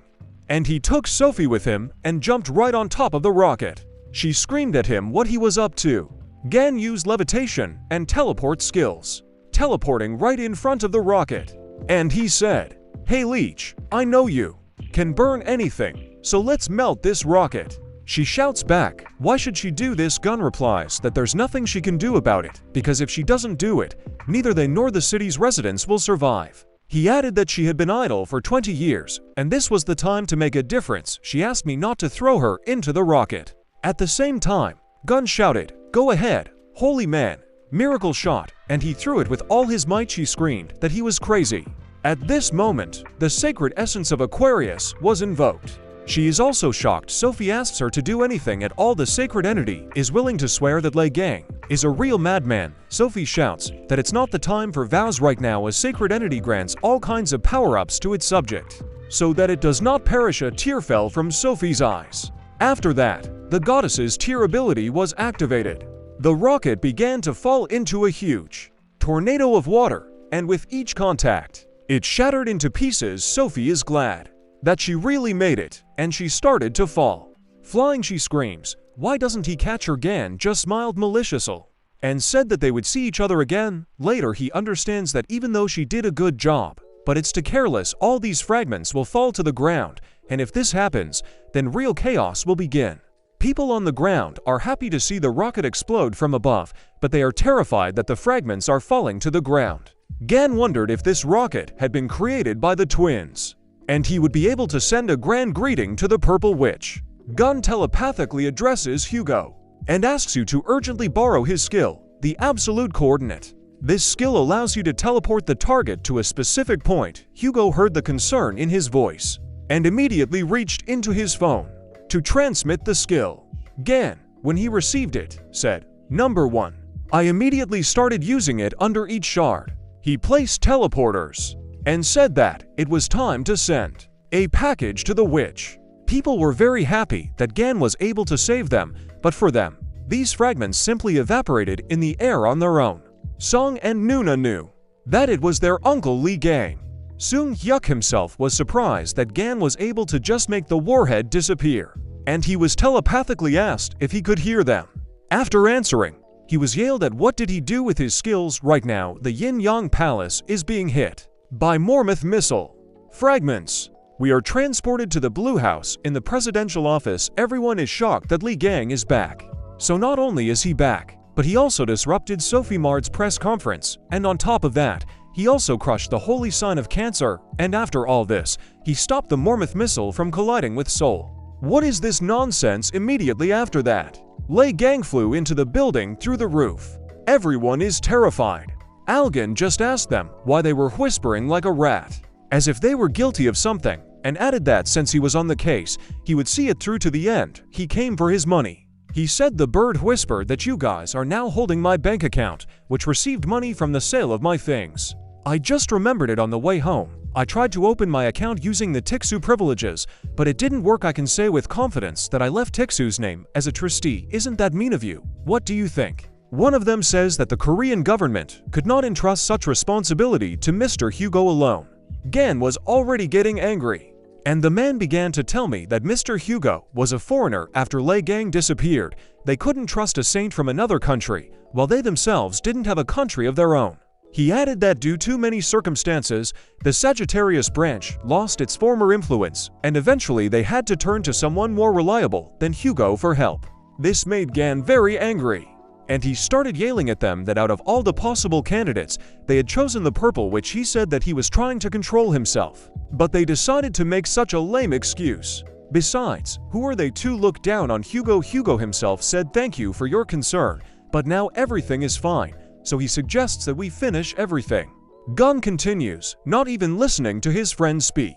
And he took Sophie with him and jumped right on top of the rocket. She screamed at him what he was up to. Gan used levitation and teleport skills, teleporting right in front of the rocket. And he said, "Hey Leech, I know you can burn anything, so let's melt this rocket." She shouts back, why should she do this? Gun replies that there's nothing she can do about it, because if she doesn't do it, neither they nor the city's residents will survive. He added that she had been idle for 20 years, and this was the time to make a difference. She asked me not to throw her into the rocket. At the same time, Gun shouted, "Go ahead, holy man, miracle shot," and he threw it with all his might. She screamed that he was crazy. At this moment, the sacred essence of Aquarius was invoked. She is also shocked. Sophie asks her to do anything at all. The sacred entity is willing to swear that Lei Gang is a real madman. Sophie shouts that it's not the time for vows right now. A sacred entity grants all kinds of power-ups to its subject, so that it does not perish. A tear fell from Sophie's eyes. After that, the goddess's tear ability was activated. The rocket began to fall into a huge tornado of water, and with each contact, it shattered into pieces. Sophie is glad that she really made it, and she started to fall. Flying, she screams, "Why doesn't he catch her?" Gan just smiled maliciously and said that they would see each other again. Later he understands that even though she did a good job, but it's too careless. All these fragments will fall to the ground, and if this happens, then real chaos will begin. People on the ground are happy to see the rocket explode from above, but they are terrified that the fragments are falling to the ground. Gan wondered if this rocket had been created by the twins, and he would be able to send a grand greeting to the Purple Witch. Gun telepathically addresses Hugo and asks you to urgently borrow his skill, the Absolute Coordinate. This skill allows you to teleport the target to a specific point. Hugo heard the concern in his voice and immediately reached into his phone to transmit the skill. Gan, when he received it, said, "Number 1. I immediately started using it under each shard." He placed teleporters and said that it was time to send a package to the witch. People were very happy that Gan was able to save them, but for them, these fragments simply evaporated in the air on their own. Song and Nuna knew that it was their uncle Lei Gang. Sung Hyuk himself was surprised that Gan was able to just make the warhead disappear, and he was telepathically asked if he could hear them. After answering, he was yelled at what did he do with his skills. Right now, the Yin-Yang Palace is being hit by Mormouth missile fragments. We are transported to the Blue House in the presidential office. Everyone is shocked that Lei Gang is back. So not only is he back, but he also disrupted Sophie Mard's press conference, and on top of that, he also crushed the holy sign of Cancer, and after all this, he stopped the Mormouth missile from colliding with Seoul. What is this nonsense? Immediately after that, Lei Gang flew into the building through the roof. Everyone is terrified. Algan just asked them why they were whispering like a rat, as if they were guilty of something, and added that since he was on the case, he would see it through to the end. He came for his money. He said the bird whispered that you guys are now holding my bank account, which received money from the sale of my things. I just remembered it on the way home. I tried to open my account using the Tixu privileges, but it didn't work. I can say with confidence that I left Tixu's name as a trustee. Isn't that mean of you? What do you think? One of them says that the Korean government could not entrust such responsibility to Mr. Hugo alone. Gan was already getting angry, and the man began to tell me that Mr. Hugo was a foreigner. After Lei Gang disappeared, they couldn't trust a saint from another country, while they themselves didn't have a country of their own. He added that due to many circumstances, the Sagittarius branch lost its former influence, and eventually they had to turn to someone more reliable than Hugo for help. This made Gan very angry, and he started yelling at them that out of all the possible candidates, they had chosen the Purple Witch. He said that he was trying to control himself, but they decided to make such a lame excuse. Besides, who are they to look down on Hugo? Hugo himself said thank you for your concern, but now everything is fine, so he suggests that we finish everything. Gun continues, not even listening to his friend speak.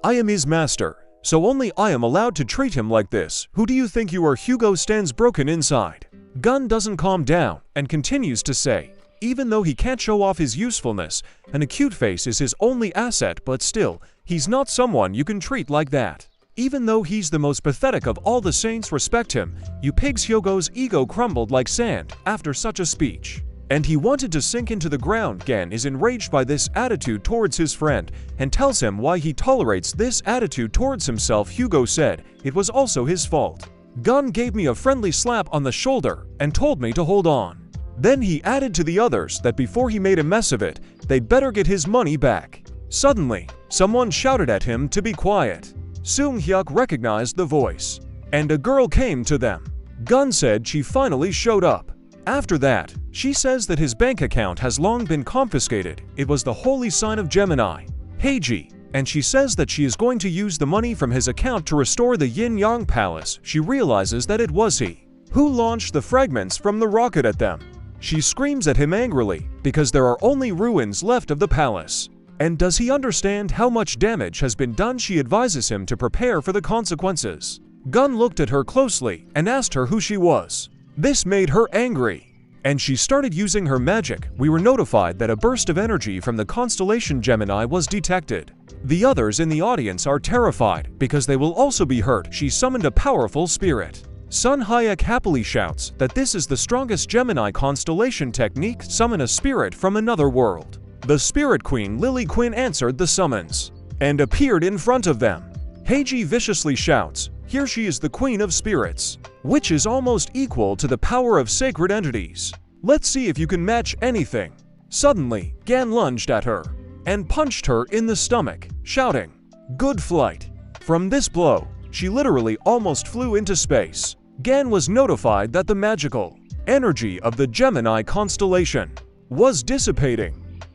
I am his master, so only I am allowed to treat him like this. Who do you think you are? Hugo stands broken inside. Gun doesn't calm down and continues to say, even though he can't show off his usefulness, an acute face is his only asset, but still, he's not someone you can treat like that. Even though he's the most pathetic of all the saints, respect him. You pigs. Hugo's ego crumbled like sand after such a speech. and he wanted to sink into the ground. Gan is enraged by this attitude towards his friend and tells him why he tolerates this attitude towards himself. Hugo said it was also his fault. Gun gave me a friendly slap on the shoulder and told me to hold on. Then he added to the others that before he made a mess of it, they'd better get his money back. Suddenly, someone shouted at him to be quiet. Sung Hyuk recognized the voice, and a girl came to them. Gun said she finally showed up. After that, she says that his bank account has long been confiscated. It was the holy sign of Gemini, Heiji, and she says that she is going to use the money from his account to restore the Yin-Yang Palace. She realizes that it was he who launched the fragments from the rocket at them. She screams at him angrily because there are only ruins left of the palace. And does he understand how much damage has been done? She advises him to prepare for the consequences. Gun looked at her closely and asked her who she was. This made her angry, and she started using her magic. We were notified that a burst of energy from the constellation Gemini was detected. The others in the audience are terrified because they will also be hurt. She summoned a powerful spirit. Sun Hyuk happily shouts that this is the strongest Gemini constellation technique. Summon a spirit from another world. The Spirit Queen Lily Quinn answered the summons and appeared in front of them. Heiji viciously shouts, "Here she is, the Queen of Spirits," which is almost equal to the power of sacred entities. Let's see if you can match anything. Suddenly, Gan lunged at her and punched her in the stomach, shouting, "Good flight." From this blow, she literally almost flew into space. Gan was notified that the magical energy of the Gemini constellation was dissipating,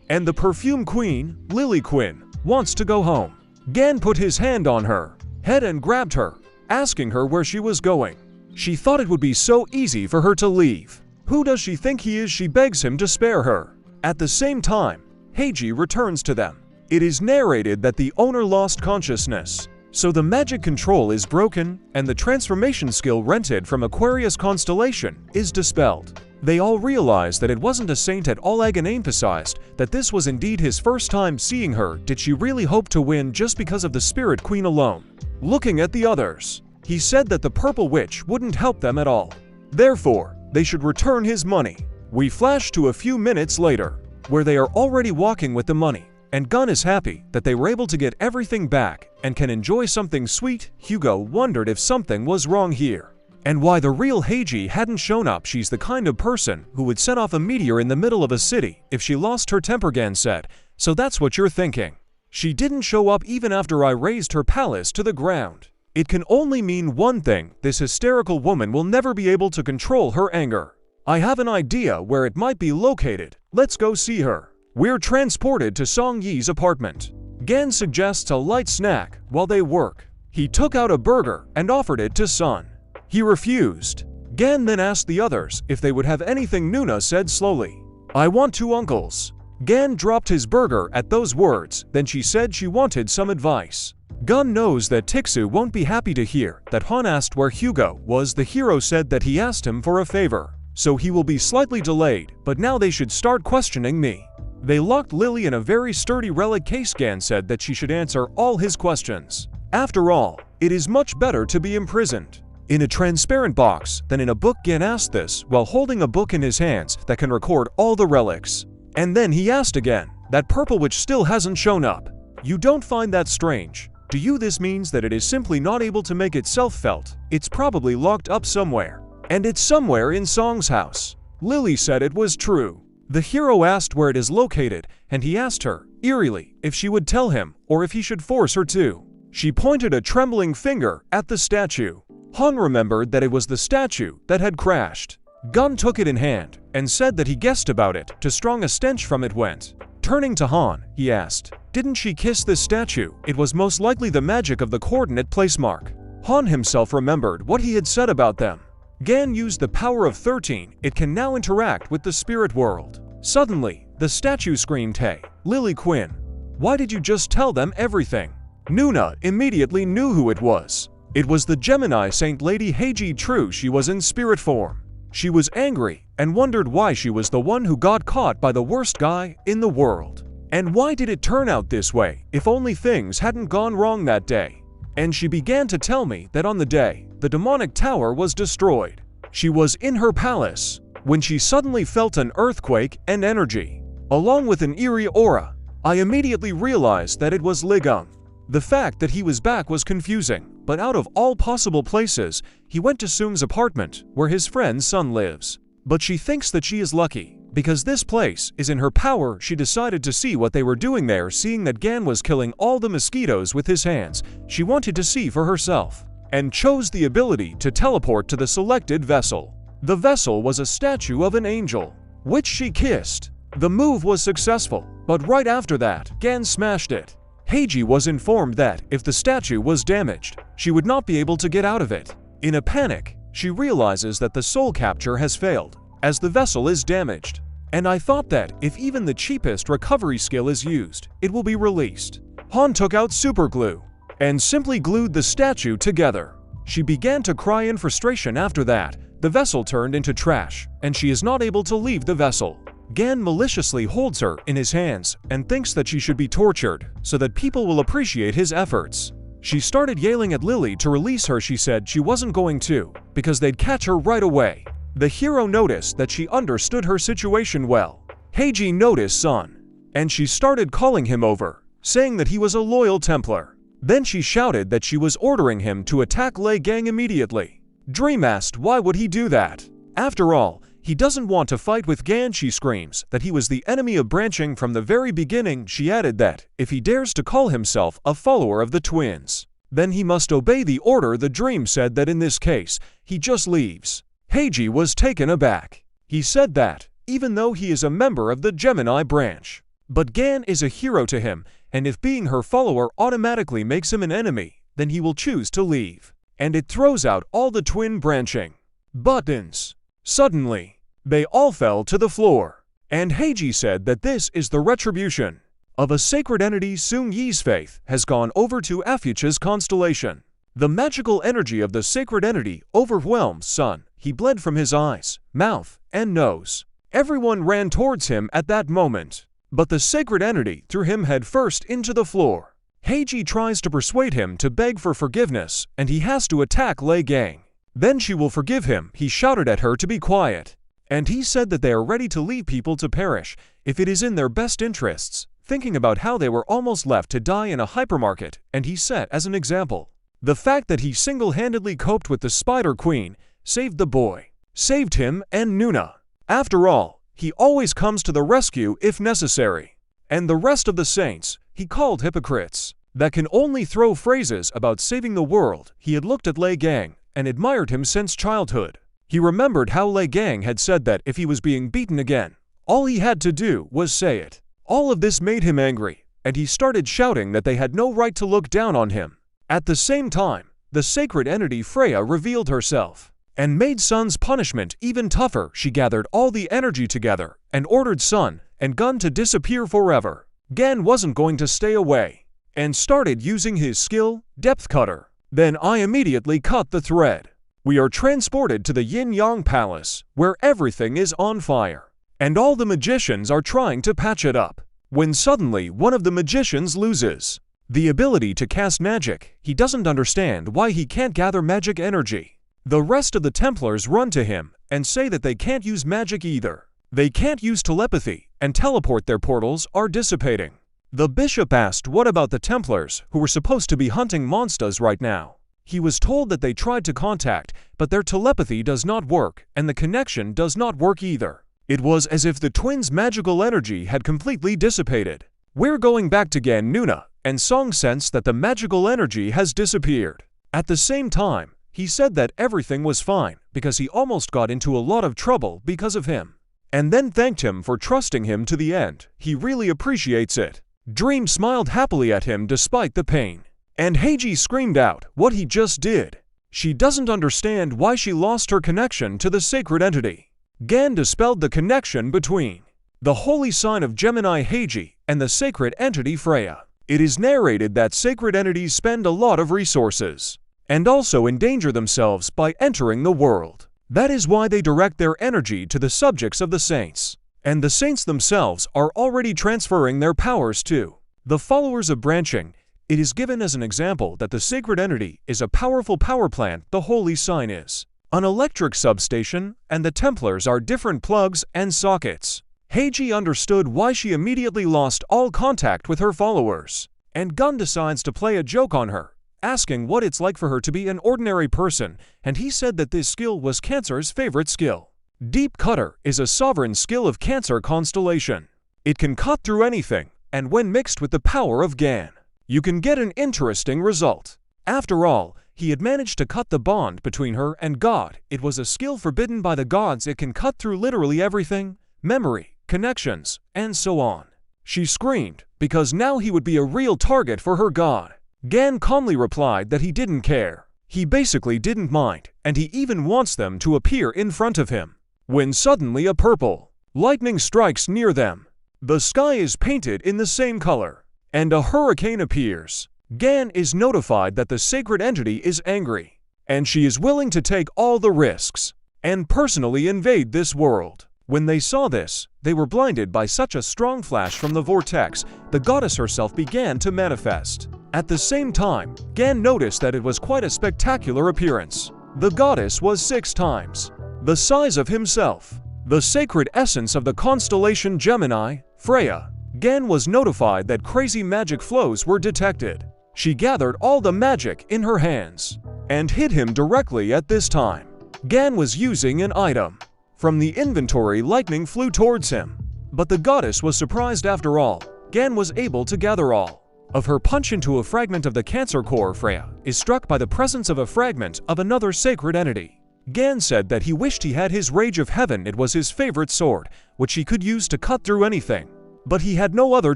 and the perfume queen, Lily Quinn, wants to go home. Gan put his hand on her head and grabbed her, asking her where she was going. She thought it would be so easy for her to leave. Who does she think he is? She begs him to spare her. At the same time, Heiji returns to them. It is narrated that the owner lost consciousness, so the magic control is broken and the transformation skill rented from Aquarius constellation is dispelled. They all realize that it wasn't a saint at all. Egan emphasized that this was indeed his first time seeing her. Did she really hope to win just because of the Spirit Queen alone? Looking at the others, he said that the Purple Witch wouldn't help them at all. Therefore, they should return his money. We flash to a few minutes later, where they are already walking with the money, and Gun is happy that they were able to get everything back and can enjoy something sweet. Hugo wondered if something was wrong here, and why the real Heiji hadn't shown up. She's the kind of person who would set off a meteor in the middle of a city if she lost her temper. Gan said, "So that's what you're thinking. She didn't show up even after I razed her palace to the ground. It can only mean one thing: this hysterical woman will never be able to control her anger. I have an idea where it might be located. Let's go see her." We're transported to Song Yi's apartment. Gan suggests a light snack while they work. He took out a burger and offered it to Sun. He refused. Gan then asked the others if they would have anything. Nuna said slowly, "I want 2 uncles." Gan dropped his burger at those words, then she said she wanted some advice. Gun knows that Tixu won't be happy to hear that Han asked where Hugo was. The hero said that he asked him for a favor, so he will be slightly delayed, but now they should start questioning me. They locked Lily in a very sturdy relic case. Gan said that she should answer all his questions. After all, it is much better to be imprisoned in a transparent box than in a book. Gan asked this while holding a book in his hands that can record all the relics. And then he asked again, "That Purple Witch still hasn't shown up. You don't find that strange, do you?" This means that it is simply not able to make itself felt. It's probably locked up somewhere, and it's somewhere in Song's house. Lily said it was true. The hero asked where it is located, and he asked her, eerily, if she would tell him or if he should force her to. She pointed a trembling finger at the statue. Han remembered that it was the statue that had crashed. Gun took it in hand and said that he guessed about it. Too strong a stench from it went. Turning to Han, he asked, "Didn't she kiss this statue?" It was most likely the magic of the coordinate placemark. Han himself remembered what he had said about them. Gan used the power of 13. It can now interact with the spirit world. Suddenly, the statue screamed, "Hey, Lily Quinn, why did you just tell them everything?" Nuna immediately knew who it was. It was the Gemini Saint Lady Heiji. True, she was in spirit form. She was angry and wondered why she was the one who got caught by the worst guy in the world. And why did it turn out this way? If only things hadn't gone wrong that day. And she began to tell me that on the day the demonic tower was destroyed, she was in her palace, when she suddenly felt an earthquake and energy, along with an eerie aura. I immediately realized that it was Ligung. The fact that he was back was confusing, but out of all possible places, he went to Sung's apartment, where his friend's son lives. But she thinks that she is lucky. Because this place is in her power, she decided to see what they were doing there. Seeing that Gan was killing all the mosquitoes with his hands, she wanted to see for herself, and chose the ability to teleport to the selected vessel. The vessel was a statue of an angel, which she kissed. The move was successful, but right after that, Gan smashed it. Heiji was informed that if the statue was damaged, she would not be able to get out of it. In a panic, she realizes that the soul capture has failed, as the vessel is damaged. And I thought that if even the cheapest recovery skill is used, it will be released. Han took out super glue and simply glued the statue together. She began to cry in frustration. After that, the vessel turned into trash, and she is not able to leave the vessel. Gan maliciously holds her in his hands and thinks that she should be tortured so that people will appreciate his efforts. She started yelling at Lily to release her. She said she wasn't going to, because they'd catch her right away. The hero noticed that she understood her situation well. Heiji noticed Sun, and she started calling him over, saying that he was a loyal Templar. Then she shouted that she was ordering him to attack Lei Gang immediately. Dream asked why would he do that. After all, he doesn't want to fight with Gan. She screams that he was the enemy of branching from the very beginning. She added that if he dares to call himself a follower of the twins, then he must obey the order. The dream said that in this case, he just leaves. Heiji was taken aback. He said that, even though he is a member of the Gemini branch, but Gan is a hero to him, and if being her follower automatically makes him an enemy, then he will choose to leave. And it throws out all the twin branching buttons. Suddenly, they all fell to the floor, and Heiji said that this is the retribution of a sacred entity. Sung Yi's faith has gone over to Afucha's constellation. The magical energy of the sacred entity overwhelmed Sun. He bled from his eyes, mouth, and nose. Everyone ran towards him at that moment, but the sacred entity threw him headfirst into the floor. Heiji tries to persuade him to beg for forgiveness, and he has to attack Lei Gang. Then she will forgive him. He shouted at her to be quiet, and he said that they are ready to leave people to perish if it is in their best interests, thinking about how they were almost left to die in a hypermarket, and he set as an example the fact that he single-handedly coped with the Spider Queen, saved the boy, saved him and Nuna. After all, he always comes to the rescue if necessary. And the rest of the saints, he called hypocrites that can only throw phrases about saving the world. He had looked at Lei Gang and admired him since childhood. He remembered how Lei Gang had said that if he was being beaten again, all he had to do was say it. All of this made him angry, and he started shouting that they had no right to look down on him. At the same time, the sacred entity Freya revealed herself and made Sun's punishment even tougher. She gathered all the energy together and ordered Sun and Gun to disappear forever. Gan wasn't going to stay away and started using his skill, Depth Cutter. Then I immediately cut the thread. We are transported to the Yin-Yang Palace, where everything is on fire, and all the magicians are trying to patch it up, when suddenly one of the magicians loses the ability to cast magic. He doesn't understand why he can't gather magic energy. The rest of the Templars run to him and say that they can't use magic either. They can't use telepathy, and teleport. Their portals are dissipating. The bishop asked what about the Templars, who were supposed to be hunting monsters right now. He was told that they tried to contact, but their telepathy does not work, and the connection does not work either. It was as if the twins' magical energy had completely dissipated. We're going back to Gan. Nuna and Song sensed that the magical energy has disappeared. At the same time, he said that everything was fine because he almost got into a lot of trouble because of him, and then thanked him for trusting him to the end. He really appreciates it. Dream smiled happily at him despite the pain, and Heiji screamed out what he just did. She doesn't understand why she lost her connection to the sacred entity. Gan dispelled the connection between the holy sign of Gemini Heiji and the sacred entity Freya. It is narrated that sacred entities spend a lot of resources and also endanger themselves by entering the world. That is why they direct their energy to the subjects of the saints, and the saints themselves are already transferring their powers to the followers of branching. It is given as an example that the sacred entity is a powerful power plant. The holy sign is an electric substation, and the Templars are different plugs and sockets. Heiji understood why she immediately lost all contact with her followers, and Gun decides to play a joke on her, asking what it's like for her to be an ordinary person, and he said that this skill was Cancer's favorite skill. Deep Cutter is a sovereign skill of Cancer constellation. It can cut through anything, and when mixed with the power of Gan, you can get an interesting result. After all, he had managed to cut the bond between her and God. It was a skill forbidden by the gods. It can cut through literally everything, memory, connections, and so on. She screamed, because now he would be a real target for her god. Gan calmly replied that he didn't care. He basically didn't mind, and he even wants them to appear in front of him. When suddenly a purple lightning strikes near them. The sky is painted in the same color, and a hurricane appears. Gan is notified that the sacred entity is angry, and she is willing to take all the risks and personally invade this world. When they saw this, they were blinded by such a strong flash from the vortex. The goddess herself began to manifest. At the same time, Gan noticed that it was quite a spectacular appearance. The goddess was 6 times the size of himself. The sacred essence of the constellation Gemini, Freya. Gan was notified that crazy magic flows were detected. She gathered all the magic in her hands and hit him directly at this time. Gan was using an item. From the inventory, lightning flew towards him. But the goddess was surprised after all. Gan was able to gather all of her punch into a fragment of the Cancer core. Freya is struck by the presence of a fragment of another sacred entity. Gan said that he wished he had his Rage of Heaven. It was his favorite sword, which he could use to cut through anything. But he had no other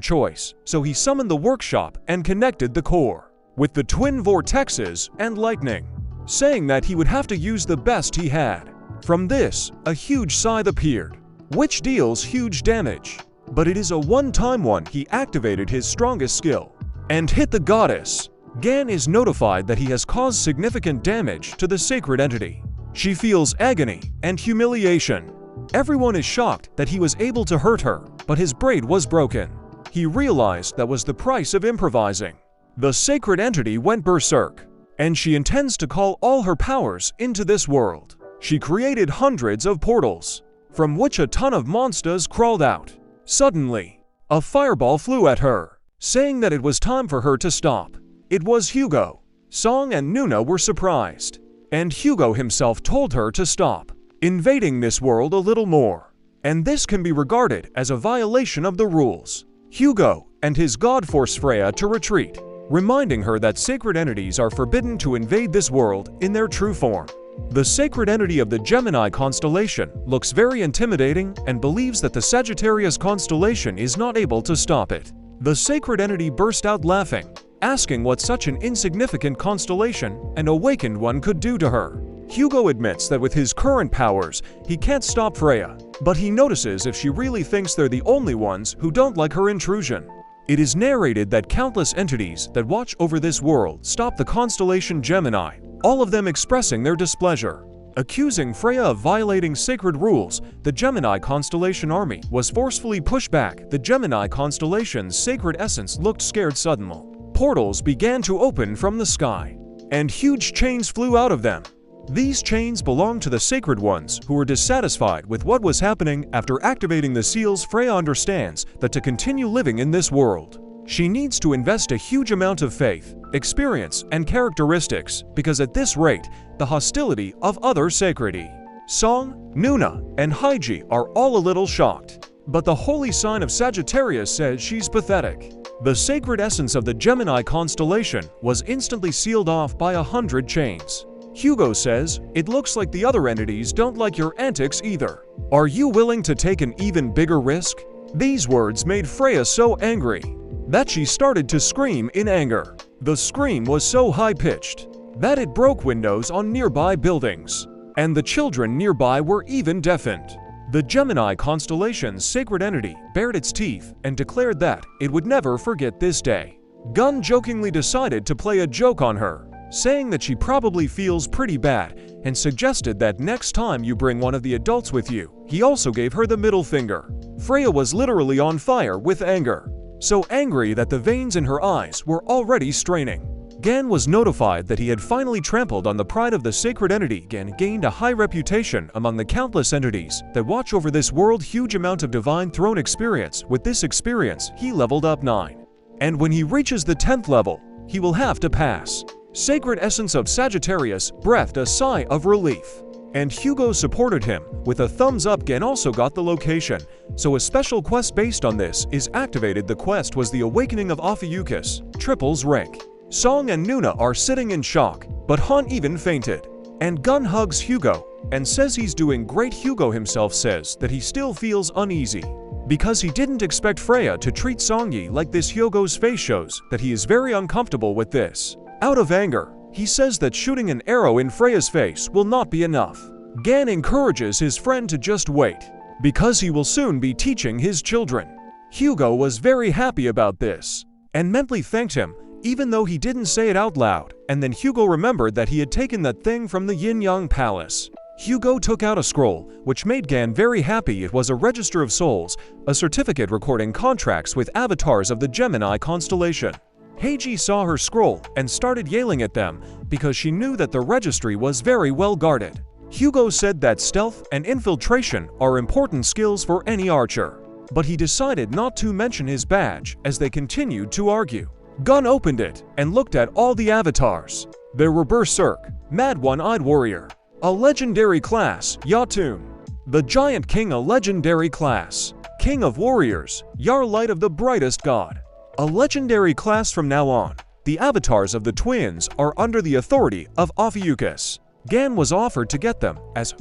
choice, so he summoned the workshop and connected the core with the twin vortexes and lightning, saying that he would have to use the best he had. From this, a huge scythe appeared, which deals huge damage. But it is a one-time one. He activated his strongest skill and hit the goddess. Gan is notified that he has caused significant damage to the sacred entity. She feels agony and humiliation. Everyone is shocked that he was able to hurt her, but his braid was broken. He realized that was the price of improvising. The sacred entity went berserk, and she intends to call all her powers into this world. She created hundreds of portals, from which a ton of monsters crawled out. Suddenly, a fireball flew at her, saying that it was time for her to stop. It was Hugo. Song and Nuna were surprised, and Hugo himself told her to stop invading this world a little more, and this can be regarded as a violation of the rules. Hugo and his god force Freya to retreat, reminding her that sacred entities are forbidden to invade this world in their true form. The sacred entity of the Gemini constellation looks very intimidating and believes that the Sagittarius constellation is not able to stop it. The sacred entity burst out laughing, asking what such an insignificant constellation and awakened one could do to her. Hugo admits that with his current powers, he can't stop Freya, but he notices if she really thinks they're the only ones who don't like her intrusion. It is narrated that countless entities that watch over this world stop the constellation Gemini, all of them expressing their displeasure. Accusing Freya of violating sacred rules, the Gemini constellation army was forcefully pushed back. The Gemini constellation's sacred essence looked scared suddenly. Portals began to open from the sky, and huge chains flew out of them. These chains belonged to the sacred ones who were dissatisfied with what was happening. After activating the seals, Freya understands that to continue living in this world, she needs to invest a huge amount of faith, experience, and characteristics, because at this rate, the hostility of other sacredi, Song, Nuna, and Heiji are all a little shocked. But the holy sign of Sagittarius says she's pathetic. The sacred essence of the Gemini constellation was instantly sealed off by 100 chains. Hugo says, "It looks like the other entities don't like your antics either. Are you willing to take an even bigger risk?" These words made Freya so angry that she started to scream in anger. The scream was so high-pitched that it broke windows on nearby buildings, and the children nearby were even deafened. The Gemini constellation's sacred entity bared its teeth and declared that it would never forget this day. Gun jokingly decided to play a joke on her, saying that she probably feels pretty bad, and suggested that next time you bring one of the adults with you. He also gave her the middle finger. Freya was literally on fire with anger, so angry that the veins in her eyes were already straining. Gan was notified that he had finally trampled on the pride of the sacred entity and gained a high reputation among the countless entities that watch over this world. Huge amount of divine throne experience. With this experience, he leveled up 9. And when he reaches the 10th level, he will have to pass. Sacred essence of Sagittarius breathed a sigh of relief. And Hugo supported him with a thumbs up. Gan also got the location, so a special quest based on this is activated. The quest was the awakening of Ophiuchus, Triple's rank. Song and Nuna are sitting in shock, but Han even fainted. And Gun hugs Hugo and says he's doing great. Hugo himself says that he still feels uneasy because he didn't expect Freya to treat Songyi like this. Hugo's face shows that he is very uncomfortable with this. Out of anger, he says that shooting an arrow in Freya's face will not be enough. Gan encourages his friend to just wait, because he will soon be teaching his children. Hugo was very happy about this, and mentally thanked him, even though he didn't say it out loud. And then Hugo remembered that he had taken that thing from the Yin-Yang Palace. Hugo took out a scroll, which made Gan very happy. It was a register of souls, a certificate recording contracts with avatars of the Gemini constellation. Heiji saw her scroll and started yelling at them because she knew that the registry was very well guarded. Hugo said that stealth and infiltration are important skills for any archer, but he decided not to mention his badge as they continued to argue. Gun opened it and looked at all the avatars. There were Berserk, Mad One-Eyed Warrior, a legendary class, Yatun, the Giant King, a legendary class, King of Warriors, Yar Light of the Brightest God, a legendary class. From now on, the avatars of the twins are under the authority of Ophiuchus. Gan was offered to get them as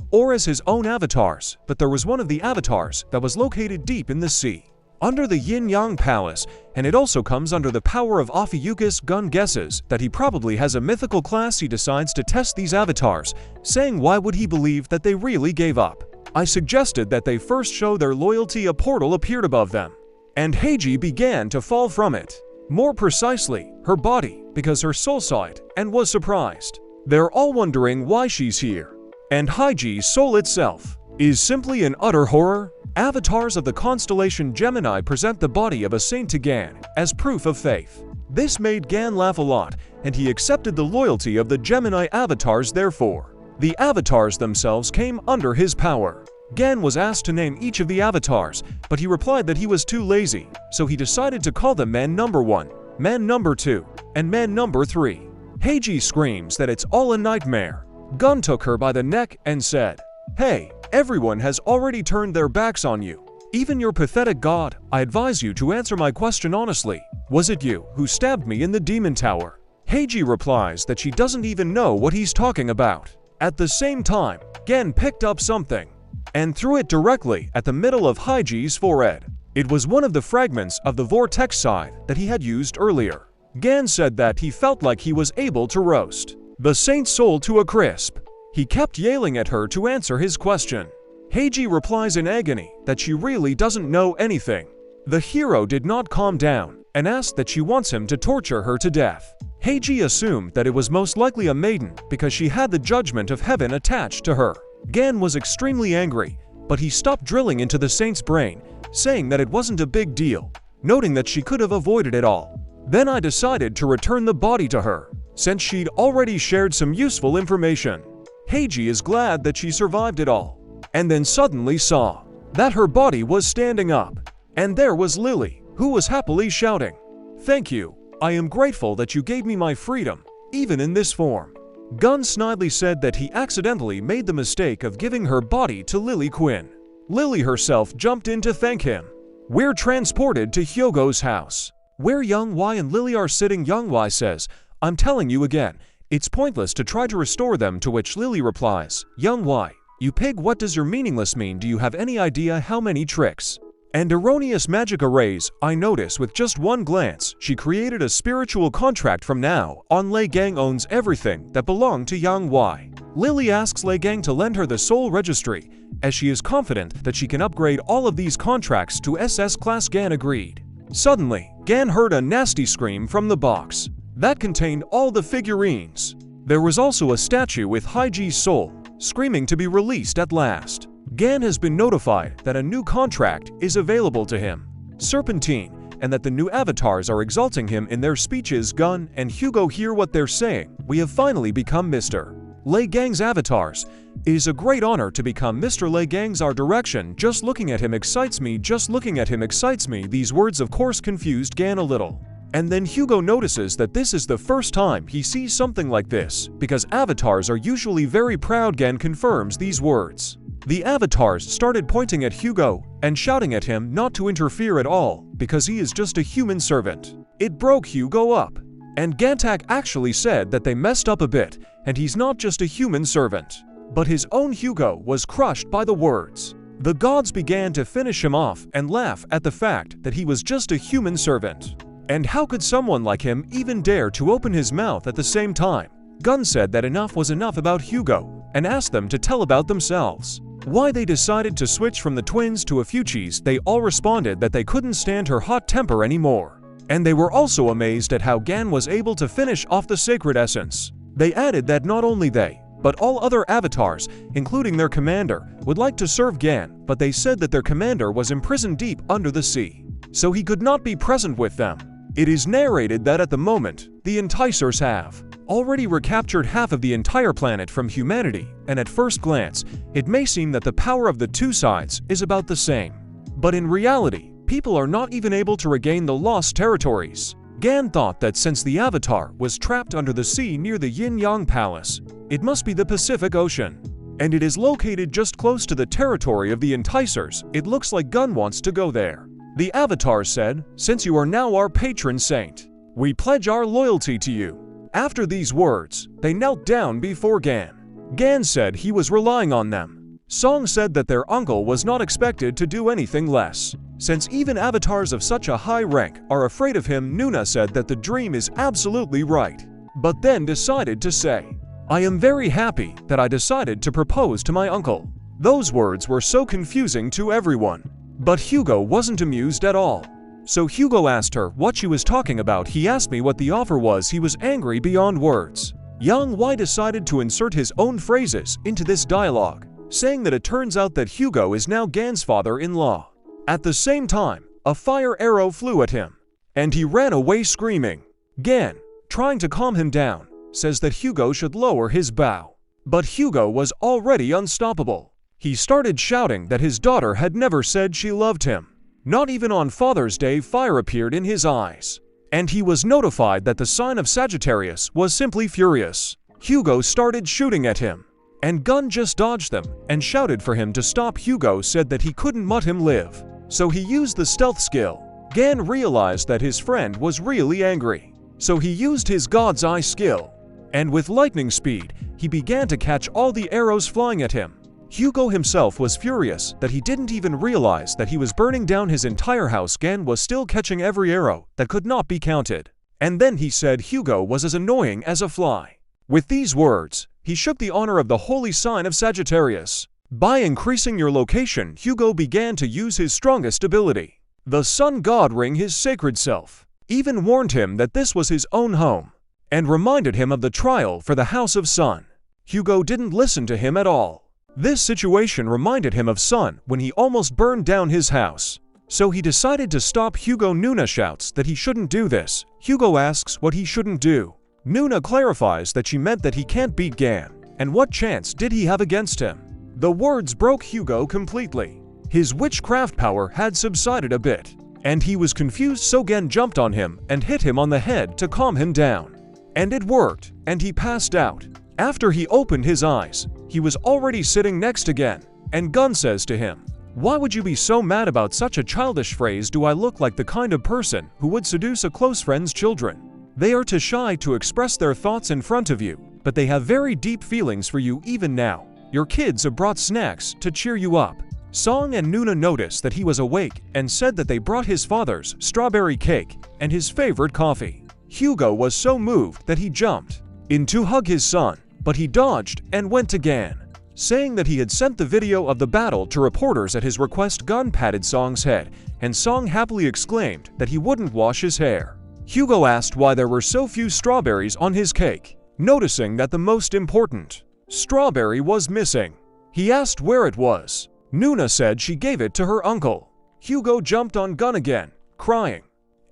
his own avatars, but there was one of the avatars that was located deep in the sea, under the Yin-Yang Palace, and it also comes under the power of Ophiuchus. Gun guesses that he probably has a mythical class. He decides to test these avatars, saying why would he believe that they really gave up. I suggested that they first show their loyalty. A portal appeared above them, and Heiji began to fall from it. More precisely, her body, because her soul saw it and was surprised. They're all wondering why she's here. And Heiji's soul itself is simply an utter horror. Avatars of the constellation Gemini present the body of a saint to Gan as proof of faith. This made Gan laugh a lot, and he accepted the loyalty of the Gemini avatars. Therefore, the avatars themselves came under his power. Gan was asked to name each of the avatars, but he replied that he was too lazy, so he decided to call them Man Number 1, Man Number 2, and Man Number 3. Heiji screams that it's all a nightmare. Gun took her by the neck and said, "Hey, everyone has already turned their backs on you. Even your pathetic god. I advise you to answer my question honestly. Was it you who stabbed me in the demon tower?" Heiji replies that she doesn't even know what he's talking about. At the same time, Gan picked up something and threw it directly at the middle of Heiji's forehead. It was one of the fragments of the vortex side that he had used earlier. Gan said that he felt like he was able to roast the saint's soul to a crisp. He kept yelling at her to answer his question. Heiji replies in agony that she really doesn't know anything. The hero did not calm down and asked that she wants him to torture her to death. Heiji assumed that it was most likely a maiden because she had the judgment of heaven attached to her. Gan was extremely angry, but he stopped drilling into the saint's brain, saying that it wasn't a big deal, noting that she could have avoided it all. Then I decided to return the body to her, since she'd already shared some useful information. Heiji is glad that she survived it all, and then suddenly saw that her body was standing up, and there was Lily, who was happily shouting, "Thank you, I am grateful that you gave me my freedom, even in this form." Gun snidely said that he accidentally made the mistake of giving her body to Lily Quinn. Lily herself jumped in to thank him. We're transported to Hyogo's house, where Young Wai and Lily are sitting. Young Wai says, "I'm telling you again, it's pointless to try to restore them," to which Lily replies, "Young Wai, you pig, what does your meaningless mean? Do you have any idea how many tricks and erroneous magic arrays I notice with just one glance? She created a spiritual contract. From now on, Lei Gang owns everything that belonged to Yang Wai." Lily asks Lei Gang to lend her the soul registry, as she is confident that she can upgrade all of these contracts to SS class. Gan agreed. Suddenly, Gan heard a nasty scream from the box that contained all the figurines. There was also a statue with Heiji's soul, screaming to be released at last. Gan has been notified that a new contract is available to him. Serpentine, and that the new avatars are exalting him in their speeches. Gun and Hugo hear what they're saying. We have finally become Mr. Lei Gang's avatars. It is a great honor to become Mr. Lei Gang's our direction. Just looking at him excites me. Just looking at him excites me. These words of course confused Gan a little. And then Hugo notices that this is the first time he sees something like this, because avatars are usually very proud. Gan confirms these words. The avatars started pointing at Hugo and shouting at him not to interfere at all, because he is just a human servant. It broke Hugo up. And Gantak actually said that they messed up a bit, and he's not just a human servant. But his own Hugo was crushed by the words. The gods began to finish him off and laugh at the fact that he was just a human servant. And how could someone like him even dare to open his mouth at the same time? Gun said that enough was enough about Hugo and asked them to tell about themselves. Why they decided to switch from the twins to a Fuchsies. They all responded that they couldn't stand her hot temper anymore. And they were also amazed at how Gan was able to finish off the sacred essence. They added that not only they, but all other avatars, including their commander, would like to serve Gan, but they said that their commander was imprisoned deep under the sea, so he could not be present with them. It is narrated that at the moment, the enticers have already recaptured half of the entire planet from humanity, and at first glance, it may seem that the power of the two sides is about the same. But in reality, people are not even able to regain the lost territories. Gan thought that since the Avatar was trapped under the sea near the Yin-Yang Palace, it must be the Pacific Ocean. And it is located just close to the territory of the enticers. It looks like Gun wants to go there. The Avatar said, "Since you are now our patron saint, we pledge our loyalty to you." After these words, they knelt down before Gan. Gan said he was relying on them. Song said that their uncle was not expected to do anything less, since even avatars of such a high rank are afraid of him. Nuna said that the dream is absolutely right, but then decided to say, "I am very happy that I decided to propose to my uncle." Those words were so confusing to everyone. But Hugo wasn't amused at all. So Hugo asked her what she was talking about. He asked me what the offer was. He was angry beyond words. Young Y decided to insert his own phrases into this dialogue, saying that it turns out that Hugo is now Gan's father-in-law. At the same time, a fire arrow flew at him, and he ran away screaming. Gan, trying to calm him down, says that Hugo should lower his bow. But Hugo was already unstoppable. He started shouting that his daughter had never said she loved him. Not even on Father's Day. Fire appeared in his eyes, and he was notified that the sign of Sagittarius was simply furious. Hugo started shooting at him, and Gun just dodged them and shouted for him to stop. Hugo said that he couldn't let him live, so he used the stealth skill. Gan realized that his friend was really angry, so he used his God's Eye skill, and with lightning speed, he began to catch all the arrows flying at him. Hugo himself was furious that he didn't even realize that he was burning down his entire house. Gan was still catching every arrow that could not be counted. And then he said Hugo was as annoying as a fly. With these words, he shook the honor of the holy sign of Sagittarius. By increasing your location, Hugo began to use his strongest ability. The sun god ring, his sacred self, even warned him that this was his own home, and reminded him of the trial for the House of Sun. Hugo didn't listen to him at all. This situation reminded him of Sun when he almost burned down his house. So he decided to stop Hugo. Nuna shouts that he shouldn't do this. Hugo asks what he shouldn't do. Nuna clarifies that she meant that he can't beat Gan, and what chance did he have against him? The words broke Hugo completely. His witchcraft power had subsided a bit, and he was confused, so Gan jumped on him and hit him on the head to calm him down. And it worked, and he passed out. After he opened his eyes, he was already sitting next to Gan, and Gun says to him, "Why would you be so mad about such a childish phrase? Do I look like the kind of person who would seduce a close friend's children? They are too shy to express their thoughts in front of you, but they have very deep feelings for you even now. Your kids have brought snacks to cheer you up." Song and Nuna noticed that he was awake and said that they brought his father's strawberry cake and his favorite coffee. Hugo was so moved that he jumped in to hug his son, but he dodged and went to Gan, saying that he had sent the video of the battle to reporters at his request. Gun patted Song's head, and Song happily exclaimed that he wouldn't wash his hair. Hugo asked why there were so few strawberries on his cake, noticing that the most important strawberry was missing. He asked where it was. Nuna said she gave it to her uncle. Hugo jumped on Gun again, crying,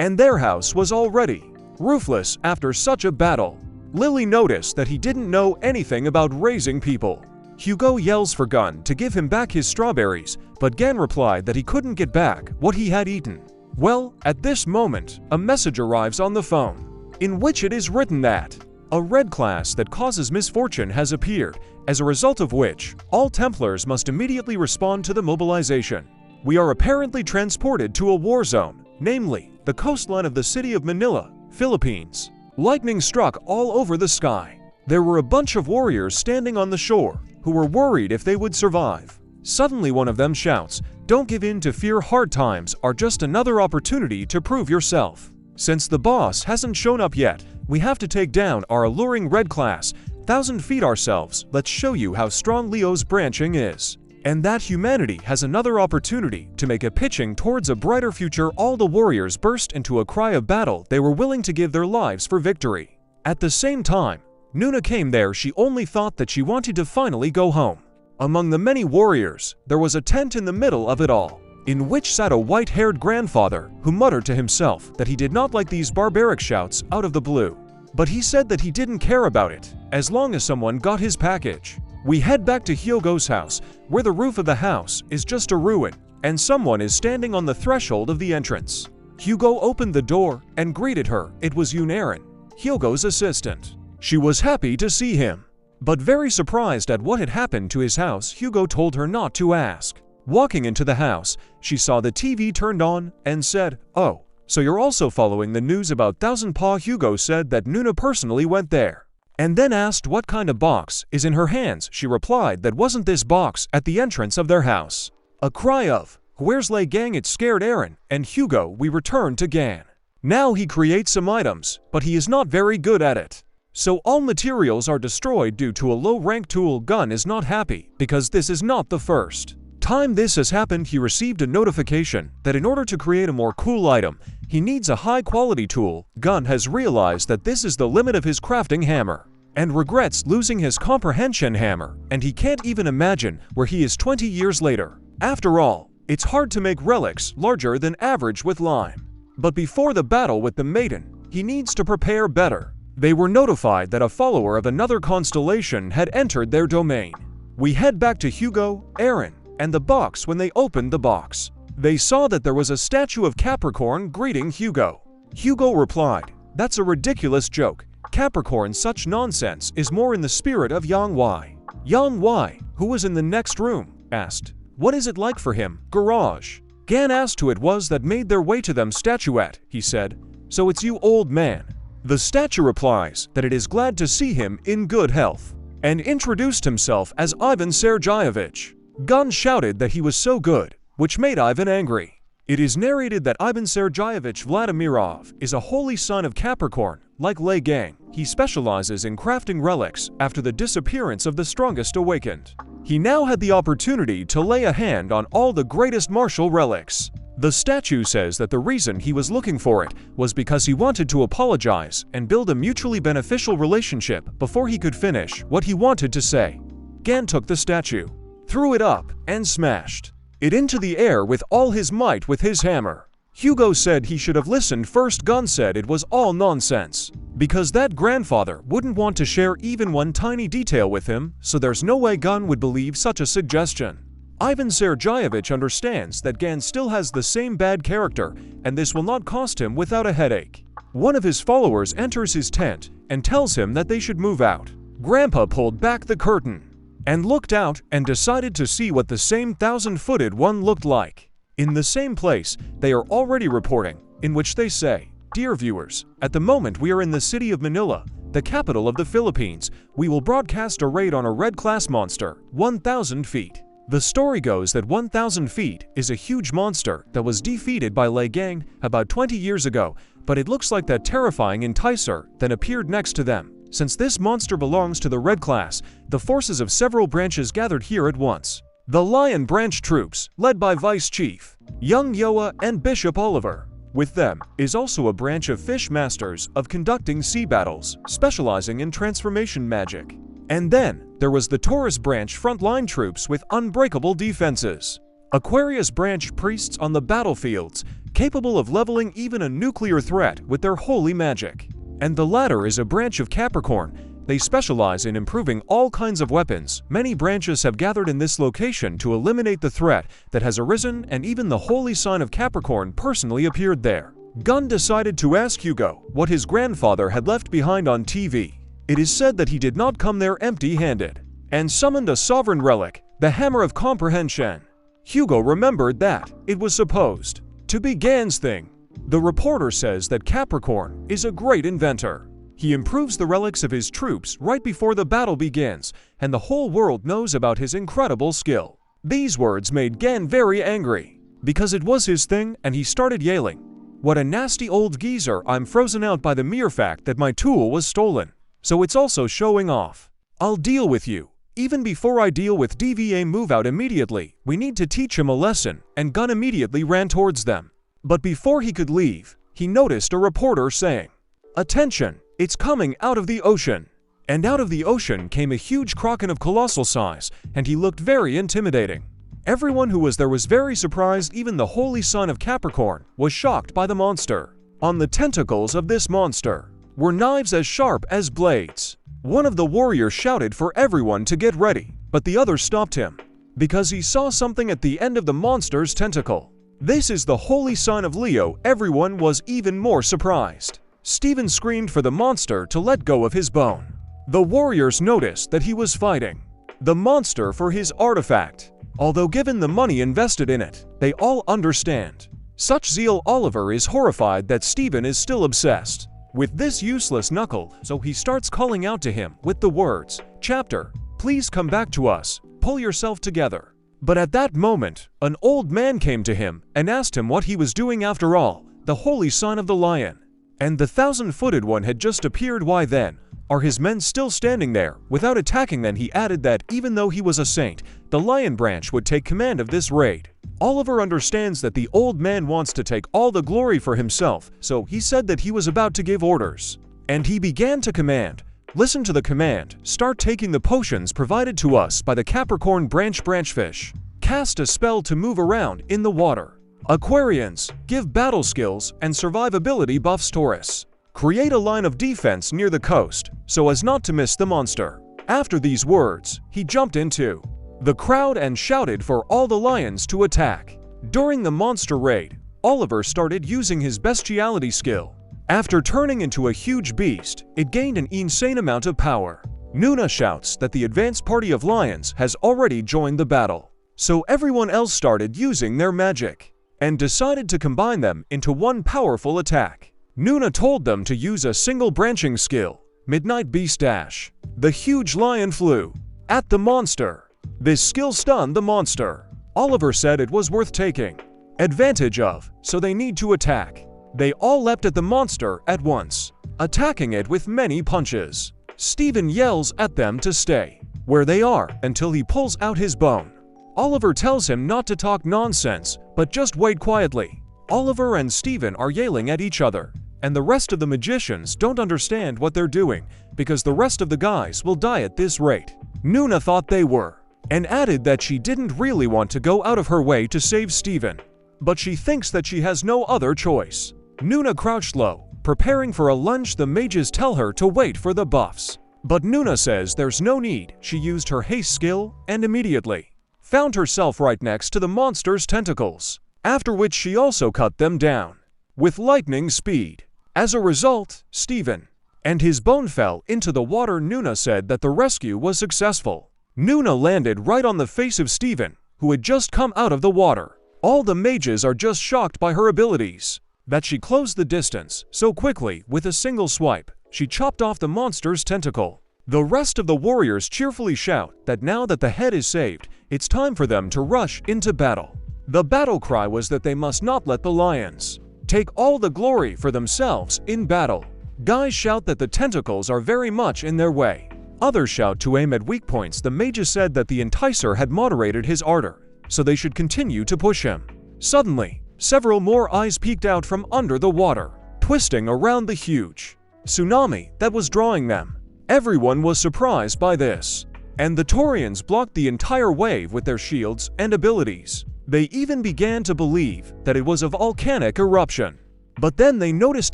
and their house was already roofless after such a battle. Lily noticed that he didn't know anything about raising people. Hugo yells for Gun to give him back his strawberries, but Gan replied that he couldn't get back what he had eaten. Well, at this moment, a message arrives on the phone, in which it is written that a red class that causes misfortune has appeared, as a result of which all Templars must immediately respond to the mobilization. We are apparently transported to a war zone, namely the coastline of the city of Manila, Philippines. Lightning struck all over the sky. There were a bunch of warriors standing on the shore, who were worried if they would survive. Suddenly one of them shouts, "Don't give in to fear, hard times are just another opportunity to prove yourself. Since the boss hasn't shown up yet, we have to take down our alluring red class, 1,000 feet ourselves. Let's show you how strong Leo's branching is. And that humanity has another opportunity to make a pitching towards a brighter future." All the warriors burst into a cry of battle. They were willing to give their lives for victory. At the same time, Nuna came there. She only thought that she wanted to finally go home. Among the many warriors, there was a tent in the middle of it all, in which sat a white-haired grandfather who muttered to himself that he did not like these barbaric shouts out of the blue. But he said that he didn't care about it, as long as someone got his package. We head back to Hyogo's house, where the roof of the house is just a ruin, and someone is standing on the threshold of the entrance. Hugo opened the door and greeted her. It was Yunarin, Hyogo's assistant. She was happy to see him, but very surprised at what had happened to his house. Hugo told her not to ask. Walking into the house, she saw the TV turned on and said, "Oh, so you're also following the news about Thousand Paw?" Hugo said that Nuna personally went there, and then asked what kind of box is in her hands. She replied that wasn't this box at the entrance of their house. A cry of, "Where's Lei Gang?" It scared Aaron and Hugo. We return to Gan. Now he creates some items, but he is not very good at it. So all materials are destroyed due to a low-rank tool. Gun is not happy because this is not the first time this has happened. He received a notification that in order to create a more cool item, he needs a high-quality tool. Gun has realized that this is the limit of his crafting hammer, and regrets losing his comprehension hammer, and he can't even imagine where he is 20 years later. After all, it's hard to make relics larger than average with lime. But before the battle with the maiden, he needs to prepare better. They were notified that a follower of another constellation had entered their domain. We head back to Hugo, Aaron, and the box. When they opened the box, they saw that there was a statue of Capricorn greeting Hugo. Hugo replied, "That's a ridiculous joke. Capricorn, such nonsense is more in the spirit of Yang Wei." Yang Wei, who was in the next room, asked, "What is it like for him?" Garage. Gan asked who it was that made their way to them. Statuette, he said. "So it's you, old man." The statue replies that it is glad to see him in good health, and introduced himself as Ivan Sergeyevich. Gun shouted that he was so good, which made Ivan angry. It is narrated that Ivan Sergeyevich Vladimirov is a holy son of Capricorn. Like Lei Gang, he specializes in crafting relics after the disappearance of the strongest awakened. He now had the opportunity to lay a hand on all the greatest martial relics. The statue says that the reason he was looking for it was because he wanted to apologize and build a mutually beneficial relationship before he could finish what he wanted to say. Gan took the statue, threw it up, and smashed it into the air with all his might with his hammer. Hugo said he should have listened first. Gun said it was all nonsense, because that grandfather wouldn't want to share even one tiny detail with him, so there's no way Gun would believe such a suggestion. Ivan Sergeyevich understands that Gan still has the same bad character, and this will not cost him without a headache. One of his followers enters his tent and tells him that they should move out. Grandpa pulled back the curtain and looked out and decided to see what the same 1,000-footed one looked like. In the same place, they are already reporting, in which they say, "Dear viewers, at the moment we are in the city of Manila, the capital of the Philippines. We will broadcast a raid on a red class monster, 1,000 feet. The story goes that 1,000 feet is a huge monster that was defeated by Lei Gang about 20 years ago, but it looks like that terrifying enticer then appeared next to them. Since this monster belongs to the red class, the forces of several branches gathered here at once. The Lion Branch troops, led by Vice Chief Young Yoa and Bishop Oliver. With them is also a branch of fish masters of conducting sea battles, specializing in transformation magic. And then, there was the Taurus branch frontline troops with unbreakable defenses. Aquarius branch priests on the battlefields, capable of leveling even a nuclear threat with their holy magic. And the latter is a branch of Capricorn. They specialize in improving all kinds of weapons. Many branches have gathered in this location to eliminate the threat that has arisen, and even the holy sign of Capricorn personally appeared there. Gun decided to ask Hugo what his grandfather had left behind on TV. It is said that he did not come there empty-handed, and summoned a sovereign relic, the Hammer of Comprehension. Hugo remembered that it was supposed to be Gan's thing. The reporter says that Capricorn is a great inventor. He improves the relics of his troops right before the battle begins, and the whole world knows about his incredible skill. These words made Gan very angry, because it was his thing, and he started yelling, "What a nasty old geezer, I'm frozen out by the mere fact that my tool was stolen. So it's also showing off. I'll deal with you. Even before I deal with DVA, move out immediately. We need to teach him a lesson," and Gun immediately ran towards them. But before he could leave, he noticed a reporter saying, "Attention, it's coming out of the ocean." And out of the ocean came a huge kraken of colossal size, and he looked very intimidating. Everyone who was there was very surprised. Even the holy son of Capricorn was shocked by the monster. On the tentacles of this monster were knives as sharp as blades. One of the warriors shouted for everyone to get ready, but the other stopped him, because he saw something at the end of the monster's tentacle. This is the holy sign of Leo. Everyone was even more surprised. Steven screamed for the monster to let go of his bone. The warriors noticed that he was fighting the monster for his artifact. Although given the money invested in it, they all understand such zeal. Oliver is horrified that Steven is still obsessed with this useless knuckle, so he starts calling out to him with the words, "Chapter, please come back to us, pull yourself together." But at that moment, an old man came to him and asked him what he was doing. After all, the holy sign of the lion and the 1,000-footed one had just appeared. Why then are his men still standing there without attacking? Then he added that even though he was a saint, the lion branch would take command of this raid. Oliver understands that the old man wants to take all the glory for himself, so he said that he was about to give orders. And he began to command, "Listen to the command. Start taking the potions provided to us by the Capricorn branchfish. Cast a spell to move around in the water. Aquarians, give battle skills and survivability buffs. Taurus, create a line of defense near the coast so as not to miss the monster." After these words, he jumped into the crowd and shouted for all the lions to attack. During the monster raid, Oliver started using his bestiality skill. After turning into a huge beast, it gained an insane amount of power. Nuna shouts that the advanced party of lions has already joined the battle. So everyone else started using their magic and decided to combine them into one powerful attack. Nuna told them to use a single branching skill, Midnight Beast Dash. The huge lion flew at the monster. This skill stunned the monster. Oliver said it was worth taking advantage of, so they need to attack. They all leapt at the monster at once, attacking it with many punches. Steven yells at them to stay where they are until he pulls out his bone. Oliver tells him not to talk nonsense, but just wait quietly. Oliver and Steven are yelling at each other, and the rest of the magicians don't understand what they're doing, because the rest of the guys will die at this rate. Nuna thought they were, and added that she didn't really want to go out of her way to save Steven, but she thinks that she has no other choice. Nuna crouched low, preparing for a lunge. The mages tell her to wait for the buffs, but Nuna says there's no need. She used her haste skill and immediately found herself right next to the monster's tentacles, after which she also cut them down with lightning speed. As a result, Steven and his bone fell into the water. Nuna said that the rescue was successful. Nuna landed right on the face of Steven, who had just come out of the water. All the mages are just shocked by her abilities, that she closed the distance so quickly with a single swipe. She chopped off the monster's tentacle. The rest of the warriors cheerfully shout that now that the head is saved, it's time for them to rush into battle. The battle cry was that they must not let the lions take all the glory for themselves in battle. Guys shout that the tentacles are very much in their way. Others shout to aim at weak points. The mages said that the enticer had moderated his ardor, so they should continue to push him. Suddenly, several more eyes peeked out from under the water, twisting around the huge tsunami that was drawing them. Everyone was surprised by this, and the Taurians blocked the entire wave with their shields and abilities. They even began to believe that it was a volcanic eruption. But then they noticed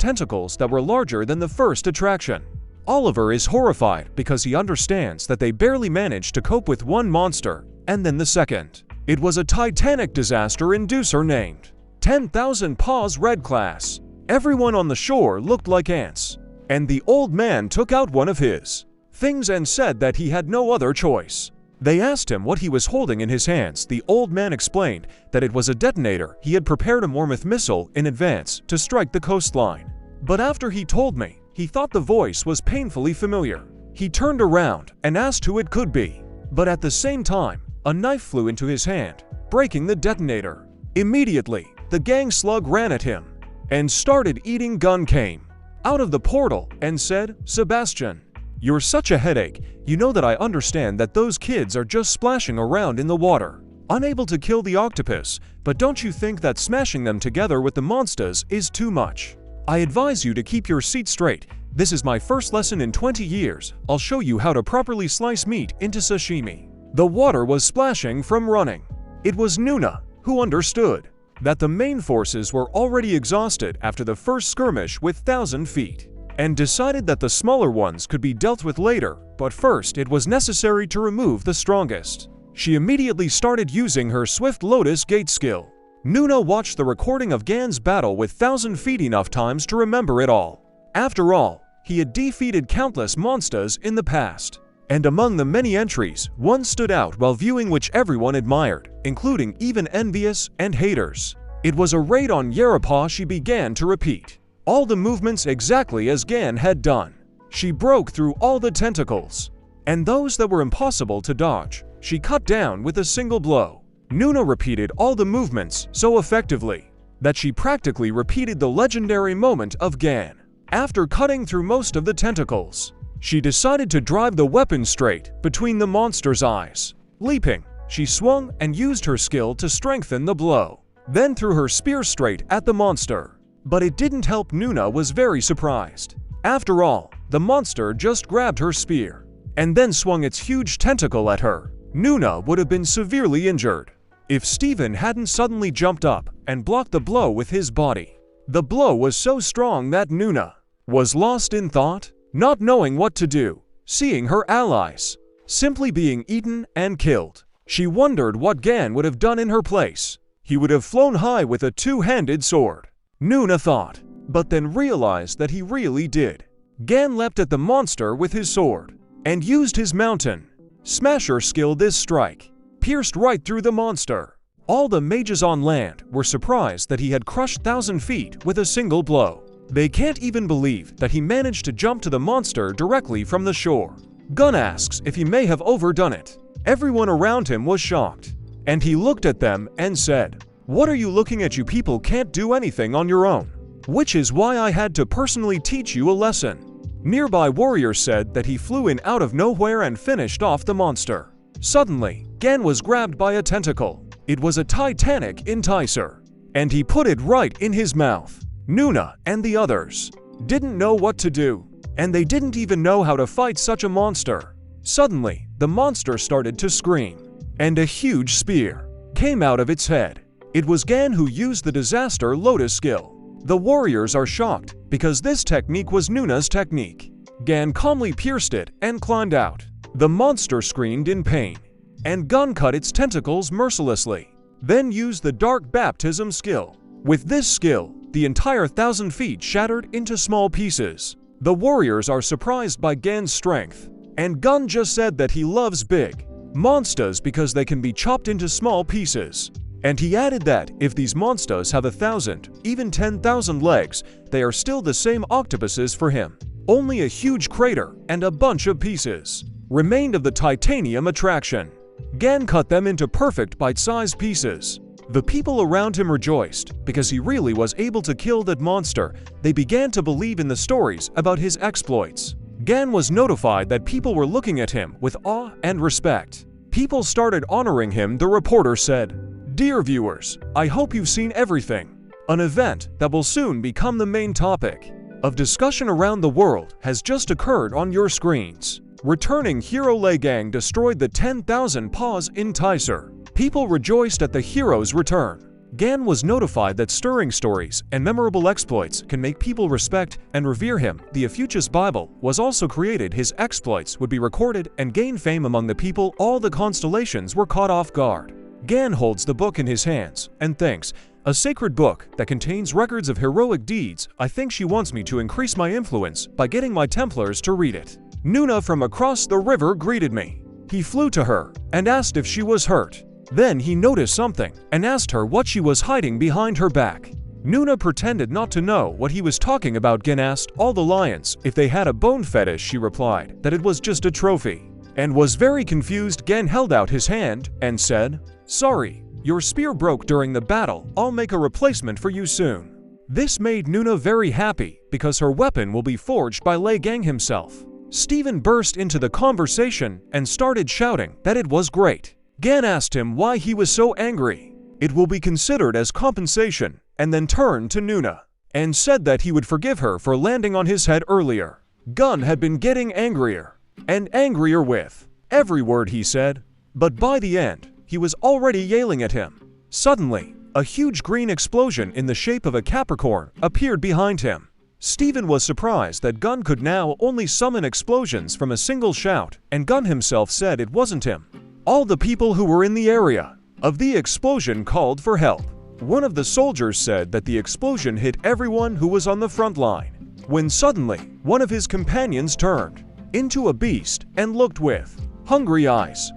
tentacles that were larger than the first attraction. Oliver is horrified because he understands that they barely managed to cope with one monster, and then the second. It was a titanic disaster inducer named 10,000 Paws Red Class. Everyone on the shore looked like ants, and the old man took out one of his things and said that he had no other choice. They asked him what he was holding in his hands. The old man explained that it was a detonator. He had prepared a Mormouth missile in advance to strike the coastline. But after he told me, he thought the voice was painfully familiar. He turned around and asked who it could be. But at the same time, a knife flew into his hand, breaking the detonator. Immediately, the gang slug ran at him and started eating. Gun came out of the portal and said, "Sebastian, you're such a headache. You know that I understand that those kids are just splashing around in the water, unable to kill the octopus, but don't you think that smashing them together with the monsters is too much? I advise you to keep your seat straight. This is my first lesson in 20 years. I'll show you how to properly slice meat into sashimi." The water was splashing from running. It was Nuna who understood that the main forces were already exhausted after the first skirmish with 1,000 feet, and decided that the smaller ones could be dealt with later, but first it was necessary to remove the strongest. She immediately started using her Swift Lotus Gate skill. Nuna watched the recording of Gan's battle with 1,000 feet enough times to remember it all. After all, he had defeated countless monsters in the past. And among the many entries, one stood out while viewing which everyone admired, including even envious and haters. It was a raid on Yerapa. She began to repeat all the movements exactly as Gan had done. She broke through all the tentacles, and those that were impossible to dodge, she cut down with a single blow. Nuna repeated all the movements so effectively that she practically repeated the legendary moment of Gan. After cutting through most of the tentacles, she decided to drive the weapon straight between the monster's eyes. Leaping, she swung and used her skill to strengthen the blow, then threw her spear straight at the monster. But it didn't help. Nuna was very surprised. After all, the monster just grabbed her spear and then swung its huge tentacle at her. Nuna would have been severely injured if Steven hadn't suddenly jumped up and blocked the blow with his body. The blow was so strong that Nuna was lost in thought, not knowing what to do, seeing her allies simply being eaten and killed. She wondered what Gan would have done in her place. He would have flown high with a two-handed sword, Nuna thought, but then realized that he really did. Gan leapt at the monster with his sword and used his mountain smasher skill. This strike pierced right through the monster. All the mages on land were surprised that he had crushed 1,000 feet with a single blow. They can't even believe that he managed to jump to the monster directly from the shore. Gun asks if he may have overdone it. Everyone around him was shocked, and he looked at them and said, "What are you looking at? You people can't do anything on your own, which is why I had to personally teach you a lesson." Nearby warriors said that he flew in out of nowhere and finished off the monster. Suddenly, Gan was grabbed by a tentacle. It was a titanic enticer, and he put it right in his mouth. Nuna and the others didn't know what to do, and they didn't even know how to fight such a monster. Suddenly, the monster started to scream, and a huge spear came out of its head. It was Gan who used the Disaster Lotus skill. The warriors are shocked because this technique was Nuna's technique. Gan calmly pierced it and climbed out. The monster screamed in pain, and Gun cut its tentacles mercilessly, then used the Dark Baptism skill. With this skill, the entire 1,000 feet shattered into small pieces. The warriors are surprised by Gan's strength, and Gun just said that he loves big monsters because they can be chopped into small pieces. And he added that if these monsters have 1,000, even 10,000 legs, they are still the same octopuses for him. Only a huge crater and a bunch of pieces remained of the titanium attraction. Gan cut them into perfect bite-sized pieces. The people around him rejoiced because he really was able to kill that monster. They began to believe in the stories about his exploits. Gan was notified that people were looking at him with awe and respect. People started honoring him. The reporter said, "Dear viewers, I hope you've seen everything. An event that will soon become the main topic of discussion around the world has just occurred on your screens. Returning hero Lei Gang destroyed the 10,000 Paws Enticer. People rejoiced at the hero's return. Gan was notified that stirring stories and memorable exploits can make people respect and revere him. The Ophiuchus Bible was also created. His exploits would be recorded and gain fame among the people. All the constellations were caught off guard. Gan holds the book in his hands and thinks, "A sacred book that contains records of heroic deeds. I think she wants me to increase my influence by getting my Templars to read it." Nuna from across the river greeted me. He flew to her and asked if she was hurt. Then he noticed something and asked her what she was hiding behind her back. Nuna pretended not to know what he was talking about. Gan asked all the lions if they had a bone fetish. She replied that it was just a trophy and was very confused. Gan held out his hand and said, "Sorry, your spear broke during the battle. I'll make a replacement for you soon." This made Nuna very happy because her weapon will be forged by Lei Gang himself. Steven burst into the conversation and started shouting that it was great. Gan asked him why he was so angry. It will be considered as compensation, and then turned to Nuna and said that he would forgive her for landing on his head earlier. Gun had been getting angrier and angrier with every word he said, but by the end, he was already yelling at him. Suddenly, a huge green explosion in the shape of a Capricorn appeared behind him. Steven was surprised that Gun could now only summon explosions from a single shout, and Gun himself said it wasn't him. All the people who were in the area of the explosion called for help. One of the soldiers said that the explosion hit everyone who was on the front line, when suddenly one of his companions turned into a beast and looked with hungry eyes,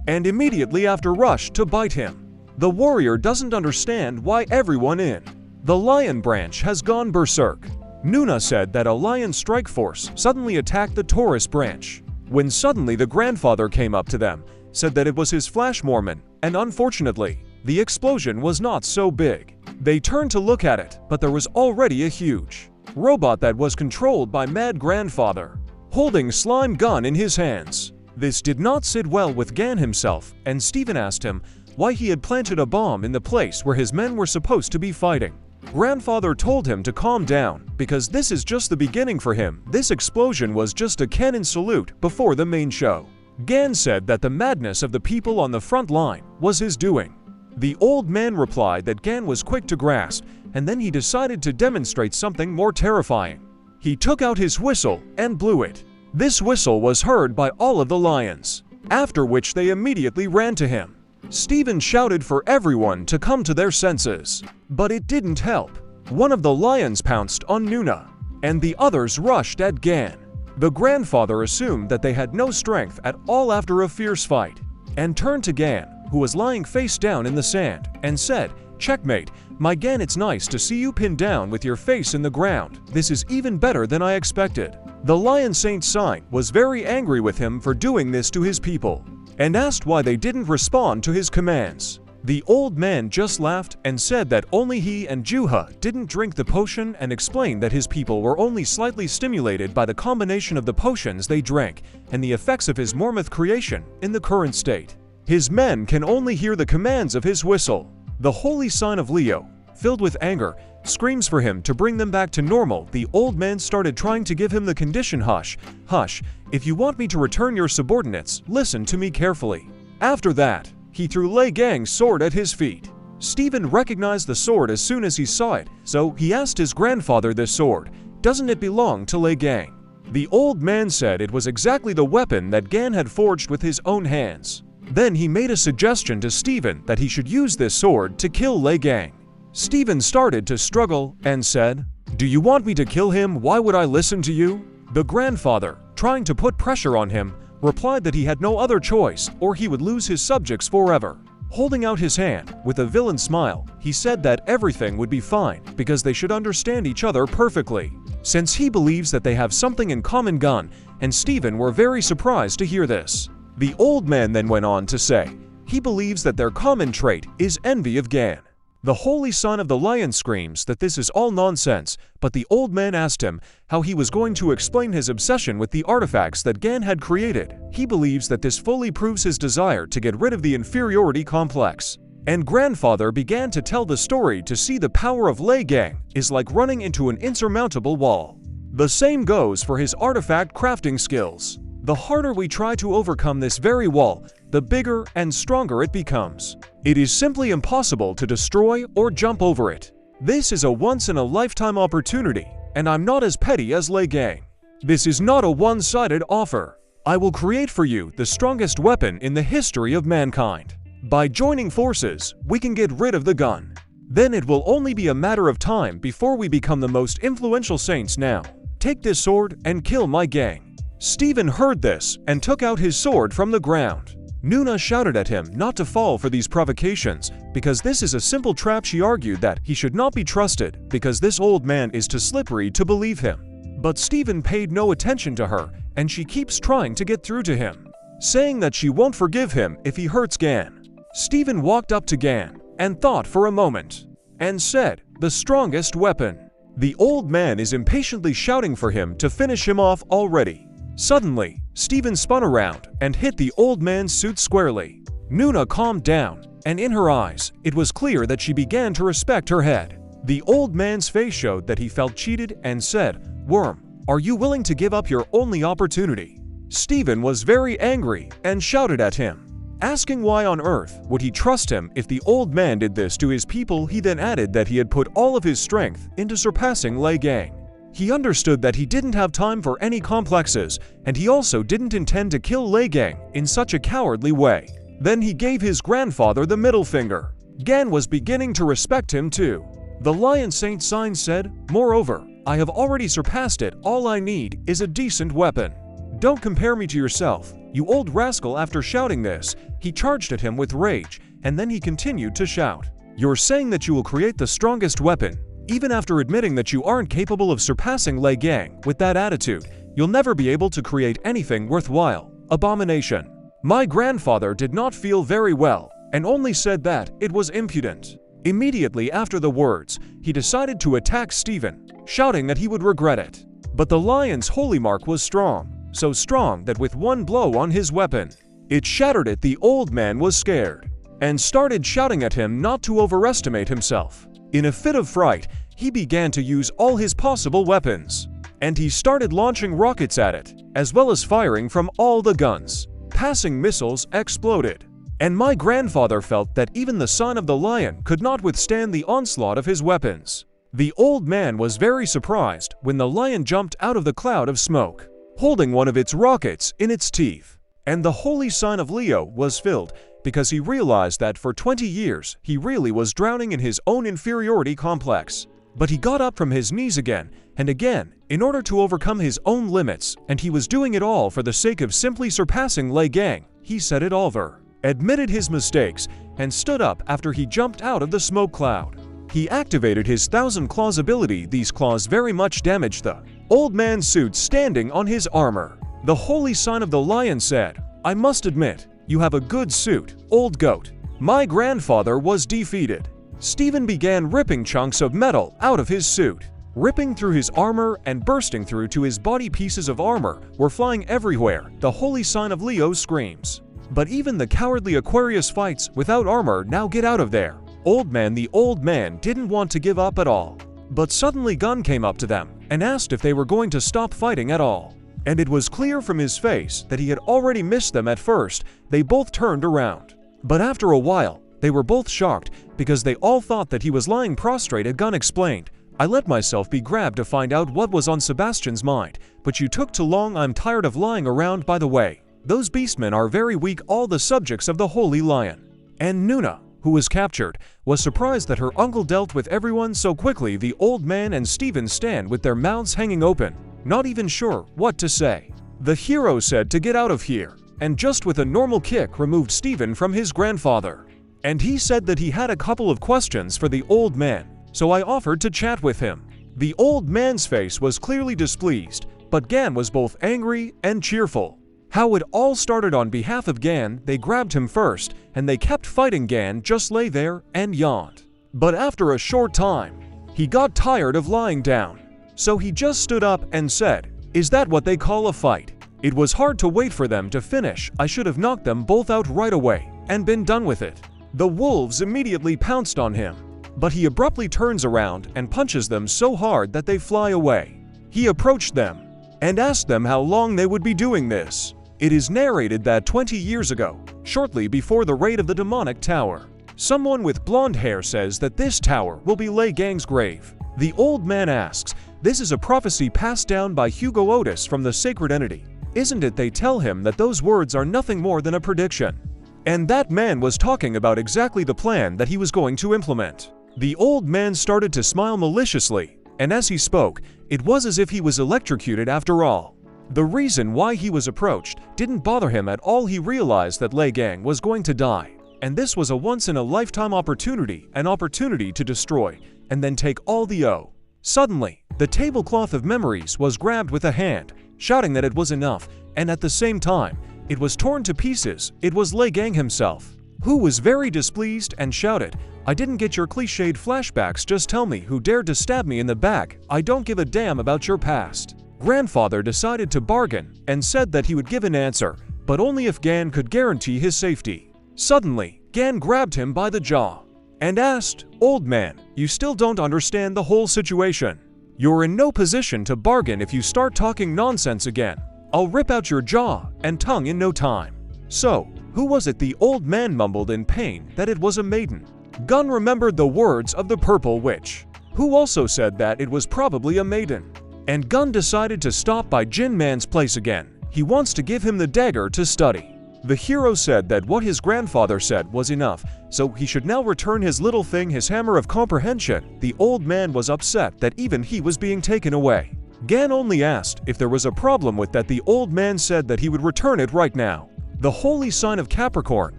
and immediately after rushed to bite him. The warrior doesn't understand why everyone in the lion branch has gone berserk. Nuna said that a lion strike force suddenly attacked the Taurus branch, when suddenly the grandfather came up to them, said that it was his Flash Mormon, and unfortunately, the explosion was not so big. They turned to look at it, but there was already a huge robot that was controlled by Mad Grandfather, holding slime gun in his hands. This did not sit well with Gan himself, and Steven asked him why he had planted a bomb in the place where his men were supposed to be fighting. Grandfather told him to calm down, because this is just the beginning for him. This explosion was just a cannon salute before the main show. Gan said that the madness of the people on the front line was his doing. The old man replied that Gan was quick to grasp, and then he decided to demonstrate something more terrifying. He took out his whistle and blew it. This whistle was heard by all of the lions, after which they immediately ran to him. Steven shouted for everyone to come to their senses, but it didn't help. One of the lions pounced on Nuna, and the others rushed at Gan. The grandfather assumed that they had no strength at all after a fierce fight, and turned to Gan, who was lying face down in the sand, and said, "Checkmate, my Gan, it's nice to see you pinned down with your face in the ground. This is even better than I expected." The Lion Saint Sign was very angry with him for doing this to his people, and asked why they didn't respond to his commands. The old man just laughed and said that only he and Juha didn't drink the potion, and explained that his people were only slightly stimulated by the combination of the potions they drank and the effects of his Mormouth creation in the current state. His men can only hear the commands of his whistle. The holy sign of Leo, filled with anger, screams for him to bring them back to normal. The old man started trying to give him the condition, "Hush, hush, if you want me to return your subordinates, listen to me carefully." After that, he threw Lei Gang's sword at his feet. Steven recognized the sword as soon as he saw it, so he asked his grandfather, "This sword, doesn't it belong to Lei Gang?" The old man said it was exactly the weapon that Gan had forged with his own hands. Then he made a suggestion to Steven that he should use this sword to kill Lei Gang. Steven started to struggle and said, "Do you want me to kill him? Why would I listen to you?" The grandfather, trying to put pressure on him, replied that he had no other choice or he would lose his subjects forever. Holding out his hand with a villain smile, he said that everything would be fine because they should understand each other perfectly, since he believes that they have something in common. Gun and Steven were very surprised to hear this. The old man then went on to say he believes that their common trait is envy of Gan. The holy son of the lion screams that this is all nonsense, but the old man asked him how he was going to explain his obsession with the artifacts that Gan had created. He believes that this fully proves his desire to get rid of the inferiority complex. And grandfather began to tell the story to see the power of Lei Gang is like running into an insurmountable wall. The same goes for his artifact crafting skills. The harder we try to overcome this very wall, the bigger and stronger it becomes. It is simply impossible to destroy or jump over it. This is a once-in-a-lifetime opportunity, and I'm not as petty as Lei Gang. This is not a one-sided offer. I will create for you the strongest weapon in the history of mankind. By joining forces, we can get rid of the gun. Then it will only be a matter of time before we become the most influential saints now. Take this sword and kill my gang. Steven heard this and took out his sword from the ground. Nuna shouted at him not to fall for these provocations, because this is a simple trap. She argued that he should not be trusted because this old man is too slippery to believe him. But Steven paid no attention to her, and she keeps trying to get through to him, saying that she won't forgive him if he hurts Gan. Steven walked up to Gan and thought for a moment, and said, "The strongest weapon." The old man is impatiently shouting for him to finish him off already. Suddenly, Steven spun around and hit the old man's suit squarely. Nuna calmed down, and in her eyes, it was clear that she began to respect her head. The old man's face showed that he felt cheated and said, "Worm, are you willing to give up your only opportunity?" Steven was very angry and shouted at him, asking why on earth would he trust him if the old man did this to his people. He then added that he had put all of his strength into surpassing Lei Gang. He understood that he didn't have time for any complexes, and he also didn't intend to kill Lei Gang in such a cowardly way. Then he gave his grandfather the middle finger. Gan was beginning to respect him too. The Lion Saint sign said, "Moreover, I have already surpassed it. All I need is a decent weapon. Don't compare me to yourself, you old rascal." After shouting this, he charged at him with rage, and then he continued to shout, "You're saying that you will create the strongest weapon, even after admitting that you aren't capable of surpassing Lei Gang. With that attitude, you'll never be able to create anything worthwhile. Abomination." My grandfather did not feel very well, and only said that it was impudent. Immediately after the words, he decided to attack Steven, shouting that he would regret it. But the lion's holy mark was strong, so strong that with one blow on his weapon, it shattered it. The old man was scared, and started shouting at him not to overestimate himself. In a fit of fright, he began to use all his possible weapons, and he started launching rockets at it, as well as firing from all the guns. Passing missiles exploded, and my grandfather felt that even the son of the lion could not withstand the onslaught of his weapons. The old man was very surprised when the lion jumped out of the cloud of smoke, holding one of its rockets in its teeth. And the holy sign of Leo was filled because he realized that for 20 years he really was drowning in his own inferiority complex. But he got up from his knees again and again in order to overcome his own limits, and he was doing it all for the sake of simply surpassing Lei Gang. He said it over, admitted his mistakes, and stood up after he jumped out of the smoke cloud. He activated his 1,000 claws ability. These claws very much damaged the old man's suit standing on his armor. The holy sign of the lion said, "I must admit, you have a good suit, old goat." My grandfather was defeated. Steven began ripping chunks of metal out of his suit, ripping through his armor and bursting through to his body. Pieces of armor were flying everywhere. The holy sign of Leo screams, "But even the cowardly Aquarius fights without armor. Now get out of there, old man." The old man didn't want to give up at all, but suddenly Gun came up to them and asked if they were going to stop fighting at all. And it was clear from his face that he had already missed them. At first, they both turned around, but after a while, they were both shocked because they all thought that he was lying prostrate. Gun explained, "I let myself be grabbed to find out what was on Sebastian's mind, but you took too long. I'm tired of lying around. By the way, those beastmen are very weak, all the subjects of the Holy Lion." And Nuna, who was captured, was surprised that her uncle dealt with everyone so quickly. The old man and Steven stand with their mouths hanging open, not even sure what to say. The hero said to get out of here, and just with a normal kick removed Steven from his grandfather. And he said that he had a couple of questions for the old man, so I offered to chat with him. The old man's face was clearly displeased, but Gan was both angry and cheerful. How it all started. On behalf of Gan, they grabbed him first, and they kept fighting. Gan just lay there and yawned. But after a short time, he got tired of lying down, so he just stood up and said, "Is that what they call a fight?" It was hard to wait for them to finish. I should have knocked them both out right away and been done with it. The wolves immediately pounced on him, but he abruptly turns around and punches them so hard that they fly away. He approached them and asked them how long they would be doing this. It is narrated that 20 years ago, shortly before the raid of the demonic tower. Someone with blonde hair says that this tower will be Lei Gang's grave. The old man asks, "This is a prophecy passed down by Hugo Otis from the sacred entity. Isn't it?" They tell him that those words are nothing more than a prediction. And that man was talking about exactly the plan that he was going to implement. The old man started to smile maliciously, and as he spoke, it was as if he was electrocuted after all. The reason why he was approached didn't bother him at all. He realized that Lei Gang was going to die, and this was a once-in-a-lifetime opportunity, an opportunity to destroy, and then take all the O. Suddenly, the tablecloth of memories was grabbed with a hand, shouting that it was enough, and at the same time, it was torn to pieces. It was Lei Gang himself, who was very displeased and shouted, "I didn't get your cliched flashbacks, just tell me who dared to stab me in the back. I don't give a damn about your past." Grandfather decided to bargain and said that he would give an answer, but only if Gan could guarantee his safety. Suddenly, Gan grabbed him by the jaw and asked, "Old man, you still don't understand the whole situation. You're in no position to bargain. If you start talking nonsense again, I'll rip out your jaw and tongue in no time." "So, who was it?" The old man mumbled in pain that it was a maiden. Gun remembered the words of the purple witch, who also said that it was probably a maiden. And Gun decided to stop by Jin Man's place again. He wants to give him the dagger to study. The hero said that what his grandfather said was enough, so he should now return his little thing, his hammer of comprehension. The old man was upset that even he was being taken away. Gan only asked if there was a problem with that. The old man said that he would return it right now. The holy sign of Capricorn,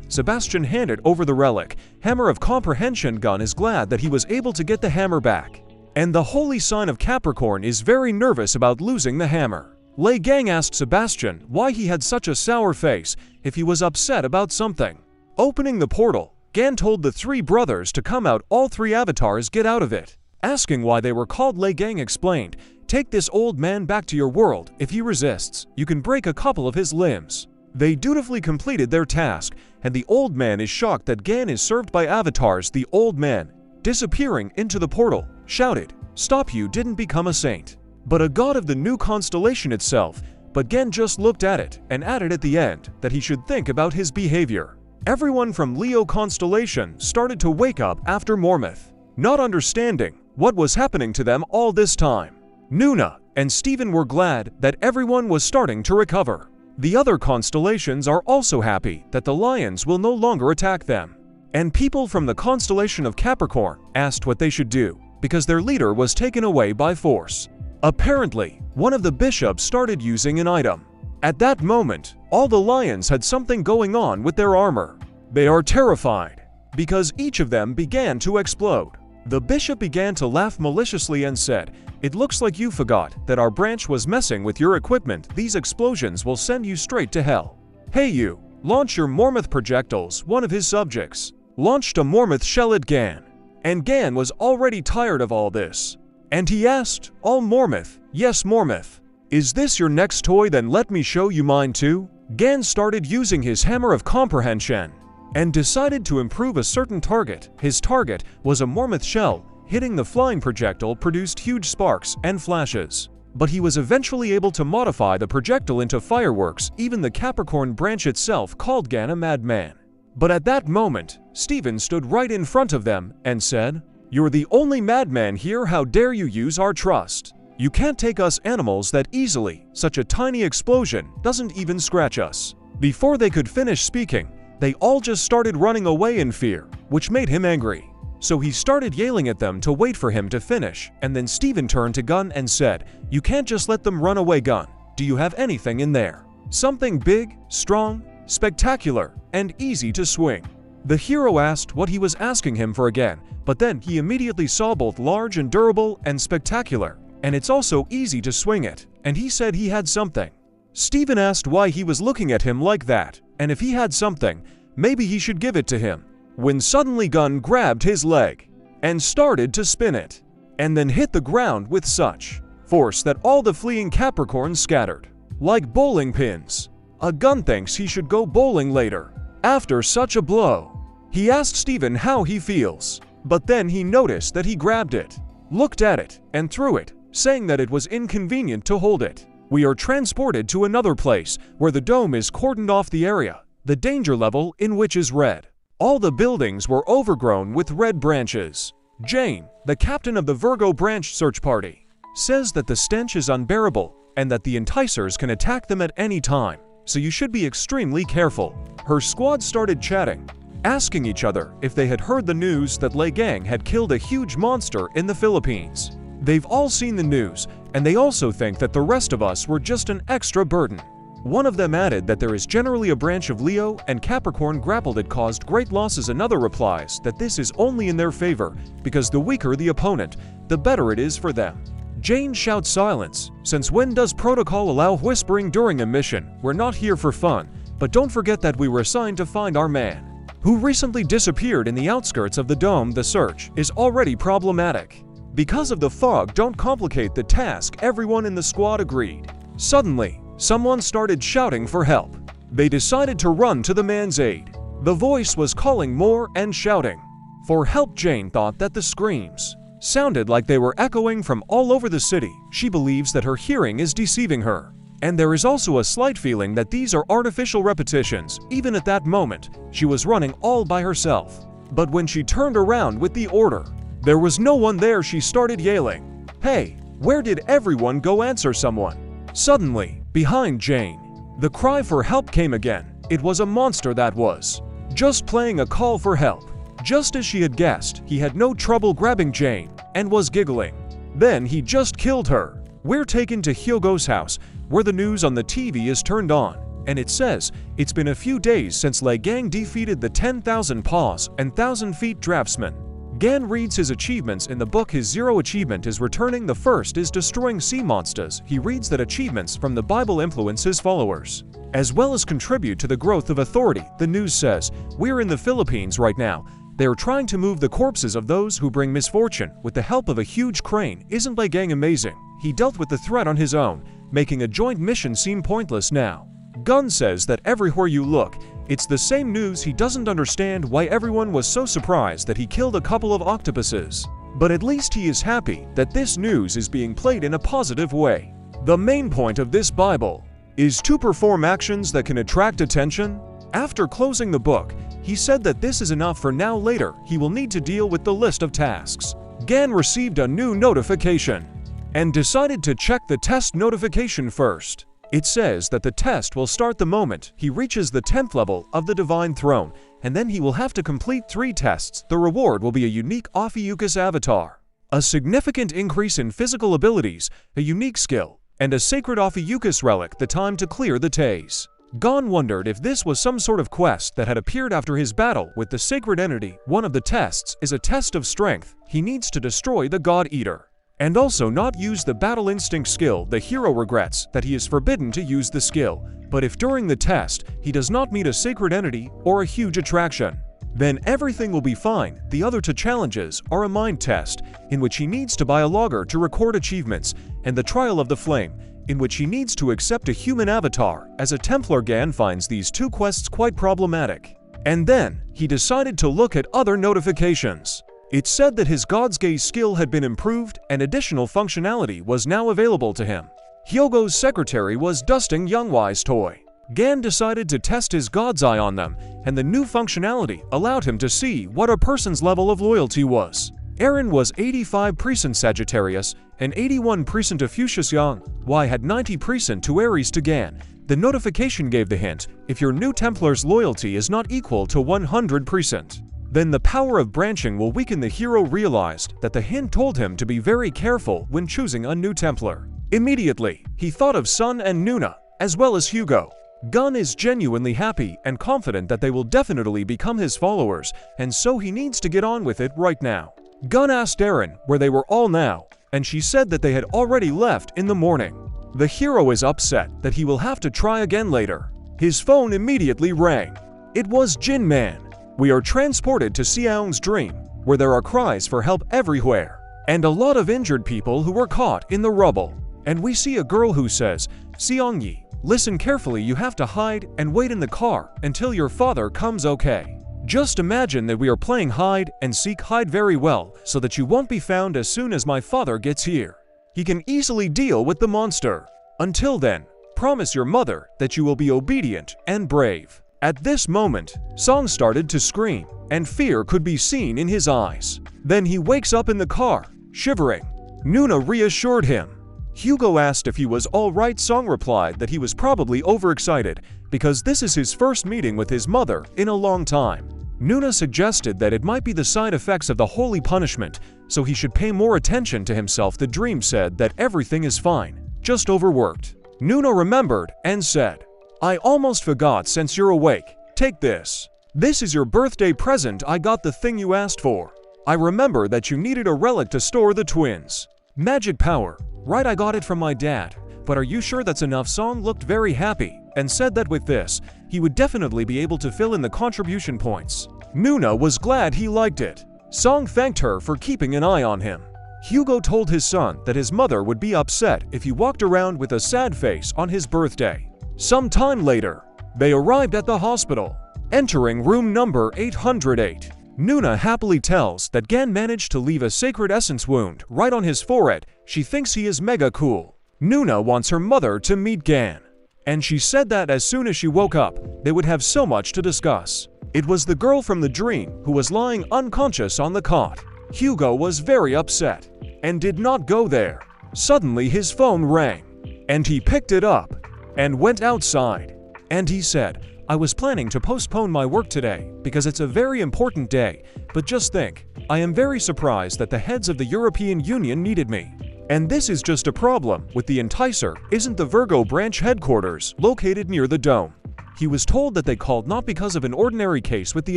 Sebastian handed over the relic, hammer of comprehension. Gun is glad that he was able to get the hammer back. And the holy sign of Capricorn is very nervous about losing the hammer. Lei Gang asked Sebastian why he had such a sour face, if he was upset about something. Opening the portal, Gan told the three brothers to come out. All three avatars get out of it. Asking why they were called, Lei Gang explained, "Take this old man back to your world. If he resists, you can break a couple of his limbs." They dutifully completed their task, and the old man is shocked that Gan is served by avatars. The old man, disappearing into the portal, shouted, "Stop, you didn't become a saint, but a god of the new constellation itself." But Gan just looked at it and added at the end that he should think about his behavior. Everyone from Leo constellation started to wake up after Mormouth, not understanding what was happening to them all this time. Nuna and Steven were glad that everyone was starting to recover. The other constellations are also happy that the lions will no longer attack them. And people from the constellation of Capricorn asked what they should do, because their leader was taken away by force. Apparently, one of the bishops started using an item. At that moment, all the lions had something going on with their armor. They are terrified, because each of them began to explode. The bishop began to laugh maliciously and said, "It looks like you forgot that our branch was messing with your equipment. These explosions will send you straight to hell. Hey you, launch your Mormouth projectiles." One of his subjects launched a Mormouth shell at Gan, and Gan was already tired of all this. And he asked, "All Mormouth?" "Yes, Mormouth." "Is this your next toy? Then let me show you mine too." Gan started using his hammer of comprehension and decided to improve a certain target. His target was a Mormouth shell. Hitting the flying projectile produced huge sparks and flashes. But he was eventually able to modify the projectile into fireworks. Even the Capricorn branch itself called Gan a madman. But at that moment, Steven stood right in front of them and said, "You're the only madman here. How dare you use our trust? You can't take us animals that easily. Such a tiny explosion doesn't even scratch us." Before they could finish speaking, they all just started running away in fear, which made him angry. So he started yelling at them to wait for him to finish, and then Steven turned to Gun and said, "You can't just let them run away, Gun. Do you have anything in there? Something big, strong, spectacular, and easy to swing?" The hero asked what he was asking him for again, but then he immediately saw both large and durable and spectacular, and it's also easy to swing it, and he said he had something. Steven asked why he was looking at him like that, and if he had something, maybe he should give it to him. When suddenly Gun grabbed his leg and started to spin it, and then hit the ground with such force that all the fleeing Capricorns scattered like bowling pins. A Gun thinks he should go bowling later. After such a blow, he asked Steven how he feels, but then he noticed that he grabbed it, looked at it, and threw it, saying that it was inconvenient to hold it. We are transported to another place where the dome is cordoned off the area. the danger level in which is red. All the buildings were overgrown with red branches. Jane, the captain of the Virgo branch search party, says that the stench is unbearable and that the enticers can attack them at any time, so you should be extremely careful. Her squad started chatting, asking each other if they had heard the news that Lei Gang had killed a huge monster in the Philippines. They've all seen the news, and they also think that the rest of us were just an extra burden. One of them added that there is generally a branch of Leo and Capricorn grapple that caused great losses. Another replies that this is only in their favor, because the weaker the opponent, the better it is for them. Jane shouts silence. Since when does protocol allow whispering during a mission? We're not here for fun, but don't forget that we were assigned to find our man, who recently disappeared in the outskirts of the dome. The search is already problematic. Because of the fog, don't complicate the task. Everyone in the squad agreed. Suddenly, someone started shouting for help. They decided to run to the man's aid. The voice was calling more and shouting for help. Jane thought that the screams sounded like they were echoing from all over the city. She believes that her hearing is deceiving her, and there is also a slight feeling that these are artificial repetitions. Even at that moment, she was running all by herself. But when she turned around with the order, there was no one there. She started yelling, "Hey, where did everyone go? Answer someone!" Suddenly, behind Jane, the cry for help came again. It was a monster that was just playing a call for help. Just as she had guessed, he had no trouble grabbing Jane and was giggling. Then he just killed her. We're taken to Hyogo's house, where the news on the TV is turned on, and it says it's been a few days since Lei Gang defeated the 10,000 Paws and 1,000 Feet Draftsman. Gan reads his achievements in the book. His 0 achievement is returning. The first is destroying sea monsters. He reads that achievements from the Bible influence his followers, as well as contribute to the growth of authority. The news says, we're in the Philippines right now. They are trying to move the corpses of those who bring misfortune with the help of a huge crane. Isn't Lei Gang amazing? He dealt with the threat on his own, making a joint mission seem pointless now. Gun says that everywhere you look, it's the same news. He doesn't understand why everyone was so surprised that he killed a couple of octopuses. But at least he is happy that this news is being played in a positive way. The main point of this Bible is to perform actions that can attract attention. After closing the book, he said that this is enough for now. Later, he will need to deal with the list of tasks. Gan received a new notification and decided to check the test notification first. It says that the test will start the moment he reaches the 10th level of the Divine Throne, and then he will have to complete 3 tests. The reward will be a unique Ophiuchus avatar, a significant increase in physical abilities, a unique skill, and a sacred Ophiuchus relic. The time to clear the Taze. Gon wondered if this was some sort of quest that had appeared after his battle with the sacred entity. One of the tests is a test of strength. He needs to destroy the God Eater, and also not use the battle instinct skill. The hero regrets that he is forbidden to use the skill, but if during the test he does not meet a sacred entity or a huge attraction, then everything will be fine. The other 2 challenges are a mind test, in which he needs to buy a logger to record achievements, and the trial of the flame, in which he needs to accept a human avatar. As a Templar, Gan finds these 2 quests quite problematic. And then, he decided to look at other notifications. It said that his God's Gaze skill had been improved and additional functionality was now available to him. Hyogo's secretary was dusting Youngwai's toy. Gan decided to test his God's Eye on them, and the new functionality allowed him to see what a person's level of loyalty was. Aaron was 85% Sagittarius and 81% Ophiuchus. Young Y had 90% to Aries. To Gan, the notification gave the hint: if your new Templar's loyalty is not equal to 100%, then the power of branching will weaken. The hero realized that the hint told him to be very careful when choosing a new Templar. Immediately, he thought of Sun and Nuna, as well as Hugo. Gun is genuinely happy and confident that they will definitely become his followers, and so he needs to get on with it right now. Gun asked Aaron where they were all now, and she said that they had already left in the morning. The hero is upset that he will have to try again later. His phone immediately rang. It was Jin Man. We are transported to Xiaong's dream, where there are cries for help everywhere, and a lot of injured people who were caught in the rubble. And we see a girl who says, Xiangyi, listen carefully, you have to hide and wait in the car until your father comes, okay? Just imagine that we are playing hide and seek. Hide very well so that you won't be found as soon as my father gets here. He can easily deal with the monster. Until then, promise your mother that you will be obedient and brave. At this moment, Song started to scream, and fear could be seen in his eyes. Then he wakes up in the car, shivering. Nuna reassured him. Hugo asked if he was alright. Song replied that he was probably overexcited because this is his first meeting with his mother in a long time. Nuna suggested that it might be the side effects of the holy punishment, so he should pay more attention to himself. The dream said that everything is fine, just overworked. Nuna remembered and said, "I almost forgot. Since you're awake, take this. This is your birthday present. I got the thing you asked for. I remember that you needed a relic to store the twins. Magic power. Right, I got it from my dad. But are you sure that's enough?" Song looked very happy and said that with this, he would definitely be able to fill in the contribution points. Nuna was glad he liked it. Song thanked her for keeping an eye on him. Hugo told his son that his mother would be upset if he walked around with a sad face on his birthday. Some time later, they arrived at the hospital. Entering room number 808, Nuna happily tells that Gan managed to leave a sacred essence wound right on his forehead. She thinks he is mega cool. Nuna wants her mother to meet Gan, and she said that as soon as she woke up, they would have so much to discuss. It was the girl from the dream who was lying unconscious on the cot. Hugo was very upset and did not go there. Suddenly his phone rang, and he picked it up and went outside. And he said, "I was planning to postpone my work today because it's a very important day, but just think, I am very surprised that the heads of the European Union needed me. And this is just a problem with the Enticer. Isn't the Virgo branch headquarters located near the dome?" He was told that they called not because of an ordinary case with the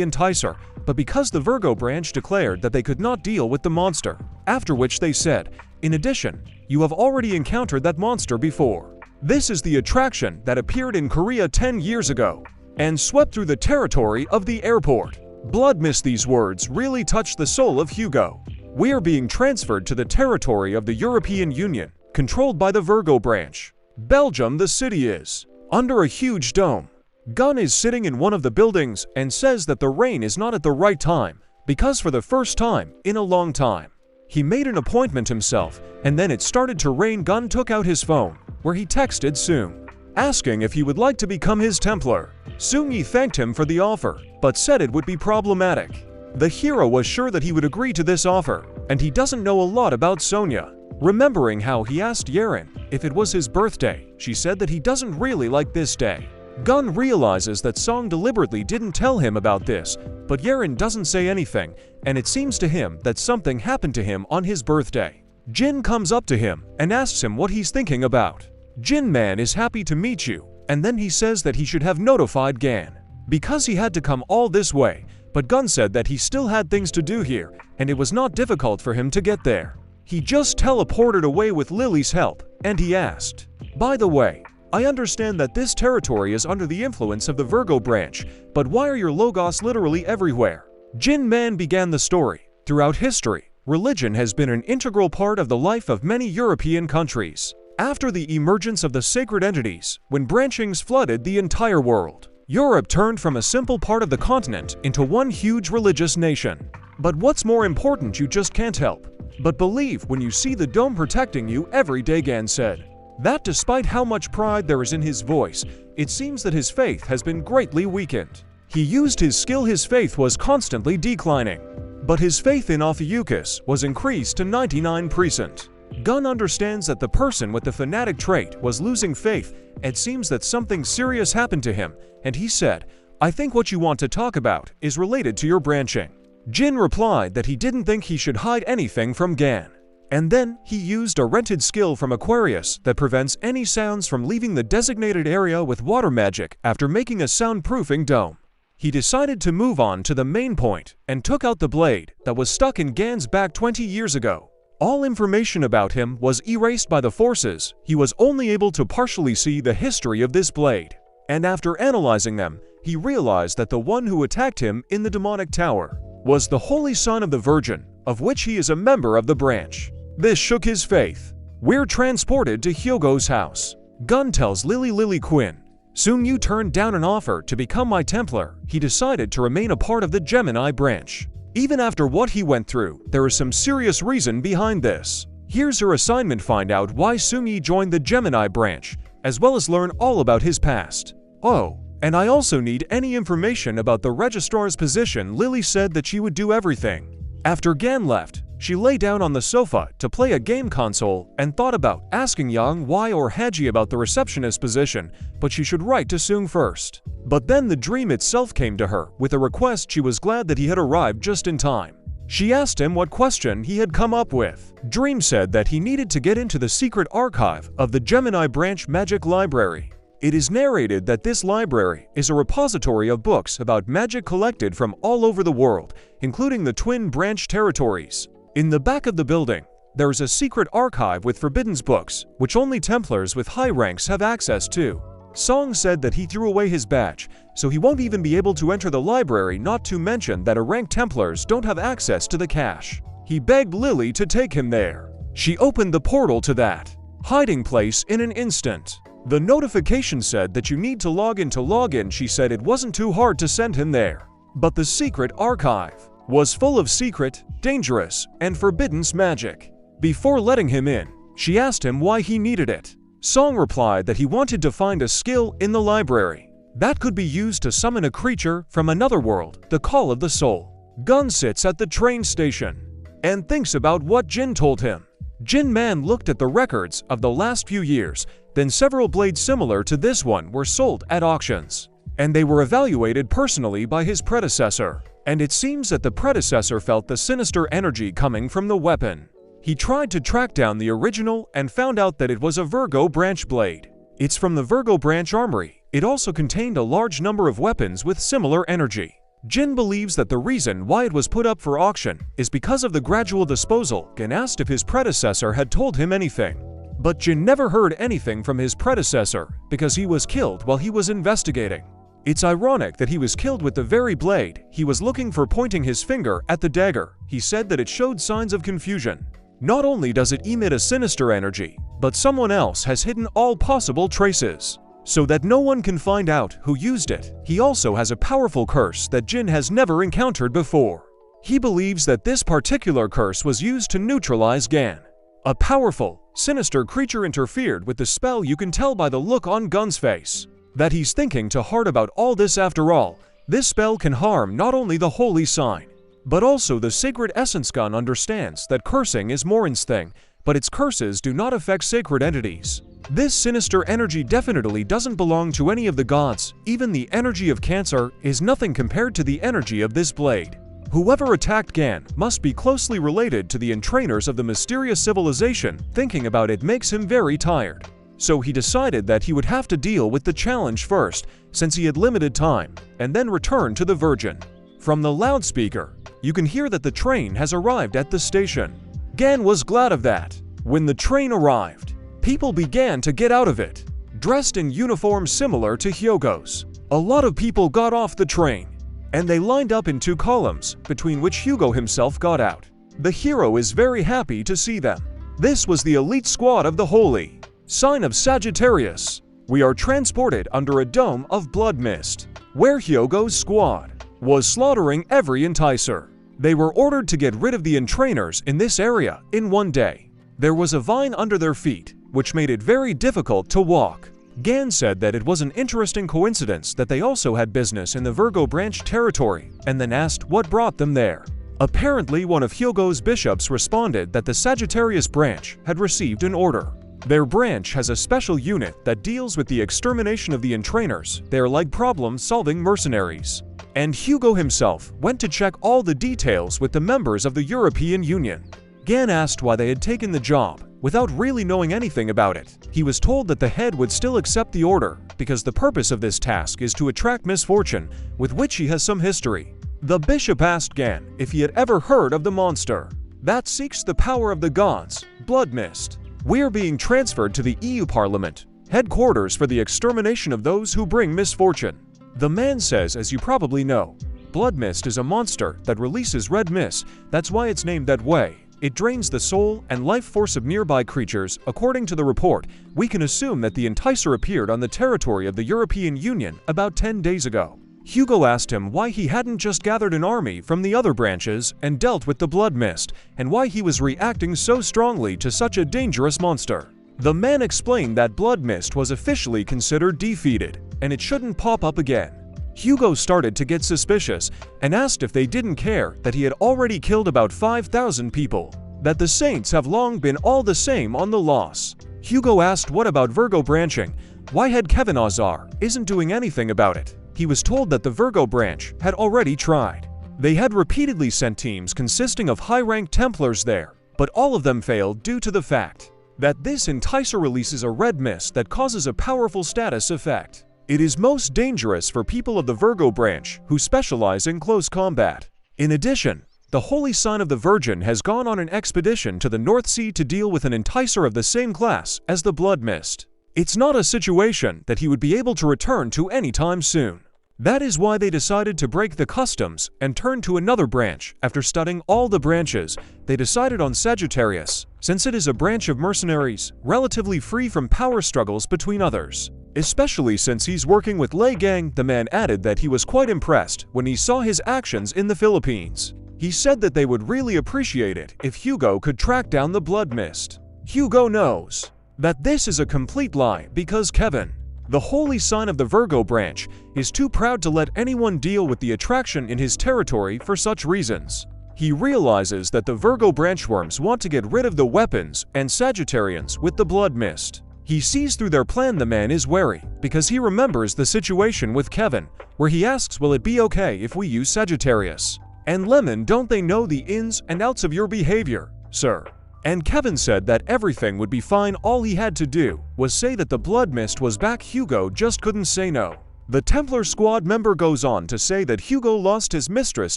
Enticer, but because the Virgo branch declared that they could not deal with the monster. After which they said, "In addition, you have already encountered that monster before. This is the attraction that appeared in Korea 10 years ago and swept through the territory of the airport." Blood mist. These words really touched the soul of Hugo. "We are being transferred to the territory of the European Union, controlled by the Virgo branch. Belgium. The city is under a huge dome. Gun is sitting in one of the buildings and says that the rain is not at the right time because for the first time in a long time, he made an appointment himself and then it started to rain. Gun took out his phone where he texted Soong, asking if he would like to become his Templar. Soong-yi thanked him for the offer, but said it would be problematic. The hero was sure that he would agree to this offer, and he doesn't know a lot about Sonia. Remembering how he asked Yeren if it was his birthday, she said that he doesn't really like this day. Gun realizes that Song deliberately didn't tell him about this, but Yeren doesn't say anything, and it seems to him that something happened to him on his birthday. Jin comes up to him and asks him what he's thinking about. Jin Man is happy to meet you, and then he says that he should have notified Gan because he had to come all this way, but Gun said that he still had things to do here, and it was not difficult for him to get there. He just teleported away with Lily's help, and he asked, "By the way, I understand that this territory is under the influence of the Virgo branch, but why are your logos literally everywhere?" Jin Man began the story. Throughout history, religion has been an integral part of the life of many European countries. After the emergence of the sacred entities, when branchings flooded the entire world, Europe turned from a simple part of the continent into one huge religious nation. But what's more important, you just can't help but believe when you see the dome protecting you every day. Gan said that despite how much pride there is in his voice, it seems that his faith has been greatly weakened. He used his skill, his faith was constantly declining, but his faith in Ophiuchus was increased to 99%. Gun understands that the person with the fanatic trait was losing faith. It seems that something serious happened to him, and he said, "I think what you want to talk about is related to your branching." Jin replied that he didn't think he should hide anything from Gan. And then he used a rented skill from Aquarius that prevents any sounds from leaving the designated area with water magic after making a soundproofing dome. He decided to move on to the main point and took out the blade that was stuck in Gan's back 20 years ago. All information about him was erased by the forces. He was only able to partially see the history of this blade. And after analyzing them, he realized that the one who attacked him in the demonic tower was the Holy Son of the Virgin, of which he is a member of the branch. This shook his faith. We're transported to Hyogo's house. Gun tells Lily Quinn, "Soon you turned down an offer to become my Templar." He decided to remain a part of the Gemini branch. Even after what he went through, there is some serious reason behind this. Here's her assignment: find out why Soong-yi joined the Gemini branch, as well as learn all about his past. Oh, And I also need any information about the registrar's position. Lily said that she would do everything. After Gan left, she lay down on the sofa to play a game console and thought about asking Yang Wei or Haji about the receptionist position, but she should write to Seung first. But then the dream itself came to her with a request. She was glad that he had arrived just in time. She asked him what question he had come up with. Dream said that he needed to get into the secret archive of the Gemini Branch Magic Library. It is narrated that this library is a repository of books about magic collected from all over the world, including the Twin Branch territories. In the back of the building, there is a secret archive with forbidden books, which only Templars with high ranks have access to. Song said that he threw away his badge, so he won't even be able to enter the library, not to mention that ranked Templars don't have access to the cache. He begged Lily to take him there. She opened the portal to that hiding place in an instant. The notification said that you need to log in to log in. She said it wasn't too hard to send him there. But the secret archive was full of secret, dangerous, and forbidden magic. Before letting him in, she asked him why he needed it. Song replied that he wanted to find a skill in the library that could be used to summon a creature from another world, the Call of the Soul. Gun sits at the train station and thinks about what Jin told him. Jin Man looked at the records of the last few years, then several blades similar to this one were sold at auctions, and they were evaluated personally by his predecessor. And it seems that the predecessor felt the sinister energy coming from the weapon. He tried to track down the original and found out that it was a Virgo branch blade. It's from the Virgo branch armory. It also contained a large number of weapons with similar energy. Jin believes that the reason why it was put up for auction is because of the gradual disposal, and asked if his predecessor had told him anything. But Jin never heard anything from his predecessor because he was killed while he was investigating. It's ironic that he was killed with the very blade he was looking for, pointing his finger at the dagger. He said that it showed signs of confusion. Not only does it emit a sinister energy, but someone else has hidden all possible traces, so that no one can find out who used it. He also has a powerful curse that Jin has never encountered before. He believes that this particular curse was used to neutralize Gan. A powerful, sinister creature interfered with the spell. You can tell by the look on Gun's face that he's thinking too hard about all this. After all, this spell can harm not only the holy sign, but also the sacred essence. Gun understands that cursing is Morin's thing, but its curses do not affect sacred entities. This sinister energy definitely doesn't belong to any of the gods. Even the energy of Cancer is nothing compared to the energy of this blade. Whoever attacked Gan must be closely related to the entrainers of the mysterious civilization. Thinking about it makes him very tired. So he decided that he would have to deal with the challenge first, since he had limited time, and then return to the Virgin. From the loudspeaker, you can hear that the train has arrived at the station. Gan was glad of that. When the train arrived, people began to get out of it, dressed in uniforms similar to Hyogo's. A lot of people got off the train, and they lined up in two columns, between which Hyogo himself got out. The hero is very happy to see them. This was the elite squad of the Holy Sign of Sagittarius. We are transported under a dome of blood mist, where Hyogo's squad was slaughtering every enticer. They were ordered to get rid of the entrainers in this area in one day. There was a vine under their feet, which made it very difficult to walk. Gan said that it was an interesting coincidence that they also had business in the Virgo branch territory, and then asked what brought them there. Apparently, one of Hyogo's bishops responded that the Sagittarius branch had received an order. Their branch has a special unit that deals with the extermination of the entrainers. They are like problem-solving mercenaries. And Hyogo himself went to check all the details with the members of the European Union. Gan asked why they had taken the job, without really knowing anything about it. He was told that the head would still accept the order, because the purpose of this task is to attract misfortune, with which he has some history. The bishop asked Gan if he had ever heard of the monster that seeks the power of the gods, Blood Mist. We are being transferred to the EU Parliament, headquarters for the extermination of those who bring misfortune. The man says, as you probably know, Blood Mist is a monster that releases red mist. That's why it's named that way. It drains the soul and life force of nearby creatures. According to the report, we can assume that the enticer appeared on the territory of the European Union about 10 days ago. Hyogo asked him why he hadn't just gathered an army from the other branches and dealt with the blood mist, and why he was reacting so strongly to such a dangerous monster. The man explained that blood mist was officially considered defeated, and it shouldn't pop up again. Hugo started to get suspicious and asked if they didn't care that he had already killed about 5,000 people, that the Saints have long been all the same on the loss. Hugo asked what about Virgo branching, why had Kevin Azar isn't doing anything about it. He was told that the Virgo branch had already tried. They had repeatedly sent teams consisting of high-ranked Templars there, but all of them failed due to the fact that this enticer releases a red mist that causes a powerful status effect. It is most dangerous for people of the Virgo branch who specialize in close combat. In addition, the Holy Sign of the Virgin has gone on an expedition to the North Sea to deal with an enticer of the same class as the Blood Mist. It's not a situation that he would be able to return to anytime soon. That is why they decided to break the customs and turn to another branch. After studying all the branches, they decided on Sagittarius, since it is a branch of mercenaries, relatively free from power struggles between others. Especially since he's working with Lei Gang. The man added that he was quite impressed when he saw his actions in the Philippines. He said that they would really appreciate it if Hugo could track down the Blood Mist. Hugo knows that this is a complete lie because Kevin, the Holy Sign of the Virgo branch, is too proud to let anyone deal with the attraction in his territory for such reasons. He realizes that the Virgo branchworms want to get rid of the weapons and Sagittarians with the Blood Mist. He sees through their plan. The man is wary because he remembers the situation with Kevin, where he asks, will it be okay if we use Sagittarius and Lemon? Don't they know the ins and outs of your behavior, sir? And Kevin said that everything would be fine. All he had to do was say that the Blood Mist was back. Hugo just couldn't say no. The Templar squad member goes on to say that Hugo lost his mistress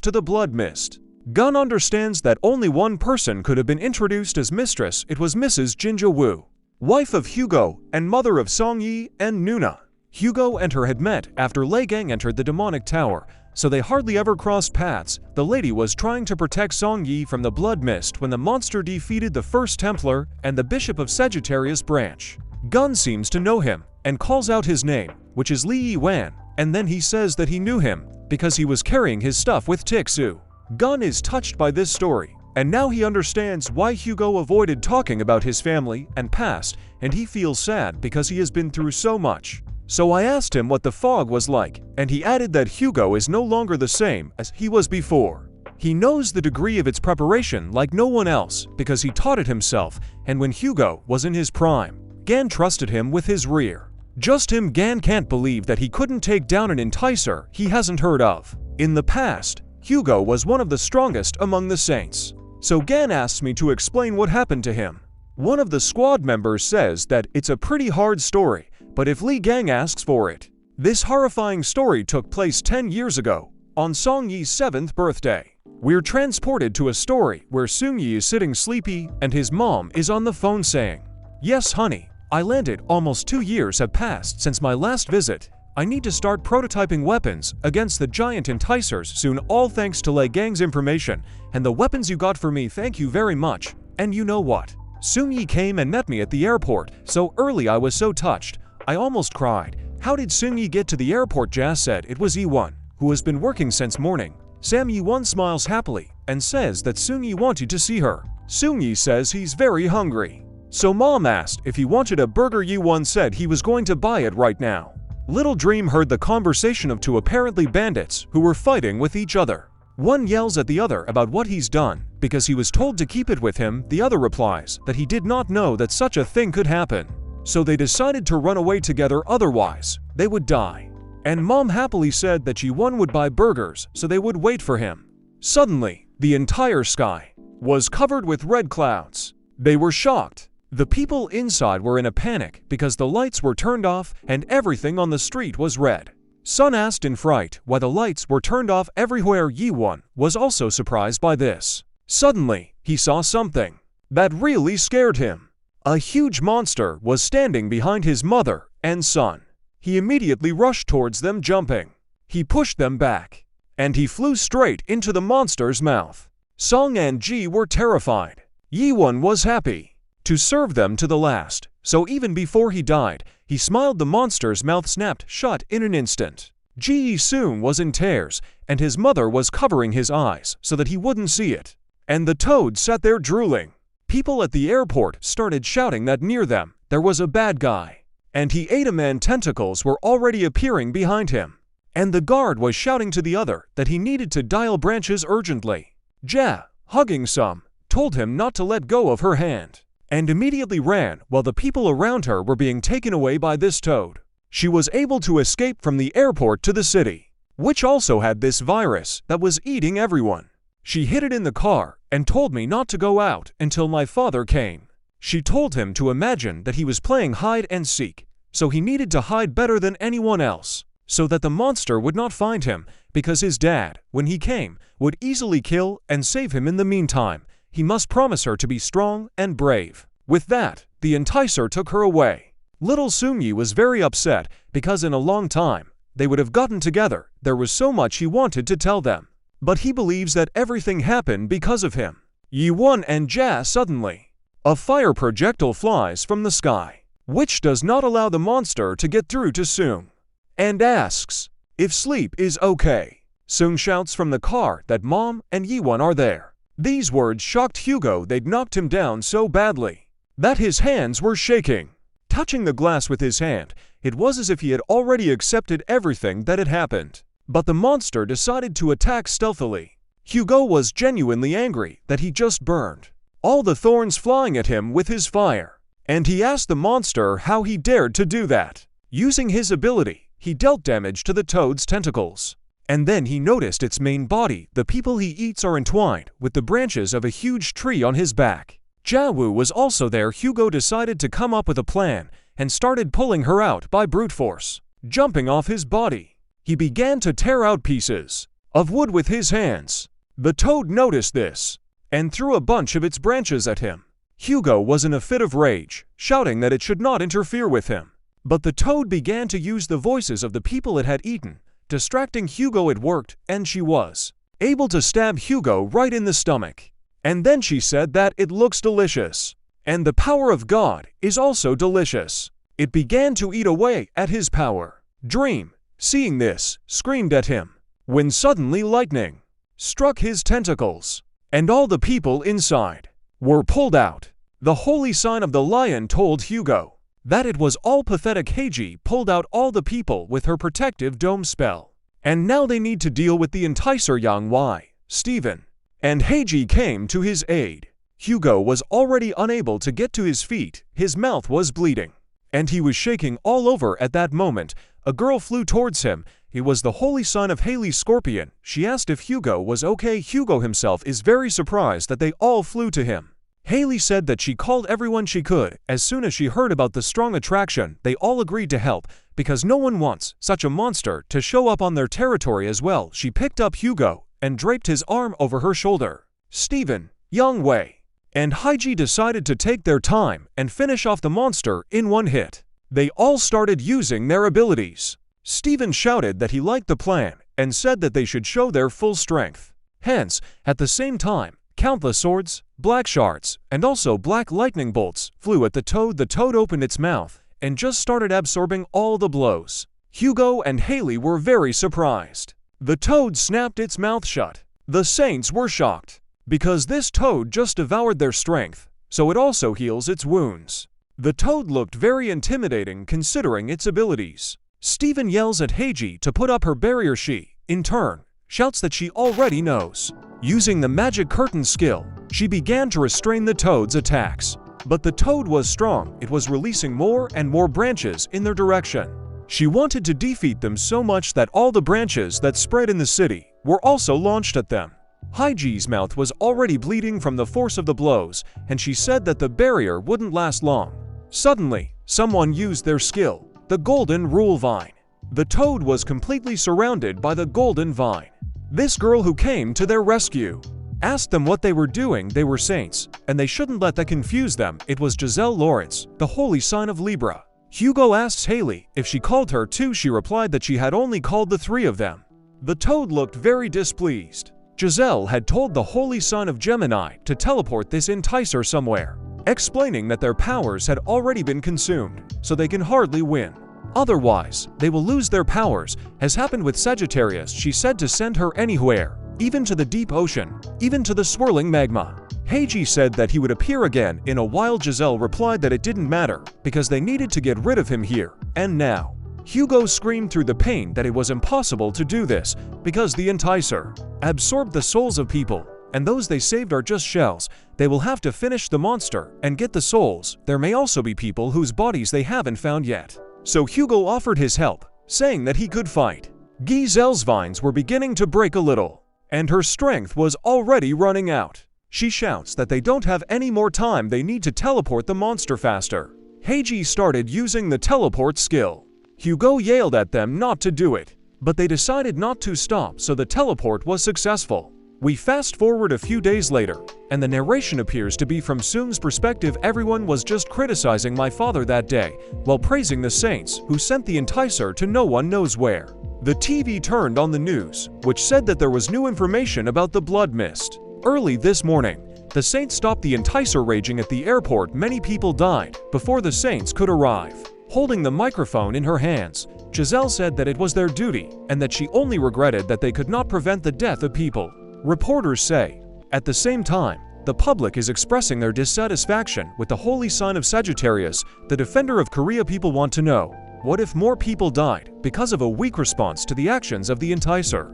to the Blood Mist. Gun understands that only one person could have been introduced as mistress. It was Mrs. Jinja Wu, wife of Hugo and mother of Song Yi and Nuna. Hugo and her had met after Lei Gang entered the demonic tower, so they hardly ever crossed paths. The lady was trying to protect Song Yi from the Blood Mist when the monster defeated the first Templar and the Bishop of Sagittarius branch. Gun seems to know him and calls out his name, which is Li Yiwan, and then he says that he knew him because he was carrying his stuff with Tixu. Gun is touched by this story, and now he understands why Hugo avoided talking about his family and past, and he feels sad because he has been through so much. So I asked him what the fog was like, and he added that Hugo is no longer the same as he was before. He knows the degree of its preparation like no one else because he taught it himself, and when Hugo was in his prime, Gan trusted him with his rear. Just him. Gan can't believe that he couldn't take down an enticer he hasn't heard of. In the past, Hugo was one of the strongest among the Saints. So Gan asks me to explain what happened to him. One of the squad members says that it's a pretty hard story, but if Li Gang asks for it. This horrifying story took place 10 years ago, on Song Yi's 7th birthday. We're transported to a story where Sung Yi is sitting sleepy and his mom is on the phone saying, "Yes, honey, I landed. Almost 2 years have passed since my last visit. I need to start prototyping weapons against the giant enticers soon, all thanks to Lei Gang's information and the weapons you got for me. Thank you very much. And you know what? Sung Yi came and met me at the airport so early. I was so touched. I almost cried. How did Sung Yi get to the airport?" Jazz said it was Yi1, who has been working since morning. Sam Yi1 smiles happily and says that Sung Yi wanted to see her. Sung Yi says he's very hungry. So mom asked if he wanted a burger. Yi1 said he was going to buy it right now. Little Dream heard the conversation of two apparently bandits who were fighting with each other. One yells at the other about what he's done because he was told to keep it with him. The other replies that he did not know that such a thing could happen. So they decided to run away together, otherwise they would die. And mom happily said that Ji-won would buy burgers so they would wait for him. Suddenly, the entire sky was covered with red clouds. They were shocked. The people inside were in a panic because the lights were turned off and everything on the street was red. Sun asked in fright why the lights were turned off everywhere. Yi-won was also surprised by this. Suddenly, he saw something that really scared him. A huge monster was standing behind his mother and son. He immediately rushed towards them, jumping. He pushed them back, and he flew straight into the monster's mouth. Song and Ji were terrified. Yi-won was happy to serve them to the last, so even before he died, he smiled. The monster's mouth snapped shut in an instant. Ji-soon was in tears, and his mother was covering his eyes so that he wouldn't see it. And the toad sat there drooling. People at the airport started shouting that near them there was a bad guy, and he ate a man. Tentacles were already appearing behind him, and the guard was shouting to the other that he needed to dial branches urgently. Ja, hugging Sum, told him not to let go of her hand, and immediately ran while the people around her were being taken away by this toad. She was able to escape from the airport to the city, which also had this virus that was eating everyone. She hid it in the car and told me not to go out until my father came. She told him to imagine that he was playing hide and seek, so he needed to hide better than anyone else, so that the monster would not find him, because his dad, when he came, would easily kill and save him. In the meantime, he must promise her to be strong and brave. With that, the enticer took her away. Little Sumyi was very upset because in a long time, they would have gotten together. There was so much he wanted to tell them. But he believes that everything happened because of him. Yi-won and Ja suddenly. A fire projectile flies from the sky, which does not allow the monster to get through to Sung, and asks if sleep is okay. Sung shouts from the car that Mom and Yi-won are there. These words shocked Hugo. They'd knocked him down so badly that his hands were shaking. Touching the glass with his hand, it was as if he had already accepted everything that had happened. But the monster decided to attack stealthily. Hugo was genuinely angry that he just burned all the thorns flying at him with his fire, and he asked the monster how he dared to do that. Using his ability, he dealt damage to the toad's tentacles, and then he noticed its main body. The people he eats are entwined with the branches of a huge tree on his back. Jawu was also there. Hugo decided to come up with a plan and started pulling her out by brute force. Jumping off his body, he began to tear out pieces of wood with his hands. The toad noticed this and threw a bunch of its branches at him. Hugo was in a fit of rage, shouting that it should not interfere with him. But the toad began to use the voices of the people it had eaten, distracting Hugo. It worked, and she was able to stab Hugo right in the stomach. And then she said that it looks delicious, and the power of God is also delicious. It began to eat away at his power. Dream, seeing this, screamed at him, when suddenly lightning struck his tentacles, and all the people inside were pulled out. The holy sign of the lion told Hugo that it was all pathetic. Heiji pulled out all the people with her protective dome spell, and now they need to deal with the enticer. Yang Y, Steven, and Heiji came to his aid. Hugo was already unable to get to his feet. His mouth was bleeding, and he was shaking all over. At that moment, a girl flew towards him. It was the holy sign of Haley Scorpion. She asked if Hugo was okay. Hugo himself is very surprised that they all flew to him. Haley said that she called everyone she could. As soon as she heard about the strong attraction, they all agreed to help, because no one wants such a monster to show up on their territory as well. She picked up Hugo and draped his arm over her shoulder. Steven, Yang Wei, and Heiji decided to take their time and finish off the monster in one hit. They all started using their abilities. Steven shouted that he liked the plan and said that they should show their full strength. Hence, at the same time, countless swords, black shards, and also black lightning bolts flew at the toad. The toad opened its mouth and just started absorbing all the blows. Hugo and Haley were very surprised. The toad snapped its mouth shut. The saints were shocked, because this toad just devoured their strength, so it also heals its wounds. The toad looked very intimidating considering its abilities. Steven yells at Heiji to put up her barrier. She, in turn, shouts that she already knows. Using the magic curtain skill, she began to restrain the toad's attacks. But the toad was strong. It was releasing more and more branches in their direction. She wanted to defeat them so much that all the branches that spread in the city were also launched at them. Heiji's mouth was already bleeding from the force of the blows, and she said that the barrier wouldn't last long. Suddenly, someone used their skill, the Golden Rule Vine. The toad was completely surrounded by the Golden Vine. This girl who came to their rescue asked them what they were doing. They were saints, and they shouldn't let that confuse them. It was Giselle Lawrence, the holy sign of Libra. Hugo asks Haley if she called her too. She replied that she had only called the three of them. The toad looked very displeased. Giselle had told the holy sign of Gemini to teleport this enticer somewhere, explaining that their powers had already been consumed, so they can hardly win. Otherwise, they will lose their powers, as happened with Sagittarius. She said to send her anywhere, even to the deep ocean, even to the swirling magma. Heiji said that he would appear again in a while. Giselle replied that it didn't matter, because they needed to get rid of him here and now. Hugo screamed through the pain that it was impossible to do this, because the enticer absorbed the souls of people, and those they saved are just shells. They will have to finish the monster and get the souls. There may also be people whose bodies they haven't found yet. So Hugo offered his help, saying that he could fight. Giselle's vines were beginning to break a little, and her strength was already running out. She shouts that they don't have any more time, they need to teleport the monster faster. Heiji started using the teleport skill. Hugo yelled at them not to do it, but they decided not to stop, so the teleport was successful. We fast forward a few days later, and the narration appears to be from Soong's perspective. Everyone was just criticizing my father that day, while praising the saints who sent the enticer to no one knows where. The TV turned on the news, which said that there was new information about the blood mist. Early this morning, the saints stopped the enticer raging at the airport. Many people died before the saints could arrive. Holding the microphone in her hands, Giselle said that it was their duty, and that she only regretted that they could not prevent the death of people. Reporters say. At the same time, the public is expressing their dissatisfaction with the holy sign of Sagittarius, the defender of Korea. People want to know, what if more people died because of a weak response to the actions of the enticer?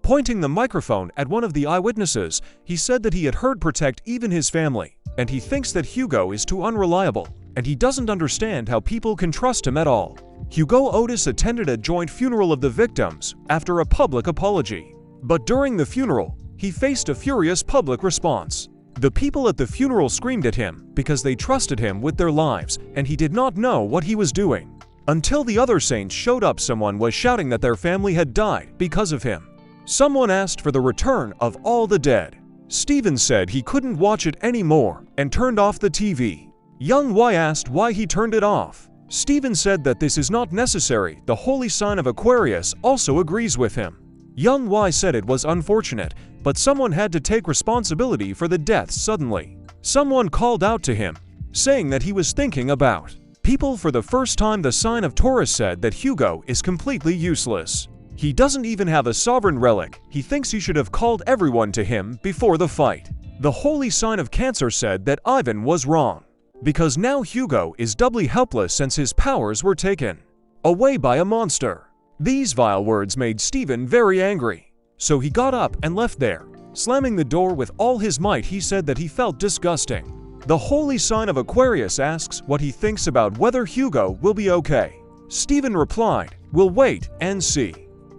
Pointing the microphone at one of the eyewitnesses, he said that he had heard protect even his family, and he thinks that Hugo is too unreliable, and he doesn't understand how people can trust him at all. Hugo Otis attended a joint funeral of the victims after a public apology. But during the funeral, he faced a furious public response. The people at the funeral screamed at him because they trusted him with their lives, and he did not know what he was doing. Until the other saints showed up, someone was shouting that their family had died because of him. Someone asked for the return of all the dead. Steven said he couldn't watch it anymore and turned off the TV. Young Y asked why he turned it off. Steven said that this is not necessary. The holy sign of Aquarius also agrees with him. Young Y said it was unfortunate, but someone had to take responsibility for the deaths suddenly. Someone called out to him, saying that he was thinking about people for the first time. The sign of Taurus said that Hugo is completely useless. He doesn't even have a sovereign relic. He thinks he should have called everyone to him before the fight. The holy sign of Cancer said that Ivan was wrong, because now Hugo is doubly helpless since his powers were taken away by a monster. These vile words made Steven very angry, so he got up and left there, slamming the door with all his might. He said that he felt disgusting. The holy sign of Aquarius asks what he thinks about whether Hugo will be okay. Steven replied, "We'll wait and see."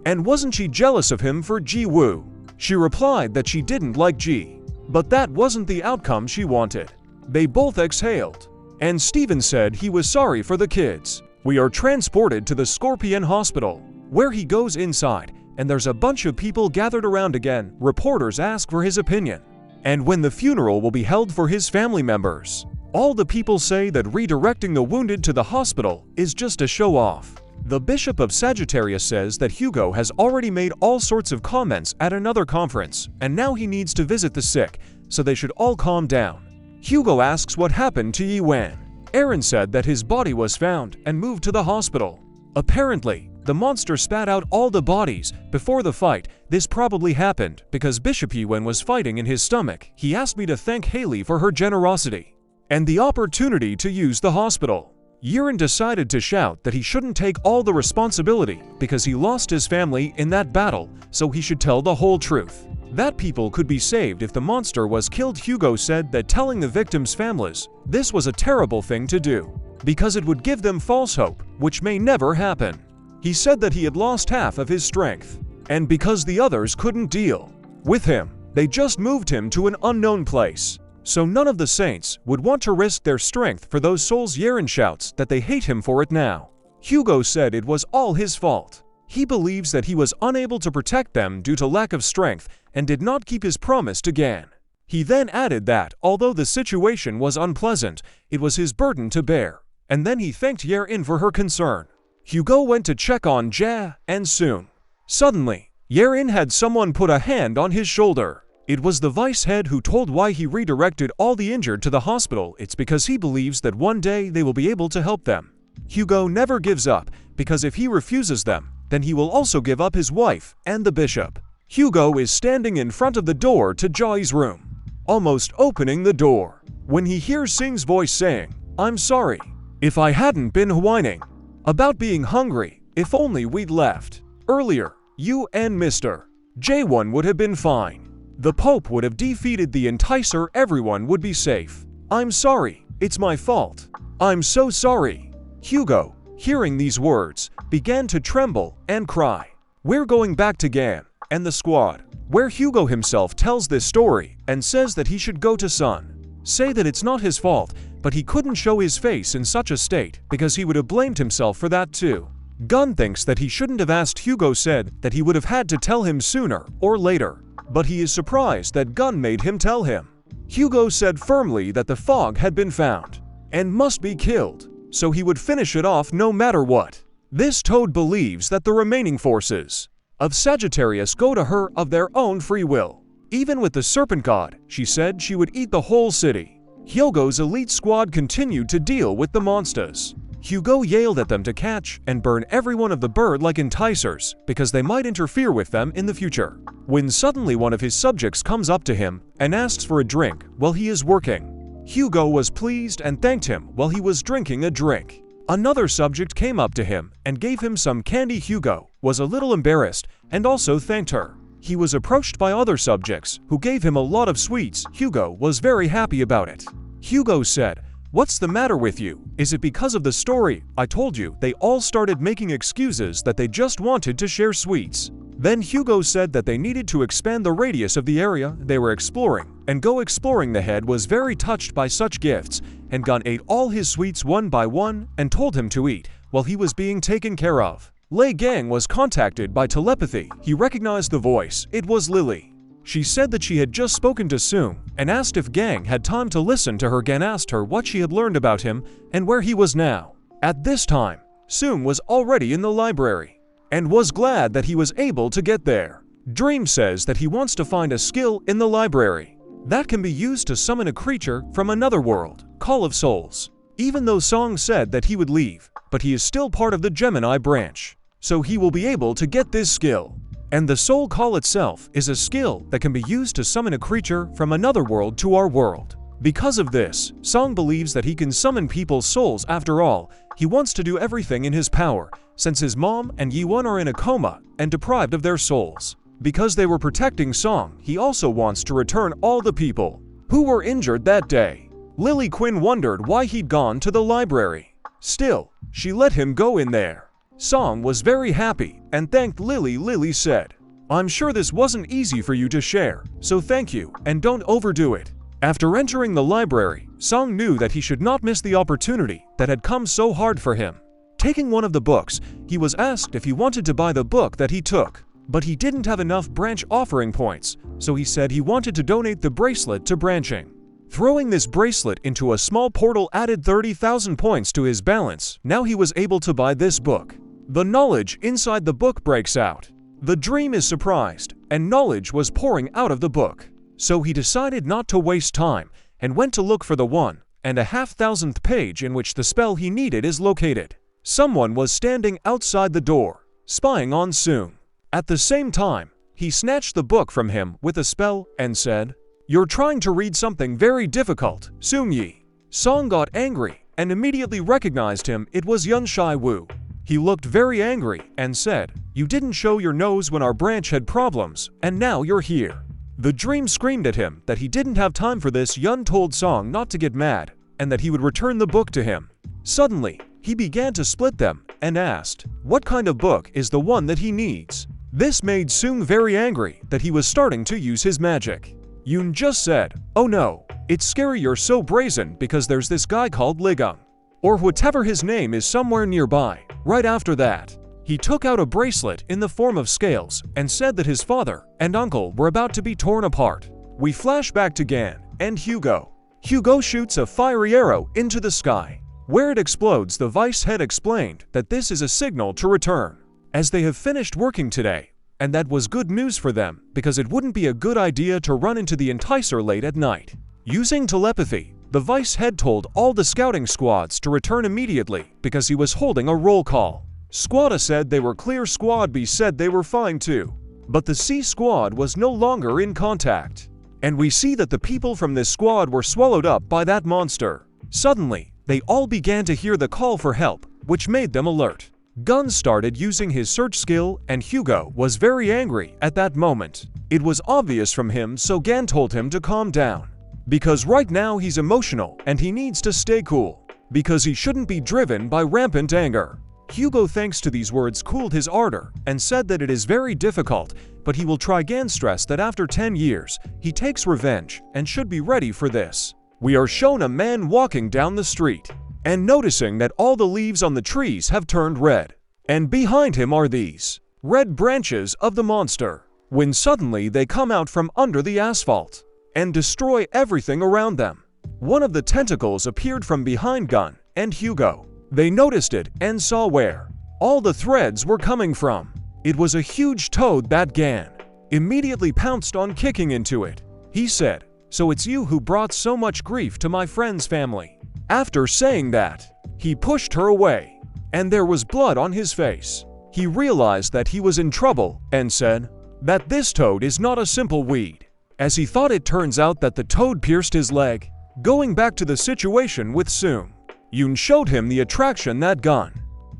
And wasn't she jealous of him for Ji Woo? She replied that she didn't like Ji, but that wasn't the outcome she wanted. They both exhaled, and Steven said he was sorry for the kids. We are transported to the Scorpion Hospital, where he goes inside, and there's a bunch of people gathered around again. Reporters ask for his opinion, and when the funeral will be held for his family members. All the people say that redirecting the wounded to the hospital is just a show-off. The Bishop of Sagittarius says that Hugo has already made all sorts of comments at another conference, and now he needs to visit the sick, so they should all calm down. Hugo asks what happened to Yi Wen. Aaron said that his body was found and moved to the hospital. Apparently, the monster spat out all the bodies before the fight. This probably happened because Bishop Yi Wen was fighting in his stomach. He asked me to thank Haley for her generosity and the opportunity to use the hospital. Yiren decided to shout that he shouldn't take all the responsibility because he lost his family in that battle, so he should tell the whole truth. That people could be saved if the monster was killed. Hugo said that telling the victims' families this was a terrible thing to do, because it would give them false hope, which may never happen. He said that he had lost half of his strength, and because the others couldn't deal with him, they just moved him to an unknown place. So none of the saints would want to risk their strength for those souls. Yiren shouts that they hate him for it now. Hugo said it was all his fault. He believes that he was unable to protect them due to lack of strength and did not keep his promise to Gan. He then added that, although the situation was unpleasant, it was his burden to bear, and then he thanked Yiren for her concern. Hugo went to check on Ja and Soong. Suddenly, Yiren had someone put a hand on his shoulder. It was the vice head who told why he redirected all the injured to the hospital. It's because he believes that one day they will be able to help them. Hugo never gives up, because if he refuses them, then he will also give up his wife and the bishop. Hugo is standing in front of the door to Joy's room, almost opening the door, when he hears Sing's voice saying, "I'm sorry. If I hadn't been whining about being hungry, if only we'd left earlier, you and Mr. J1 would have been fine. The Pope would have defeated the enticer, everyone would be safe. I'm sorry, it's my fault. I'm so sorry." Hugo, hearing these words, began to tremble and cry. We're going back to Gan and the squad, where Hugo himself tells this story and says that he should go to Sun, say that it's not his fault, but he couldn't show his face in such a state because he would have blamed himself for that too. Gun thinks that he shouldn't have asked. Hugo said that he would have had to tell him sooner or later, but he is surprised that Gun made him tell him. Hugo said firmly that the fog had been found and must be killed, so he would finish it off no matter what. This Toad believes that the remaining forces of Sagittarius go to her of their own free will. Even with the Serpent God, she said she would eat the whole city. Hugo's elite squad continued to deal with the monsters. Hugo yelled at them to catch and burn every one of the bird like enticers because they might interfere with them in the future. When suddenly one of his subjects comes up to him and asks for a drink while he is working, Hugo was pleased and thanked him while he was drinking a drink. Another subject came up to him and gave him some candy. Hugo was a little embarrassed and also thanked her. He was approached by other subjects who gave him a lot of sweets. Hugo was very happy about it. Hugo said, "What's the matter with you? Is it because of the story I told you?" They all started making excuses that they just wanted to share sweets. Then Hugo said that they needed to expand the radius of the area they were exploring and go exploring. The head was very touched by such gifts, and Gun ate all his sweets one by one and told him to eat while he was being taken care of. Lei Gang was contacted by telepathy. He recognized the voice. It was Lily. She said that she had just spoken to Soong and asked if Gang had time to listen to her. Gang asked her what she had learned about him and where he was now. At this time, Soong was already in the library and was glad that he was able to get there. Dream says that he wants to find a skill in the library that can be used to summon a creature from another world, Call of Souls. Even though Song said that he would leave, but he is still part of the Gemini branch, so he will be able to get this skill. And the Soul Call itself is a skill that can be used to summon a creature from another world to our world. Because of this, Song believes that he can summon people's souls. After all, he wants to do everything in his power, since his mom and Yiwon are in a coma and deprived of their souls. Because they were protecting Song, he also wants to return all the people who were injured that day. Lily Quinn wondered why he'd gone to the library. Still, she let him go in there. Song was very happy and thanked Lily. Lily said, "I'm sure this wasn't easy for you to share, so thank you and don't overdo it." After entering the library, Song knew that he should not miss the opportunity that had come so hard for him. Taking one of the books, he was asked if he wanted to buy the book that he took, but he didn't have enough branch offering points, so he said he wanted to donate the bracelet to branching. Throwing this bracelet into a small portal added 30,000 points to his balance. Now he was able to buy this book. The knowledge inside the book breaks out. The dream is surprised, and knowledge was pouring out of the book. So he decided not to waste time and went to look for the 1,500th page in which the spell he needed is located. Someone was standing outside the door, spying on Soong. At the same time, he snatched the book from him with a spell and said, "You're trying to read something very difficult, Soong Yi." Song got angry and immediately recognized him. It was Yun Shai Wu. He looked very angry and said, "You didn't show your nose when our branch had problems, and now you're here." The dream screamed at him that he didn't have time for this. Yun told Song not to get mad and that he would return the book to him. Suddenly, he began to split them and asked, what kind of book is the one that he needs? This made Soong very angry that he was starting to use his magic. Yun just said, "Oh no, it's scary you're so brazen because there's this guy called Ligung, or whatever his name is somewhere nearby." Right after that, he took out a bracelet in the form of scales and said that his father and uncle were about to be torn apart. We flash back to Gan and Hugo. Hugo shoots a fiery arrow into the sky. Where it explodes, the vice head explained that this is a signal to return. As they have finished working today, and that was good news for them because it wouldn't be a good idea to run into the enticer late at night. Using telepathy, the vice head told all the scouting squads to return immediately because he was holding a roll call. Squad A said they were clear, Squad B said they were fine too. But the C squad was no longer in contact. And we see that the people from this squad were swallowed up by that monster. Suddenly, they all began to hear the call for help, which made them alert. Gun started using his search skill, and Hugo was very angry at that moment. It was obvious from him, so Gan told him to calm down. Because right now he's emotional and he needs to stay cool. Because he shouldn't be driven by rampant anger. Hugo, thanks to these words, cooled his ardor and said that it is very difficult, but he will try. Gan stressed that after 10 years, he takes revenge and should be ready for this. We are shown a man walking down the street and noticing that all the leaves on the trees have turned red. And behind him are these red branches of the monster, when suddenly they come out from under the asphalt and destroy everything around them. One of the tentacles appeared from behind Gun and Hugo. They noticed it and saw where all the threads were coming from. It was a huge toad that Gan immediately pounced on, kicking into it. He said, "So it's you who brought so much grief to my friend's family." After saying that, he pushed her away, and there was blood on his face. He realized that he was in trouble and said that this toad is not a simple weed. As he thought, it turns out that the toad pierced his leg. Going back to the situation with Soon, Yoon showed him the attraction that Gun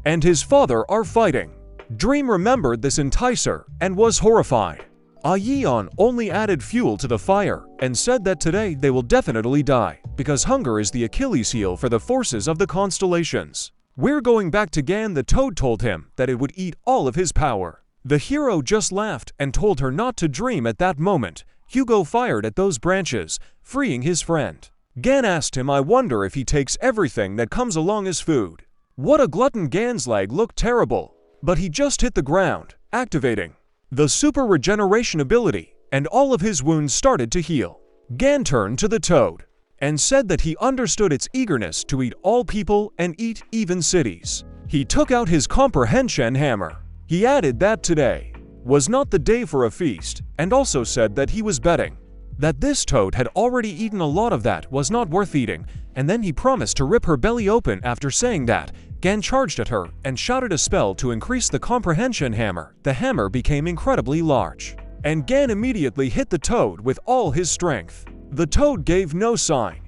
and his father are fighting. Dream remembered this enticer and was horrified. Yeon only added fuel to the fire and said that today they will definitely die because hunger is the Achilles heel for the forces of the constellations. We're going back to Gan. The toad told him that it would eat all of his power. The hero just laughed and told her not to dream. At that moment, Hugo fired at those branches, freeing his friend. Gan asked him, "I wonder if he takes everything that comes along as food." What a glutton! Gan's leg looked terrible, but he just hit the ground, activating the super regeneration ability, and all of his wounds started to heal. Gan turned to the toad and said that he understood its eagerness to eat all people and eat even cities. He took out his comprehension hammer. He added that today was not the day for a feast, and also said that he was betting that this toad had already eaten a lot of that was not worth eating, and then he promised to rip her belly open. After saying that, Gan charged at her and shouted a spell to increase the comprehension hammer. The hammer became incredibly large, and Gan immediately hit the toad with all his strength. The toad gave no sign,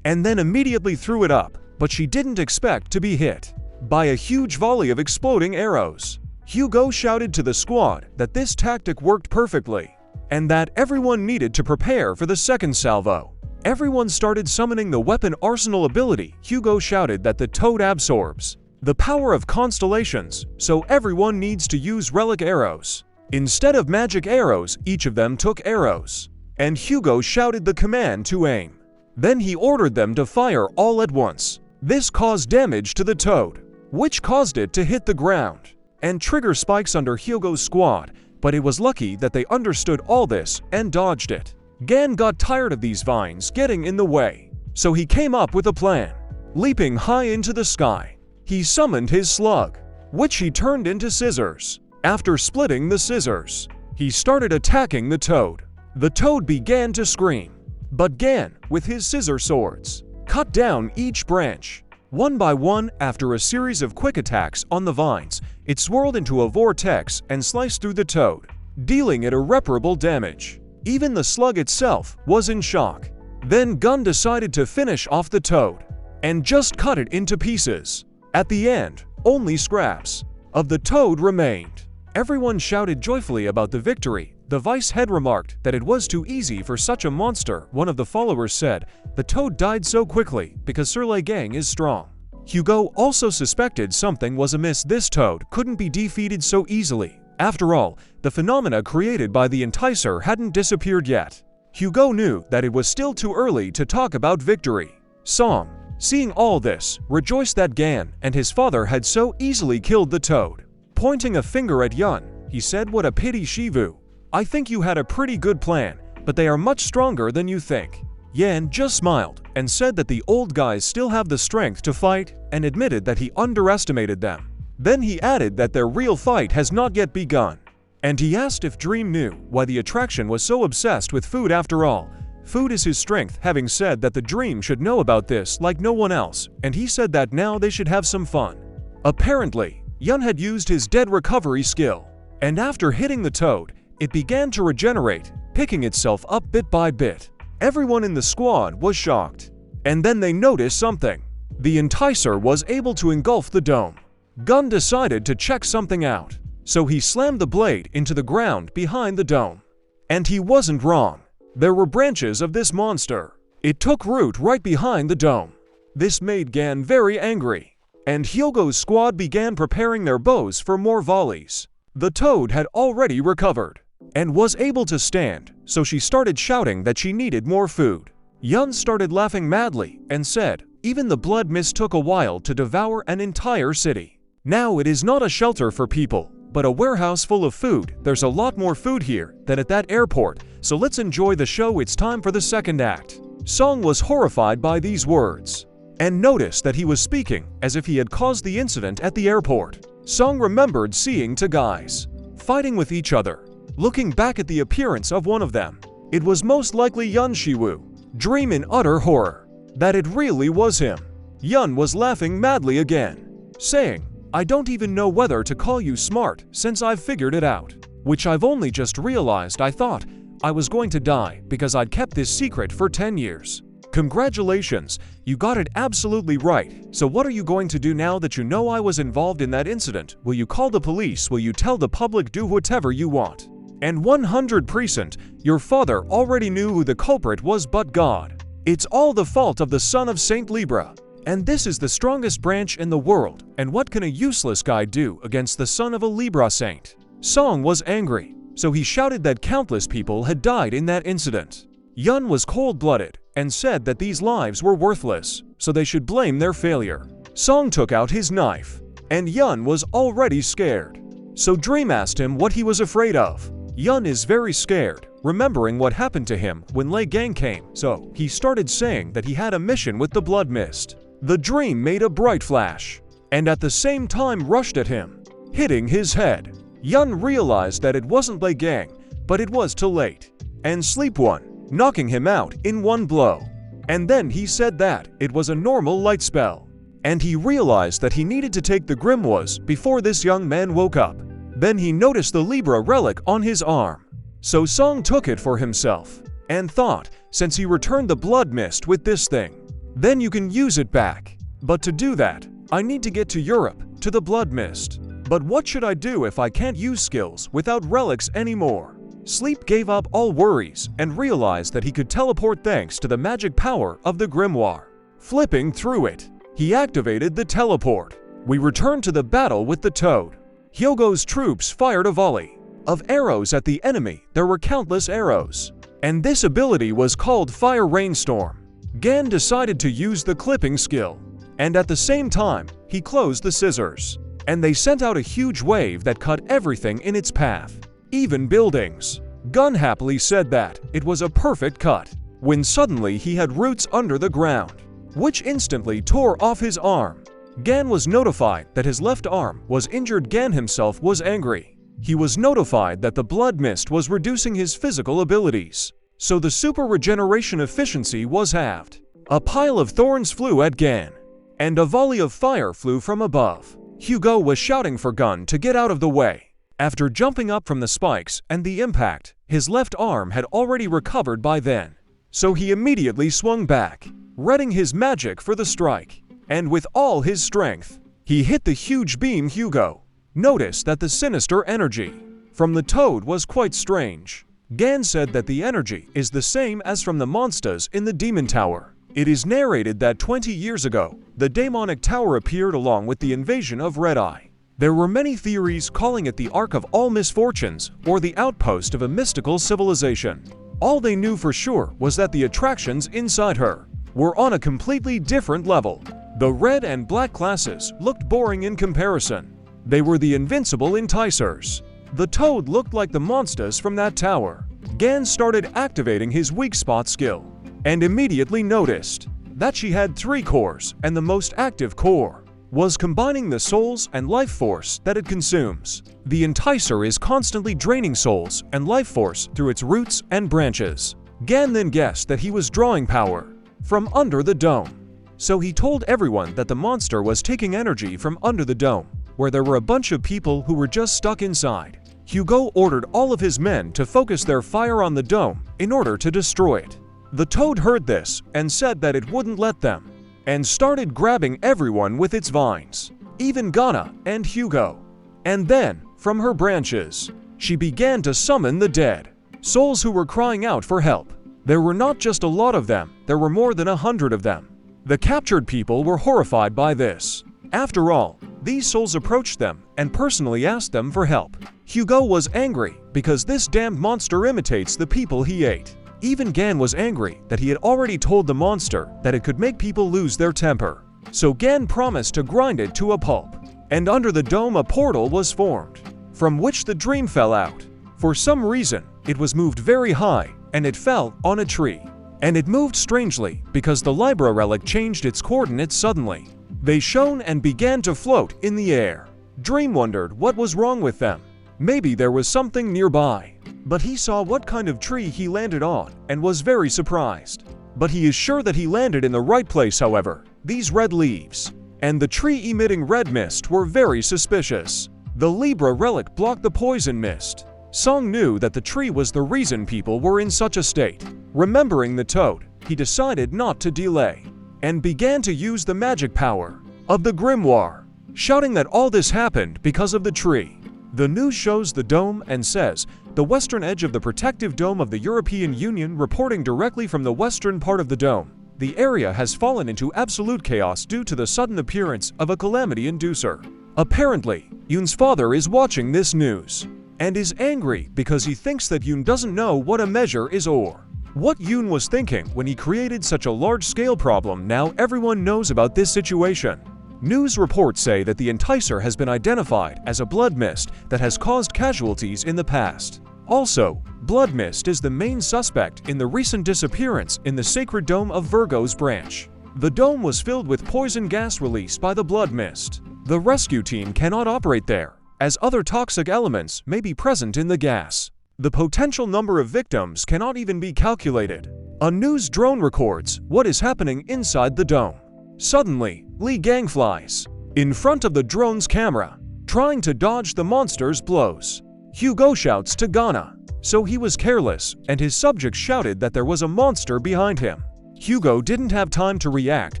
and then immediately threw it up, but she didn't expect to be hit by a huge volley of exploding arrows. Hugo shouted to the squad that this tactic worked perfectly, and that everyone needed to prepare for the second salvo. Everyone started summoning the weapon arsenal ability. Hugo shouted that the toad absorbs the power of constellations, so everyone needs to use relic arrows. Instead of magic arrows, each of them took arrows, and Hugo shouted the command to aim. Then he ordered them to fire all at once. This caused damage to the toad, which caused it to hit the ground and trigger spikes under Hugo's squad, but it was lucky that they understood all this and dodged it. Gan got tired of these vines getting in the way, so he came up with a plan. Leaping high into the sky, he summoned his slug, which he turned into scissors. After splitting the scissors, he started attacking the toad. The toad began to scream, but Gan, with his scissor swords, cut down each branch. One by one, after a series of quick attacks on the vines, it swirled into a vortex and sliced through the toad, dealing it irreparable damage. Even the slug itself was in shock. Then Gun decided to finish off the toad and just cut it into pieces. At the end, only scraps of the toad remained. Everyone shouted joyfully about the victory. The vice head remarked that it was too easy for such a monster. One of the followers said, "The toad died so quickly because Surlei Gang is strong." Hugo also suspected something was amiss. This toad couldn't be defeated so easily. After all, the phenomena created by the enticer hadn't disappeared yet. Hugo knew that it was still too early to talk about victory. Song, seeing all this, rejoiced that Gan and his father had so easily killed the toad. Pointing a finger at Yun, he said, "What a pity, Shivu. I think you had a pretty good plan, but they are much stronger than you think." Yan just smiled and said that the old guys still have the strength to fight and admitted that he underestimated them. Then he added that their real fight has not yet begun. And he asked if Dream knew why the attraction was so obsessed with food after all. Food is his strength, having said that the Dream should know about this like no one else, and he said that now they should have some fun. Apparently, Yun had used his dead recovery skill, and after hitting the toad, it began to regenerate, picking itself up bit by bit. Everyone in the squad was shocked. And then they noticed something. The enticer was able to engulf the dome. Gun decided to check something out, so he slammed the blade into the ground behind the dome. And he wasn't wrong. There were branches of this monster. It took root right behind the dome. This made Gan very angry, and Hyogo's squad began preparing their bows for more volleys. The toad had already recovered and was able to stand, so she started shouting that she needed more food. Yun started laughing madly and said, "Even the blood mist took a while to devour an entire city. Now it is not a shelter for people, but a warehouse full of food. There's a lot more food here than at that airport, so let's enjoy the show. It's time for the second act." Song was horrified by these words and noticed that he was speaking as if he had caused the incident at the airport. Song remembered seeing two guys fighting with each other. Looking back at the appearance of one of them, it was most likely Yun Shiwoo. Dream in utter horror that it really was him. Yun was laughing madly again, saying, "I don't even know whether to call you smart since I've figured it out, which I've only just realized. I thought I was going to die because I'd kept this secret for 10 years. Congratulations, you got it absolutely right. So what are you going to do now that you know I was involved in that incident? Will you call the police? Will you tell the public? Do whatever you want. And 100%, your father already knew who the culprit was but God. It's all the fault of the son of Saint Libra. And this is the strongest branch in the world, and what can a useless guy do against the son of a Libra saint?" Song was angry, so he shouted that countless people had died in that incident. Yun was cold-blooded and said that these lives were worthless, so they should blame their failure. Song took out his knife, and Yun was already scared. So Dream asked him what he was afraid of. Yun is very scared, remembering what happened to him when Lei Gang came, so he started saying that he had a mission with the blood mist. The Dream made a bright flash, and at the same time rushed at him, hitting his head. Yun realized that it wasn't Lei Gang, but it was too late, and Sleep One, knocking him out in one blow. And then he said that it was a normal light spell, and he realized that he needed to take the grimoires before this young man woke up. Then he noticed the Libra relic on his arm. So Song took it for himself, and thought, since he returned the blood mist with this thing, then you can use it back. But to do that, I need to get to Europe, to the blood mist. But what should I do if I can't use skills without relics anymore? Sleep gave up all worries and realized that he could teleport thanks to the magic power of the grimoire. Flipping through it, he activated the teleport. We returned to the battle with the toad. Hyogo's troops fired a volley of arrows at the enemy. There were countless arrows, and this ability was called Fire Rainstorm. Gan decided to use the clipping skill, and at the same time, he closed the scissors, and they sent out a huge wave that cut everything in its path, even buildings. Gun happily said that it was a perfect cut, when suddenly he had roots under the ground, which instantly tore off his arm. Gan was notified that his left arm was injured. Gan himself was angry. He was notified that the blood mist was reducing his physical abilities, so the super regeneration efficiency was halved. A pile of thorns flew at Gan, and a volley of fire flew from above. Hyogo was shouting for Gun to get out of the way. After jumping up from the spikes and the impact, his left arm had already recovered by then, so he immediately swung back, readying his magic for the strike. And with all his strength, he hit the huge beam. Hyogo noticed that the sinister energy from the toad was quite strange. Gan said that the energy is the same as from the monsters in the Demon Tower. It is narrated that 20 years ago, the demonic tower appeared along with the invasion of Red Eye. There were many theories calling it the Ark of All Misfortunes or the outpost of a mystical civilization. All they knew for sure was that the attractions inside her were on a completely different level. The red and black classes looked boring in comparison. They were the invincible enticers. The toad looked like the monsters from that tower. Gan started activating his weak spot skill, and immediately noticed that she had 3 cores and the most active core was combining the souls and life force that it consumes. The enticer is constantly draining souls and life force through its roots and branches. Gan then guessed that he was drawing power from under the dome. So he told everyone that the monster was taking energy from under the dome, where there were a bunch of people who were just stuck inside. Hugo ordered all of his men to focus their fire on the dome in order to destroy it. The toad heard this and said that it wouldn't let them, and started grabbing everyone with its vines, even Ghana and Hugo. And then, from her branches, she began to summon the dead, souls who were crying out for help. There were not just a lot of them, there were more than 100 of them. The captured people were horrified by this. After all, these souls approached them and personally asked them for help. Hugo was angry because this damned monster imitates the people he ate. Even Gan was angry that he had already told the monster that it could make people lose their temper. So Gan promised to grind it to a pulp. And under the dome a portal was formed, from which the dream fell out. For some reason, it was moved very high and it fell on a tree. And it moved strangely because the Libra relic changed its coordinates suddenly. They shone and began to float in the air. Dream wondered what was wrong with them. Maybe there was something nearby. But he saw what kind of tree he landed on and was very surprised. But he is sure that he landed in the right place, however. These red leaves and the tree emitting red mist were very suspicious. The Libra relic blocked the poison mist. Song knew that the tree was the reason people were in such a state. Remembering the toad, he decided not to delay, and began to use the magic power of the grimoire, shouting that all this happened because of the tree. The news shows the dome and says, the western edge of the protective dome of the European Union reporting directly from the western part of the dome. The area has fallen into absolute chaos due to the sudden appearance of a calamity inducer. Apparently, Yoon's father is watching this news and is angry because he thinks that Yoon doesn't know what a measure is or what Yoon was thinking when he created such a large-scale problem. Now everyone knows about this situation. News reports say that the enticer has been identified as a blood mist that has caused casualties in the past. Also, blood mist is the main suspect in the recent disappearance in the sacred dome of Virgo's branch. The dome was filled with poison gas released by the blood mist. The rescue team cannot operate there, as other toxic elements may be present in the gas. The potential number of victims cannot even be calculated. A news drone records what is happening inside the dome. Suddenly, Lee Gang flies in front of the drone's camera, trying to dodge the monster's blows. Hugo shouts to Ghana, so he was careless, and his subjects shouted that there was a monster behind him. Hugo didn't have time to react,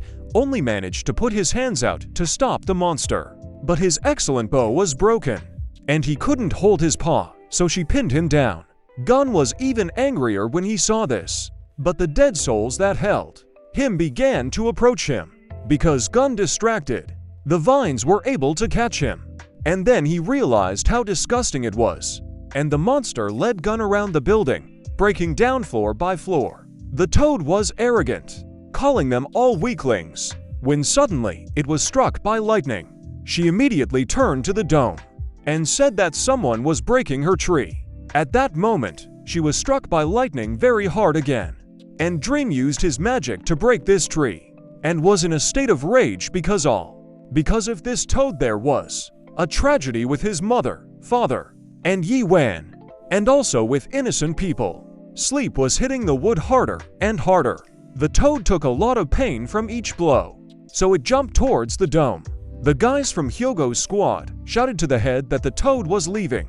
only managed to put his hands out to stop the monster. But his excellent bow was broken, and he couldn't hold his paw, so she pinned him down. Gun was even angrier when he saw this, but the dead souls that held him began to approach him. Because Gun distracted, the vines were able to catch him. And then he realized how disgusting it was, and the monster led Gun around the building, breaking down floor by floor. The toad was arrogant, calling them all weaklings, when suddenly it was struck by lightning. She immediately turned to the dome and said that someone was breaking her tree. At that moment, she was struck by lightning very hard again, and Dream used his magic to break this tree, and was in a state of rage because of this toad there was a tragedy with his mother, father, and Yi Wan, and also with innocent people. Sleep was hitting the wood harder and harder. The toad took a lot of pain from each blow, so it jumped towards the dome. The guys from Hugo's squad shouted to the head that the toad was leaving,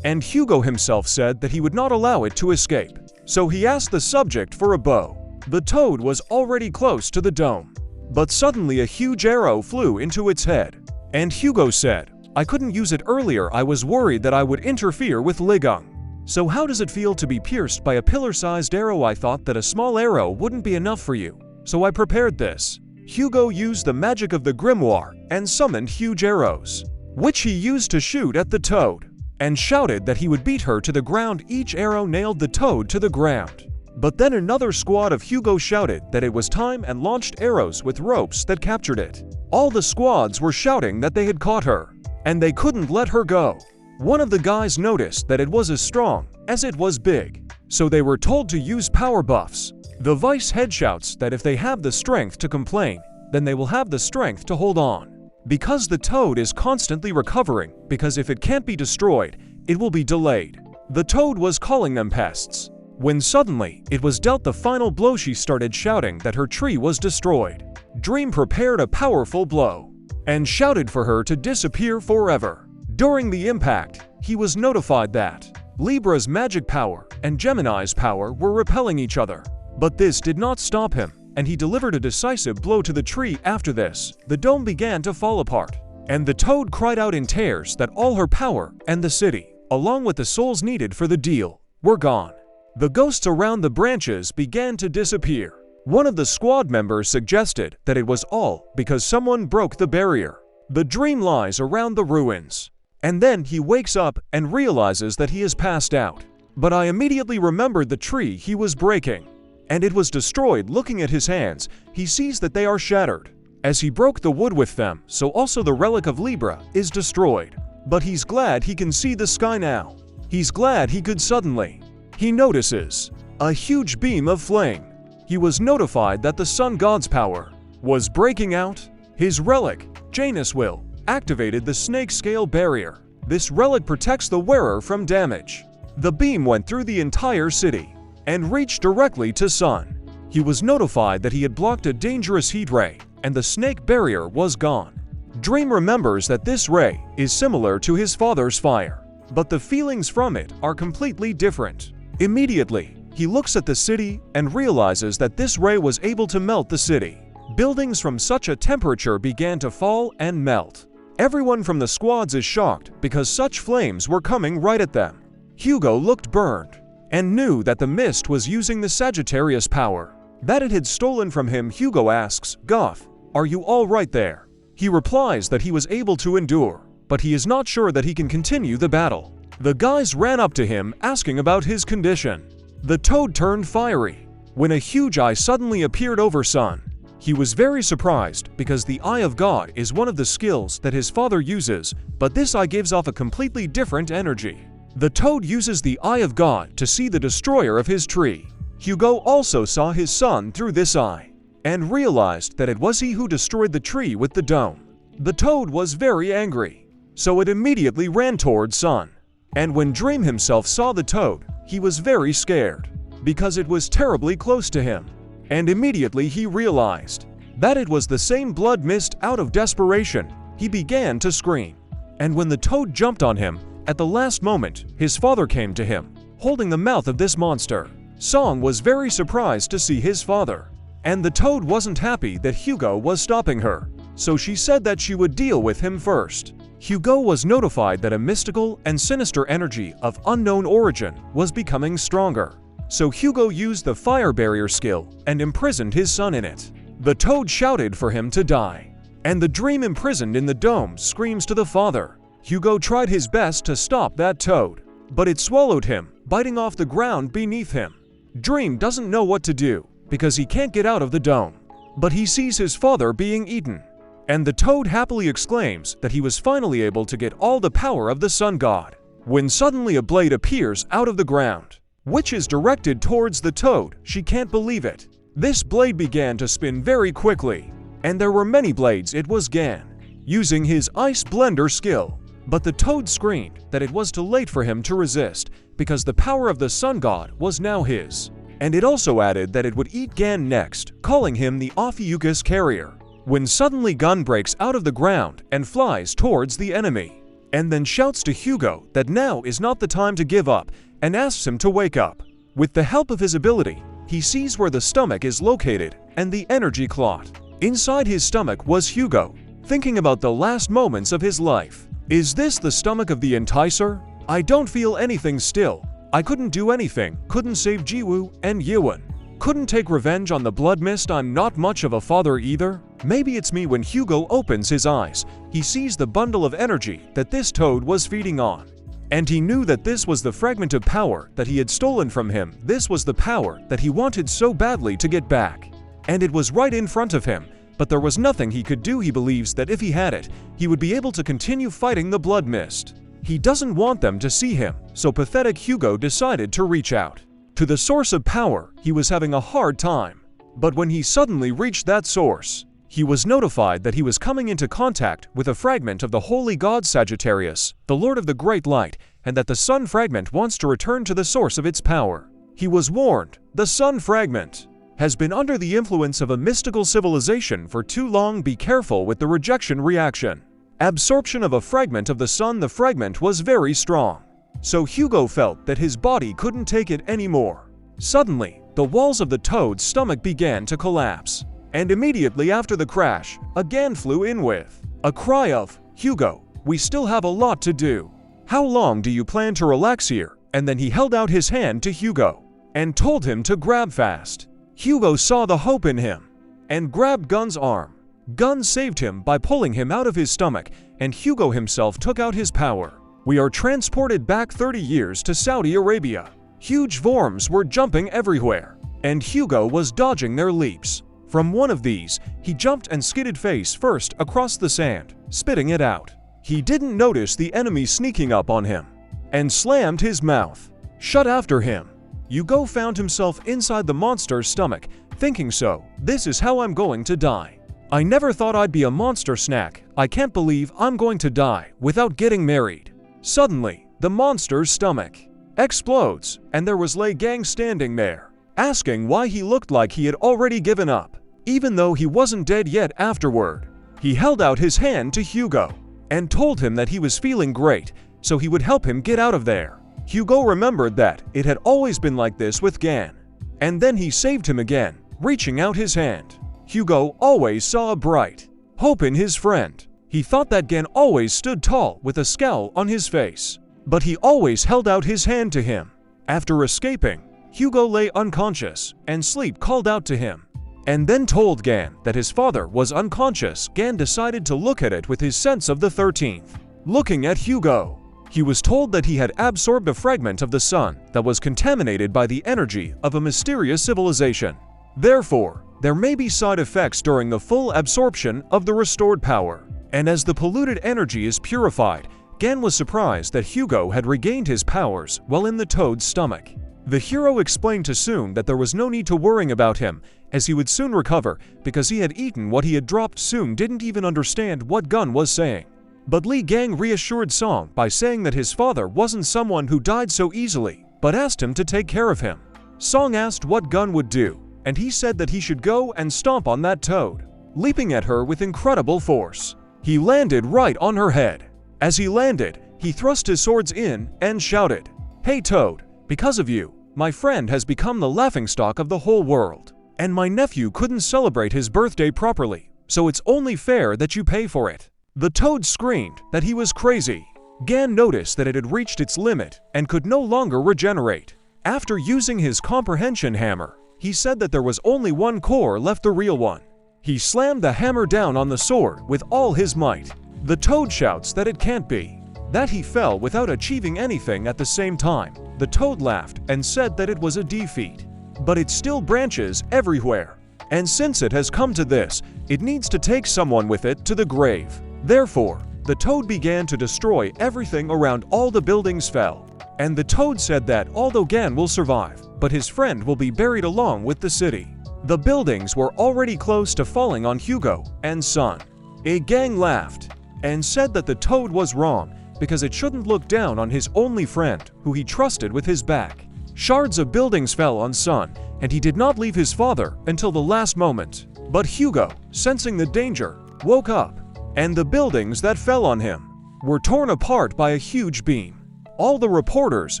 and Hugo himself said that he would not allow it to escape, so he asked the subject for a bow. The toad was already close to the dome, but suddenly a huge arrow flew into its head, and Hugo said, "I couldn't use it earlier, I was worried that I would interfere with Ligung. So how does it feel to be pierced by a pillar-sized arrow? I thought that a small arrow wouldn't be enough for you, so I prepared this." Hugo used the magic of the grimoire and summoned huge arrows, which he used to shoot at the toad, and shouted that he would beat her to the ground. Each arrow nailed the toad to the ground. But then another squad of Hugo shouted that it was time and launched arrows with ropes that captured it. All the squads were shouting that they had caught her, and they couldn't let her go. One of the guys noticed that it was as strong as it was big, so they were told to use power buffs. The vice head shouts that if they have the strength to complain, then they will have the strength to hold on. because the toad is constantly recovering, because if it can't be destroyed, it will be delayed. The toad was calling them pests. When suddenly, it was dealt the final blow, she started shouting that her tree was destroyed. Dream prepared a powerful blow and shouted for her to disappear forever. During the impact, he was notified that Libra's magic power and Gemini's power were repelling each other. But this did not stop him, and he delivered a decisive blow to the tree. After this, the dome began to fall apart, and the toad cried out in tears that all her power and the city, along with the souls needed for the deal, were gone. The ghosts around the branches began to disappear. One of the squad members suggested that it was all because someone broke the barrier. The dream lies around the ruins, and then he wakes up and realizes that he has passed out. But I immediately remembered the tree he was breaking, and it was destroyed. Looking at his hands, he sees that they are shattered, as he broke the wood with them, so also the relic of Libra is destroyed. But he's glad he can see the sky now. He's glad he could suddenly. He notices a huge beam of flame. He was notified that the sun god's power was breaking out. His relic, Janus Will, activated the snake scale barrier. This relic protects the wearer from damage. The beam went through the entire city and reached directly to Sun. He was notified that he had blocked a dangerous heat ray, and the snake barrier was gone. Dream remembers that this ray is similar to his father's fire, but the feelings from it are completely different. Immediately, he looks at the city and realizes that this ray was able to melt the city. Buildings from such a temperature began to fall and melt. Everyone from the squads is shocked because such flames were coming right at them. Hugo looked burned and knew that the mist was using the Sagittarius power that it had stolen from him. Hugo asks, "Goth, are you all right there?" He replies that he was able to endure, but he is not sure that he can continue the battle. The guys ran up to him asking about his condition. The toad turned fiery when a huge eye suddenly appeared over Sun. He was very surprised because the Eye of God is one of the skills that his father uses, but this eye gives off a completely different energy. The toad uses the Eye of God to see the destroyer of his tree. Hugo also saw his son through this eye and realized that it was he who destroyed the tree with the dome. The toad was very angry, so it immediately ran towards Sun. And when Dream himself saw the toad, he was very scared because it was terribly close to him. And immediately he realized that it was the same blood mist. Out of desperation, he began to scream. And when the toad jumped on him, at the last moment, his father came to him, holding the mouth of this monster. Song was very surprised to see his father. And the toad wasn't happy that Hugo was stopping her, so she said that she would deal with him first. Hugo was notified that a mystical and sinister energy of unknown origin was becoming stronger. So Hugo used the fire barrier skill and imprisoned his son in it. The toad shouted for him to die, and the dream imprisoned in the dome screams to the father. Hugo tried his best to stop that toad, but it swallowed him, biting off the ground beneath him. Dream doesn't know what to do because he can't get out of the dome, but he sees his father being eaten. And the toad happily exclaims that he was finally able to get all the power of the sun god, when suddenly a blade appears out of the ground, which is directed towards the toad. She can't believe it. This blade began to spin very quickly, and there were many blades. It was Gan, using his ice blender skill. But the toad screamed that it was too late for him to resist, because the power of the sun god was now his. And it also added that it would eat Gan next, calling him the Ophiuchus carrier. When suddenly Gun breaks out of the ground and flies towards the enemy, and then shouts to Hugo that now is not the time to give up, and asks him to wake up. With the help of his ability, he sees where the stomach is located and the energy clot. Inside his stomach was Hugo, thinking about the last moments of his life. Is this the stomach of the Enticer? I don't feel anything still. I couldn't do anything, couldn't save Jiwoo and Yiwon. Couldn't take revenge on the blood mist. I'm not much of a father either. Maybe it's me. When Hugo opens his eyes, he sees the bundle of energy that this toad was feeding on. And he knew that this was the fragment of power that he had stolen from him. This was the power that he wanted so badly to get back. And it was right in front of him, but there was nothing he could do. He believes that if he had it, he would be able to continue fighting the blood mist. He doesn't want them to see him, so pathetic Hugo decided to reach out to the source of power. He was having a hard time, but when he suddenly reached that source, he was notified that he was coming into contact with a fragment of the holy god Sagittarius, the Lord of the Great Light, and that the Sun fragment wants to return to the source of its power. He was warned, the Sun fragment has been under the influence of a mystical civilization for too long. Be careful with the rejection reaction. Absorption of a fragment of the Sun. The fragment was very strong, so Hugo felt that his body couldn't take it anymore. Suddenly, the walls of the toad's stomach began to collapse, and immediately after the crash, a Gan flew in with a cry of, "Hugo, we still have a lot to do. How long do you plan to relax here?" And then he held out his hand to Hugo and told him to grab fast. Hugo saw the hope in him and grabbed Gun's arm. Gun saved him by pulling him out of his stomach, and Hugo himself took out his power. We are transported back 30 years to Saudi Arabia. Huge worms were jumping everywhere, and Hugo was dodging their leaps. From one of these, he jumped and skidded face first across the sand, spitting it out. He didn't notice the enemy sneaking up on him and slammed his mouth shut after him. Hugo found himself inside the monster's stomach, thinking, so, this is how I'm going to die. I never thought I'd be a monster snack. I can't believe I'm going to die without getting married. Suddenly, the monster's stomach explodes, and there was Lei Gang standing there, asking why he looked like he had already given up, even though he wasn't dead yet. Afterward, he held out his hand to Hugo and told him that he was feeling great, so he would help him get out of there. Hugo remembered that it had always been like this with Gan, and then he saved him again, reaching out his hand. Hugo always saw a bright hope in his friend. He thought that Gan always stood tall with a scowl on his face, but he always held out his hand to him. After escaping, Hugo lay unconscious, and sleep called out to him, and then told Gan that his father was unconscious. Gan decided to look at it with his sense of the 13th. Looking at Hugo, he was told that he had absorbed a fragment of the Sun that was contaminated by the energy of a mysterious civilization. Therefore, there may be side effects during the full absorption of the restored power. And as the polluted energy is purified, Gan was surprised that Hugo had regained his powers while in the toad's stomach. The hero explained to Soon that there was no need to worrying about him, as he would soon recover because he had eaten what he had dropped. Soon didn't even understand what Gun was saying, but Lei Gang reassured Song by saying that his father wasn't someone who died so easily, but asked him to take care of him. Song asked what Gun would do, and he said that he should go and stomp on that toad, leaping at her with incredible force. He landed right on her head. As he landed, he thrust his swords in and shouted, "Hey Toad, because of you, my friend has become the laughingstock of the whole world, and my nephew couldn't celebrate his birthday properly, so it's only fair that you pay for it." The toad screamed that he was crazy. Gan noticed that it had reached its limit and could no longer regenerate. After using his comprehension hammer, he said that there was only one core left, the real one. He slammed the hammer down on the sword with all his might. The toad shouts that it can't be, that he fell without achieving anything at the same time. The toad laughed and said that it was a defeat, but it still branches everywhere. And since it has come to this, it needs to take someone with it to the grave. Therefore, the toad began to destroy everything around. All the buildings fell, and the toad said that although Gan will survive, but his friend will be buried along with the city. The buildings were already close to falling on Hugo and Sun. A gang laughed and said that the toad was wrong because it shouldn't look down on his only friend who he trusted with his back. Shards of buildings fell on Sun, and he did not leave his father until the last moment. But Hugo, sensing the danger, woke up, and the buildings that fell on him were torn apart by a huge beam. All the reporters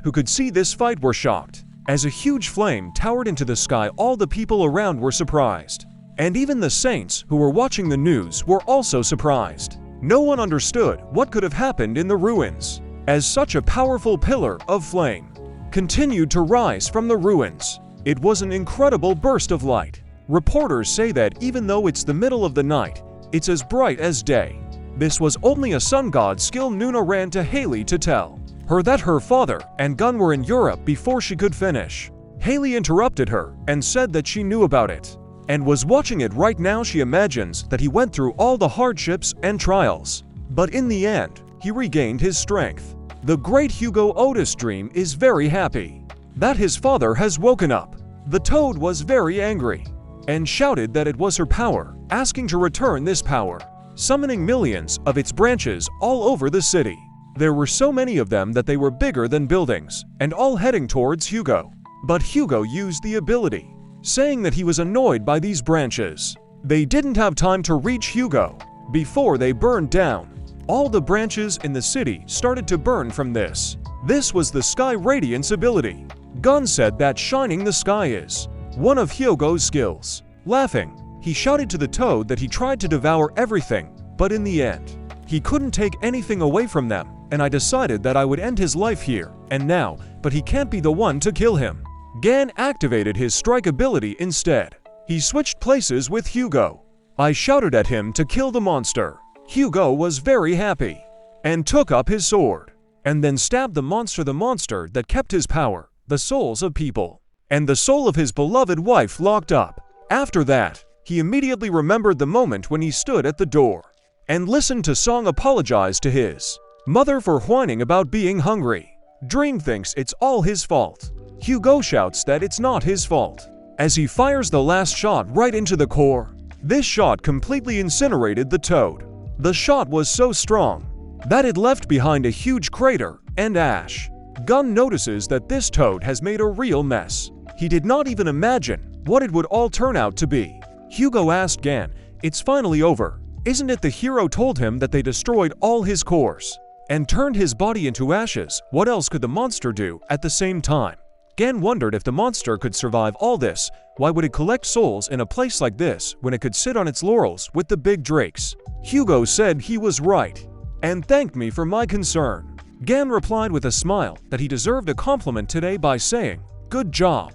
who could see this fight were shocked. As a huge flame towered into the sky, all the people around were surprised. And even the saints who were watching the news were also surprised. No one understood what could have happened in the ruins, as such a powerful pillar of flame continued to rise from the ruins. It was an incredible burst of light. Reporters say that even though it's the middle of the night, it's as bright as day. This was only a sun god skill. Nuna ran to Haley to tell her that her father and Gun were in Europe before she could finish. Haley interrupted her and said that she knew about it and was watching it right now. She imagines that he went through all the hardships and trials, but in the end, he regained his strength. The great Hugo Otis Dream is very happy that his father has woken up. The toad was very angry and shouted that it was her power asking to return this power, summoning millions of its branches all over the city. There were so many of them that they were bigger than buildings, and all heading towards Hugo. But Hugo used the ability, saying that he was annoyed by these branches. They didn't have time to reach Hugo before they burned down. All the branches in the city started to burn from this. This was the Sky Radiance ability. Gun said that shining the sky is one of Hugo's skills. Laughing, he shouted to the toad that he tried to devour everything, but in the end, he couldn't take anything away from them, and I decided that I would end his life here and now, but he can't be the one to kill him. Gan activated his strike ability instead. He switched places with Hugo. I shouted at him to kill the monster. Hugo was very happy and took up his sword and then stabbed the monster that kept his power, the souls of people, and the soul of his beloved wife locked up. After that, he immediately remembered the moment when he stood at the door and listened to Song apologize to his mother for whining about being hungry. Dream thinks it's all his fault. Hugo shouts that it's not his fault as he fires the last shot right into the core. This shot completely incinerated the toad. The shot was so strong that it left behind a huge crater and ash. Gun notices that this toad has made a real mess. He did not even imagine what it would all turn out to be. Hugo asked Gan, "It's finally over. Isn't it the hero told him that they destroyed all his cores and turned his body into ashes? What else could the monster do at the same time?" Gan wondered if the monster could survive all this. Why would it collect souls in a place like this when it could sit on its laurels with the big drakes? Hugo said he was right and thanked me for my concern. Gan replied with a smile that he deserved a compliment today by saying, "Good job."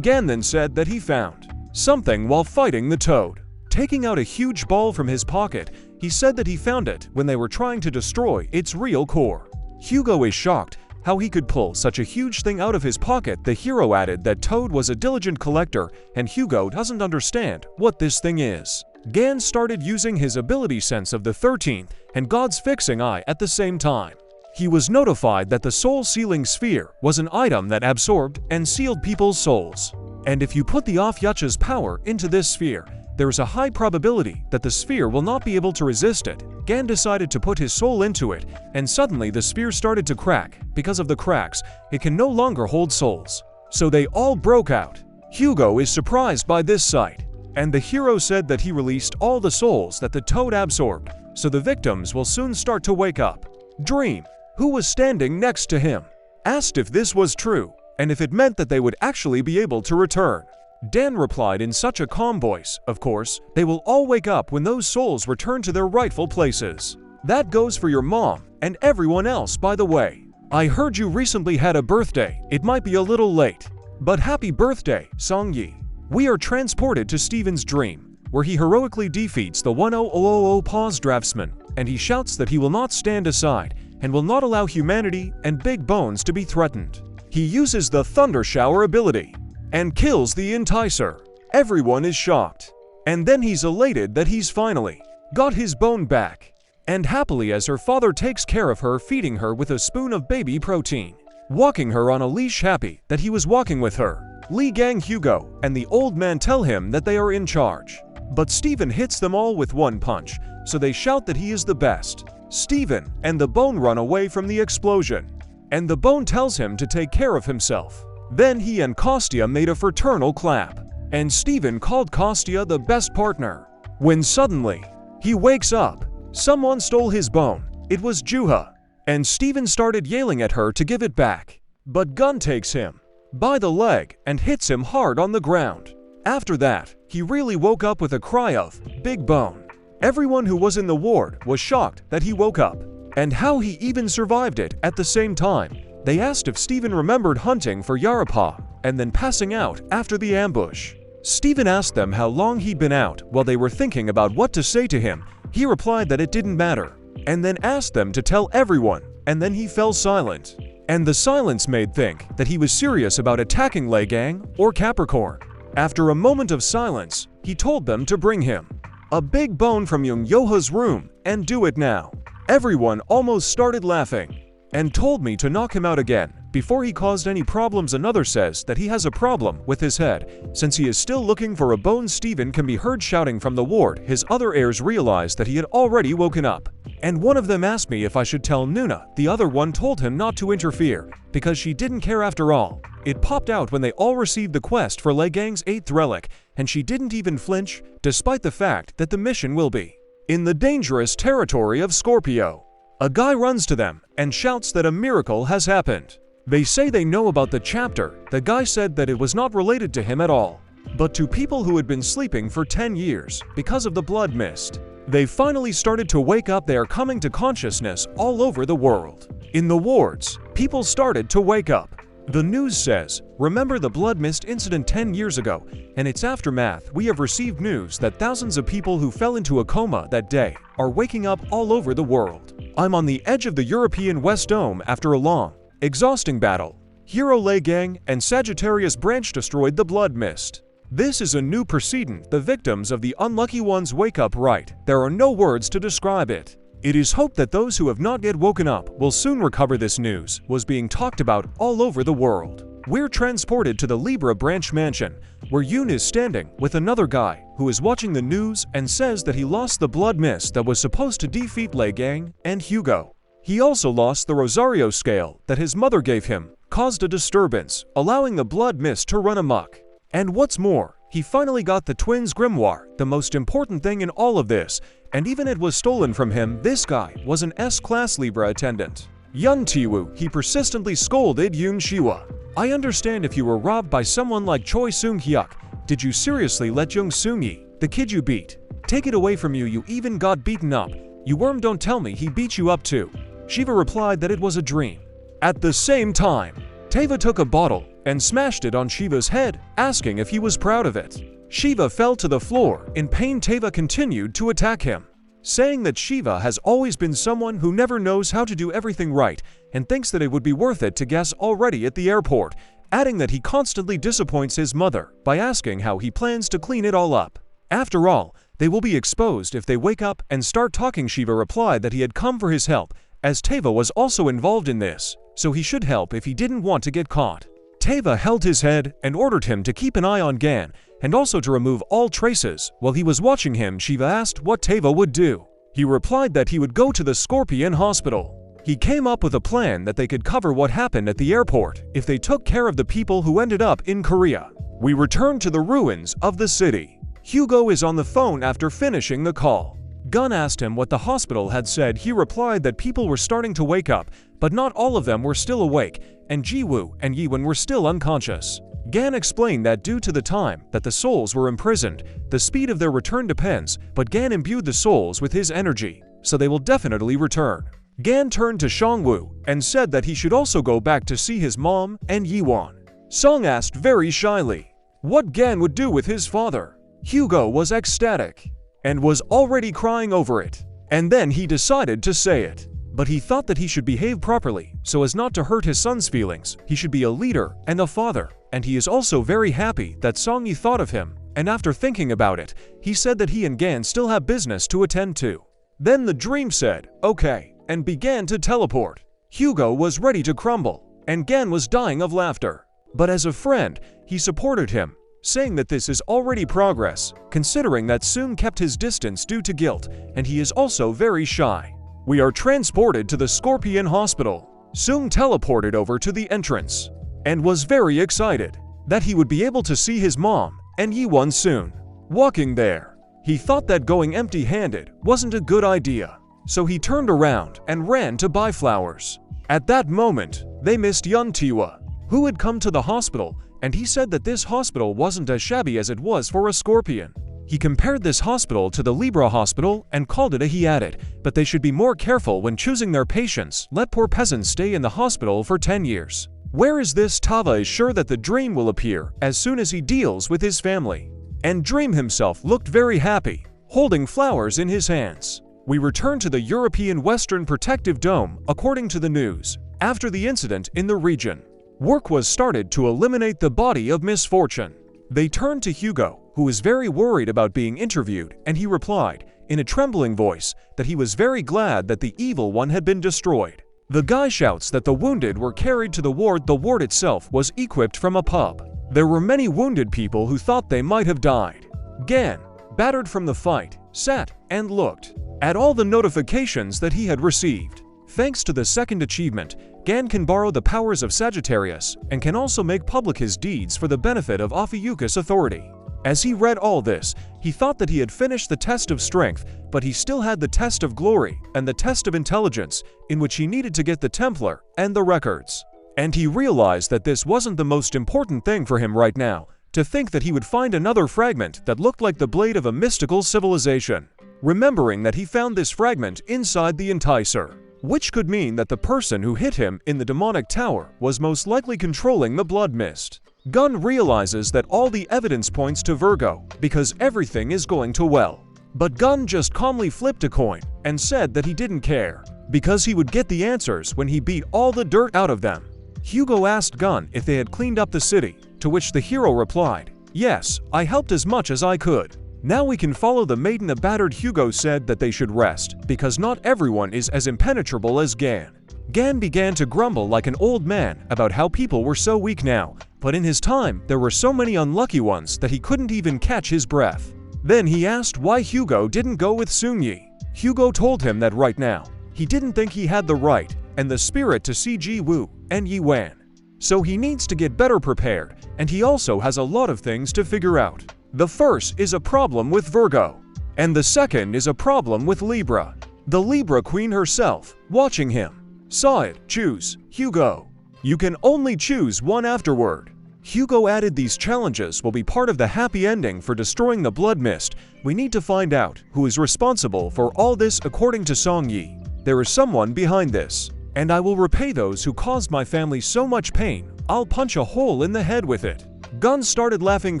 Gan then said that he found something while fighting the toad. Taking out a huge ball from his pocket, he said that he found it when they were trying to destroy its real core. Hugo is shocked how he could pull such a huge thing out of his pocket. The hero added that Toad was a diligent collector and Hugo doesn't understand what this thing is. Gan started using his ability sense of the 13th and God's fixing eye at the same time. He was notified that the soul sealing sphere was an item that absorbed and sealed people's souls. And if you put the Afyacha's power into this sphere, there is a high probability that the sphere will not be able to resist it. Gan decided to put his soul into it, and suddenly the sphere started to crack. Because of the cracks, it can no longer hold souls. So they all broke out. Hugo is surprised by this sight, and the hero said that he released all the souls that the toad absorbed, so the victims will soon start to wake up. Dream, who was standing next to him, asked if this was true, and if it meant that they would actually be able to return. Dan replied in such a calm voice, "Of course, they will all wake up when those souls return to their rightful places. That goes for your mom and everyone else, by the way. I heard you recently had a birthday. It might be a little late, but happy birthday, Songyi." We are transported to Steven's dream, where he heroically defeats the 1000 Paws draftsman, and he shouts that he will not stand aside and will not allow humanity and Big Bones to be threatened. He uses the Thunder Shower ability and kills the Enticer. Everyone is shocked, and then he's elated that he's finally got his bone back, and happily as her father takes care of her, feeding her with a spoon of baby protein, walking her on a leash, happy that he was walking with her. Li Gang, Hugo, and the old man tell him that they are in charge, but Steven hits them all with one punch, so they shout that he is the best. Steven and the Bone run away from the explosion, and the Bone tells him to take care of himself. Then he and Kostya made a fraternal clap, and Steven called Kostya the best partner. When suddenly, he wakes up. Someone stole his bone. It was Juha, and Steven started yelling at her to give it back. But Gun takes him by the leg and hits him hard on the ground. After that, he really woke up with a cry of, "Big Bone." Everyone who was in the ward was shocked that he woke up, and how he even survived it at the same time. They asked if Steven remembered hunting for Yarapa and then passing out after the ambush. Steven asked them how long he'd been out. While they were thinking about what to say to him, he replied that it didn't matter, and then asked them to tell everyone, and then he fell silent. And the silence made think that he was serious about attacking Lei Gang or Capricorn. After a moment of silence, he told them to bring him a big bone from Young Yoha's room and do it now. Everyone almost started laughing and told me to knock him out again before he caused any problems. Another says that he has a problem with his head, since he is still looking for a bone. Steven can be heard shouting from the ward. His other heirs realized that he had already woken up, and one of them asked me if I should tell Nuna. The other one told him not to interfere, because she didn't care after all. It popped out when they all received the quest for Lei Gang's 8th relic, and she didn't even flinch, despite the fact that the mission will be in the dangerous territory of Scorpio. A guy runs to them and shouts that a miracle has happened. They say they know about the chapter. The guy said that it was not related to him at all, but to people who had been sleeping for 10 years because of the blood mist. They finally started to wake up. They are coming to consciousness all over the world. In the wards, people started to wake up. The news says, remember the blood mist incident 10 years ago, and its aftermath. We have received news that thousands of people who fell into a coma that day are waking up all over the world. I'm on the edge of the European West Dome after a long, exhausting battle. Hero Lei Gang and Sagittarius branch destroyed the blood mist. This is a new precedent. The victims of the unlucky ones wake up right. There are no words to describe it. It is hoped that those who have not yet woken up will soon recover. This news was being talked about all over the world. We're transported to the Libra branch mansion, where Yoon is standing with another guy who is watching the news and says that he lost the blood mist that was supposed to defeat Lei Gang and Hugo. He also lost the Rosario scale that his mother gave him, caused a disturbance, allowing the blood mist to run amok. And what's more, he finally got the twins' grimoire, the most important thing in all of this, and even it was stolen from him. This guy was an S-class Libra attendant. Yun Tiwoo, he persistently scolded Yoon Shiwa. I understand if you were robbed by someone like Choi Sung-hyuk. Did you seriously let Young Sung-yi, the kid you beat, take it away from you? You even got beaten up. You worm, don't tell me he beat you up too. Shiva replied that it was a dream. At the same time, Teva took a bottle and smashed it on Shiva's head, asking if he was proud of it. Shiva fell to the floor. In pain, Teva continued to attack him, saying that Shiva has always been someone who never knows how to do everything right and thinks that it would be worth it to guess already at the airport, adding that he constantly disappoints his mother by asking how he plans to clean it all up. After all, they will be exposed if they wake up and start talking. Shiva replied that he had come for his help, as Teva was also involved in this, so he should help if he didn't want to get caught. Teva held his head and ordered him to keep an eye on Gan, and also to remove all traces. While he was watching him, Shiva asked what Teva would do. He replied that he would go to the Scorpion hospital. He came up with a plan that they could cover what happened at the airport if they took care of the people who ended up in Korea. We return to the ruins of the city. Hugo is on the phone after finishing the call. Gun asked him what the hospital had said. He replied that people were starting to wake up, but not all of them were still awake, and Jiwoo and Yiwen were still unconscious. Gan explained that due to the time that the souls were imprisoned, the speed of their return depends, but Gan imbued the souls with his energy, so they will definitely return. Gan turned to Shangwoo and said that he should also go back to see his mom and Yiwon. Song asked very shyly what Gan would do with his father. Hugo was ecstatic and was already crying over it, and then he decided to say it. But he thought that he should behave properly so as not to hurt his son's feelings. He should be a leader and a father, and he is also very happy that Song Yi thought of him, and after thinking about it, he said that he and Gan still have business to attend to. Then the dream said, okay, and began to teleport. Hugo was ready to crumble, and Gan was dying of laughter. But as a friend, he supported him, saying that this is already progress, considering that Sung kept his distance due to guilt, and he is also very shy. We are transported to the Scorpion hospital. Sung teleported over to the entrance, and was very excited that he would be able to see his mom and Yiwon soon. Walking there, he thought that going empty-handed wasn't a good idea, so he turned around and ran to buy flowers. At that moment, they missed Yun Tiwa, who had come to the hospital, and he said that this hospital wasn't as shabby as it was for a Scorpion. He compared this hospital to the Libra hospital and called it a. He added, but they should be more careful when choosing their patients. Let poor peasants stay in the hospital for 10 years. Where is this? Tava is sure that the dream will appear as soon as he deals with his family. And Dream himself looked very happy, holding flowers in his hands. We return to the European Western Protective Dome. According to the news, after the incident in the region, work was started to eliminate the body of misfortune. They turned to Hugo, who was very worried about being interviewed, and he replied, in a trembling voice, that he was very glad that the evil one had been destroyed. The guy shouts that the wounded were carried to the ward. The ward itself was equipped from a pub. There were many wounded people who thought they might have died. Gan, battered from the fight, sat and looked at all the notifications that he had received. Thanks to the second achievement, Gan can borrow the powers of Sagittarius and can also make public his deeds for the benefit of Ophiuchus authority. As he read all this, he thought that he had finished the test of strength, but he still had the test of glory and the test of intelligence, in which he needed to get the Templar and the records. And he realized that this wasn't the most important thing for him right now, to think that he would find another fragment that looked like the blade of a mystical civilization. Remembering that he found this fragment inside the Enticer, which could mean that the person who hit him in the demonic tower was most likely controlling the blood mist. Gun realizes that all the evidence points to Virgo, because everything is going to well. But Gun just calmly flipped a coin and said that he didn't care, because he would get the answers when he beat all the dirt out of them. Hugo asked Gun if they had cleaned up the city, to which the hero replied, "Yes, I helped as much as I could. Now we can follow the maiden." A battered Hugo said that they should rest, because not everyone is as impenetrable as Gan. Gan began to grumble like an old man about how people were so weak now, but in his time there were so many unlucky ones that he couldn't even catch his breath. Then he asked why Hugo didn't go with Sun-Yi. Hugo told him that right now, he didn't think he had the right and the spirit to see Ji-Woo and Yi-Wan. So he needs to get better prepared, and he also has a lot of things to figure out. The first is a problem with Virgo, and the second is a problem with Libra. The Libra queen herself, watching him, saw it. Choose Hugo. You can only choose one afterward. Hugo added these challenges will be part of the happy ending for destroying the blood mist. We need to find out who is responsible for all this. According to Song-Yi, there is someone behind this, and I will repay those who caused my family so much pain. I'll punch a hole in the head with it. Gun started laughing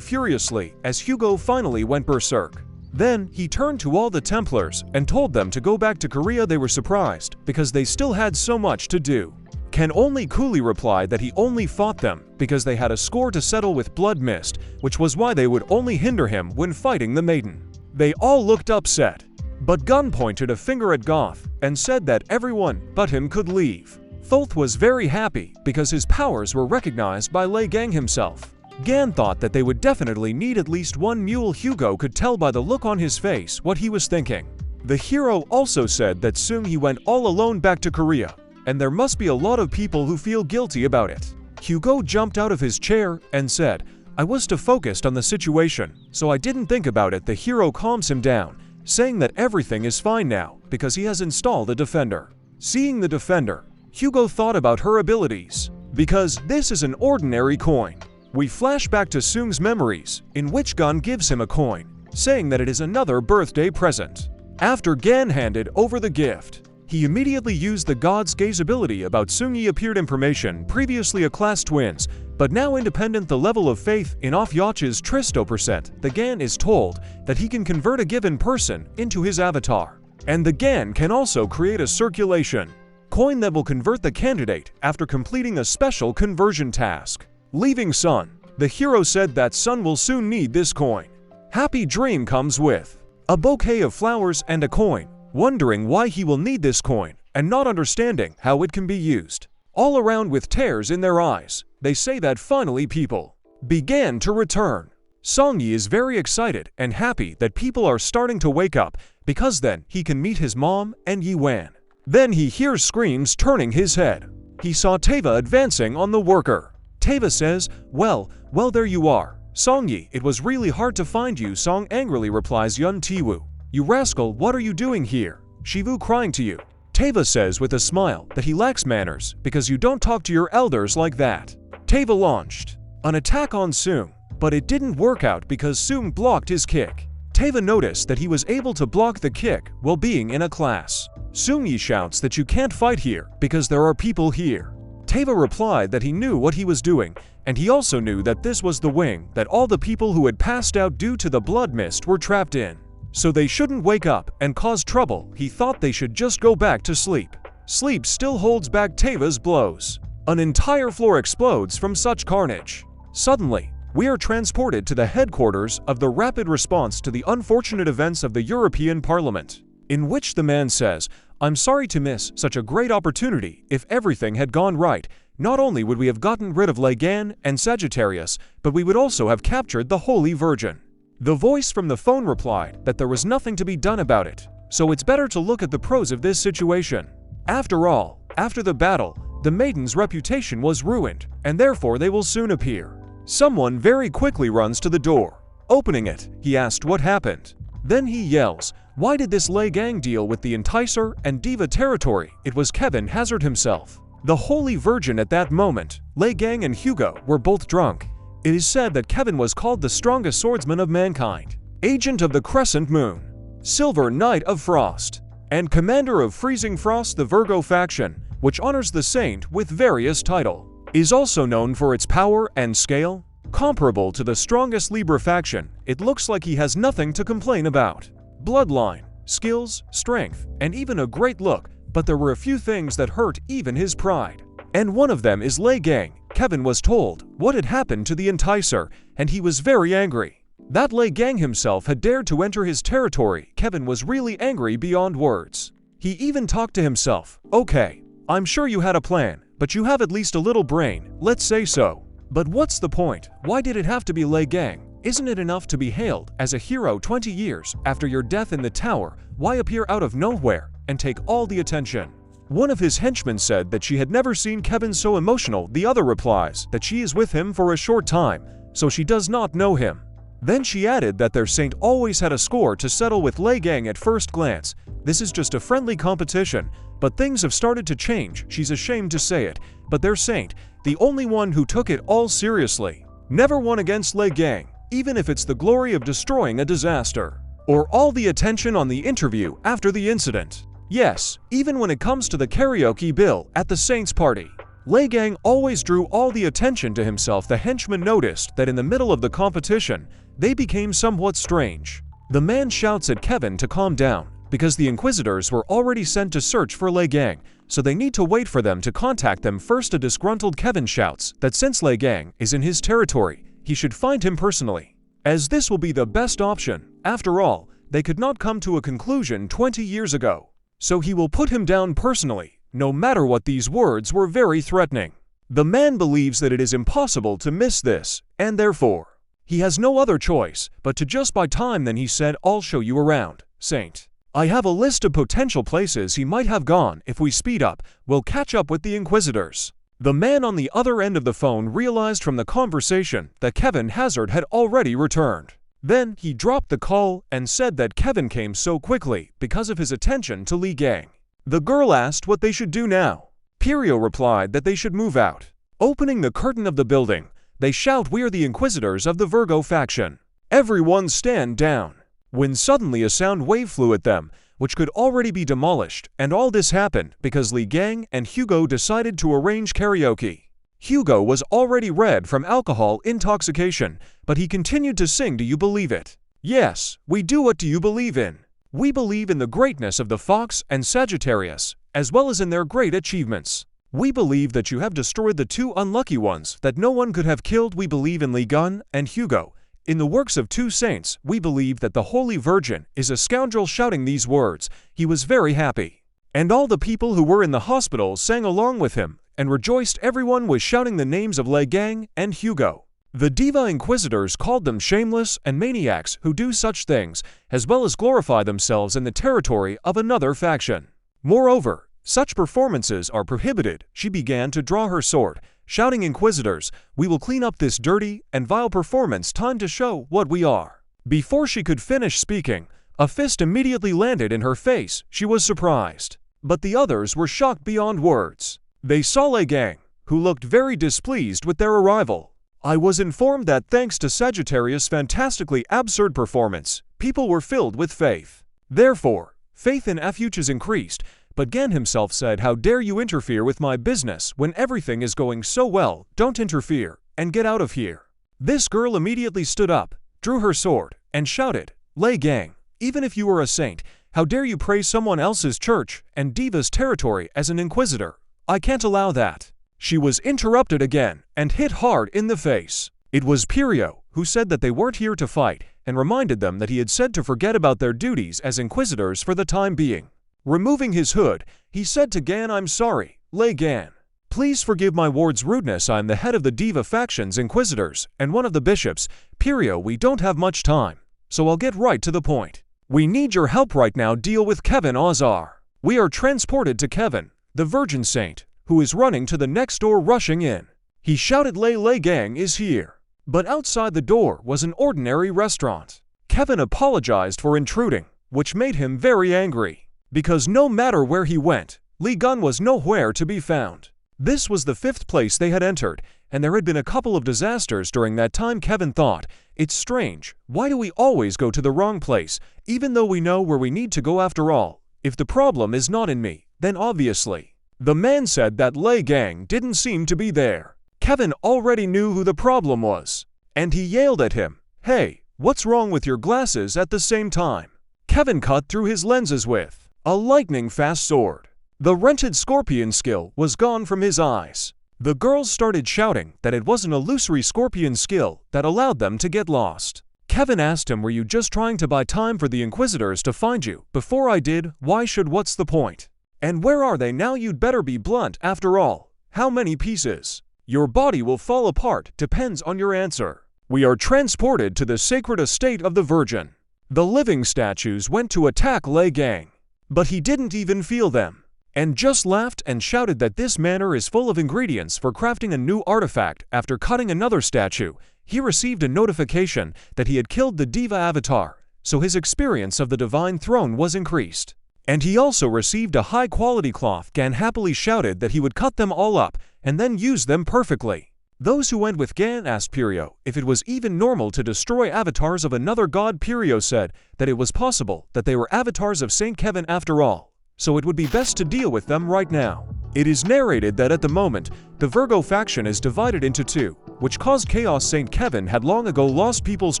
furiously as Hugo finally went berserk. Then he turned to all the Templars and told them to go back to Korea. They were surprised because they still had so much to do. Ken only coolly replied that he only fought them because they had a score to settle with Blood Mist, which was why they would only hinder him when fighting the maiden. They all looked upset, but Gun pointed a finger at Goth and said that everyone but him could leave. Thoth was very happy because his powers were recognized by Lei Gang himself. Gan thought that they would definitely need at least one mule. Hugo could tell by the look on his face what he was thinking. The hero also said that soon he went all alone back to Korea, and there must be a lot of people who feel guilty about it. Hugo jumped out of his chair and said, "I was too focused on the situation, so I didn't think about it." The hero calms him down, saying that everything is fine now because he has installed a defender. Seeing the defender, Hugo thought about her abilities, because this is an ordinary coin. We flash back to Sung's memories, in which Gun gives him a coin, saying that it is another birthday present. After Gan handed over the gift, he immediately used the God's Gaze ability about Sung-Yi. Appeared information, previously a class twins, but now independent. The level of faith in Ophiuchus Tristo percent. The Gan is told that he can convert a given person into his avatar, and the Gan can also create a circulation coin that will convert the candidate after completing a special conversion task. Leaving Sun, the hero said that Sun will soon need this coin. Happy Dream comes with a bouquet of flowers and a coin, wondering why he will need this coin and not understanding how it can be used. All around with tears in their eyes, they say that finally people began to return. Song-Yi is very excited and happy that people are starting to wake up, because then he can meet his mom and Yi-Wan. Then he hears screams turning his head. He saw Teva advancing on the worker. Teva says, well, there you are. Song-Yi, it was really hard to find you. Song angrily replies, Yun Tiwu, you rascal, what are you doing here? Shivu crying to you. Teva says with a smile that he lacks manners because you don't talk to your elders like that. Teva launched an attack on Sung, but it didn't work out because Sung blocked his kick. Teva noticed that he was able to block the kick while being in a class. Sung-Yi shouts that you can't fight here because there are people here. Teva replied that he knew what he was doing, and he also knew that this was the wing that all the people who had passed out due to the blood mist were trapped in. So they shouldn't wake up and cause trouble. He thought they should just go back to sleep. Sleep still holds back Teva's blows. An entire floor explodes from such carnage. Suddenly, we are transported to the headquarters of the Rapid Response to the unfortunate events of the European Parliament, in which the man says, I'm sorry to miss such a great opportunity. If everything had gone right, not only would we have gotten rid of Lei Gan and Sagittarius, but we would also have captured the Holy Virgin. The voice from the phone replied that there was nothing to be done about it, so it's better to look at the pros of this situation. After all, after the battle, the maiden's reputation was ruined, and therefore they will soon appear. Someone very quickly runs to the door. Opening it, he asked what happened. Then he yells, "Why did this Lei Gang deal with the Enticer and Diva territory?" It was Kevin Hazard himself. The Holy Virgin at that moment, Lei Gang and Hugo were both drunk. It is said that Kevin was called the strongest swordsman of mankind, agent of the Crescent Moon, Silver Knight of Frost, and commander of Freezing Frost. The Virgo faction, which honors the saint with various title, is also known for its power and scale. Comparable to the strongest Libra faction, it looks like he has nothing to complain about. Bloodline, skills, strength, and even a great look, but there were a few things that hurt even his pride. And one of them is Lei Gang. Kevin was told what had happened to the Enticer, and he was very angry. That Lei Gang himself had dared to enter his territory. Kevin was really angry beyond words. He even talked to himself. Okay, I'm sure you had a plan, but you have at least a little brain, let's say so. But what's the point? Why did it have to be Lei Gang? Isn't it enough to be hailed as a hero 20 years after your death in the tower? Why appear out of nowhere and take all the attention? One of his henchmen said that she had never seen Kevin so emotional. The other replies that she is with him for a short time, so she does not know him. Then she added that their saint always had a score to settle with Lei Gang at first glance. This is just a friendly competition, but things have started to change. She's ashamed to say it, but their saint, the only one who took it all seriously, never won against Lei Gang, even if it's the glory of destroying a disaster, or all the attention on the interview after the incident. Yes, even when it comes to the karaoke bill at the saint's party, Lei Gang always drew all the attention to himself. The henchman noticed that in the middle of the competition, they became somewhat strange. The man shouts at Kevin to calm down, because the Inquisitors were already sent to search for Lei Gang, so they need to wait for them to contact them first. A disgruntled Kevin shouts that since Lei Gang is in his territory, he should find him personally, as this will be the best option. After all, they could not come to a conclusion 20 years ago, so he will put him down personally, no matter what. These words were very threatening. The man believes that it is impossible to miss this, and therefore, he has no other choice but to just buy time. Then he said, "I'll show you around, Saint. I have a list of potential places he might have gone. If we speed up, we'll catch up with the Inquisitors." The man on the other end of the phone realized from the conversation that Kevin Hazard had already returned. Then he dropped the call and said that Kevin came so quickly because of his attention to Lei Gang. The girl asked what they should do now. Pirio replied that they should move out. Opening the curtain of the building, they shout, "We are the Inquisitors of the Virgo faction. Everyone stand down." When suddenly a sound wave flew at them, which could already be demolished, and all this happened because Lei Gang and Hugo decided to arrange karaoke. Hugo was already red from alcohol intoxication, but he continued to sing. "Do you believe it? Yes, we do. What do you believe in? We believe in the greatness of the Fox and Sagittarius, as well as in their great achievements. We believe that you have destroyed the two unlucky ones that no one could have killed. We believe in Lei Gan and Hugo. In the works of two saints, we believe that the Holy Virgin is a scoundrel." Shouting these words, he was very happy. And all the people who were in the hospital sang along with him and rejoiced. Everyone was shouting the names of Lei Gang and Hugo. The Diva Inquisitors called them shameless and maniacs who do such things, as well as glorify themselves in the territory of another faction. Moreover, such performances are prohibited. She began to draw her sword, shouting, "Inquisitors, we will clean up this dirty and vile performance. Time to show what we are." Before she could finish speaking, a fist immediately landed in her face. She was surprised, but the others were shocked beyond words. They saw Lei Gang, who looked very displeased with their arrival. "I was informed that thanks to Sagittarius' fantastically absurd performance, people were filled with faith. Therefore, faith in Fuchs increased, but Gan himself said, 'How dare you interfere with my business when everything is going so well? Don't interfere, and get out of here.'" This girl immediately stood up, drew her sword, and shouted, "Lei Gang, even if you are a saint, how dare you praise someone else's church and Diva's territory as an inquisitor? I can't allow that." She was interrupted again and hit hard in the face. It was Pirio who said that they weren't here to fight and reminded them that he had said to forget about their duties as inquisitors for the time being. Removing his hood, he said to Gan, "I'm sorry, Lei Gan. Please forgive my ward's rudeness. I'm the head of the Diva faction's Inquisitors and one of the bishops. Pirio, we don't have much time, so I'll get right to the point. We need your help right now. Deal with Kevin Ozar. We are transported to Kevin, the Virgin Saint, who is running to the next door rushing in." He shouted, Lei Gang is here. But outside the door was an ordinary restaurant. Kevin apologized for intruding, which made him very angry, because no matter where he went, Li Gun was nowhere to be found. This was the 5th place they had entered, and there had been a couple of disasters during that time. Kevin thought, "It's strange, why do we always go to the wrong place, even though we know where we need to go after all? If the problem is not in me, then obviously." The man said that Lei Gang didn't seem to be there. Kevin already knew who the problem was, and he yelled at him, "Hey, what's wrong with your glasses?" At the same time, Kevin cut through his lenses with a lightning-fast sword. The rented scorpion skill was gone from his eyes. The girls started shouting that it was an illusory scorpion skill that allowed them to get lost. Kevin asked him, "Were you just trying to buy time for the Inquisitors to find you? Before I did, what's the point? And where are they now? You'd better be blunt. After all, how many pieces? Your body will fall apart depends on your answer." "We are transported to the sacred estate of the Virgin." The living statues went to attack Lei Gang, but he didn't even feel them, and just laughed and shouted that this manor is full of ingredients for crafting a new artifact. After cutting another statue, he received a notification that he had killed the Diva avatar, so his experience of the Divine Throne was increased. And he also received a high-quality cloth. Gan happily shouted that he would cut them all up and then use them perfectly. Those who went with Gan asked Pirio if it was even normal to destroy avatars of another god. Pirio said that it was possible that they were avatars of Saint Kevin after all, so it would be best to deal with them right now. It is narrated that at the moment, the Virgo faction is divided into two, which caused chaos. Saint Kevin had long ago lost people's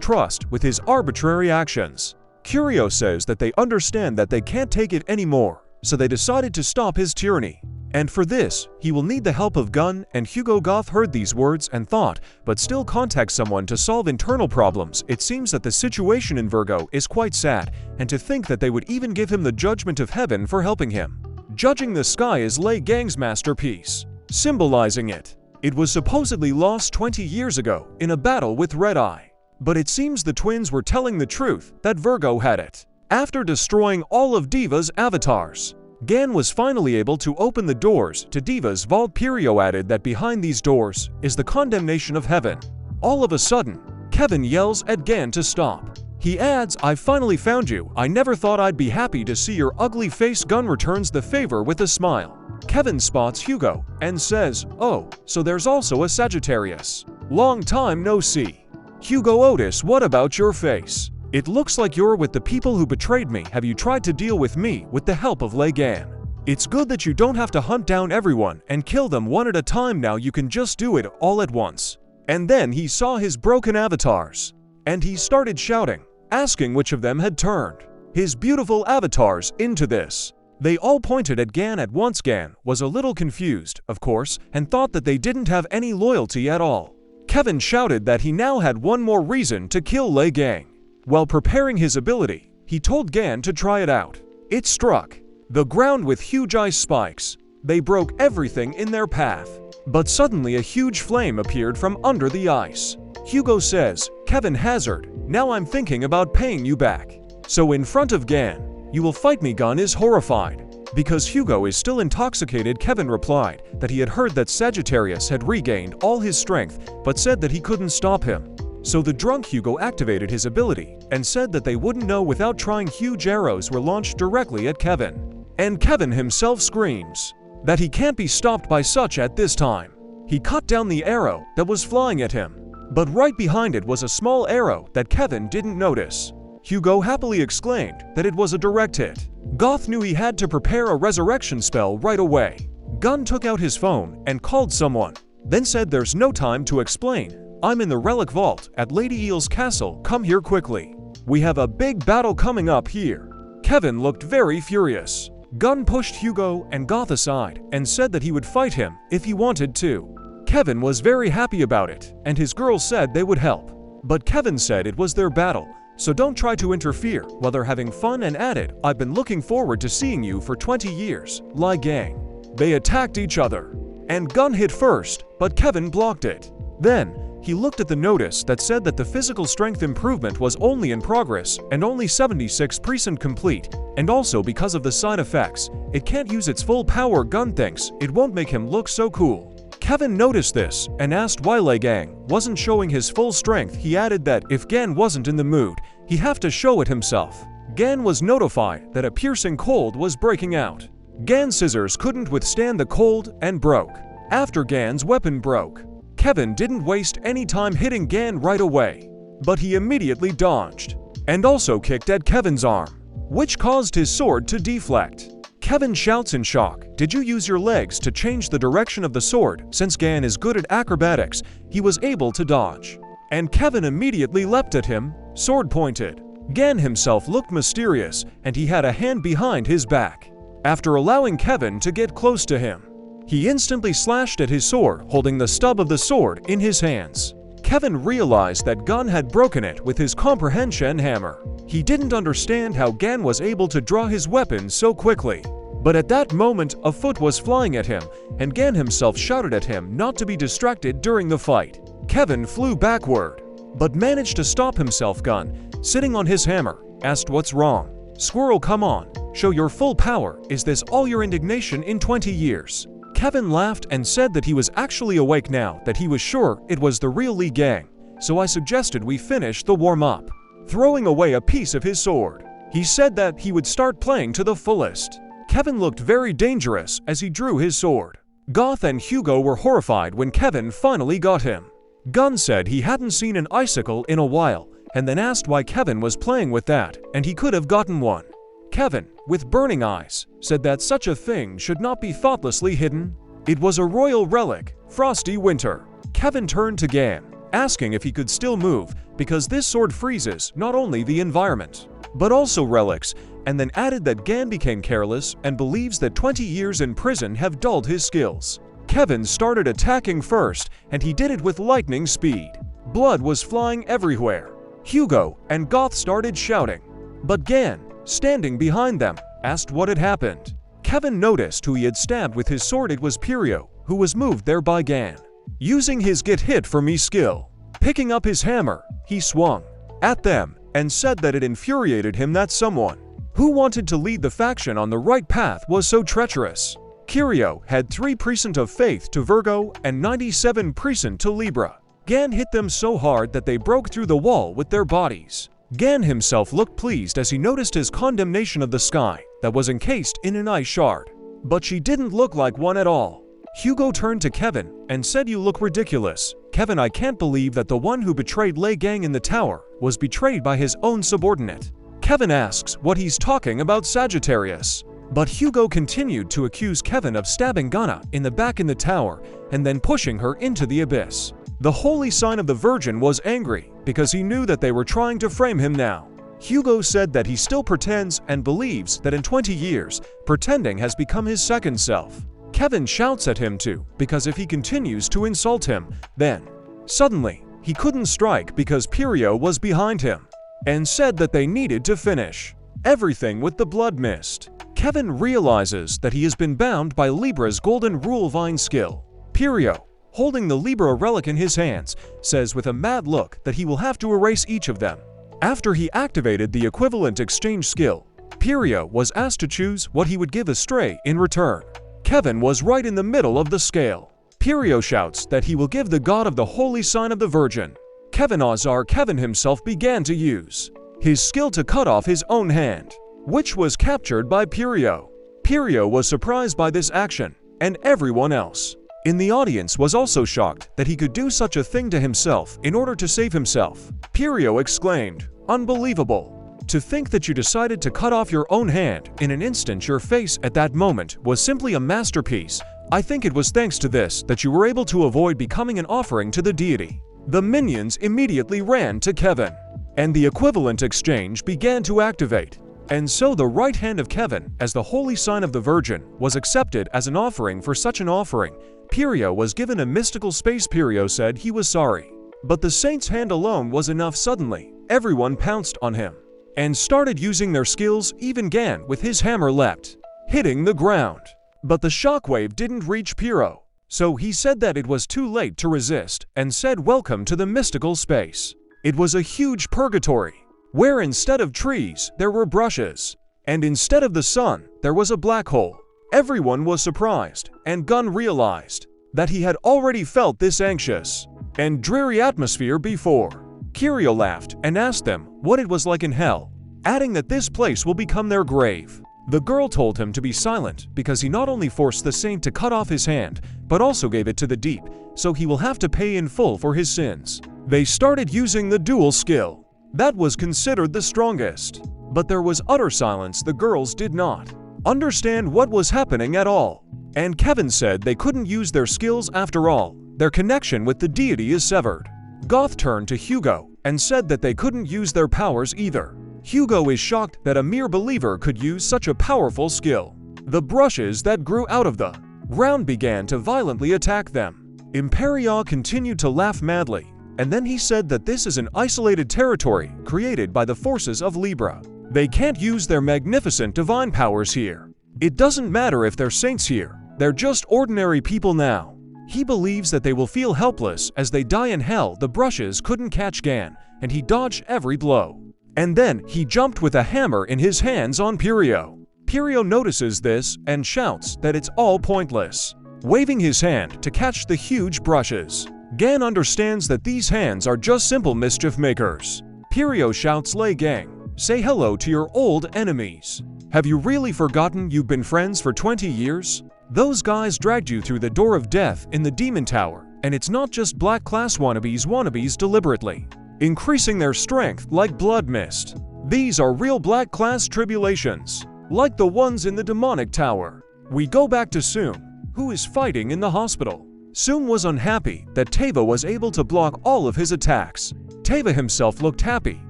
trust with his arbitrary actions. Curio says that they understand that they can't take it anymore, so they decided to stop his tyranny. And for this, he will need the help of Gun, and Hugo Goth heard these words and thought, but still contact someone to solve internal problems. It seems that the situation in Virgo is quite sad, and to think that they would even give him the judgment of heaven for helping him. Judging the sky is Lei Gang's masterpiece, symbolizing it. It was supposedly lost 20 years ago in a battle with Red Eye, but it seems the twins were telling the truth that Virgo had it. After destroying all of Diva's avatars, Gan was finally able to open the doors to Diva's vault. Pirio added that behind these doors is the condemnation of heaven. All of a sudden, Kevin yells at Gan to stop. He adds, "I finally found you. I never thought I'd be happy to see your ugly face." Gun returns the favor with a smile. Kevin spots Hugo and says, "Oh, so there's also a Sagittarius. Long time no see." Hugo, "Otis, what about your face? It looks like you're with the people who betrayed me. Have you tried to deal with me with the help of Lei Gan? It's good that you don't have to hunt down everyone and kill them one at a time. Now you can just do it all at once." And then he saw his broken avatars, and he started shouting, asking which of them had turned his beautiful avatars into this. They all pointed at Gan at once. Gan was a little confused, of course, and thought that they didn't have any loyalty at all. Kevin shouted that he now had one more reason to kill Lei Gang. While preparing his ability, he told Gan to try it out. It struck the ground with huge ice spikes. They broke everything in their path. But suddenly a huge flame appeared from under the ice. Hugo says, "Kevin Hazard, now I'm thinking about paying you back. So in front of Gan, you will fight me." Gun is horrified because Hugo is still intoxicated. Kevin replied that he had heard that Sagittarius had regained all his strength, but said that he couldn't stop him. So the drunk Hugo activated his ability and said that they wouldn't know without trying. Huge arrows were launched directly at Kevin. And Kevin himself screams that he can't be stopped by such at this time. He cut down the arrow that was flying at him, but right behind it was a small arrow that Kevin didn't notice. Hugo happily exclaimed that it was a direct hit. Goth knew he had to prepare a resurrection spell right away. Gun took out his phone and called someone, then said, "There's no time to explain. I'm in the relic vault at Lady Eel's castle. Come here quickly. We have a big battle coming up here." Kevin looked very furious. Gun pushed Hugo and Goth aside and said that he would fight him if he wanted to. Kevin was very happy about it, and his girls said they would help. But Kevin said it was their battle, so don't try to interfere while they're having fun, and added, "I've been looking forward to seeing you for 20 years, Lai gang." They attacked each other, and Gun hit first, but Kevin blocked it. Then, he looked at the notice that said that the physical strength improvement was only in progress and only 76% complete, and also because of the side effects, it can't use its full power. Gun thinks it won't make him look so cool. Kevin noticed this and asked why Lei Gang wasn't showing his full strength. He added that if Gan wasn't in the mood, he'd have to show it himself. Gan was notified that a piercing cold was breaking out. Gan's scissors couldn't withstand the cold and broke. After Gan's weapon broke, Kevin didn't waste any time hitting Gan right away, but he immediately dodged and also kicked at Kevin's arm, which caused his sword to deflect. Kevin shouts in shock, "Did you use your legs to change the direction of the sword?" Since Gan is good at acrobatics, he was able to dodge, and Kevin immediately leapt at him, sword pointed. Gan himself looked mysterious, and he had a hand behind his back. After allowing Kevin to get close to him, he instantly slashed at his sword, holding the stub of the sword in his hands. Kevin realized that Gun had broken it with his comprehension hammer. He didn't understand how Gan was able to draw his weapon so quickly. But at that moment, a foot was flying at him, and Gan himself shouted at him not to be distracted during the fight. Kevin flew backward, but managed to stop himself. Gun, sitting on his hammer, asked, "What's wrong? Squirrel, come on, show your full power. Is this all your indignation in 20 years? Kevin laughed and said that he was actually awake now, that he was sure it was the real Lee Gang, so I suggested we finish the warm-up. Throwing away a piece of his sword, he said that he would start playing to the fullest. Kevin looked very dangerous as he drew his sword. Goth and Hugo were horrified when Kevin finally got him. Gun said he hadn't seen an icicle in a while, and then asked why Kevin was playing with that, and he could have gotten one. Kevin, with burning eyes, said that such a thing should not be thoughtlessly hidden. It was a royal relic, Frosty Winter. Kevin turned to Gan, asking if he could still move, because this sword freezes not only the environment, but also relics, and then added that Gan became careless and believes that 20 years in prison have dulled his skills. Kevin started attacking first, and he did it with lightning speed. Blood was flying everywhere. Hugo and Goth started shouting, but Gan, standing behind them, asked what had happened. Kevin noticed who he had stabbed with his sword. It was Pirio, who was moved there by Gan. Using his get hit for me skill, picking up his hammer, he swung at them and said that it infuriated him that someone who wanted to lead the faction on the right path was so treacherous. Kirio had 3% of faith to Virgo and 97% to Libra. Gan hit them so hard that they broke through the wall with their bodies. Gan himself looked pleased as he noticed his condemnation of the sky that was encased in an ice shard. But she didn't look like one at all. Hugo turned to Kevin and said, "You look ridiculous." Kevin, I can't believe that the one who betrayed Lei Gang in the tower was betrayed by his own subordinate. Kevin asks what he's talking about, Sagittarius. But Hugo continued to accuse Kevin of stabbing Gunna in the back in the tower and then pushing her into the abyss. The holy sign of the Virgin was angry because he knew that they were trying to frame him now. Hugo said that he still pretends and believes that in 20 years, pretending has become his second self. Kevin shouts at him too, because if he continues to insult him, then suddenly he couldn't strike because Pirio was behind him and said that they needed to finish everything with the blood mist. Kevin realizes that he has been bound by Libra's golden rule vine skill. Pirio, holding the Libra relic in his hands, says with a mad look that he will have to erase each of them. After he activated the equivalent exchange skill, Pirio was asked to choose what he would give Astray in return. Kevin was right in the middle of the scale. Pirio shouts that he will give the god of the holy sign of the Virgin. Kevin himself began to use his skill to cut off his own hand, which was captured by Pirio. Pirio was surprised by this action, and everyone else in the audience was also shocked that he could do such a thing to himself in order to save himself. Pirio exclaimed, "Unbelievable! To think that you decided to cut off your own hand in an instant. Your face at that moment was simply a masterpiece. I think it was thanks to this that you were able to avoid becoming an offering to the deity." The minions immediately ran to Kevin, and the equivalent exchange began to activate. And so the right hand of Kevin, as the holy sign of the Virgin, was accepted as an offering. For such an offering, Pirio was given a mystical space. Pirio said he was sorry, but the saint's hand alone was enough. Suddenly, everyone pounced on him and started using their skills. Even Gan with his hammer leapt, hitting the ground. But the shockwave didn't reach Piro, so he said that it was too late to resist and said welcome to the mystical space. It was a huge purgatory, where instead of trees, there were brushes, and instead of the sun, there was a black hole. Everyone was surprised, and Gun realized that he had already felt this anxious and dreary atmosphere before. Kirio laughed and asked them what it was like in hell, adding that this place will become their grave. The girl told him to be silent because he not only forced the saint to cut off his hand, but also gave it to the deep, so he will have to pay in full for his sins. They started using the dual skill. That was considered the strongest. But there was utter silence. The girls did not understand what was happening at all. And Kevin said they couldn't use their skills after all. Their connection with the deity is severed. Goth turned to Hugo and said that they couldn't use their powers either. Hugo is shocked that a mere believer could use such a powerful skill. The brushes that grew out of the ground began to violently attack them. Imperia continued to laugh madly, and then he said that this is an isolated territory created by the forces of Libra. They can't use their magnificent divine powers here. It doesn't matter if they're saints here, they're just ordinary people now. He believes that they will feel helpless as they die in hell. The brushes couldn't catch Gan, and he dodged every blow. And then he jumped with a hammer in his hands on Pirio. Pirio notices this and shouts that it's all pointless, waving his hand to catch the huge brushes. Gan understands that these hands are just simple mischief makers. Pirio shouts, "Lei Gang, say hello to your old enemies. Have you really forgotten you've been friends for 20 years? Those guys dragged you through the door of death in the Demon Tower, and it's not just black class wannabes deliberately increasing their strength like blood mist. These are real black class tribulations, like the ones in the demonic tower." We go back to Soom, who is fighting in the hospital. Soom was unhappy that Teva was able to block all of his attacks. Teva himself looked happy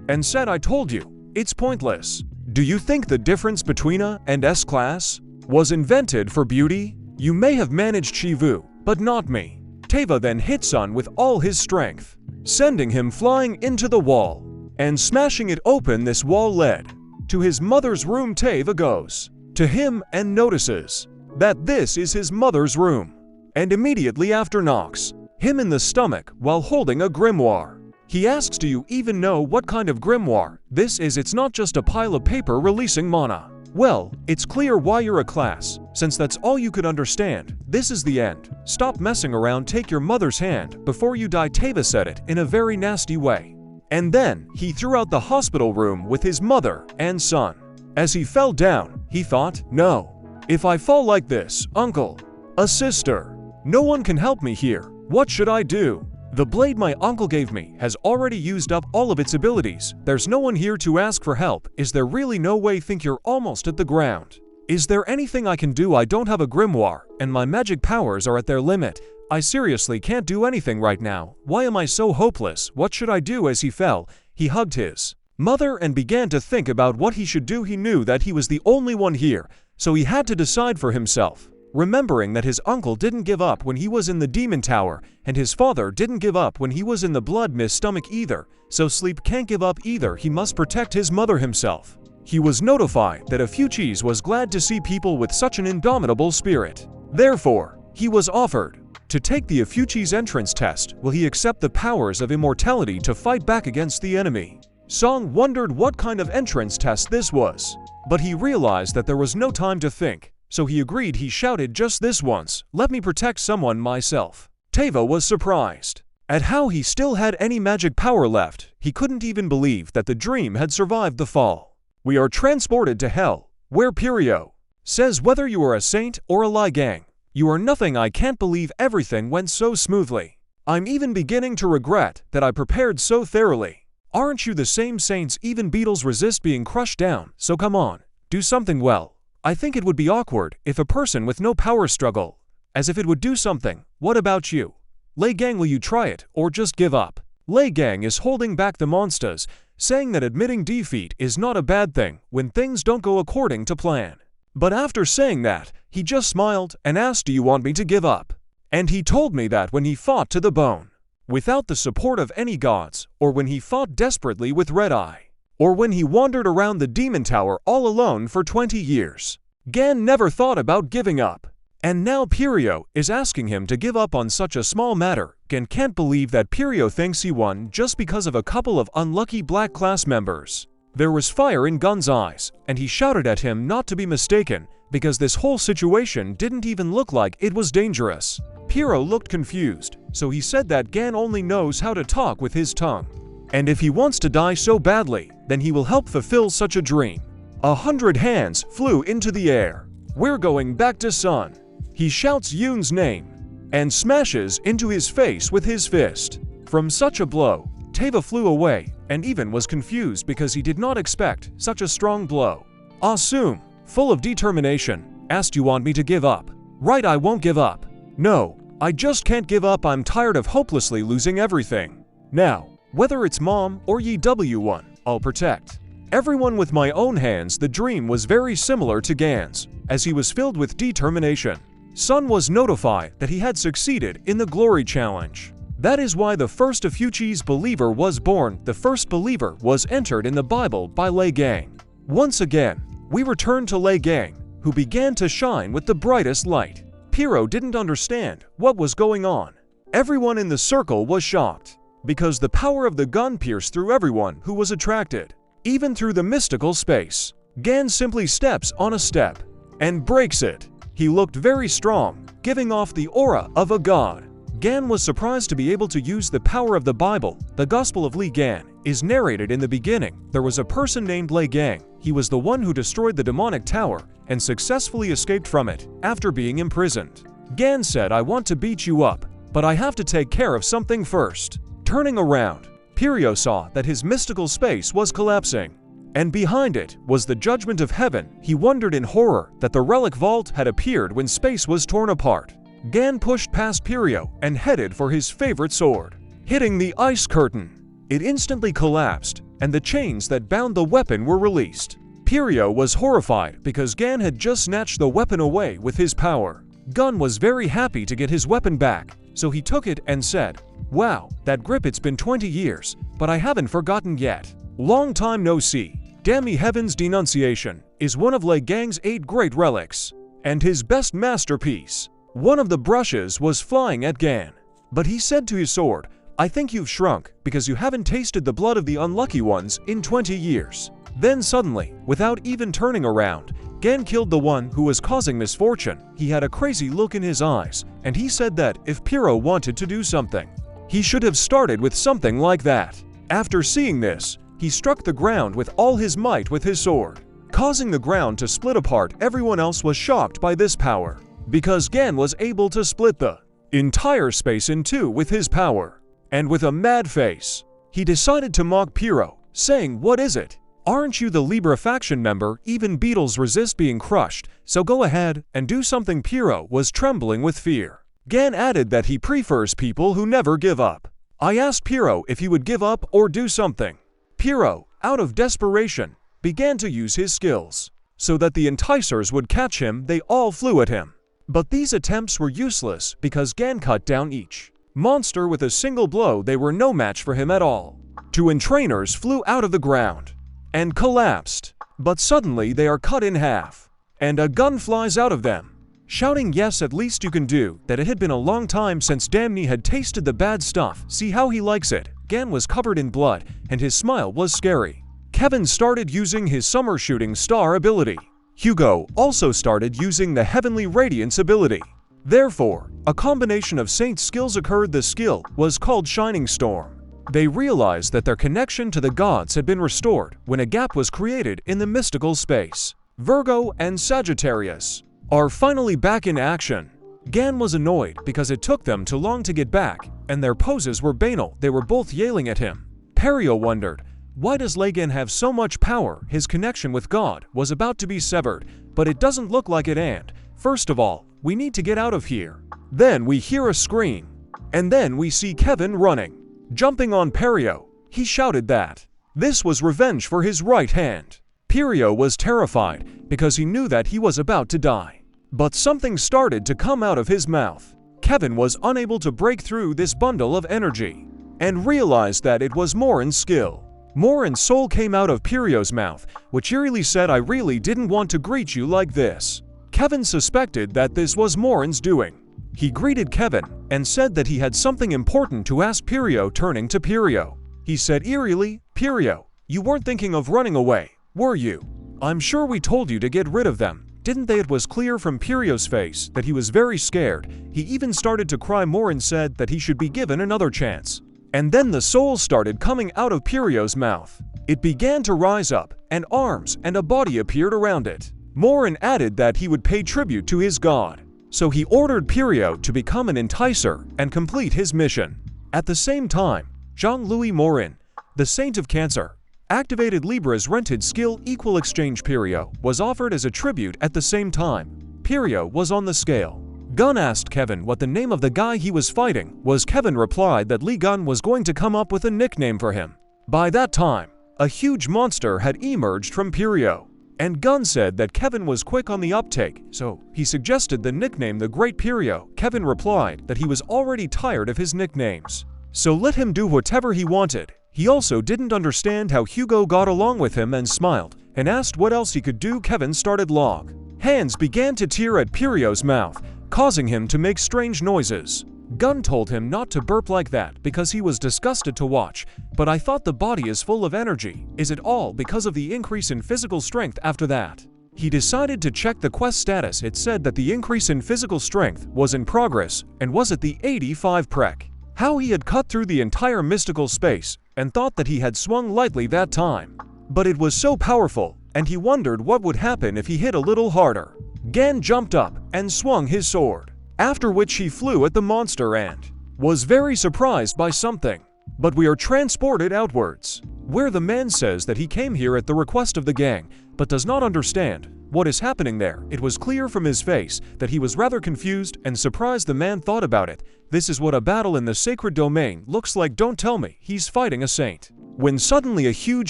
and said, "I told you, it's pointless. Do you think the difference between A and S class was invented for beauty? You may have managed Shivu, but not me." Teva then hit Sun with all his strength, sending him flying into the wall and smashing it open. This wall led to his mother's room. Teva goes to him and notices that this is his mother's room, and immediately after knocks him in the stomach while holding a grimoire. He asks, "Do you even know what kind of grimoire this is? It's not just a pile of paper releasing mana." "Well, it's clear why you're a class, since that's all you could understand. This is the end. Stop messing around, take your mother's hand before you die." Teva said it in a very nasty way. And then he threw out the hospital room with his mother and son. As he fell down, he thought, "No. If I fall like this, uncle, a sister, no one can help me here. What should I do? The blade my uncle gave me has already used up all of its abilities. There's no one here to ask for help. Is there really no way? Think you're almost at the ground. Is there anything I can do? I don't have a grimoire, and my magic powers are at their limit. I seriously can't do anything right now. Why am I so hopeless? What should I do?" As he fell, he hugged his mother and began to think about what he should do. He knew that he was the only one here, so he had to decide for himself. Remembering that his uncle didn't give up when he was in the Demon Tower, and his father didn't give up when he was in the Blood Mist stomach either, so Sleep can't give up either. He must protect his mother himself. He was notified that Afuchis was glad to see people with such an indomitable spirit. Therefore, he was offered to take the Afuchis entrance test. Will he accept the powers of immortality to fight back against the enemy? Song wondered what kind of entrance test this was, but he realized that there was no time to think. So he agreed. He shouted, "Just this once, let me protect someone myself." Teva was surprised at how he still had any magic power left. He couldn't even believe that the dream had survived the fall. We are transported to hell, where Pirio says, "Whether you are a saint or a Lai Gang, you are nothing. I can't believe everything went so smoothly. I'm even beginning to regret that I prepared so thoroughly. Aren't you the same saints? Even beetles resist being crushed down, so come on, do something well. I think it would be awkward if a person with no power struggle, as if it would do something. What about you? Lei Gang, will you try it, or just give up?" Lei Gang is holding back the monsters, saying that admitting defeat is not a bad thing when things don't go according to plan. But after saying that, he just smiled and asked, "Do you want me to give up?" And he told me that when he fought to the bone. without the support of any gods, or when he fought desperately with Red Eye, or when he wandered around the Demon Tower all alone for 20 years. Gan never thought about giving up. And now Pirio is asking him to give up on such a small matter. Gan can't believe that Pirio thinks he won just because of a couple of unlucky black class members. There was fire in Gun's eyes, and he shouted at him not to be mistaken, because this whole situation didn't even look like it was dangerous. Pirio looked confused, so he said that Gan only knows how to talk with his tongue. And if he wants to die so badly, then he will help fulfill such a dream. 100 hands flew into the air. We're going back to Sun. He shouts Yoon's name and smashes into his face with his fist. From such a blow, Teva flew away and even was confused because he did not expect such a strong blow. Asum, full of determination, asked, "You want me to give up?" "Right, I won't give up." "No, I just can't give up. I'm tired of hopelessly losing everything. Now, whether it's Mom or Yi W1, I'll protect everyone with my own hands." The dream was very similar to Gan's, as he was filled with determination. Sun was notified that he had succeeded in the Glory Challenge. That is why the first of Fuchi's believer was born. The first believer was entered in the Bible by Lei Gang. Once again, we return to Lei Gang, who began to shine with the brightest light. Pirio didn't understand what was going on. Everyone in the circle was shocked, because the power of the gun pierced through everyone who was attracted, even through the mystical space. Gan simply steps on a step and breaks it. He looked very strong, giving off the aura of a god. Gan was surprised to be able to use the power of the Bible. The Gospel of Li Gan is narrated in the beginning. There was a person named Lei Gang. He was the one who destroyed the demonic tower and successfully escaped from it after being imprisoned. Gan said, "I want to beat you up, but I have to take care of something first." Turning around, Pirio saw that his mystical space was collapsing, and behind it was the judgment of heaven. He wondered in horror that the relic vault had appeared when space was torn apart. Gan pushed past Pirio and headed for his favorite sword. Hitting the ice curtain, it instantly collapsed, and the chains that bound the weapon were released. Pirio was horrified because Gan had just snatched the weapon away with his power. Gun was very happy to get his weapon back, so he took it and said, "Wow, that grip, it's been 20 years, but I haven't forgotten yet. Long time no see." Dammy Heaven's Denunciation is one of Lei Gang's 8 great relics, and his best masterpiece. One of the brushes was flying at Gan, but he said to his sword, "I think you've shrunk because you haven't tasted the blood of the unlucky ones in 20 years. Then suddenly, without even turning around, Gan killed the one who was causing misfortune. He had a crazy look in his eyes, and he said that if Pirio wanted to do something, he should have started with something like that. After seeing this, he struck the ground with all his might with his sword, causing the ground to split apart. Everyone else was shocked by this power, because Gan was able to split the entire space in two with his power. And with a mad face, he decided to mock Pirio, saying, "What is it? Aren't you the Libra faction member? Even beetles resist being crushed, so go ahead and do something." Pirio was trembling with fear. Gan added that he prefers people who never give up. I asked Pirio if he would give up or do something. Pirio, out of desperation, began to use his skills, so that the enticers would catch him. They all flew at him. But these attempts were useless because Gan cut down each monster with a single blow. They were no match for him at all. 2 entrainers flew out of the ground and collapsed, but suddenly they are cut in half, and a gun flies out of them, shouting, "Yes, at least you can do that." It had been a long time since Damny had tasted the bad stuff. See how he likes it. Gan was covered in blood, and his smile was scary. Kevin started using his summer shooting star ability. Hugo also started using the Heavenly Radiance ability. Therefore, a combination of Saint's skills occurred. The skill was called Shining Storm. They realized that their connection to the gods had been restored when a gap was created in the mystical space. Virgo and Sagittarius are finally back in action. Gan was annoyed because it took them too long to get back, and their poses were banal. They were both yelling at him. Perio wondered, why does Lei Gan have so much power? His connection with God was about to be severed, but it doesn't look like it. And first of all, we need to get out of here. Then we hear a scream, and then we see Kevin running, jumping on Perio. He shouted that this was revenge for his right hand. Perio was terrified because he knew that he was about to die. But something started to come out of his mouth. Kevin was unable to break through this bundle of energy and realized that it was Morin's skill. Morin's soul came out of Pirio's mouth, which eerily said, "I really didn't want to greet you like this." Kevin suspected that this was Morin's doing. He greeted Kevin and said that he had something important to ask Pirio. Turning to Pirio, he said eerily, "Pirio, you weren't thinking of running away, were you? I'm sure we told you to get rid of them, didn't they?" It was clear from Pirio's face that he was very scared. He even started to cry. Morin said that he should be given another chance. And then the soul started coming out of Pirio's mouth. It began to rise up, and arms and a body appeared around it. Morin added that he would pay tribute to his god. So he ordered Pirio to become an enticer and complete his mission. At the same time, Jean-Louis Morin, the Saint of Cancer, activated Libra's rented skill equal exchange. Pirio was offered as a tribute at the same time. Pirio was on the scale. Gun asked Kevin what the name of the guy he was fighting was. Kevin replied that Lee Gun was going to come up with a nickname for him. By that time, a huge monster had emerged from Pirio, and Gun said that Kevin was quick on the uptake, so he suggested the nickname the Great Pirio. Kevin replied that he was already tired of his nicknames, so let him do whatever he wanted. He also didn't understand how Hugo got along with him and smiled and asked what else he could do. Kevin started log. Hands began to tear at Pirio's mouth, causing him to make strange noises. Gun told him not to burp like that because he was disgusted to watch. "But I thought the body is full of energy. Is it all because of the increase in physical strength?" After that, he decided to check the quest status. It said that the increase in physical strength was in progress and was at the 85 prec. How he had cut through the entire mystical space and thought that he had swung lightly that time. But it was so powerful, and he wondered what would happen if he hit a little harder. Gan jumped up and swung his sword, after which he flew at the monster and was very surprised by something. But we are transported outwards, where the man says that he came here at the request of the gang, but does not understand what is happening there. It was clear from his face that he was rather confused and surprised. The man thought about it. This is what a battle in the sacred domain looks like. Don't tell me he's fighting a saint. When suddenly a huge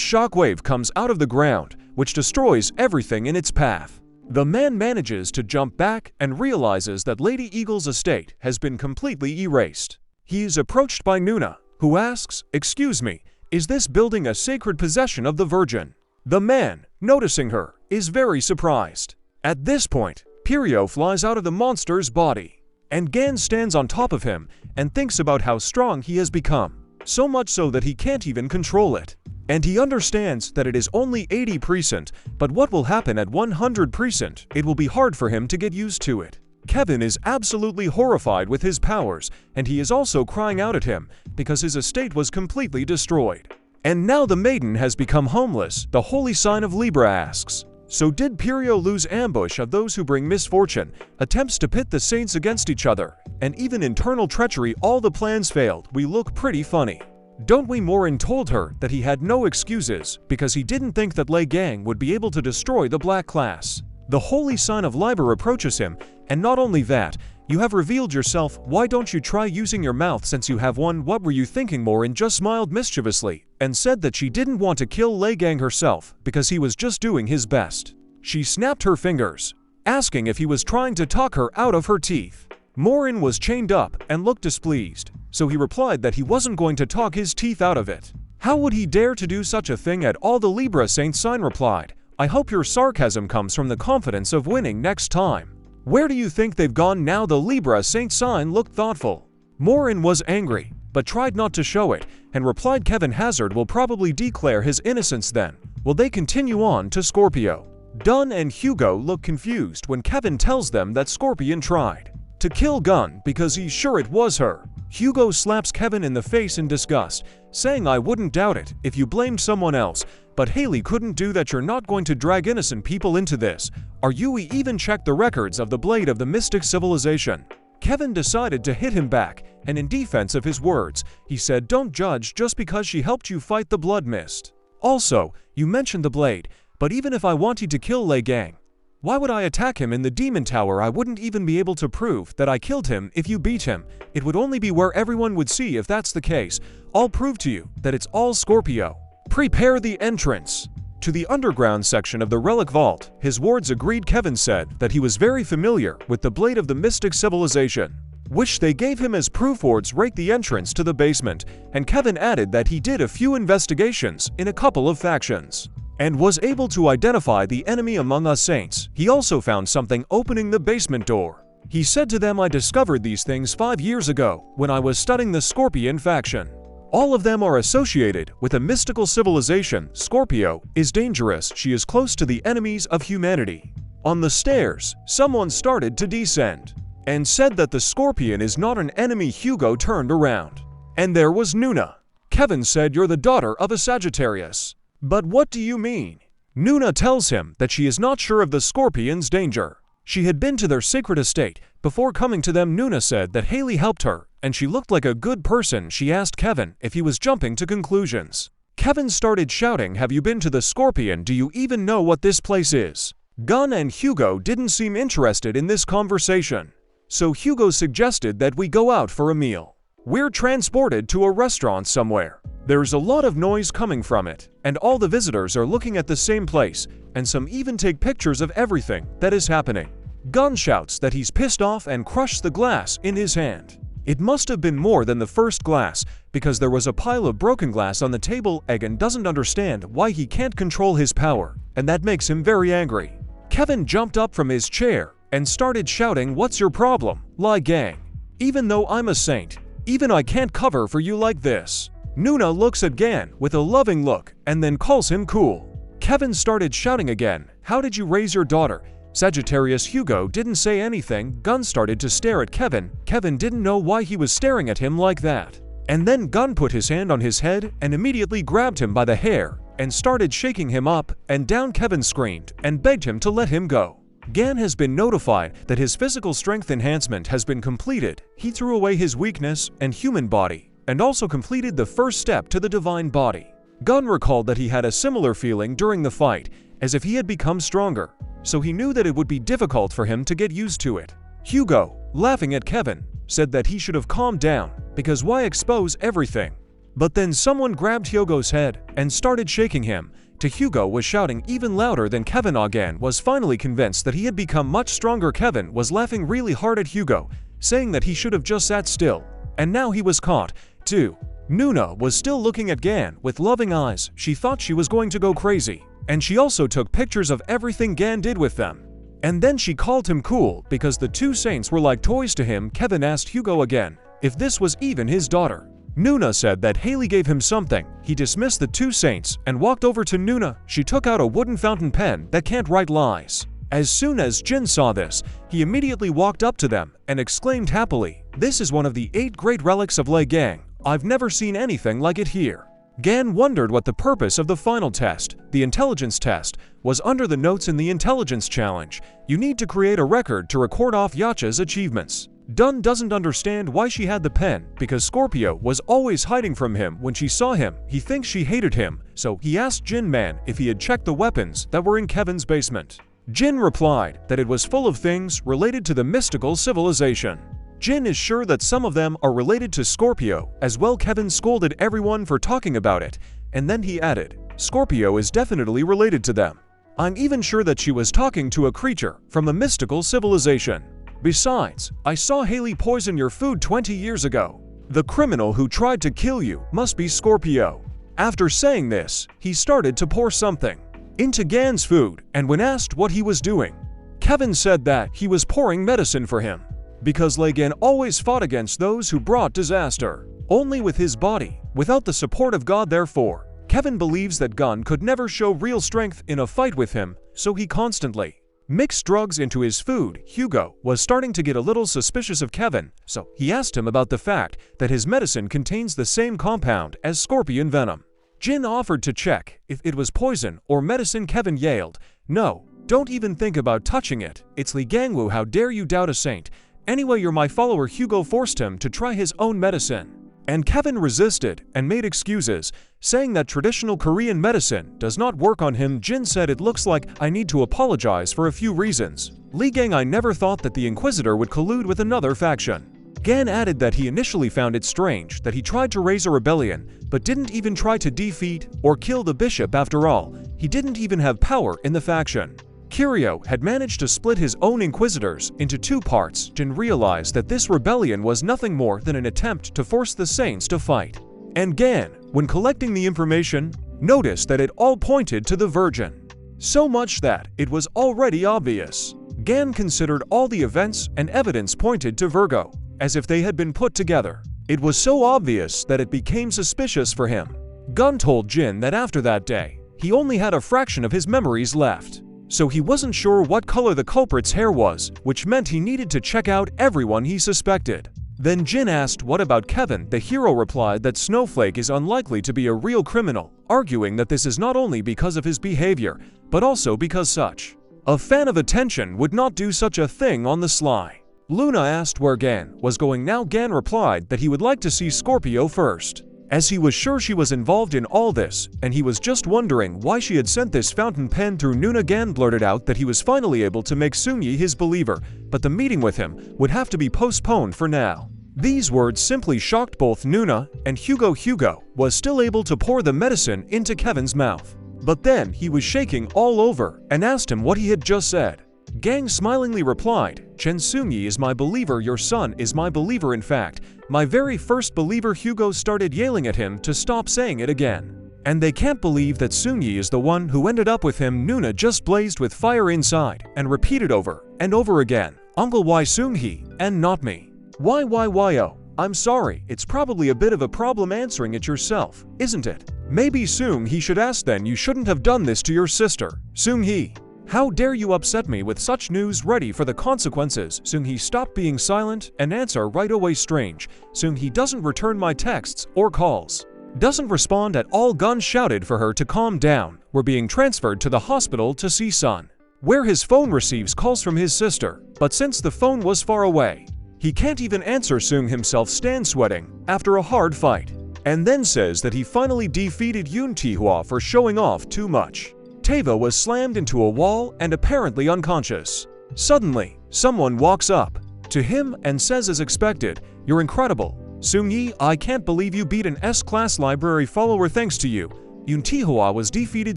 shockwave comes out of the ground, which destroys everything in its path. The man manages to jump back and realizes that Lady Eagle's estate has been completely erased. He is approached by Nuna, who asks, "Excuse me, is this building a sacred possession of the Virgin?" The man, noticing her, is very surprised. At this point, Pirio flies out of the monster's body, and Gan stands on top of him and thinks about how strong he has become, so much so that he can't even control it. And he understands that it is only 80%, but what will happen at 100%? It will be hard for him to get used to it. Kevin is absolutely horrified with his powers, and he is also crying out at him because his estate was completely destroyed. And now the maiden has become homeless. The holy sign of Libra asks, "So did Pirio lose ambush of those who bring misfortune, attempts to pit the saints against each other, and even internal treachery? All the plans failed. We look pretty funny, don't we?" Morin told her that he had no excuses because he didn't think that Lei Gang would be able to destroy the black class. The holy sign of Liber approaches him, and not only that, "You have revealed yourself. Why don't you try using your mouth since you have one?" "What were you thinking?" Morin just smiled mischievously and said that she didn't want to kill Lei Gang herself because he was just doing his best. She snapped her fingers, asking if he was trying to talk her out of her teeth. Morin was chained up and looked displeased, so he replied that he wasn't going to talk his teeth out of it. How would he dare to do such a thing at all? The Libra Saint sign replied, "I hope your sarcasm comes from the confidence of winning next time. Where do you think they've gone now?" The Libra Saint sign looked thoughtful. Morin was angry, but tried not to show it, and replied, "Kevin Hazard will probably declare his innocence then. Will they continue on to Scorpio?" Dunn and Hugo look confused when Kevin tells them that Scorpion tried to kill Gun because he's sure it was her. Hugo slaps Kevin in the face in disgust, saying, "I wouldn't doubt it if you blamed someone else, but Haley couldn't do that. You're not going to drag innocent people into this, are you?" We even checked the records of the Blade of the Mystic Civilization. Kevin decided to hit him back, and in defense of his words, he said, "Don't judge just because she helped you fight the Blood Mist. Also, you mentioned the Blade, but even if I wanted to kill Lei Gang, why would I attack him in the Demon Tower? I wouldn't even be able to prove that I killed him if you beat him. It would only be where everyone would see if that's the case. I'll prove to you that it's all Scorpio. Prepare the entrance to the underground section of the Relic Vault." His wards agreed. Kevin said that he was very familiar with the Blade of the Mystic Civilization, which they gave him as proof wards raked the entrance to the basement, and Kevin added that he did a few investigations in a couple of factions and was able to identify the enemy among us saints. He also found something opening the basement door. He said to them, "I discovered these things 5 years ago when I was studying the Scorpion faction. All of them are associated with a mystical civilization. Scorpio is dangerous. She is close to the enemies of humanity." On the stairs, someone started to descend and said that the Scorpion is not an enemy. Hugo turned around, and there was Nuna. Kevin said, "You're the daughter of a Sagittarius." "But what do you mean?" Nuna tells him that she is not sure of the Scorpion's danger. She had been to their secret estate before coming to them. Nuna said that Haley helped her, and she looked like a good person. She asked Kevin if he was jumping to conclusions. Kevin started shouting, "Have you been to the Scorpion? Do you even know what this place is?" Gun and Hugo didn't seem interested in this conversation, so Hugo suggested that we go out for a meal. We're transported to a restaurant somewhere. There's a lot of noise coming from it, and all the visitors are looking at the same place, and some even take pictures of everything that is happening. Gun shouts that he's pissed off and crushed the glass in his hand. It must have been more than the first glass, because there was a pile of broken glass on the table. Egan doesn't understand why he can't control his power, and that makes him very angry. Kevin jumped up from his chair and started shouting, "What's your problem, Lie Gang? Even though I'm a saint, even I can't cover for you like this." Nuna looks at Gan with a loving look and then calls him cool. Kevin started shouting again, "How did you raise your daughter?" Sagittarius Hugo didn't say anything. Gun started to stare at Kevin. Kevin didn't know why he was staring at him like that. And then Gun put his hand on his head and immediately grabbed him by the hair and started shaking him up and down. Kevin screamed and begged him to let him go. Gan has been notified that his physical strength enhancement has been completed. He threw away his weakness and human body and also completed the first step to the divine body. Gun recalled that he had a similar feeling during the fight, as if he had become stronger, so he knew that it would be difficult for him to get used to it. Hugo, laughing at Kevin, said that he should have calmed down, because why expose everything? But then someone grabbed Hugo's head and started shaking him. Hugo was shouting even louder than Kevin. Again was finally convinced that he had become much stronger. Kevin was laughing really hard at Hugo, saying that he should have just sat still. And now he was caught, too. Nuna was still looking at Gan with loving eyes. She thought she was going to go crazy, and she also took pictures of everything Gan did with them. And then she called him cool because the two saints were like toys to him. Kevin asked Hugo again if this was even his daughter. Nuna said that Haley gave him something. He dismissed the two saints and walked over to Nuna. She took out a wooden fountain pen that can't write lies. As soon as Jin saw this, he immediately walked up to them and exclaimed happily, "This is one of the 8 great relics of Lei Gang. I've never seen anything like it here." Gan wondered what the purpose of the final test, the intelligence test, was. Under the notes in the intelligence challenge, you need to create a record to record off Yacha's achievements. Dunn doesn't understand why she had the pen, because Scorpio was always hiding from him when she saw him. He thinks she hated him, so he asked Jin Man if he had checked the weapons that were in Kevin's basement. Jin replied that it was full of things related to the mystical civilization. Jin is sure that some of them are related to Scorpio as well. Kevin scolded everyone for talking about it, and then he added, "Scorpio is definitely related to them. I'm even sure that she was talking to a creature from a mystical civilization. Besides, I saw Haley poison your food 20 years ago. The criminal who tried to kill you must be Scorpio." After saying this, he started to pour something into Gan's food, and when asked what he was doing, Kevin said that he was pouring medicine for him, because Gan always fought against those who brought disaster, only with his body, without the support of God. Therefore, Kevin believes that Gun could never show real strength in a fight with him, so he constantly mixed drugs into his food. Hugo was starting to get a little suspicious of Kevin, so he asked him about the fact that his medicine contains the same compound as scorpion venom. Jin offered to check if it was poison or medicine. Kevin yelled, "No, don't even think about touching it. It's Li Gangwu. How dare you doubt a saint? Anyway, you're my follower." Hugo forced him to try his own medicine, and Kevin resisted and made excuses, saying that traditional Korean medicine does not work on him. Jin said, "It looks like I need to apologize for a few reasons. Li Gang, I never thought that the Inquisitor would collude with another faction." Gan added that he initially found it strange that he tried to raise a rebellion, but didn't even try to defeat or kill the bishop. After all, he didn't even have power in the faction. Kiryu had managed to split his own inquisitors into two parts. Jin realized that this rebellion was nothing more than an attempt to force the saints to fight. And Gan, when collecting the information, noticed that it all pointed to the Virgin. So much that it was already obvious. Gan considered all the events and evidence pointed to Virgo, as if they had been put together. It was so obvious that it became suspicious for him. Gun told Jin that after that day, he only had a fraction of his memories left. So he wasn't sure what color the culprit's hair was, which meant he needed to check out everyone he suspected. Then Jin asked what about Kevin. The hero replied that Snowflake is unlikely to be a real criminal, arguing that this is not only because of his behavior, but also because such a fan of attention would not do such a thing on the sly. Luna asked where Gan was going now. Gan replied that he would like to see Scorpio first, as he was sure she was involved in all this, and he was just wondering why she had sent this fountain pen through Nuna. Gan blurted out that he was finally able to make Sunyi his believer, but the meeting with him would have to be postponed for now. These words simply shocked both Nuna and Hugo. Hugo was still able to pour the medicine into Kevin's mouth, but then he was shaking all over and asked him what he had just said. Gang smilingly replied, "Chen Sunyi is my believer, your son is my believer, in fact, my very first believer." Hugo started yelling at him to stop saying it again. And they can't believe that Sunyi is the one who ended up with him. Nuna just blazed with fire inside and repeated over and over again, "Uncle, why Sunyi and not me? Why, oh, I'm sorry, it's probably a bit of a problem answering it yourself, isn't it? Maybe Sunyi should ask then. You shouldn't have done this to your sister, Sunyi. How dare you upset me with such news? Ready for the consequences." Sunyi stopped being silent and answer right away. Strange, Sunyi doesn't return my texts or calls. Doesn't respond at all. Gun shouted for her to calm down. We're being transferred to the hospital to see Sun, where his phone receives calls from his sister, but since the phone was far away, he can't even answer. Sunyi himself stands sweating after a hard fight, and then says that he finally defeated Yuntihua for showing off too much. Teva was slammed into a wall and apparently unconscious. Suddenly, someone walks up to him and says as expected, "You're incredible, Sunyi, I can't believe you beat an S-class library follower. Thanks to you, Yuntihua was defeated."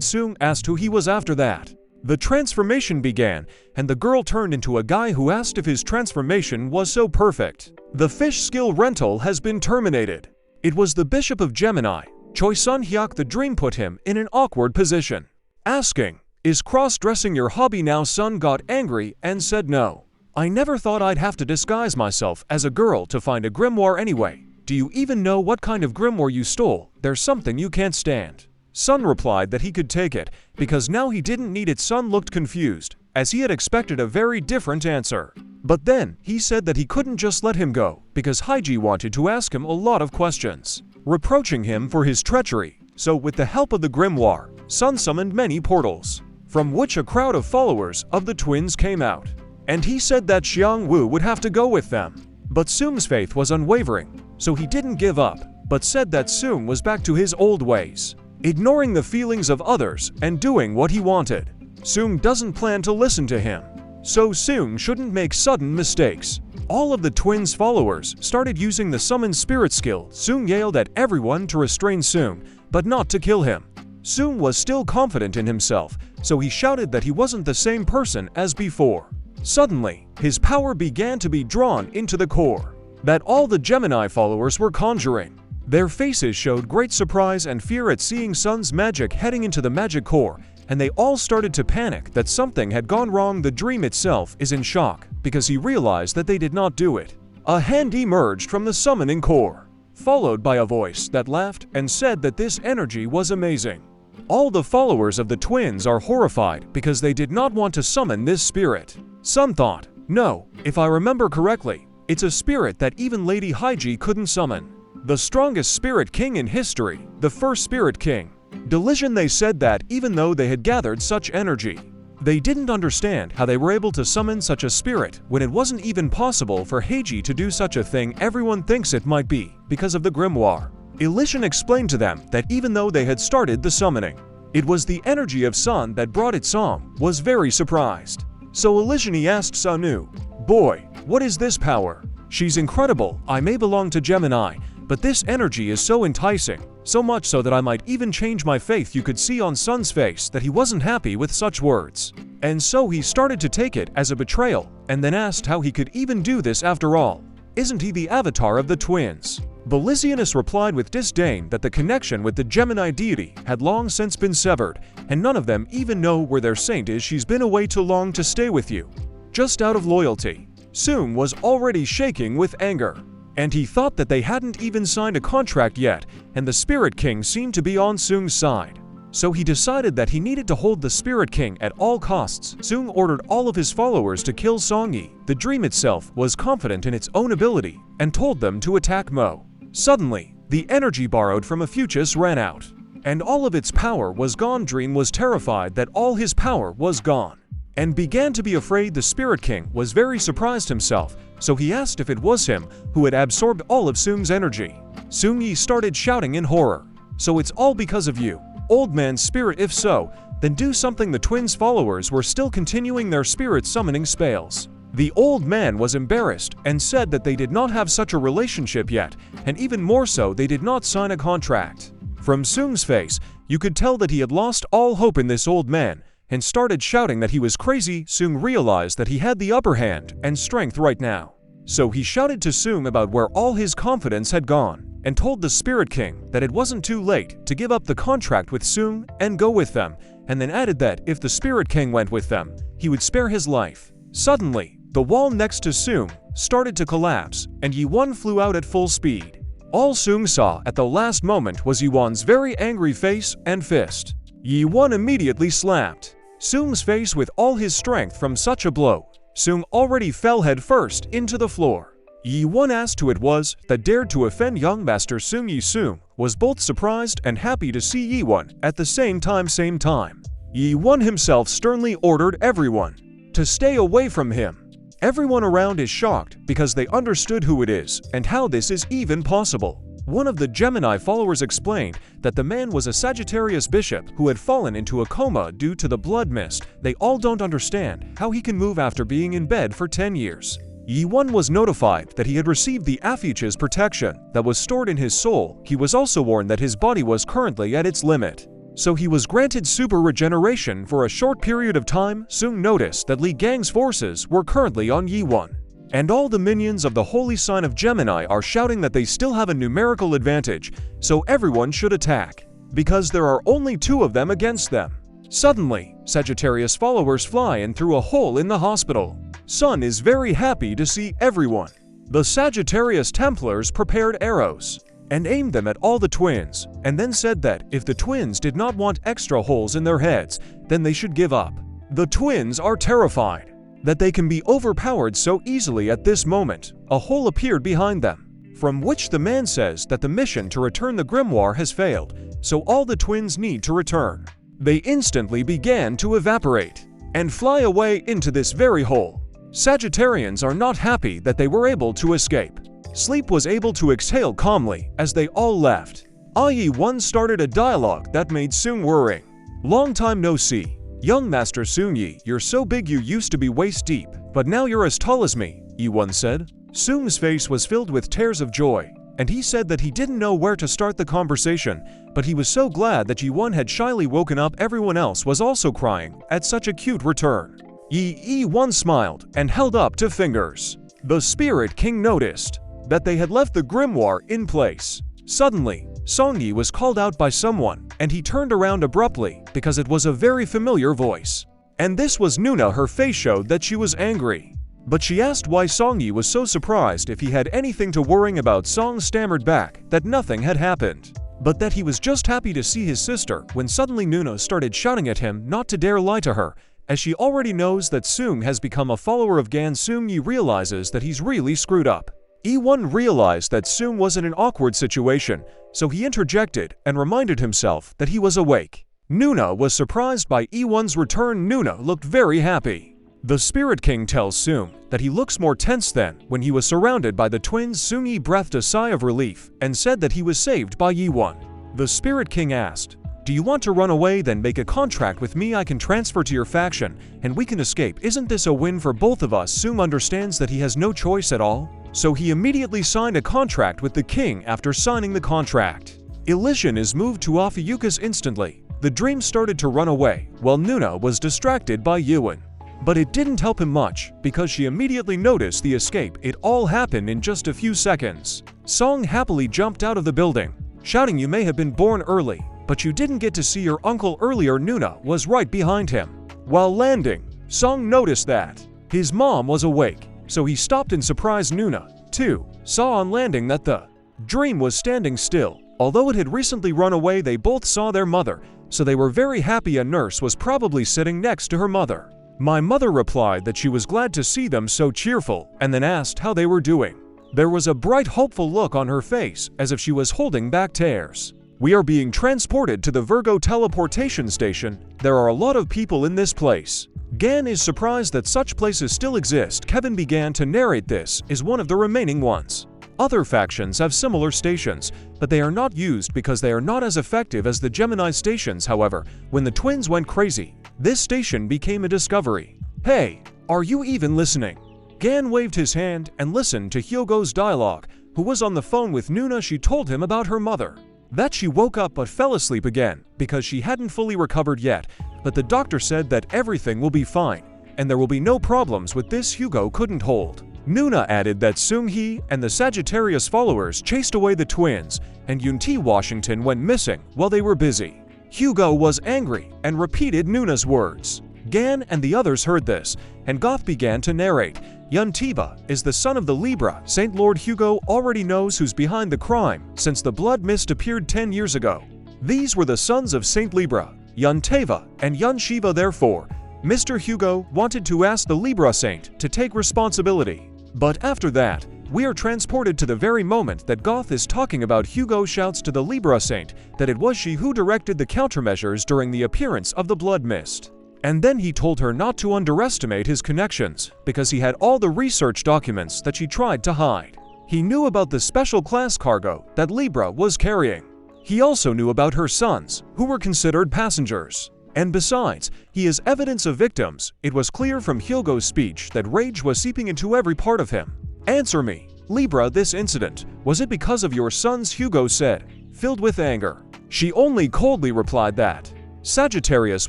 Sunyi asked who he was after that. The transformation began, and the girl turned into a guy who asked if his transformation was so perfect. The fish skill rental has been terminated. It was the Bishop of Gemini, Choi Sun-hyuk. The dream put him in an awkward position, asking, "Is cross-dressing your hobby now?" Sun got angry and said no. "I never thought I'd have to disguise myself as a girl to find a grimoire anyway. Do you even know what kind of grimoire you stole? There's something you can't stand." Sun replied that he could take it, because now he didn't need it. Sun looked confused, as he had expected a very different answer. But then, he said that he couldn't just let him go, because Haiji wanted to ask him a lot of questions, reproaching him for his treachery. So with the help of the grimoire, Sun summoned many portals, from which a crowd of followers of the twins came out. And he said that Xiang Wu would have to go with them. But Sung's faith was unwavering, so he didn't give up, but said that Sung was back to his old ways, ignoring the feelings of others and doing what he wanted. Sung doesn't plan to listen to him, so Sung shouldn't make sudden mistakes. All of the twins' followers started using the summon spirit skill. Sung yelled at everyone to restrain Sung, but not to kill him. Sung was still confident in himself, so he shouted that he wasn't the same person as before. Suddenly, his power began to be drawn into the core that all the Gemini followers were conjuring. Their faces showed great surprise and fear at seeing Sun's magic heading into the magic core, and they all started to panic that something had gone wrong. The dream itself is in shock, because he realized that they did not do it. A hand emerged from the summoning core, followed by a voice that laughed and said that this energy was amazing. All the followers of the twins are horrified because they did not want to summon this spirit. Sun thought, "No, if I remember correctly, it's a spirit that even Lady Haiji couldn't summon. The strongest spirit king in history, the first spirit king." Delusion. They said that even though they had gathered such energy, they didn't understand how they were able to summon such a spirit when it wasn't even possible for Heiji to do such a thing. Everyone thinks it might be because of the grimoire. Elysian explained to them that even though they had started the summoning, it was the energy of Sun that brought it. Sam was very surprised. So Elysian asked Sanu, "Boy, what is this power? She's incredible. I may belong to Gemini, but this energy is so enticing." So much so that I might even change my faith. You could see on Sun's face that he wasn't happy with such words. And so he started to take it as a betrayal, and then asked how he could even do this after all. Isn't he the avatar of the twins? Belisianus replied with disdain that the connection with the Gemini deity had long since been severed, and none of them even know where their saint is. She's been away too long to stay with you. Just out of loyalty. Sung was already shaking with anger. And he thought that they hadn't even signed a contract yet, and the Spirit King seemed to be on Sung's side. So he decided that he needed to hold the Spirit King at all costs. Sung ordered all of his followers to kill Songyi. The dream itself was confident in its own ability, and told them to attack Mo. Suddenly, the energy borrowed from Ophiuchus ran out, and all of its power was gone. Dream was terrified that all his power was gone, and began to be afraid. The Spirit King was very surprised himself, so he asked if it was him who had absorbed all of Sung's energy. Sungyi started shouting in horror. So it's all because of you, old man's spirit. If so, then do something. The twins' followers were still continuing their spirit summoning spells. The old man was embarrassed and said that they did not have such a relationship yet, and even more so, they did not sign a contract. From Sung's face, you could tell that he had lost all hope in this old man, and started shouting that he was crazy. Sung realized that he had the upper hand and strength right now. So he shouted to Sung about where all his confidence had gone, and told the Spirit King that it wasn't too late to give up the contract with Sung and go with them, and then added that if the Spirit King went with them, he would spare his life. Suddenly, the wall next to Sung started to collapse, and Yi-won flew out at full speed. All Sung saw at the last moment was Yi-won's very angry face and fist. Yi-won immediately slapped Sung's face with all his strength from such a blow. Sung already fell head first into the floor. Yi-won asked who it was that dared to offend young master Sung. Yi-sung was both surprised and happy to see Yi-won at the same time. Yi-won himself sternly ordered everyone to stay away from him. Everyone around is shocked because they understood who it is and how this is even possible. One of the Gemini followers explained that the man was a Sagittarius bishop who had fallen into a coma due to the blood mist. They all don't understand how he can move after being in bed for 10 years. Yi-won was notified that he had received the Ophiuchus protection that was stored in his soul. He was also warned that his body was currently at its limit. So he was granted super regeneration for a short period of time. Sung noticed that Li Gang's forces were currently on Yi-won, and all the minions of the holy sign of Gemini are shouting that they still have a numerical advantage, so everyone should attack, because there are only 2 of them against them. Suddenly, Sagittarius followers fly in through a hole in the hospital. Sun is very happy to see everyone. The Sagittarius Templars prepared arrows and aimed them at all the twins, and then said that if the twins did not want extra holes in their heads, then they should give up. The twins are terrified that they can be overpowered so easily. At this moment, a hole appeared behind them, from which the man says that the mission to return the grimoire has failed, so all the twins need to return. They instantly began to evaporate and fly away into this very hole. Sagittarians are not happy that they were able to escape. Sleep was able to exhale calmly as they all left. Yi-won started a dialogue that made Sung worrying. Long time no see. Young Master Sung-yi, you're so big. You used to be waist deep, but now you're as tall as me, Yi-won said. Sung's face was filled with tears of joy, and he said that he didn't know where to start the conversation, but he was so glad that Yi-won had shyly woken up. Everyone else was also crying at such a cute return. Yi-won smiled and held up 2 fingers. The Spirit King noticed that they had left the grimoire in place. Suddenly, Songyi was called out by someone, and he turned around abruptly because it was a very familiar voice. And this was Nuna. Her face showed that she was angry. But she asked why Songyi was so surprised if he had anything to worrying about. Song stammered back that nothing had happened, but that he was just happy to see his sister, when suddenly Nuna started shouting at him not to dare lie to her, as she already knows that Sung has become a follower of Gan. Sung-yi realizes that he's really screwed up. Yi-won realized that Sung was in an awkward situation, so he interjected and reminded himself that he was awake. Nuna was surprised by Yi-won's return. Nuna looked very happy. The Spirit King tells Sung that he looks more tense than when he was surrounded by the twins. Sung-yi breathed a sigh of relief and said that he was saved by Yi-won. The Spirit King asked, "Do you want to run away? Then make a contract with me. I can transfer to your faction, and we can escape. Isn't this a win for both of us?" Sung understands that he has no choice at all, so he immediately signed a contract with the king. After signing the contract, Elision is moved to Ophiuchus instantly. The dream started to run away, while Nuna was distracted by Yuan. But it didn't help him much, because she immediately noticed the escape. It all happened in just a few seconds. Song happily jumped out of the building, shouting, "You may have been born early, but you didn't get to see your uncle earlier." Nuna was right behind him. While landing, Song noticed that his mom was awake, so he stopped and surprised. Nuna, too, saw on landing that the dream was standing still. Although it had recently run away, they both saw their mother, so they were very happy. A nurse was probably sitting next to her mother. My mother replied that she was glad to see them so cheerful, and then asked how they were doing. There was a bright, hopeful look on her face, as if she was holding back tears. We are being transported to the Virgo teleportation station. There are a lot of people in this place. Gan is surprised that such places still exist. Kevin began to narrate. This is one of the remaining ones. Other factions have similar stations, but they are not used because they are not as effective as the Gemini stations. However, when the twins went crazy, this station became a discovery. Hey, are you even listening? Gan waved his hand and listened to Hyogo's dialogue, who was on the phone with Nuna. She told him about her mother, that she woke up but fell asleep again because she hadn't fully recovered yet, but the doctor said that everything will be fine, and there will be no problems with this. Hyogo couldn't hold. Nuna added that Seung-hee and the Sagittarius followers chased away the twins, and Yun-T Washington went missing while they were busy. Hyogo was angry and repeated Nuna's words. Gan and the others heard this, and Goth began to narrate. Yun-Tiba is the son of the Libra Saint. Lord Hyogo already knows who's behind the crime since the blood mist appeared 10 years ago. These were the sons of Saint Libra, Yun-Teva and Yun-Shiva. Therefore, Mr. Hyogo wanted to ask the Libra Saint to take responsibility. But after that, we are transported to the very moment that Goth is talking about. Hyogo shouts to the Libra Saint that it was she who directed the countermeasures during the appearance of the blood mist. And then he told her not to underestimate his connections, because he had all the research documents that she tried to hide. He knew about the special class cargo that Libra was carrying. He also knew about her sons, who were considered passengers. And besides, he is evidence of victims. It was clear from Hyogo's speech that rage was seeping into every part of him. Answer me, Libra, this incident, was it because of your sons? Hyogo said, filled with anger. She only coldly replied that Sagittarius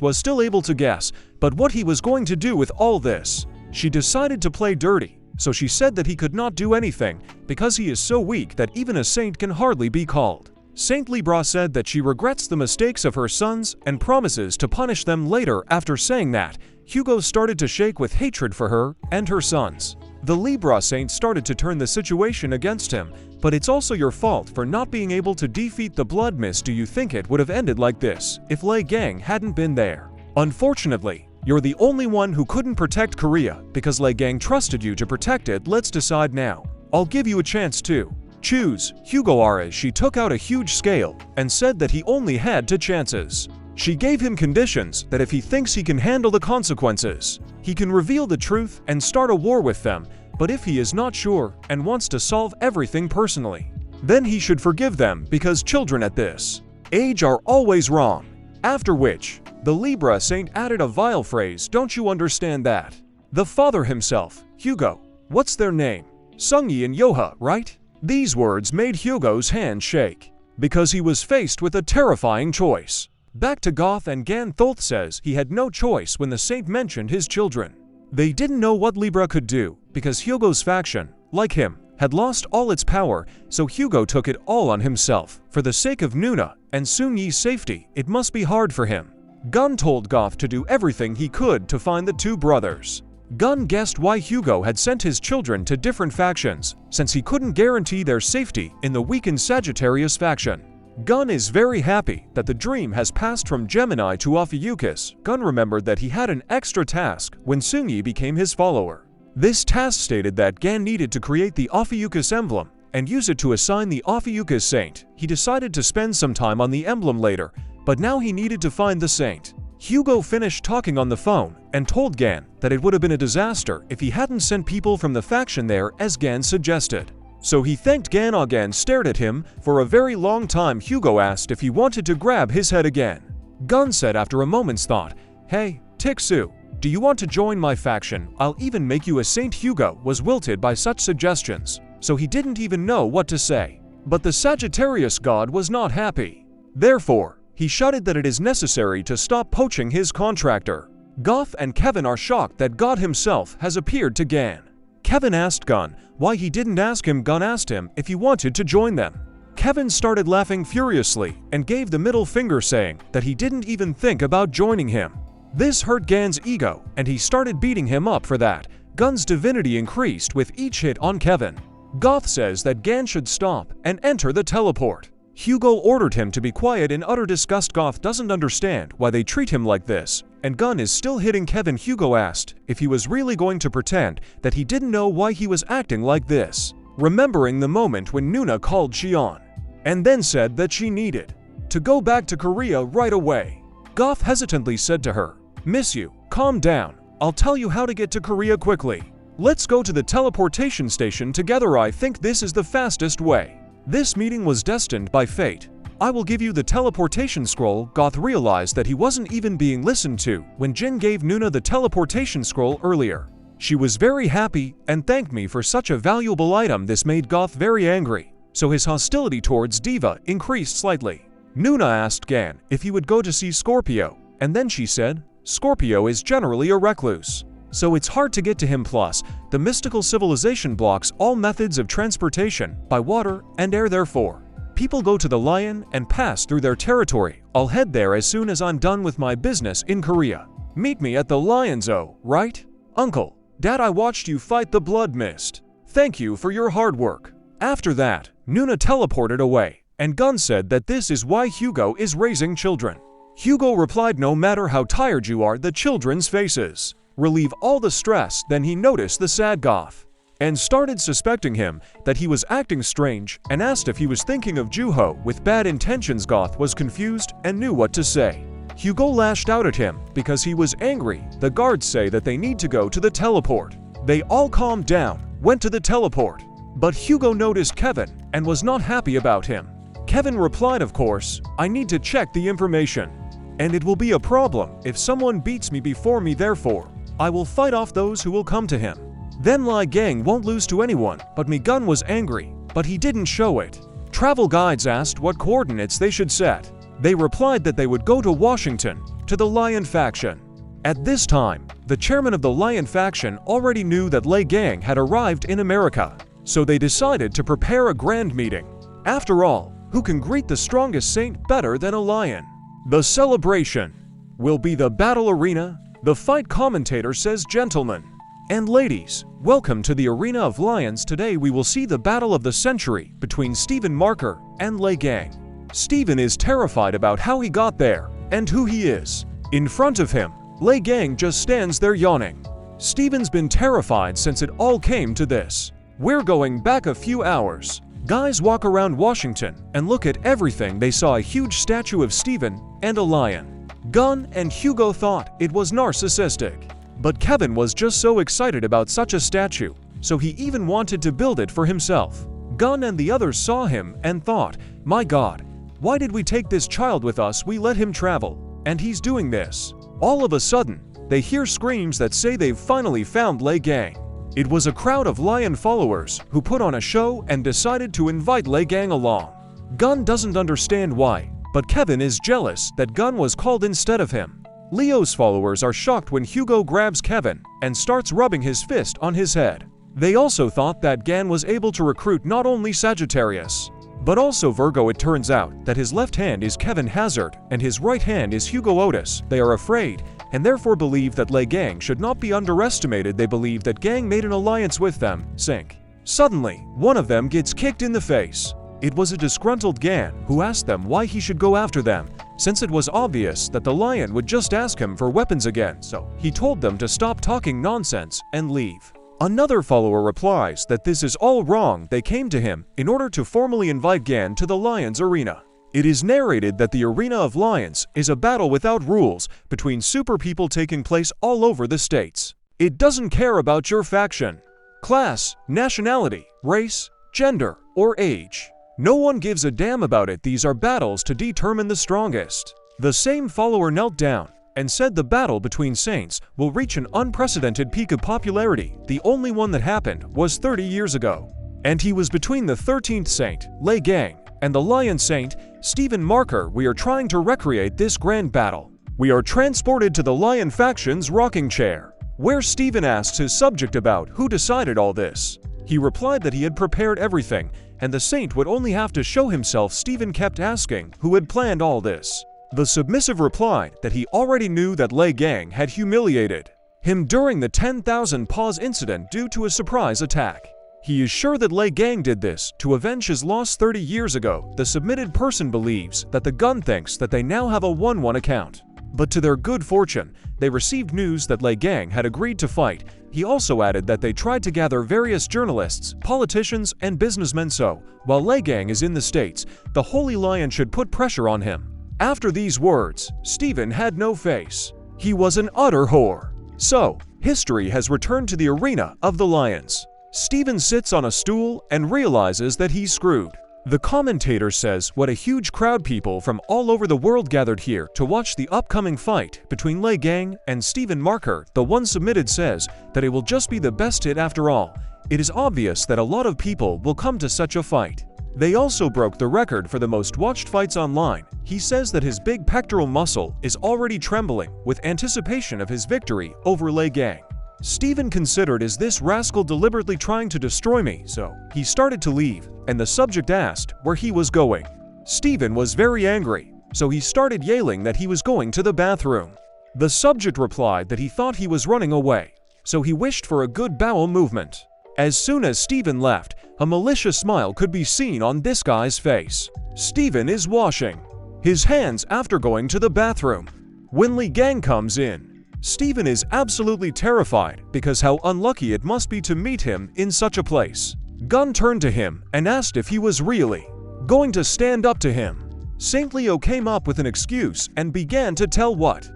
was still able to guess, but what he was going to do with all this. She decided to play dirty, so she said that he could not do anything because he is so weak that even a saint can hardly be called. Saint Libra said that she regrets the mistakes of her sons and promises to punish them later. After saying that, Hyogo started to shake with hatred for her and her sons. The Libra Saint started to turn the situation against him, but it's also your fault for not being able to defeat the blood mist. Do you think it would have ended like this if Lei Gang hadn't been there? Unfortunately, you're the only one who couldn't protect Korea because Lei Gang trusted you to protect it. Let's decide now. I'll give you a chance to choose. Hyogo Ares. She took out a huge scale and said that he only had 2 chances. She gave him conditions that if he thinks he can handle the consequences, he can reveal the truth and start a war with them, but if he is not sure and wants to solve everything personally, then he should forgive them because children at this age are always wrong. After which, the Libra Saint added a vile phrase. Don't you understand that? The father himself, Hyogo, what's their name? Seung-hee and Yoha, right? These words made Hyogo's hand shake, because he was faced with a terrifying choice. Back to Goth, and Gan Thoth says he had no choice when the saint mentioned his children. They didn't know what Libra could do, because Hyogo's faction, like him, had lost all its power, so Hyogo took it all on himself. For the sake of Nuna and Seung-hee's safety, it must be hard for him. Gun told Goth to do everything he could to find the 2 brothers. Gun guessed why Hyogo had sent his children to different factions, since he couldn't guarantee their safety in the weakened Sagittarius faction. Gun is very happy that the dream has passed from Gemini to Ophiuchus. Gun remembered that he had an extra task when Seung-hee became his follower. This task stated that Gan needed to create the Ophiuchus emblem and use it to assign the Ophiuchus saint. He decided to spend some time on the emblem later, but now he needed to find the saint. Hyogo finished talking on the phone and told Gan that it would have been a disaster if he hadn't sent people from the faction there as Gan suggested. So he thanked Gan. Gan stared at him for a very long time. Hyogo asked if he wanted to grab his head again. Gun said after a moment's thought, "Hey, Tiksu, do you want to join my faction? I'll even make you a saint." Hyogo was wilted by such suggestions, so he didn't even know what to say. But the Sagittarius god was not happy. Therefore, he shouted that it is necessary to stop poaching his contractor. Goth and Kevin are shocked that God himself has appeared to Gan. Kevin asked Gun why he didn't ask him. Gun asked him if he wanted to join them. Kevin started laughing furiously and gave the middle finger, saying that he didn't even think about joining him. This hurt Gan's ego, and he started beating him up for that. Gun's divinity increased with each hit on Kevin. Goth says that Gan should stop and enter the teleport. Hugo ordered him to be quiet in utter disgust. Goth doesn't understand why they treat him like this, and Gun is still hitting Kevin. Hugo asked if he was really going to pretend that he didn't know why he was acting like this, remembering the moment when Nuna called Xion, and then said that she needed to go back to Korea right away. Goth hesitantly said to her, "Miss you, calm down. I'll tell you how to get to Korea quickly. Let's go to the teleportation station together. I think this is the fastest way. This meeting was destined by fate. I will give you the teleportation scroll." Goth realized that he wasn't even being listened to when Jin gave Nuna the teleportation scroll earlier. She was very happy and thanked me for such a valuable item. This made Goth very angry, so his hostility towards Diva increased slightly. Nuna asked Gan if he would go to see Scorpio, and then she said, "Scorpio is generally a recluse, so it's hard to get to him. Plus, the mystical civilization blocks all methods of transportation by water and air. Therefore, people go to the Lion and pass through their territory. I'll head there as soon as I'm done with my business in Korea. Meet me at the Lion Zoo, right? Uncle, Dad, I watched you fight the Blood Mist. Thank you for your hard work." After that, Nuna teleported away, and Gun said that this is why Hugo is raising children. Hugo replied, "No matter how tired you are, the children's faces relieve all the stress." Then he noticed the sad Goth and started suspecting him that he was acting strange, and asked if he was thinking of Juho with bad intentions. Goth was confused and knew what to say. Hugo lashed out at him because he was angry. The guards say that they need to go to the teleport. They all calmed down, went to the teleport. But Hugo noticed Kevin and was not happy about him. Kevin replied, "Of course, I need to check the information, and it will be a problem if someone beats me before me. Therefore, I will fight off those who will come to him. Then Lai Gang won't lose to anyone but me." Gun was angry, but he didn't show it. Travel guides asked what coordinates they should set. They replied that they would go to Washington, to the Lion faction. At this time, the chairman of the Lion faction already knew that Lai Gang had arrived in America, so they decided to prepare a grand meeting. After all, who can greet the strongest saint better than a lion? The celebration will be the battle arena. The fight commentator says, "Gentlemen and ladies, welcome to the Arena of Lions. Today we will see the battle of the century between Stephen Marker and Lai Gang." Stephen is terrified about how he got there and who he is. In front of him, Lai Gang just stands there yawning. Stephen's been terrified since it all came to this. We're going back a few hours. Guys walk around Washington and look at everything. They saw a huge statue of Stephen and a lion. Gun and Hugo thought it was narcissistic, but Kevin was just so excited about such a statue, so he even wanted to build it for himself. Gun and the others saw him and thought, "My God, why did we take this child with us? We let him travel, and he's doing this." All of a sudden, they hear screams that say they've finally found Lai Gang. It was a crowd of lion followers who put on a show and decided to invite Lai Gang along. Gun doesn't understand why, but Kevin is jealous that Gun was called instead of him. Leo's followers are shocked when Hugo grabs Kevin and starts rubbing his fist on his head. They also thought that Gan was able to recruit not only Sagittarius, but also Virgo. It turns out that his left hand is Kevin Hazard and his right hand is Hugo Otis. They are afraid and therefore believe that Lai Gang should not be underestimated. They believe that Gang made an alliance with them. Sync. Suddenly, one of them gets kicked in the face. It was a disgruntled Gan who asked them why he should go after them, since it was obvious that the lion would just ask him for weapons again, so he told them to stop talking nonsense and leave. Another follower replies that this is all wrong. They came to him in order to formally invite Gan to the Lions Arena. It is narrated that the Arena of Lions is a battle without rules between super people taking place all over the states. It doesn't care about your faction, class, nationality, race, gender, or age. No one gives a damn about it. These are battles to determine the strongest. The same follower knelt down and said the battle between saints will reach an unprecedented peak of popularity. The only one that happened was 30 years ago. And he was between the 13th Saint, Lei Gang, and the Lion Saint, Stephen Marker. We are trying to recreate this grand battle. We are transported to the Lion faction's rocking chair, where Stephen asks his subject about who decided all this. He replied that he had prepared everything, and the Saint would only have to show himself. Stephen kept asking who had planned all this. The submissive replied that he already knew that Lei Gang had humiliated him during the 10,000 paws incident due to a surprise attack. He is sure that Lei Gang did this to avenge his loss 30 years ago. The submitted person believes that the gun thinks that they now have a 1-1 account. But to their good fortune, they received news that Lei Gang had agreed to fight. He also added that they tried to gather various journalists, politicians, and businessmen, so, while Lei Gang is in the States, the Holy Lion should put pressure on him. After these words, Stephen had no face. He was an utter whore. So, history has returned to the arena of the lions. Stephen sits on a stool and realizes that he's screwed. The commentator says what a huge crowd people from all over the world gathered here to watch the upcoming fight between Lei Gang and Stephen Marker. The one submitted says that it will just be the best hit after all. It is obvious that a lot of people will come to such a fight. They also broke the record for the most watched fights online. He says that his big pectoral muscle is already trembling with anticipation of his victory over Lei Gang. Stephen considered, is this rascal deliberately trying to destroy me? So, he started to leave, and the subject asked where he was going. Stephen was very angry, so he started yelling that he was going to the bathroom. The subject replied that he thought he was running away, so he wished for a good bowel movement. As soon as Stephen left, a malicious smile could be seen on this guy's face. Stephen is washing his hands after going to the bathroom. When Lei Gang comes in, Stephen is absolutely terrified because how unlucky it must be to meet him in such a place. Gun turned to him and asked if he was really going to stand up to him. Saint Leo came up with an excuse and began to tell what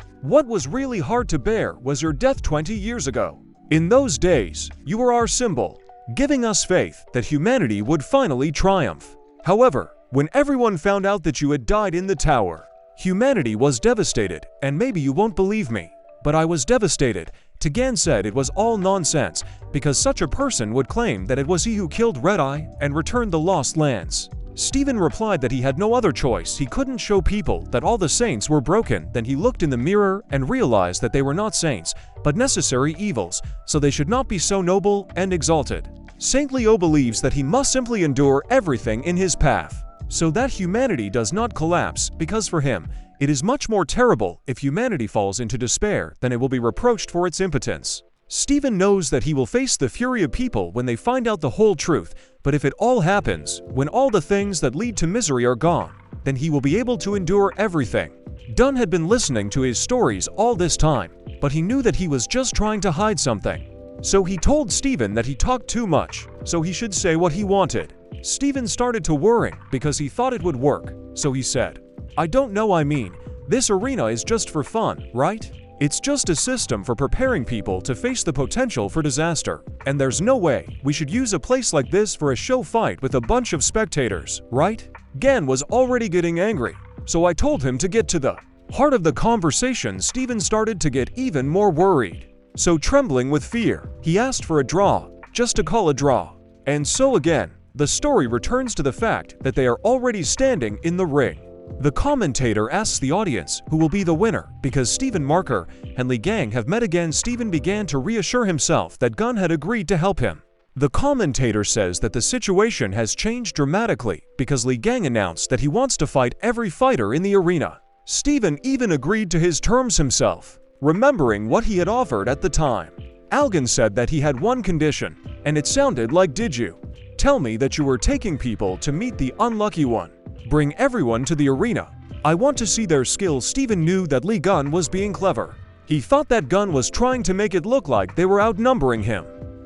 was really hard to bear was your death 20 years ago. In those days, you were our symbol, giving us faith that humanity would finally triumph. However, when everyone found out that you had died in the tower, humanity was devastated, and maybe you won't believe me, but I was devastated. Tigan said it was all nonsense, because such a person would claim that it was he who killed Red Eye and returned the lost lands. Stephen replied that he had no other choice. He couldn't show people that all the saints were broken. Then he looked in the mirror and realized that they were not saints, but necessary evils, so they should not be so noble and exalted. Saint Leo believes that he must simply endure everything in his path, so that humanity does not collapse, because for him, it is much more terrible if humanity falls into despair than it will be reproached for its impotence. Stephen knows that he will face the fury of people when they find out the whole truth, but if it all happens, when all the things that lead to misery are gone, then he will be able to endure everything. Dunn had been listening to his stories all this time, but he knew that he was just trying to hide something. So he told Stephen that he talked too much, so he should say what he wanted. Stephen started to worry because he thought it would work, so he said, I don't know, I mean, this arena is just for fun, right? It's just a system for preparing people to face the potential for disaster, and there's no way we should use a place like this for a show fight with a bunch of spectators, right? Gan was already getting angry, so I told him to get to the heart of the conversation. Stephen started to get even more worried. So trembling with fear, he asked for a draw, just to call a draw. And so again, the story returns to the fact that they are already standing in the ring. The commentator asks the audience who will be the winner because Stephen Marker and Lei Gang have met again. Stephen began to reassure himself that Gun had agreed to help him. The commentator says that the situation has changed dramatically because Lei Gang announced that he wants to fight every fighter in the arena. Stephen even agreed to his terms himself, remembering what he had offered at the time. Algan said that he had one condition, and it sounded like, did you tell me that you were taking people to meet the unlucky one? Bring everyone to the arena. I want to see their skills. Stephen knew that Lei Gun was being clever. He thought that Gun was trying to make it look like they were outnumbering him.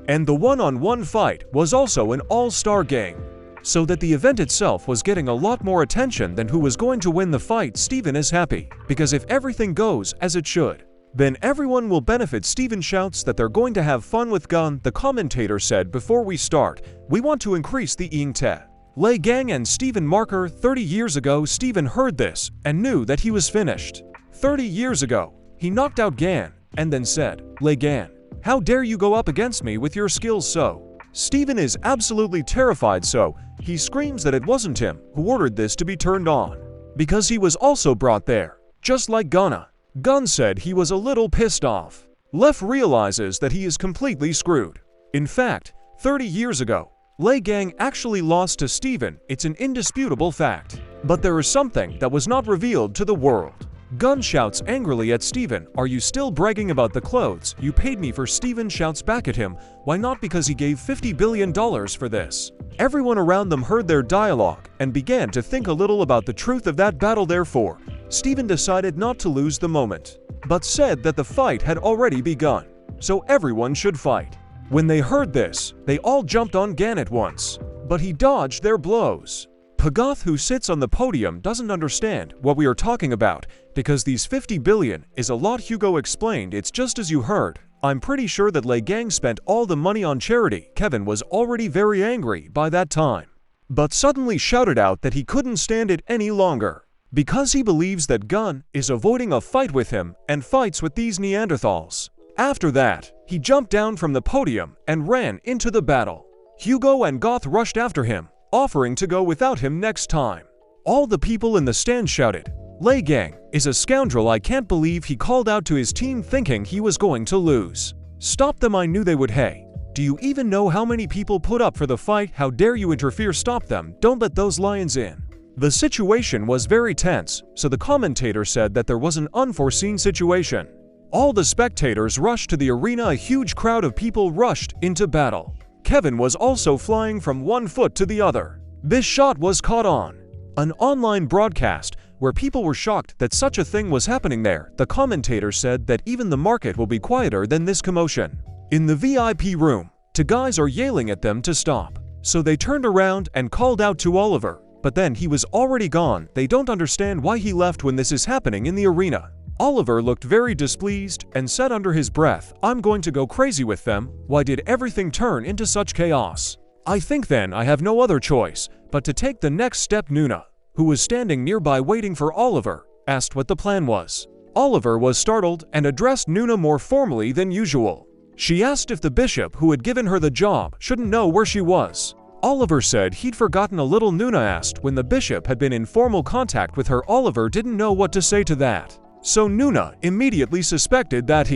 And the one-on-one fight was also an all-star game, so that the event itself was getting a lot more attention than who was going to win the fight. Stephen is happy, because if everything goes as it should, then everyone will benefit. Stephen shouts that they're going to have fun with Gun. The commentator said, before we start, we want to increase the Ingte. Lei Gang and Stephen Marker. 30 years ago, Stephen heard this and knew that he was finished. 30 years ago, he knocked out Gan and then said, Lei Gan, how dare you go up against me with your skills? So Steven is absolutely terrified, so he screams that it wasn't him who ordered this to be turned on, because he was also brought there, just like Gunna. Gun said he was a little pissed off. Lef realizes that he is completely screwed. In fact, 30 years ago, Lei Gang actually lost to Steven. It's an indisputable fact. But there is something that was not revealed to the world. Gun shouts angrily at Steven, "Are you still bragging about the clothes you paid me for?" Steven shouts back at him, "Why not? Because he gave $50 billion for this." Everyone around them heard their dialogue and began to think a little about the truth of that battle. Therefore, Steven decided not to lose the moment, but said that the fight had already begun, so everyone should fight. When they heard this, they all jumped on Gan at once, but he dodged their blows. Pagath, who sits on the podium, doesn't understand what we are talking about, because these 50 billion is a lot. Hugo explained, "It's just as you heard. I'm pretty sure that Lei Gang spent all the money on charity." Kevin was already very angry by that time, but suddenly shouted out that he couldn't stand it any longer, because he believes that Gun is avoiding a fight with him and fights with these Neanderthals. After that, he jumped down from the podium and ran into the battle. Hugo and Goth rushed after him, offering to go without him next time. All the people in the stand shouted, "Lei Gang is a scoundrel." I can't believe he called out to his team thinking he was going to lose. "Stop them, I knew they would." "Hey, do you even know how many people put up for the fight? How dare you interfere? Stop them, don't let those lions in." The situation was very tense, so the commentator said that there was an unforeseen situation. All the spectators rushed to the arena. A huge crowd of people rushed into battle. Kevin was also flying from one foot to the other. This shot was caught on an online broadcast where people were shocked that such a thing was happening there. The commentator said that even the market will be quieter than this commotion. In the VIP room, two guys are yelling at them to stop, so they turned around and called out to Oliver, but then he was already gone. They don't understand why he left when this is happening in the arena. Oliver looked very displeased and said under his breath, "I'm going to go crazy with them. Why did everything turn into such chaos? I think then I have no other choice but to take the next step." Nuna, who was standing nearby waiting for Oliver, asked what the plan was. Oliver was startled and addressed Nuna more formally than usual. She asked if the bishop who had given her the job shouldn't know where she was. Oliver said he'd forgotten a little. Nuna asked when the bishop had been in formal contact with her. Oliver didn't know what to say to that. So Nuna immediately suspected that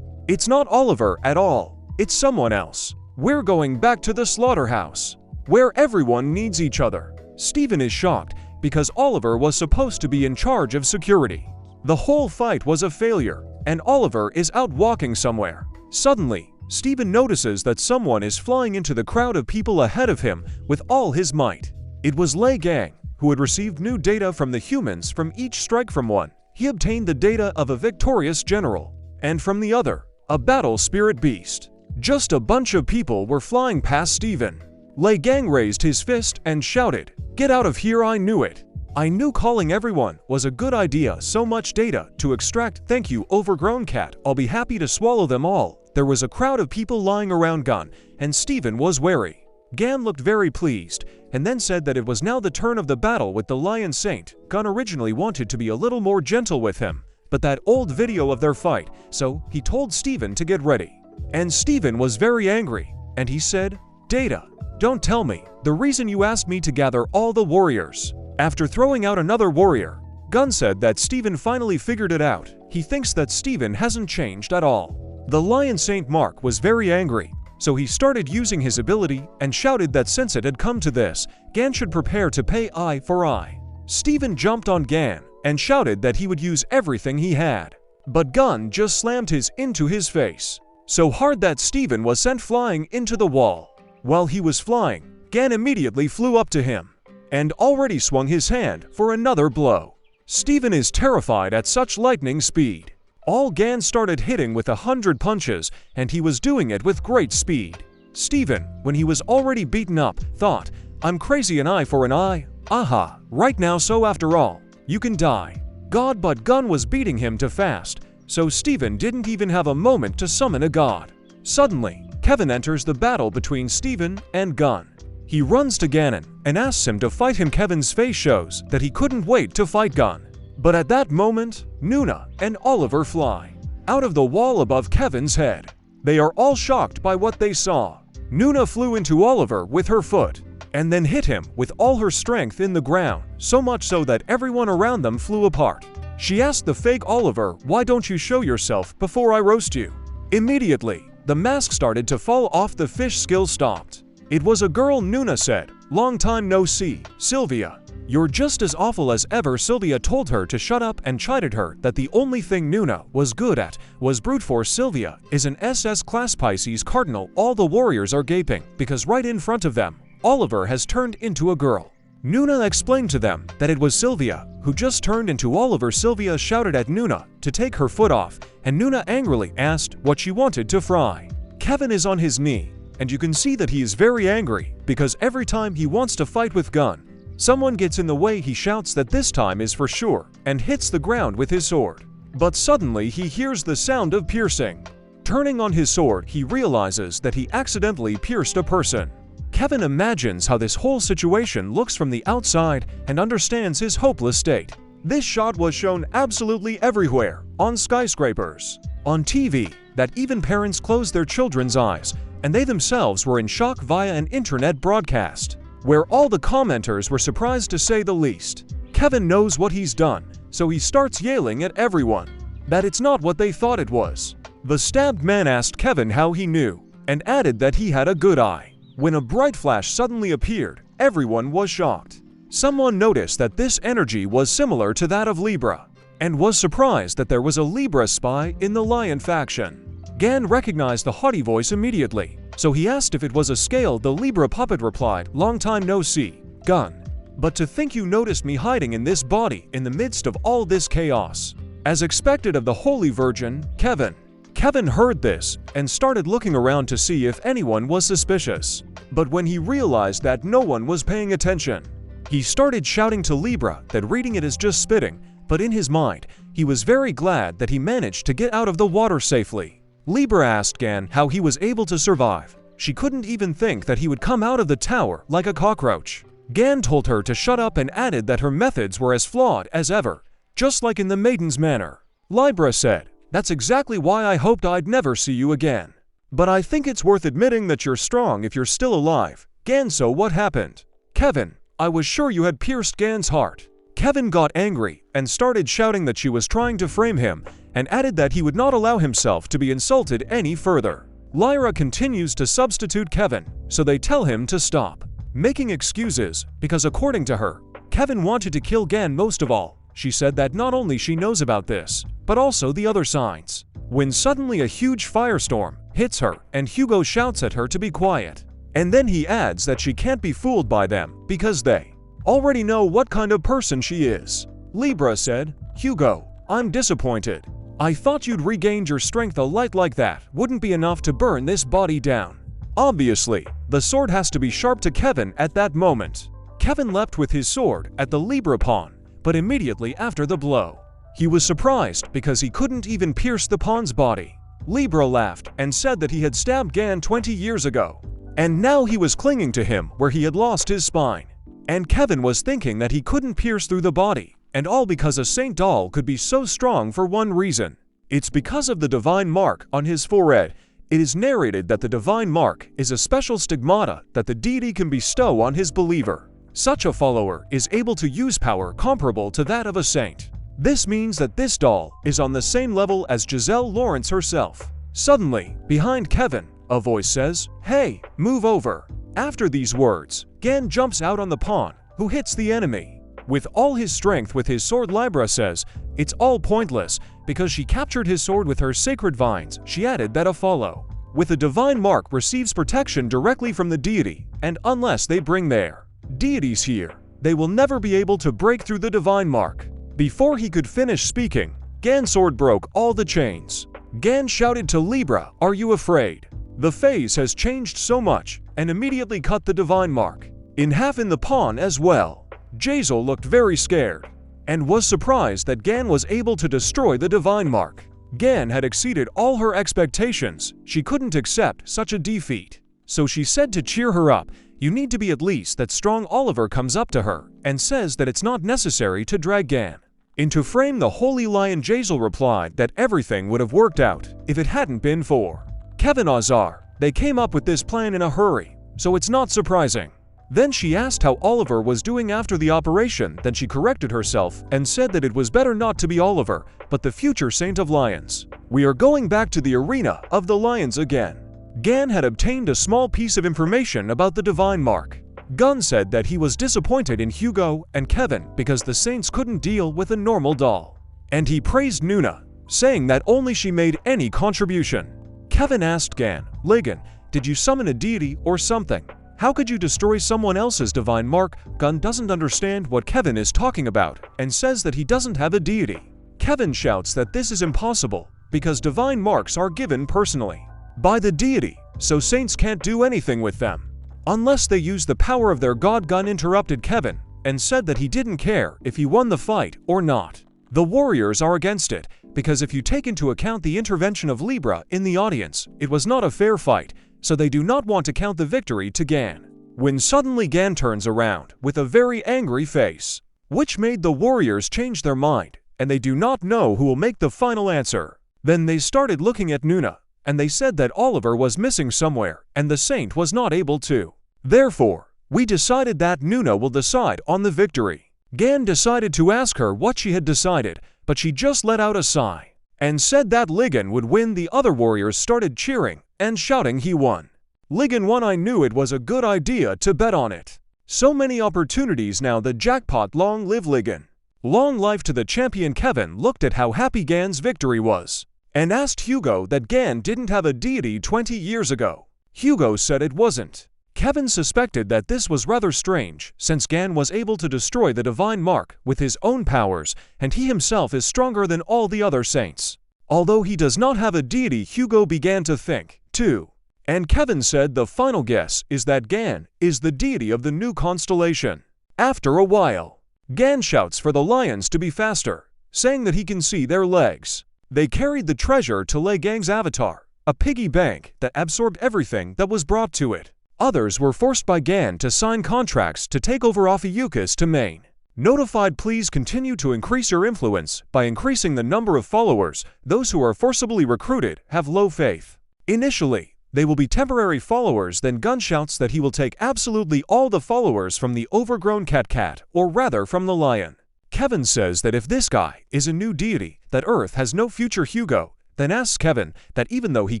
it's not Oliver at all, it's someone else. "We're going back to the slaughterhouse, where everyone needs each other." Steven is shocked because Oliver was supposed to be in charge of security. The whole fight was a failure, and Oliver is out walking somewhere. Suddenly, Steven notices that someone is flying into the crowd of people ahead of him with all his might. It was Lei Gang, who had received new data from the humans. From each strike from one, he obtained the data of a victorious general, and from the other, a battle spirit beast. Just a bunch of people were flying past Steven. Lei Gang raised his fist and shouted, "Get out of here, I knew it. I knew calling everyone was a good idea. So much data to extract. Thank you, overgrown cat. I'll be happy to swallow them all." There was a crowd of people lying around Gun, and Steven was wary. Gan looked very pleased, and then said that it was now the turn of the battle with the Lion Saint. Gun originally wanted to be a little more gentle with him, but that old video of their fight, so he told Steven to get ready. And Steven was very angry, and he said, "Data, don't tell me the reason you asked me to gather all the warriors." After throwing out another warrior, Gun said that Steven finally figured it out. He thinks that Steven hasn't changed at all. The Lion Saint Mark was very angry, so he started using his ability and shouted that since it had come to this, Gan should prepare to pay eye for eye. Steven jumped on Gan and shouted that he would use everything he had, but Gun just slammed his into his face so hard that Steven was sent flying into the wall. While he was flying, Gan immediately flew up to him and already swung his hand for another blow. Steven is terrified at such lightning speed. All Gan started hitting with 100 punches, and he was doing it with great speed. Steven, when he was already beaten up, thought, "I'm crazy, an eye for an eye. Aha, right now, so after all, you can die." God, but Gun was beating him too fast, so Steven didn't even have a moment to summon a god. Suddenly, Kevin enters the battle between Steven and Gun. He runs to Ganon and asks him to fight him. Kevin's face shows that he couldn't wait to fight Gun. But at that moment, Nuna and Oliver fly out of the wall above Kevin's head. They are all shocked by what they saw. Nuna flew into Oliver with her foot, and then hit him with all her strength in the ground, so much so that everyone around them flew apart. She asked the fake Oliver, "Why don't you show yourself before I roast you?" Immediately, the mask started to fall off, the fish skill stopped. It was a girl. Nuna said, "Long time no see, Sylvia. You're just as awful as ever." Sylvia told her to shut up and chided her that the only thing Nuna was good at was brute force. Sylvia is an SS class Pisces cardinal. All the warriors are gaping because right in front of them, Oliver has turned into a girl. Nuna explained to them that it was Sylvia who just turned into Oliver. Sylvia shouted at Nuna to take her foot off, and Nuna angrily asked what she wanted to fry. Kevin is on his knee, and you can see that he is very angry because every time he wants to fight with Gun, someone gets in the way. He shouts that this time is for sure and hits the ground with his sword. But suddenly he hears the sound of piercing. Turning on his sword, he realizes that he accidentally pierced a person. Kevin imagines how this whole situation looks from the outside and understands his hopeless state. This shot was shown absolutely everywhere, on skyscrapers, on TV, that even parents closed their children's eyes, and they themselves were in shock via an internet broadcast, where all the commenters were surprised to say the least. Kevin knows what he's done, so he starts yelling at everyone that it's not what they thought it was. The stabbed man asked Kevin how he knew, and added that he had a good eye. When a bright flash suddenly appeared, everyone was shocked. Someone noticed that this energy was similar to that of Libra, and was surprised that there was a Libra spy in the Lion faction. Gan recognized the haughty voice immediately, so he asked if it was a scale. The Libra puppet replied, "Long time no see, Gun. But to think you noticed me hiding in this body in the midst of all this chaos." As expected of the Holy Virgin, Kevin heard this and started looking around to see if anyone was suspicious. But when he realized that no one was paying attention, he started shouting to Libra that reading it is just spitting, but in his mind, he was very glad that he managed to get out of the water safely. Libra asked Gan how he was able to survive. She couldn't even think that he would come out of the tower like a cockroach. Gan told her to shut up and added that her methods were as flawed as ever, just like in the Maiden's Manor. Libra said, "That's exactly why I hoped I'd never see you again. But I think it's worth admitting that you're strong if you're still alive." Gan, so what happened? Kevin, I was sure you had pierced Gan's heart. Kevin got angry and started shouting that she was trying to frame him, and added that he would not allow himself to be insulted any further. Lyra continues to substitute Kevin, so they tell him to stop making excuses, because according to her, Kevin wanted to kill Gan most of all. She said that not only she knows about this, but also the other signs. When suddenly a huge firestorm hits her and Hugo shouts at her to be quiet. And then he adds that she can't be fooled by them because they already know what kind of person she is. Libra said, "Hugo, I'm disappointed. I thought you'd regained your strength. A light like that wouldn't be enough to burn this body down." Obviously, the sword has to be sharp to Kevin at that moment. Kevin leapt with his sword at the Libra pawn, but immediately after the blow, he was surprised because he couldn't even pierce the pawn's body. Libra laughed and said that he had stabbed Gan 20 years ago, and now he was clinging to him where he had lost his spine. And Kevin was thinking that he couldn't pierce through the body, and all because a saint doll could be so strong for one reason. It's because of the divine mark on his forehead. It is narrated that the divine mark is a special stigmata that the deity can bestow on his believer. Such a follower is able to use power comparable to that of a saint. This means that this doll is on the same level as Giselle Lawrence herself. Suddenly, behind Kevin, a voice says, "Hey, move over." After these words, Gan jumps out on the pawn, who hits the enemy with all his strength with his sword. Libra says, "It's all pointless because she captured his sword with her sacred vines." She added that a follow with the divine mark receives protection directly from the deity, and unless they bring their deities here, they will never be able to break through the divine mark. Before he could finish speaking, Gan's sword broke all the chains. Gan shouted to Libra, "Are you afraid? The phase has changed so much," and immediately cut the divine mark in half in the pawn as well. Jazel looked very scared and was surprised that Gan was able to destroy the divine mark. Gan had exceeded all her expectations. She couldn't accept such a defeat, so she said to cheer her up, "You need to be at least that strong." Oliver comes up to her and says that it's not necessary to drag Gan into frame the Holy Lion. Jazel replied that everything would have worked out if it hadn't been for Kevin Azar. They came up with this plan in a hurry, so it's not surprising. Then she asked how Oliver was doing after the operation, then she corrected herself and said that it was better not to be Oliver, but the future Saint of Lions. We are going back to the arena of the lions again. Gan had obtained a small piece of information about the divine mark. Gun said that he was disappointed in Hugo and Kevin because the Saints couldn't deal with a normal doll. And he praised Nuna, saying that only she made any contribution. Kevin asked Gan, "Lagan, did you summon a deity or something? How could you destroy someone else's divine mark?" Gun doesn't understand what Kevin is talking about and says that he doesn't have a deity. Kevin shouts that this is impossible because divine marks are given personally by the deity, so Saints can't do anything with them unless they use the power of their god. Gun interrupted Kevin and said that he didn't care if he won the fight or not. The warriors are against it because if you take into account the intervention of Libra in the audience, it was not a fair fight, so they do not want to count the victory to Gan. When suddenly Gan turns around with a very angry face, which made the warriors change their mind, and they do not know who will make the final answer. Then they started looking at Nuna, and they said that Oliver was missing somewhere, and the Saint was not able to. Therefore, we decided that Nuna will decide on the victory. Gan decided to ask her what she had decided, but she just let out a sigh and said that Ligan would win. The other warriors started cheering and shouting he won. Ligan won. I knew it was a good idea to bet on it. So many opportunities now, the jackpot. Long live Ligan. Long life to the champion. Kevin looked at how happy Gan's victory was and asked Hugo that Gan didn't have a deity 20 years ago. Hugo said it wasn't. Kevin suspected that this was rather strange, since Gan was able to destroy the divine mark with his own powers, and he himself is stronger than all the other saints. Although he does not have a deity, Hugo began to think, too. And Kevin said the final guess is that Gan is the deity of the new constellation. After a while, Gan shouts for the lions to be faster, saying that he can see their legs. They carried the treasure to Lei Gang's avatar, a piggy bank that absorbed everything that was brought to it. Others were forced by Gan to sign contracts to take over Ophiuchus to Maine. Notified, please continue to increase your influence by increasing the number of followers. Those who are forcibly recruited have low faith. Initially, they will be temporary followers. Then Gun shouts that he will take absolutely all the followers from the overgrown cat, or rather from the lion. Kevin says that if this guy is a new deity, that Earth has no future. Hugo then asks Kevin that even though he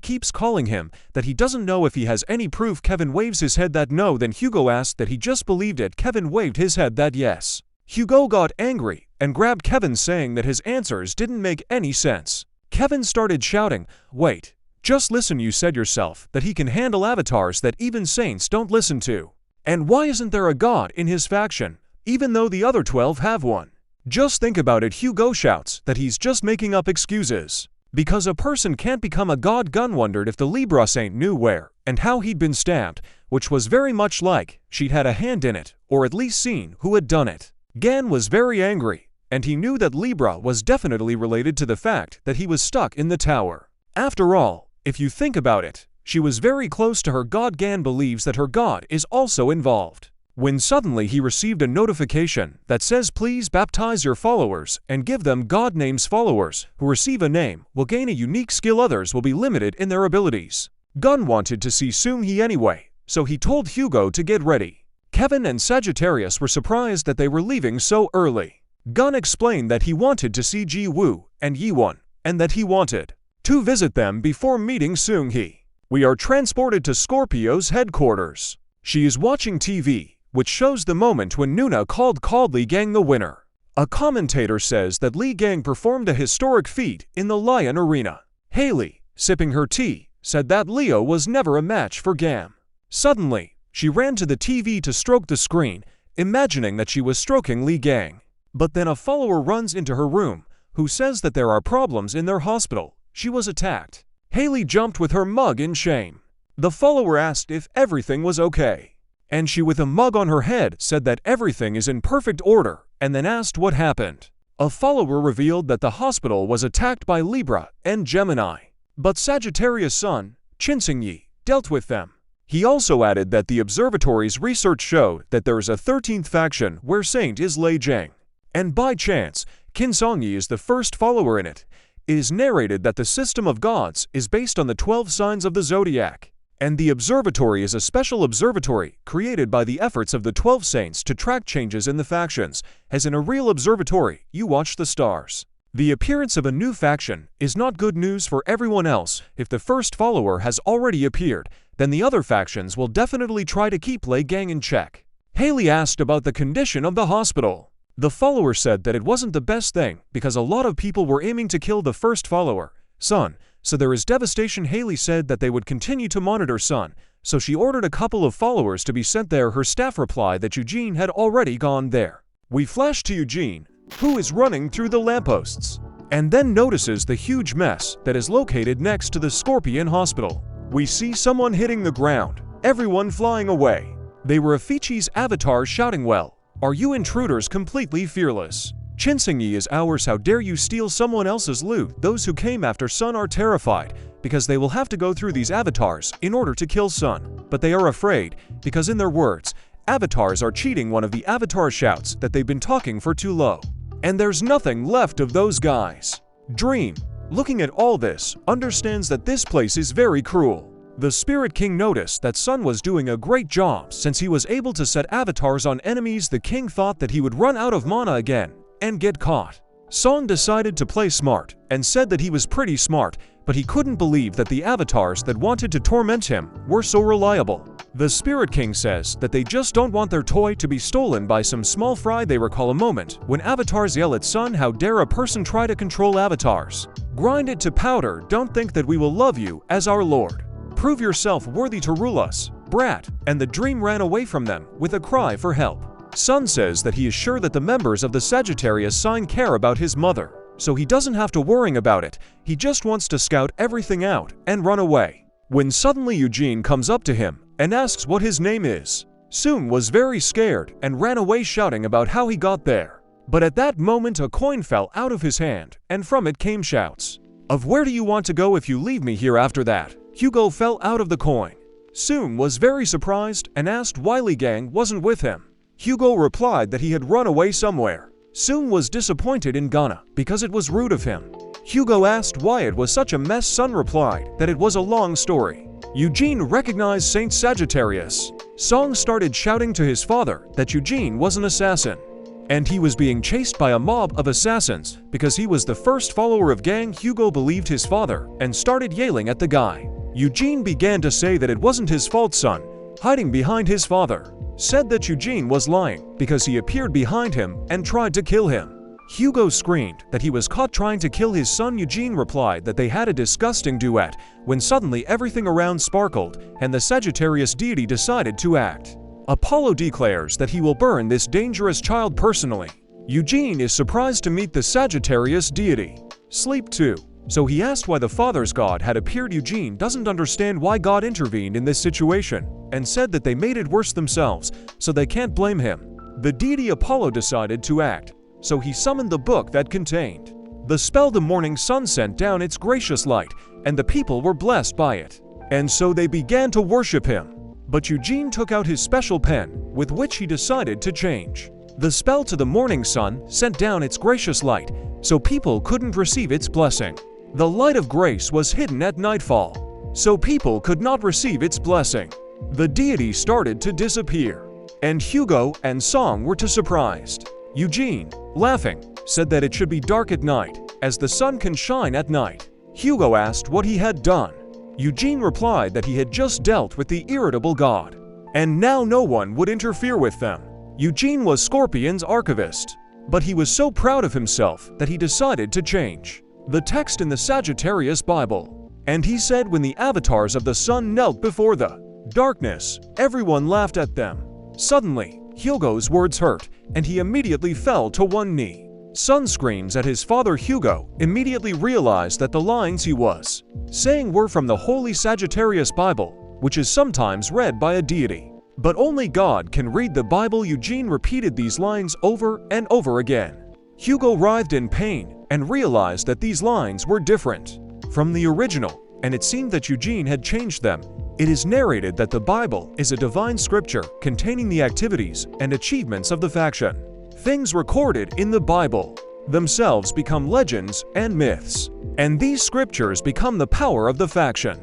keeps calling him, that he doesn't know if he has any proof. Kevin waves his head that no. Then Hugo asked that he just believed it. Kevin waved his head that yes. Hugo got angry and grabbed Kevin, saying that his answers didn't make any sense. Kevin started shouting, "Wait, just listen, you said yourself that he can handle avatars that even saints don't listen to. And why isn't there a god in his faction, even though the other 12 have one? Just think about it." Hugo shouts that he's just making up excuses because a person can't become a god. Gun wondered if the Libra saint knew where and how he'd been stabbed, which was very much like she'd had a hand in it, or at least seen who had done it. Gan was very angry, and he knew that Libra was definitely related to the fact that he was stuck in the tower. After all, if you think about it, she was very close to her god. Gan believes that her god is also involved. When suddenly he received a notification that says, please baptize your followers and give them god names. Followers who receive a name will gain a unique skill. Others will be limited in their abilities. Gun wanted to see Sung-hee anyway, so he told Hugo to get ready. Kevin and Sagittarius were surprised that they were leaving so early. Gun explained that he wanted to see Ji-woo and Yi-won, and that he wanted to visit them before meeting Sung-hee. We are transported to Scorpio's headquarters. She is watching TV, which shows the moment when Nuna called Li Gang the winner. A commentator says that Li Gang performed a historic feat in the Lion Arena. Haley, sipping her tea, said that Leo was never a match for Gam. Suddenly, she ran to the TV to stroke the screen, imagining that she was stroking Li Gang. But then a follower runs into her room, who says that there are problems in their hospital. She was attacked. Haley jumped with her mug in shame. The follower asked if everything was okay, and she, with a mug on her head, said that everything is in perfect order, and then asked what happened. A follower revealed that the hospital was attacked by Libra and Gemini, but Sagittarius' son, Chinsing-yi, dealt with them. He also added that the observatory's research showed that there is a 13th faction where Saint is Lei Jing, and by chance, Qin Song-yi is the first follower in it. It is narrated that the system of gods is based on the 12 signs of the zodiac, And the observatory is a special observatory created by the efforts of the 12 saints to track changes in the factions. As in a real observatory, you watch the stars. The appearance of a new faction is not good news for everyone else. If the first follower has already appeared, then the other factions will definitely try to keep Lei Gang in check. Haley asked about the condition of the hospital. The follower said that it wasn't the best thing because a lot of people were aiming to kill the first follower, Sun, so there is devastation. Haley said that they would continue to monitor Sun, so she ordered a couple of followers to be sent there. Her staff replied that Eugene had already gone there. We flash to Eugene, who is running through the lampposts, and then notices the huge mess that is located next to the Scorpion Hospital. We see someone hitting the ground, everyone flying away. They were Afichi's avatars shouting, "Well, are you intruders completely fearless? Chinsingyi is ours, how dare you steal someone else's loot?" Those who came after Sun are terrified because they will have to go through these avatars in order to kill Sun. But they are afraid because in their words, avatars are cheating. One of the avatars shouts that they've been talking for too low. And there's nothing left of those guys. Dream, looking at all this, understands that this place is very cruel. The Spirit King noticed that Sun was doing a great job since he was able to set avatars on enemies. The king thought that he would run out of mana again and get caught. Song decided to play smart and said that he was pretty smart, but he couldn't believe that the avatars that wanted to torment him were so reliable. The Spirit King says that they just don't want their toy to be stolen by some small fry. They recall a moment when avatars yell at Sun, "How dare a person try to control avatars? Grind it to powder. Don't think that we will love you as our lord. Prove yourself worthy to rule us, brat." And the dream ran away from them with a cry for help. Sun says that he is sure that the members of the Sagittarius sign care about his mother, so he doesn't have to worry about it. He just wants to scout everything out and run away. When suddenly Eugene comes up to him and asks what his name is. Sun was very scared and ran away shouting about how he got there. But at that moment a coin fell out of his hand, and from it came shouts of, "Where do you want to go if you leave me here?" After that, Hugo fell out of the coin. Sun was very surprised and asked why Lei Gang wasn't with him. Hugo replied that he had run away somewhere. Sun was disappointed in Ghana because it was rude of him. Hugo asked why it was such a mess. Sun replied that it was a long story. Eugene recognized Saint Sagittarius. Song started shouting to his father that Eugene was an assassin, and he was being chased by a mob of assassins because he was the first follower of Gang. Hugo believed his father and started yelling at the guy. Eugene began to say that it wasn't his fault. Son, hiding behind his father, said that Eugene was lying because he appeared behind him and tried to kill him. Hugo screamed that he was caught trying to kill his son. Eugene replied that they had a disgusting duet when suddenly everything around sparkled and the Sagittarius deity decided to act. Apollo declares that he will burn this dangerous child personally. Eugene is surprised to meet the Sagittarius deity. Sleep too. So he asked why the father's god had appeared. Eugene doesn't understand why God intervened in this situation and said that they made it worse themselves, so they can't blame him. The deity Apollo decided to act, so he summoned the book that contained the spell. The morning sun sent down its gracious light, and the people were blessed by it, and so they began to worship him. But Eugene took out his special pen, with which he decided to change the spell to the morning sun sent down its gracious light, so people couldn't receive its blessing. The light of grace was hidden at nightfall, so people could not receive its blessing. The deity started to disappear, and Hugo and Song were too surprised. Eugene, laughing, said that it should be dark at night, as the sun can shine at night. Hugo asked what he had done. Eugene replied that he had just dealt with the irritable god, and now no one would interfere with them. Eugene was Scorpion's archivist, but he was so proud of himself that he decided to change the text in the Sagittarius Bible. And he said when the avatars of the sun knelt before the darkness, everyone laughed at them. Suddenly, Hugo's words hurt, and he immediately fell to one knee. Sun screams at his father. Hugo immediately realized that the lines he was saying were from the Holy Sagittarius Bible, which is sometimes read by a deity. But only God can read the Bible. Eugene repeated these lines over and over again. Hugo writhed in pain and realized that these lines were different from the original, and it seemed that Eugene had changed them. It is narrated that the Bible is a divine scripture containing the activities and achievements of the faction. Things recorded in the Bible themselves become legends and myths, and these scriptures become the power of the faction.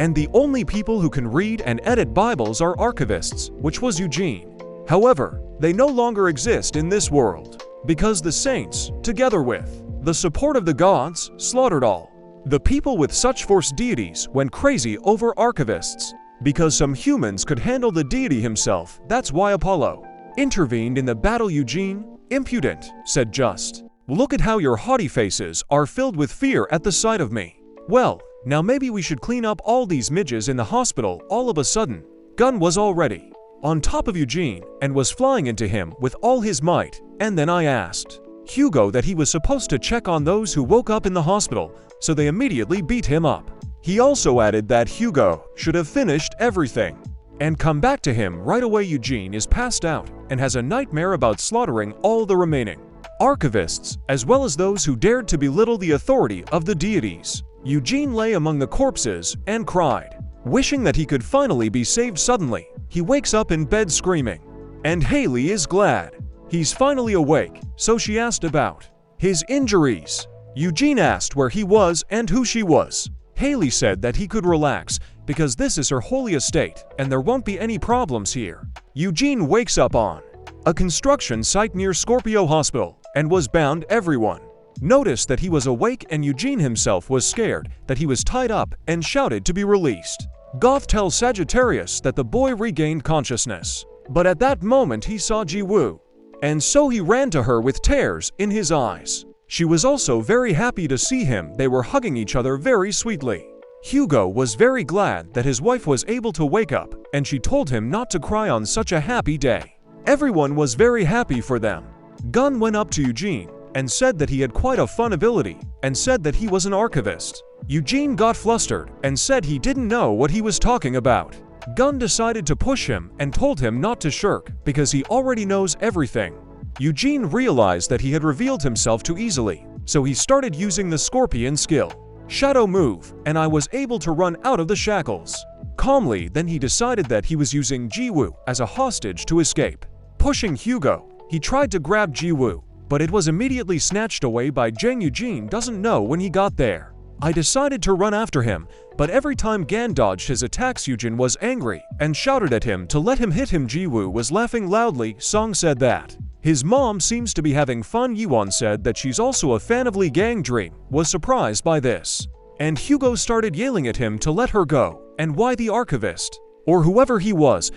And the only people who can read and edit Bibles are archivists, which was Eugene. However, they no longer exist in this world, because the saints, together with the support of the gods, slaughtered all the people with such force. Deities went crazy over archivists, because some humans could handle the deity himself. That's why Apollo intervened in the battle. Eugene, impudent, said, just look at how your haughty faces are filled with fear at the sight of me. Well, now maybe we should clean up all these midges in the hospital. All of a sudden, Gun was already on top of Eugene and was flying into him with all his might. And then I asked Hugo that he was supposed to check on those who woke up in the hospital, so they immediately beat him up. He also added that Hugo should have finished everything and come back to him right away. Eugene is passed out and has a nightmare about slaughtering all the remaining archivists, as well as those who dared to belittle the authority of the deities. Eugene lay among the corpses and cried, wishing that he could finally be saved. Suddenly, he wakes up in bed screaming, and Haley is glad he's finally awake, so she asked about his injuries. Eugene asked where he was and who she was. Haley said that he could relax because this is her holy estate and there won't be any problems here. Eugene wakes up on a construction site near Scorpio Hospital and was bound. Everyone noticed that he was awake, and Eugene himself was scared that he was tied up and shouted to be released. Goth tells Sagittarius that the boy regained consciousness, but at that moment he saw Jiwoo, and so he ran to her with tears in his eyes. She was also very happy to see him. They were hugging each other very sweetly. Hugo was very glad that his wife was able to wake up, and she told him not to cry on such a happy day. Everyone was very happy for them. Gun went up to Eugene and said that he had quite a fun ability and said that he was an archivist. Eugene got flustered and said he didn't know what he was talking about. Gun decided to push him and told him not to shirk because he already knows everything. Eugene realized that he had revealed himself too easily, so he started using the scorpion skill, Shadow Move, and I was able to run out of the shackles. Calmly, then he decided that he was using Jiwoo as a hostage to escape. Pushing Hugo, he tried to grab Jiwoo, but it was immediately snatched away by Jang. Eugene doesn't know when he got there. I decided to run after him, but every time Gan dodged his attacks, Eugene was angry and shouted at him to let him hit him. Jiwoo was laughing loudly. Song said that his mom seems to be having fun. Yuan said that she's also a fan of Lee Gang. Dream was surprised by this, and Hugo started yelling at him to let her go, and why the archivist, or whoever he was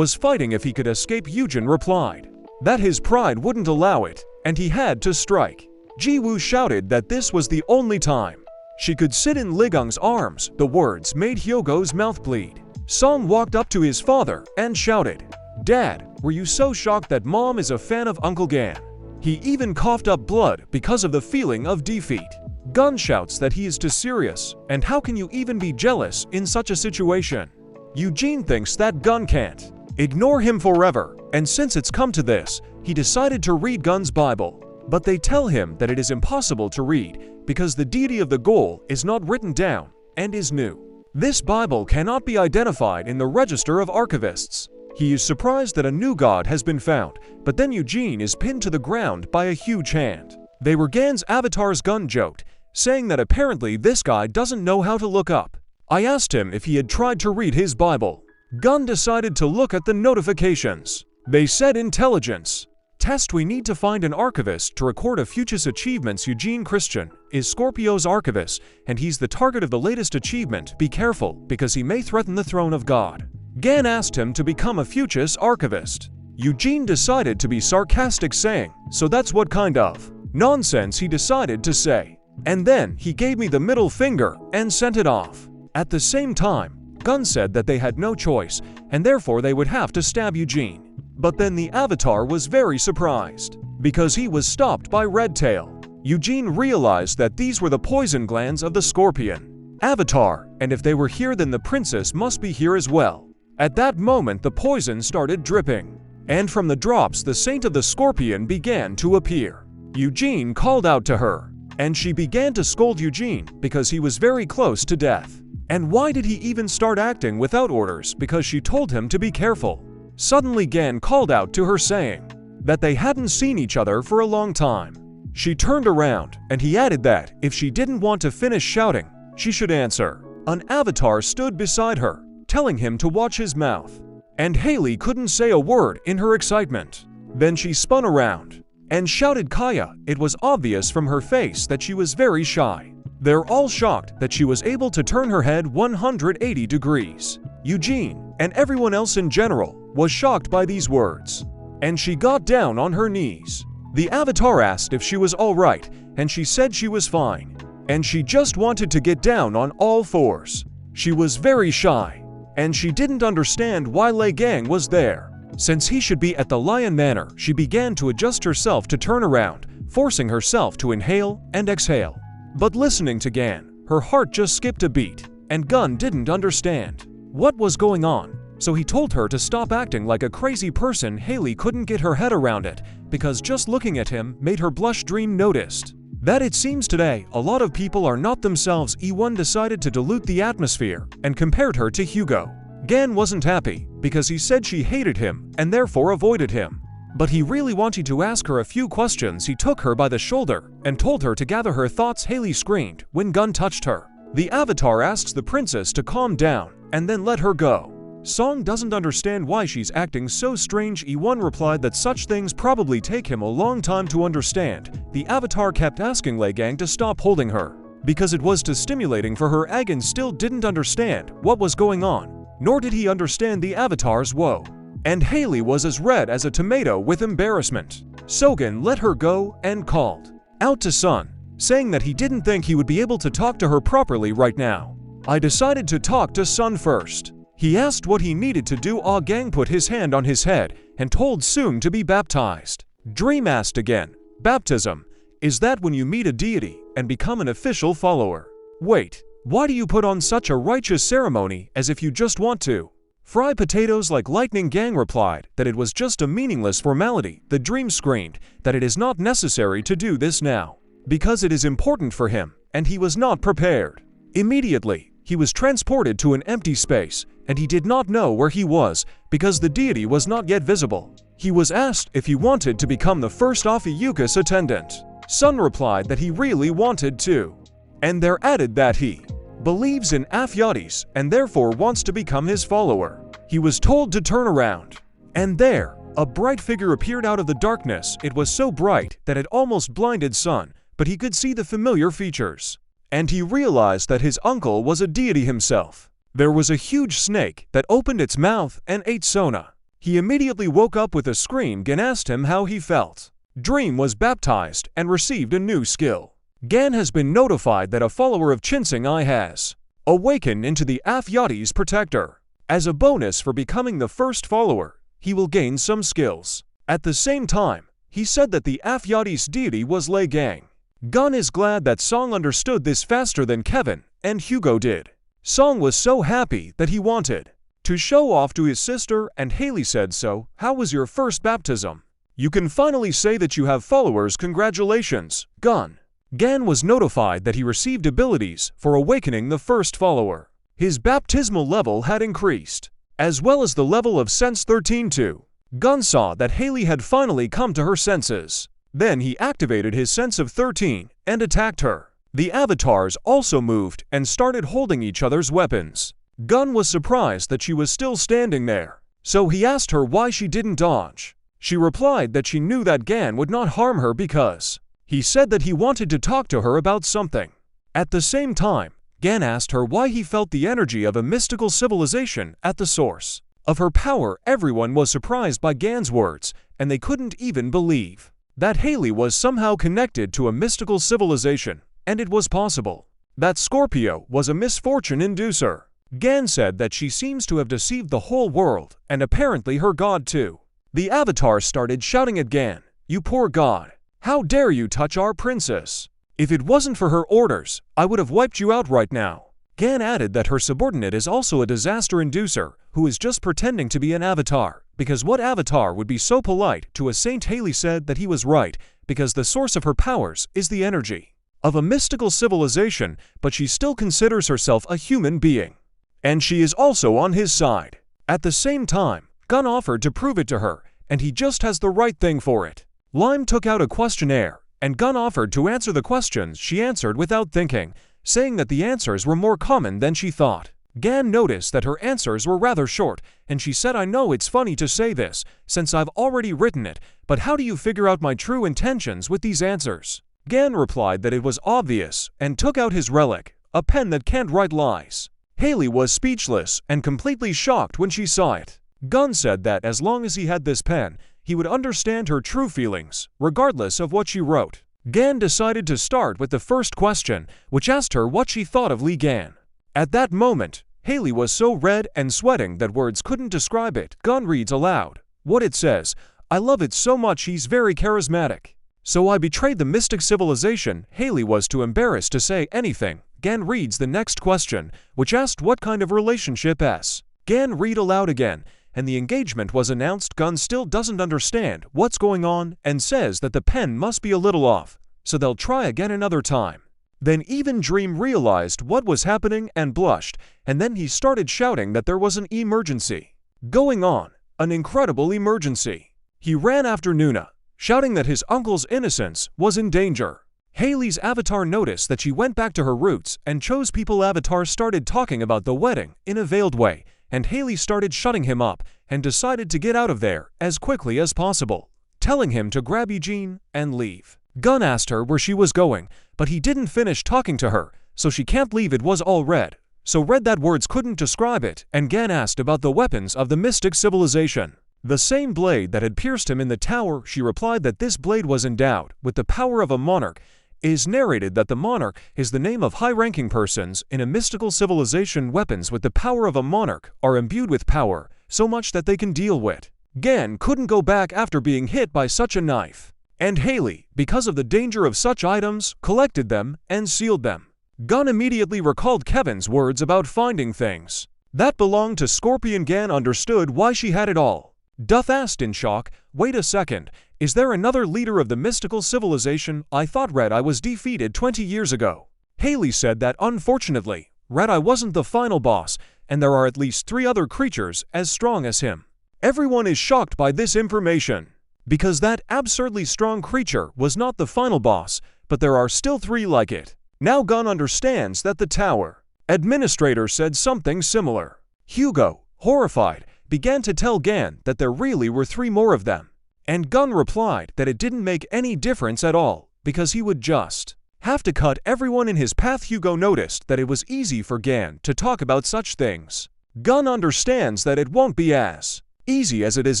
fighting if he could escape. Eugene replied that his pride wouldn't allow it, and he had to strike. Jiwoo shouted that this was the only time she could sit in Ligung's arms. The words made Hugo's mouth bleed. Song walked up to his father and shouted, "Dad, were you so shocked that Mom is a fan of Uncle Gan?" He even coughed up blood because of the feeling of defeat. Gun shouts that he is too serious, and how can you even be jealous in such a situation? Eugene thinks that Gun can't ignore him forever, and since it's come to this, he decided to read Gun's Bible. But they tell him that it is impossible to read because the deity of the goal is not written down and is new. This Bible cannot be identified in the register of archivists. He is surprised that a new god has been found, but then Eugene is pinned to the ground by a huge hand. They were Gan's avatars. Gun joked, saying that apparently this guy doesn't know how to look up. I asked him if he had tried to read his Bible. Gun decided to look at the notifications. They said intelligence test. We need to find an archivist to record a future's achievements. Eugene Christian is Scorpio's archivist, and he's the target of the latest achievement. Be careful, because he may threaten the throne of God. Gan asked him to become a future's archivist. Eugene decided to be sarcastic, saying, "So that's what kind of nonsense he decided to say." And then he gave me the middle finger and sent it off. At the same time, Gun said that they had no choice, and therefore they would have to stab Eugene. But then the avatar was very surprised, because he was stopped by Redtail. Eugene realized that these were the poison glands of the scorpion avatar, and if they were here then the princess must be here as well. At that moment the poison started dripping, and from the drops the saint of the scorpion began to appear. Eugene called out to her, and she began to scold Eugene because he was very close to death. And why did he even start acting without orders? Because she told him to be careful. Suddenly Gan called out to her, saying that they hadn't seen each other for a long time. She turned around, and he added that if she didn't want to finish shouting, she should answer. An avatar stood beside her, telling him to watch his mouth. And Haley couldn't say a word in her excitement. Then she spun around and shouted Kaya. It was obvious from her face that she was very shy. They're all shocked that she was able to turn her head 180 degrees. Eugene, and everyone else in general, was shocked by these words. And she got down on her knees. The avatar asked if she was all right, and she said she was fine. And she just wanted to get down on all fours. She was very shy, and she didn't understand why Lei Gang was there. Since he should be at the Lion Manor, she began to adjust herself to turn around, forcing herself to inhale and exhale. But listening to Gan, her heart just skipped a beat, and Gun didn't understand what was going on, so he told her to stop acting like a crazy person. Haley couldn't get her head around it, because just looking at him made her blush. Dream noticed that it seems today a lot of people are not themselves. E1 decided to dilute the atmosphere and compared her to Hugo. Gan wasn't happy because he said she hated him and therefore avoided him. But he really wanted to ask her a few questions. He took her by the shoulder and told her to gather her thoughts. Haley screamed when Gun touched her. The avatar asks the princess to calm down and then let her go. Song doesn't understand why she's acting so strange. E1 replied that such things probably take him a long time to understand. The avatar kept asking Lei Gang to stop holding her because it was too stimulating for her. Agan still didn't understand what was going on, nor did he understand the avatar's woe. And Haley was as red as a tomato with embarrassment. Sogan let her go and called out to Sun, saying that he didn't think he would be able to talk to her properly right now. I decided to talk to Sun first. He asked what he needed to do. Ah Gang put his hand on his head and told Soon to be baptized. Dream asked again, baptism, is that when you meet a deity and become an official follower? Wait, why do you put on such a righteous ceremony as if you just want to fry potatoes like lightning? Gang replied that it was just a meaningless formality. The Dream screamed that it is not necessary to do this now, because it is important for him, and he was not prepared. Immediately, he was transported to an empty space, and he did not know where he was because the deity was not yet visible. He was asked if he wanted to become the first Afiyukas attendant. Sun replied that he really wanted to, and there added that he believes in Afyatis and therefore wants to become his follower. He was told to turn around, and there, a bright figure appeared out of the darkness. It was so bright that it almost blinded Sun, but he could see the familiar features. And he realized that his uncle was a deity himself. There was a huge snake that opened its mouth and ate Sona. He immediately woke up with a scream. Gan asked him how he felt. Dream was baptized and received a new skill. Gan has been notified that a follower of Chinsing I has awakened into the Afyati's protector. As a bonus for becoming the first follower, he will gain some skills. At the same time, he said that the Afyati's deity was Lei Gang. Gun is glad that Song understood this faster than Kevin and Hugo did. Song was so happy that he wanted to show off to his sister, and Haley said, so, how was your first baptism? You can finally say that you have followers. Congratulations, Gun. Gan was notified that he received abilities for awakening the first follower. His baptismal level had increased, as well as the level of sense 13 too. Gun saw that Haley had finally come to her senses. Then he activated his sense of 13 and attacked her. The avatars also moved and started holding each other's weapons. Gun was surprised that she was still standing there, so he asked her why she didn't dodge. She replied that she knew that Gan would not harm her because he said that he wanted to talk to her about something. At the same time, Gan asked her why he felt the energy of a mystical civilization at the source of her power. Everyone was surprised by Gan's words, and they couldn't even believe that Haley was somehow connected to a mystical civilization, and it was possible that Scorpio was a misfortune inducer. Gan said that she seems to have deceived the whole world, and apparently her god too. The avatar started shouting at Gan, "You poor god! How dare you touch our princess? If it wasn't for her orders, I would have wiped you out right now." Gan added that her subordinate is also a disaster inducer who is just pretending to be an avatar, because what avatar would be so polite to a saint? Haley said that he was right, because the source of her powers is the energy of a mystical civilization, but she still considers herself a human being. And she is also on his side. At the same time, Gun offered to prove it to her, and he just has the right thing for it. Lime took out a questionnaire, and Gun offered to answer the questions. She answered without thinking, saying that the answers were more common than she thought. Gan noticed that her answers were rather short, and she said, "I know it's funny to say this, since I've already written it, but how do you figure out my true intentions with these answers?" Gan replied that it was obvious, and took out his relic, a pen that can't write lies. Haley was speechless and completely shocked when she saw it. Gun said that as long as he had this pen, he would understand her true feelings, regardless of what she wrote. Gan decided to start with the first question, which asked her what she thought of Lee Gan. At that moment, Haley was so red and sweating that words couldn't describe it. Gun reads aloud what it says. "I love it so much, he's very charismatic. So I betrayed the mystic civilization." Haley was too embarrassed to say anything. Gan reads the next question, which asked what kind of relationship is. Gan read aloud again, and the engagement was announced. Gun still doesn't understand what's going on and says that the pen must be a little off, so they'll try again another time. Then even Dream realized what was happening and blushed, and then he started shouting that there was an emergency going on, an incredible emergency. He ran after Nuna, shouting that his uncle's innocence was in danger. Haley's avatar noticed that she went back to her roots and chose people. Avatar started talking about the wedding in a veiled way, and Haley started shutting him up and decided to get out of there as quickly as possible, telling him to grab Eugene and leave. Gun asked her where she was going, but he didn't finish talking to her, so she can't leave. It was all red, so red that words couldn't describe it. And Gan asked about the weapons of the mystic civilization. The same blade that had pierced him in the tower. She replied that this blade was endowed with the power of a monarch. It is narrated that the monarch is the name of high-ranking persons in a mystical civilization. Weapons with the power of a monarch are imbued with power, so much that they can deal with. Gan couldn't go back after being hit by such a knife. And Haley, because of the danger of such items, collected them and sealed them. Gun immediately recalled Kevin's words about finding things that belonged to Scorpion. Gan understood why she had it all. Duff asked in shock, "Wait a second, is there another leader of the mystical civilization? I thought Red Eye was defeated 20 years ago." Haley said that unfortunately, Red Eye wasn't the final boss, and there are at least 3 other creatures as strong as him. Everyone is shocked by this information, because that absurdly strong creature was not the final boss, but there are still 3 like it. Now Gun understands that the tower administrator said something similar. Hugo, horrified, began to tell Gan that there really were 3 more of them. And Gun replied that it didn't make any difference at all, because he would just have to cut everyone in his path. Hugo noticed that it was easy for Gan to talk about such things. Gun understands that it won't be as easy as it is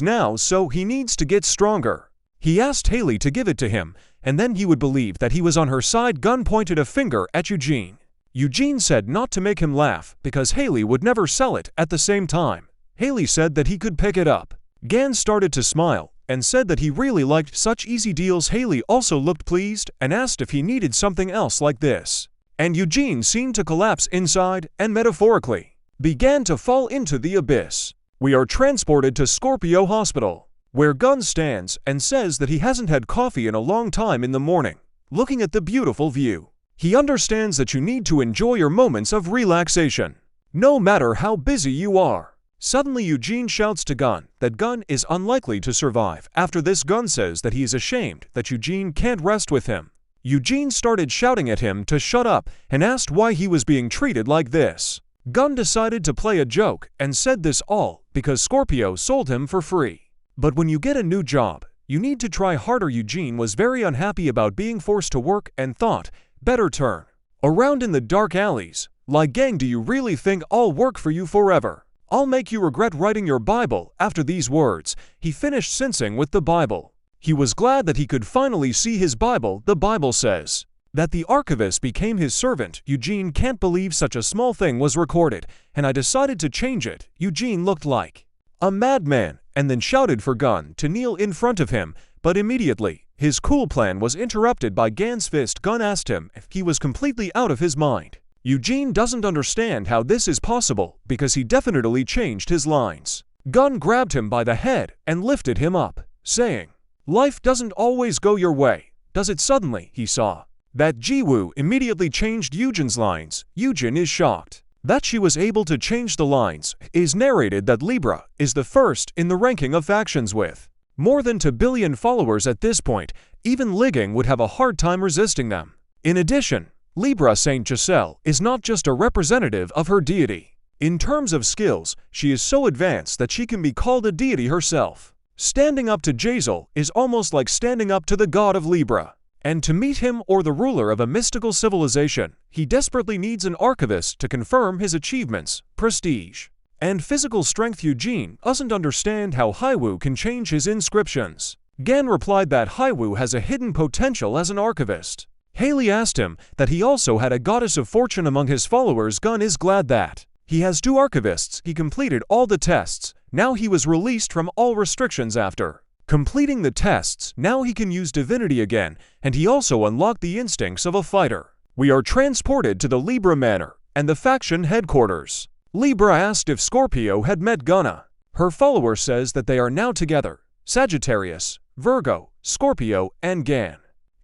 now, so he needs to get stronger. He asked Haley to give it to him, and then he would believe that he was on her side. Gun pointed a finger at Eugene. Eugene said not to make him laugh, because Haley would never sell it at the same time. Haley said that he could pick it up. Gan started to smile, and said that he really liked such easy deals. Haley also looked pleased, and asked if he needed something else like this. And Eugene seemed to collapse inside, and metaphorically began to fall into the abyss. We are transported to Scorpio Hospital, where Gun stands and says that he hasn't had coffee in a long time in the morning, looking at the beautiful view. He understands that you need to enjoy your moments of relaxation, no matter how busy you are. Suddenly Eugene shouts to Gun that Gun is unlikely to survive. After this, Gun says that he is ashamed that Eugene can't rest with him. Eugene started shouting at him to shut up and asked why he was being treated like this. Gun decided to play a joke and said this all because Scorpio sold him for free. But when you get a new job, you need to try harder. Eugene was very unhappy about being forced to work and thought, better turn around in the dark alleys. Like, gang, do you really think I'll work for you forever? I'll make you regret writing your Bible. After these words, he finished sensing with the Bible. He was glad that he could finally see his Bible. The Bible says that the archivist became his servant. Eugene can't believe such a small thing was recorded, and I decided to change it. Eugene looked like a madman, and then shouted for Gun to kneel in front of him, but immediately, his cool plan was interrupted by Gan's fist. Gun asked him if he was completely out of his mind. Eugene doesn't understand how this is possible, because he definitely changed his lines. Gun grabbed him by the head and lifted him up, saying, "Life doesn't always go your way, does it?" Suddenly, he saw that Jiwoo immediately changed Eugene's lines. Eugene is shocked that she was able to change the lines. It is narrated that Libra is the first in the ranking of factions with more than 2 billion followers at this point. Even Ligging would have a hard time resisting them. In addition, Libra Saint Giselle is not just a representative of her deity. In terms of skills, she is so advanced that she can be called a deity herself. Standing up to Giselle is almost like standing up to the god of Libra. And to meet him or the ruler of a mystical civilization, he desperately needs an archivist to confirm his achievements, prestige, and physical strength. Eugene doesn't understand how Haiwu can change his inscriptions. Gan replied that Haiwu has a hidden potential as an archivist. Haley asked him that he also had a goddess of fortune among his followers. Gun is glad that he has 2 archivists. He completed all the tests. Now he was released from all restrictions after completing the tests. Now he can use divinity again, and he also unlocked the instincts of a fighter. We are transported to the Libra Manor and the faction headquarters. Libra asked if Scorpio had met Gunna. Her follower says that they are now together. Sagittarius, Virgo, Scorpio, and Gan.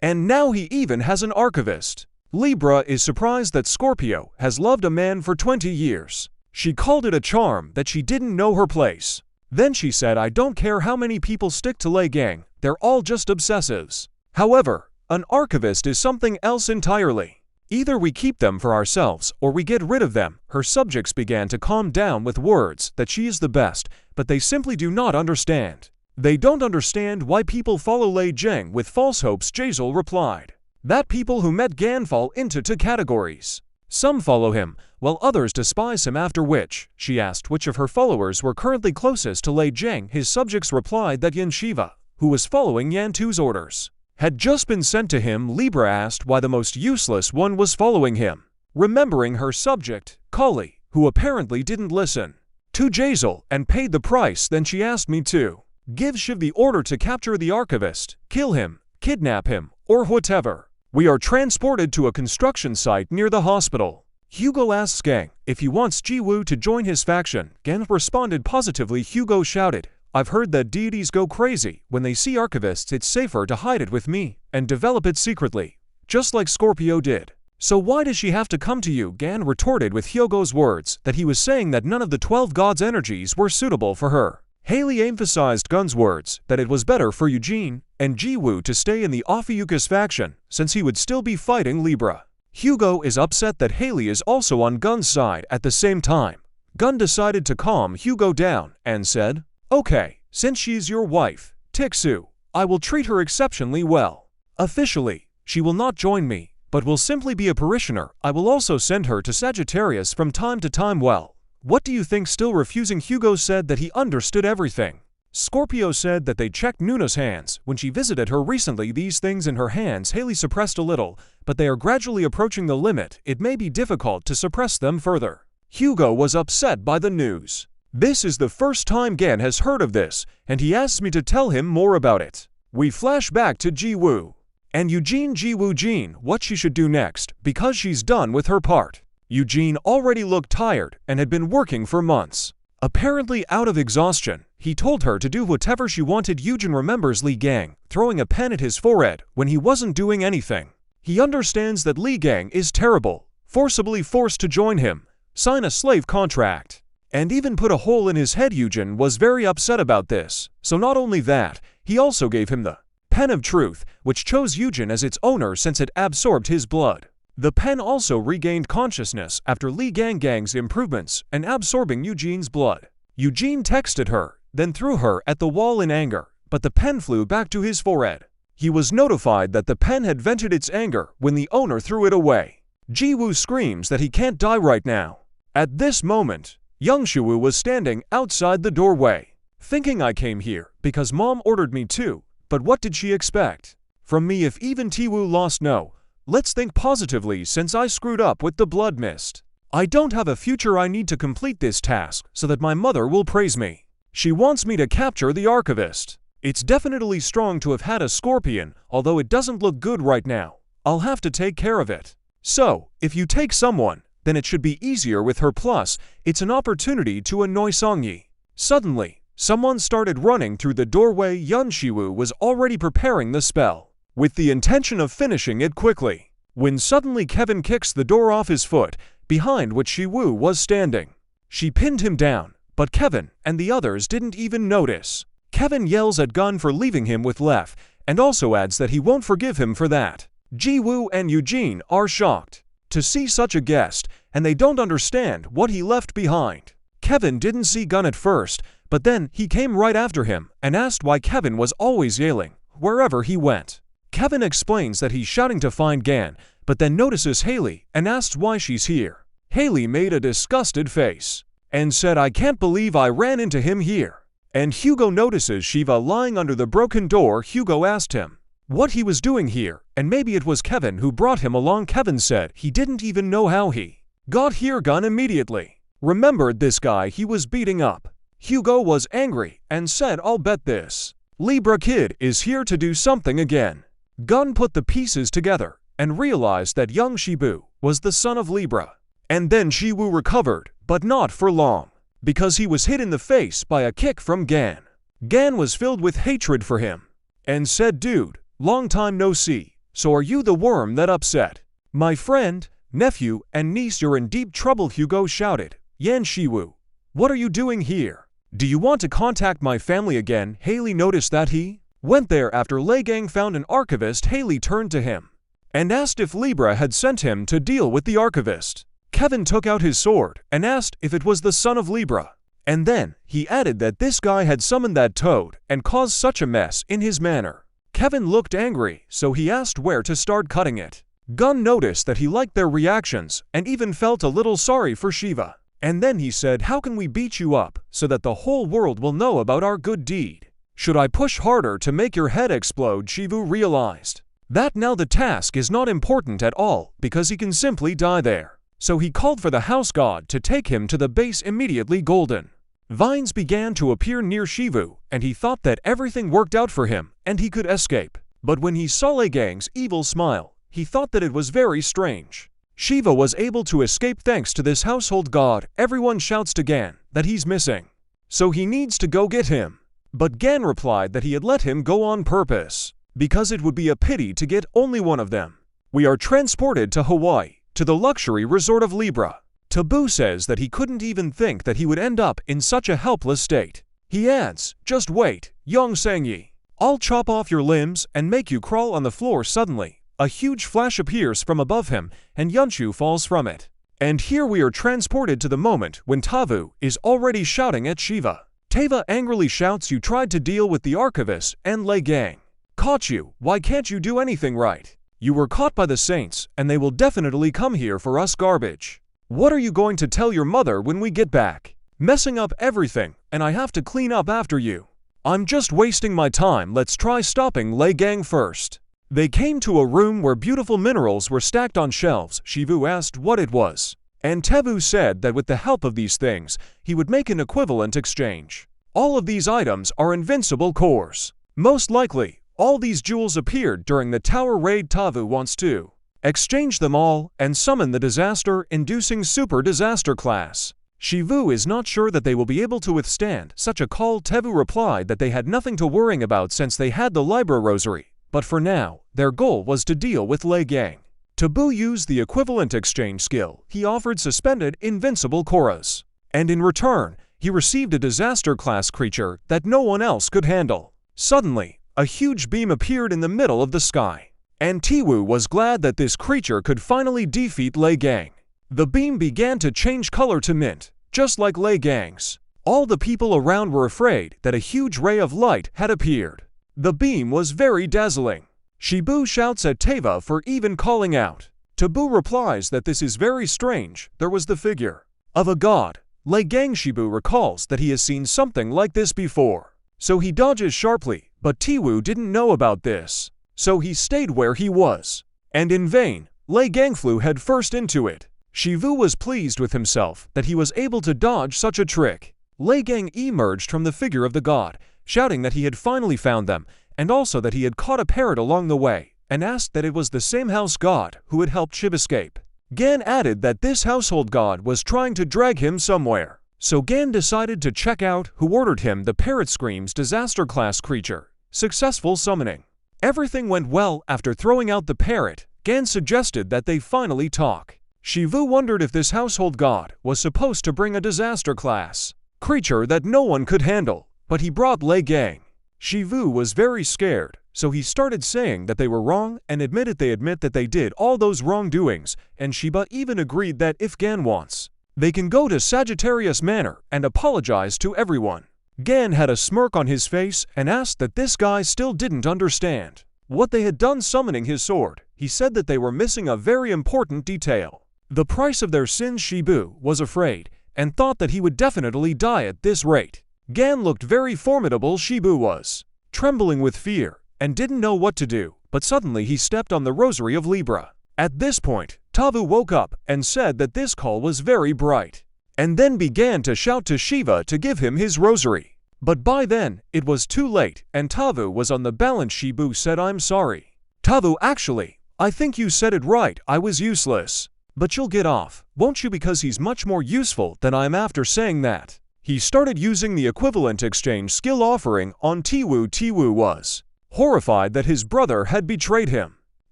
And now he even has an archivist. Libra is surprised that Scorpio has loved a man for 20 years. She called it a charm that she didn't know her place. Then she said, I don't care how many people stick to Lei Gang, they're all just obsessives. However, an archivist is something else entirely. Either we keep them for ourselves or we get rid of them. Her subjects began to calm down with words that she is the best, but they simply do not understand. They don't understand why people follow Lei Zheng with false hopes. Giselle replied that people who met Gan fall into 2 categories. Some follow him, while others despise him. After which, she asked which of her followers were currently closest to Lei Zheng. His subjects replied that Yan Shiva, who was following Yan Tu's orders, had just been sent to him. Libra asked why the most useless one was following him, remembering her subject, Kali, who apparently didn't listen to Giselle and paid the price. Then she asked me to give Shiv the order to capture the archivist, kill him, kidnap him, or whatever. We are transported to a construction site near the hospital. Hugo asks Gang if he wants Jiwoo to join his faction. Gang responded positively. Hugo shouted, I've heard that deities go crazy when they see archivists. It's safer to hide it with me and develop it secretly, just like Scorpio did. So why does she have to come to you? Gan retorted with Hugo's words that he was saying that none of the 12 gods' energies were suitable for her. Haley emphasized Gun's words that it was better for Eugene and Jiwoo to stay in the Ophiuchus faction since he would still be fighting Libra. Hugo is upset that Haley is also on Gun's side at the same time. Gun decided to calm Hugo down and said, okay, since she's your wife, Tixu, I will treat her exceptionally well. Officially, she will not join me, but will simply be a parishioner. I will also send her to Sagittarius from time to time. Well, what do you think? Still refusing, Hugo said that he understood everything. Scorpio said that they checked Nuna's hands when she visited her recently. These things in her hands Haley suppressed a little, but they are gradually approaching the limit. It may be difficult to suppress them further. Hugo was upset by the news. This is the first time Gan has heard of this, and he asks me to tell him more about it. We flash back to Jiwoo and Eugene. Jiwoo Jean what she should do next because she's done with her part. Eugene already looked tired and had been working for months. Apparently out of exhaustion, he told her to do whatever she wanted. Eugene remembers Li Gang throwing a pen at his forehead when he wasn't doing anything. He understands that Li Gang is terrible, forcibly forced to join him, sign a slave contract, and even put a hole in his head. Eugene was very upset about this. So not only that, he also gave him the Pen of Truth, which chose Eugene as its owner since it absorbed his blood. The pen also regained consciousness after Li Gang's improvements and absorbing Eugene's blood. Eugene texted her, then threw her at the wall in anger, but the pen flew back to his forehead. He was notified that the pen had vented its anger when the owner threw it away. Jiwoo screams that he can't die right now. At this moment, young Shiwoo was standing outside the doorway, thinking I came here because mom ordered me to, but what did she expect from me if even Tiwoo lost? No. Let's think positively since I screwed up with the blood mist. I don't have a future. I need to complete this task so that my mother will praise me. She wants me to capture the archivist. It's definitely strong to have had a scorpion, although it doesn't look good right now. I'll have to take care of it. So, if you take someone, then it should be easier with her. Plus, it's an opportunity to annoy Songyi. Suddenly, someone started running through the doorway. Yun Shiwoo was already preparing the spell, with the intention of finishing it quickly, when suddenly Kevin kicks the door off his foot, behind which Shiwoo was standing. She pinned him down, but Kevin and the others didn't even notice. Kevin yells at Gun for leaving him with Lef, and also adds that he won't forgive him for that. Ji-woo and Eugene are shocked to see such a guest, and they don't understand what he left behind. Kevin didn't see Gun at first, but then he came right after him and asked why Kevin was always yelling wherever he went. Kevin explains that he's shouting to find Gan, but then notices Haley and asks why she's here. Haley made a disgusted face and said, "I can't believe I ran into him here." And Hugo notices Shiva lying under the broken door. Hugo asked him what he was doing here, and maybe it was Kevin who brought him along. Kevin said he didn't even know how he got here. Gun immediately remembered this guy he was beating up. Hugo was angry and said, "I'll bet this Libra kid is here to do something again." Gun put the pieces together and realized that young Shibu was the son of Libra. And then Shibu recovered, but not for long, because he was hit in the face by a kick from Gan. Gan was filled with hatred for him and said, "Dude, long time no see, so are you the worm that upset my friend, nephew, and niece? You're in deep trouble." Hugo shouted, "Yan Shiwu, what are you doing here? Do you want to contact my family again?" Haley noticed that he went there after Lei Gang found an archivist. Haley turned to him and asked if Libra had sent him to deal with the archivist. Kevin took out his sword and asked if it was the son of Libra. And then he added that this guy had summoned that toad and caused such a mess in his manor. Kevin looked angry, so he asked where to start cutting it. Gun noticed that he liked their reactions and even felt a little sorry for Shiva. And then he said, "How can we beat you up so that the whole world will know about our good deed? Should I push harder to make your head explode?" Shivu realized that now the task is not important at all because he can simply die there. So he called for the house god to take him to the base immediately. Golden vines began to appear near Shivu, and he thought that everything worked out for him and he could escape. But when he saw Lei Gang's evil smile, he thought that it was very strange. Shiva was able to escape thanks to this household god. Everyone shouts to Gan that he's missing, so he needs to go get him. But Gan replied that he had let him go on purpose, because it would be a pity to get only one of them. We are transported to Hawaii, to the luxury resort of Libra. Taboo says that he couldn't even think that he would end up in such a helpless state. He adds, "Just wait, young Sangyi. I'll chop off your limbs and make you crawl on the floor." Suddenly, a huge flash appears from above him, and Yunshu falls from it. And here we are transported to the moment when Tavu is already shouting at Shiva. Teva angrily shouts, "You tried to deal with the archivist and Lei Gang caught you. Why can't you do anything right? You were caught by the saints, and they will definitely come here for us garbage. What are you going to tell your mother when we get back? Messing up everything, and I have to clean up after you. I'm just wasting my time. Let's try stopping Lei Gang first." They came to a room where beautiful minerals were stacked on shelves. Shivu asked what it was, and Tevu said that with the help of these things, he would make an equivalent exchange. All of these items are invincible cores. Most likely, all these jewels appeared during the tower raid. Tavu wants to exchange them all and summon the disaster-inducing super disaster class. Shivu is not sure that they will be able to withstand such a call. Tevu replied that they had nothing to worry about since they had the Libra Rosary, but for now, their goal was to deal with Lei Gang. Taboo used the equivalent exchange skill. He offered suspended invincible Koras, and in return, he received a disaster class creature that no one else could handle. Suddenly, a huge beam appeared in the middle of the sky, and Tiwu was glad that this creature could finally defeat Lei Gang. The beam began to change color to mint, just like Lei Gang's. All the people around were afraid that a huge ray of light had appeared. The beam was very dazzling. Shibu shouts at Teva for even calling out. Taboo replies that this is very strange. There was the figure of a god. Lei Gang. Shibu recalls that he has seen something like this before, so he dodges sharply, but Tiwu didn't know about this, so he stayed where he was. And in vain, Lei Gang flew headfirst into it. Shivu was pleased with himself that he was able to dodge such a trick. Lei Gang emerged from the figure of the god, shouting that he had finally found them, and also that he had caught a parrot along the way, and asked that it was the same house god who had helped Shiv escape. Gan added that this household god was trying to drag him somewhere, so Gan decided to check out who ordered him the Parrot Scream's disaster class creature. Successful summoning. Everything went well. After throwing out the parrot, Gan suggested that they finally talk. Shivu wondered if this household god was supposed to bring a disaster class creature that no one could handle, but he brought Lei Gang. Shivu was very scared, So he started saying that they were wrong and they admit that they did all those wrongdoings, and Shiba even agreed that if Gan wants, they can go to Sagittarius Manor and apologize to everyone. Gan had a smirk on his face and asked that this guy still didn't understand what they had done summoning his sword. He said that they were missing a very important detail. The price of their sins. Shibu was afraid and thought that he would definitely die at this rate. Gan looked very formidable. Shibu was trembling with fear and didn't know what to do, but suddenly he stepped on the rosary of Libra. At this point, Tavu woke up and said that this call was very bright, and then began to shout to Shiva to give him his rosary. But by then, it was too late, and Tavu was on the balance. Shibu said, "I'm sorry. Tavu, actually, I think you said it right, I was useless. But you'll get off, won't you, because he's much more useful than I am." After saying that, he started using the equivalent exchange skill offering on Tiwu. Tiwu was horrified that his brother had betrayed him.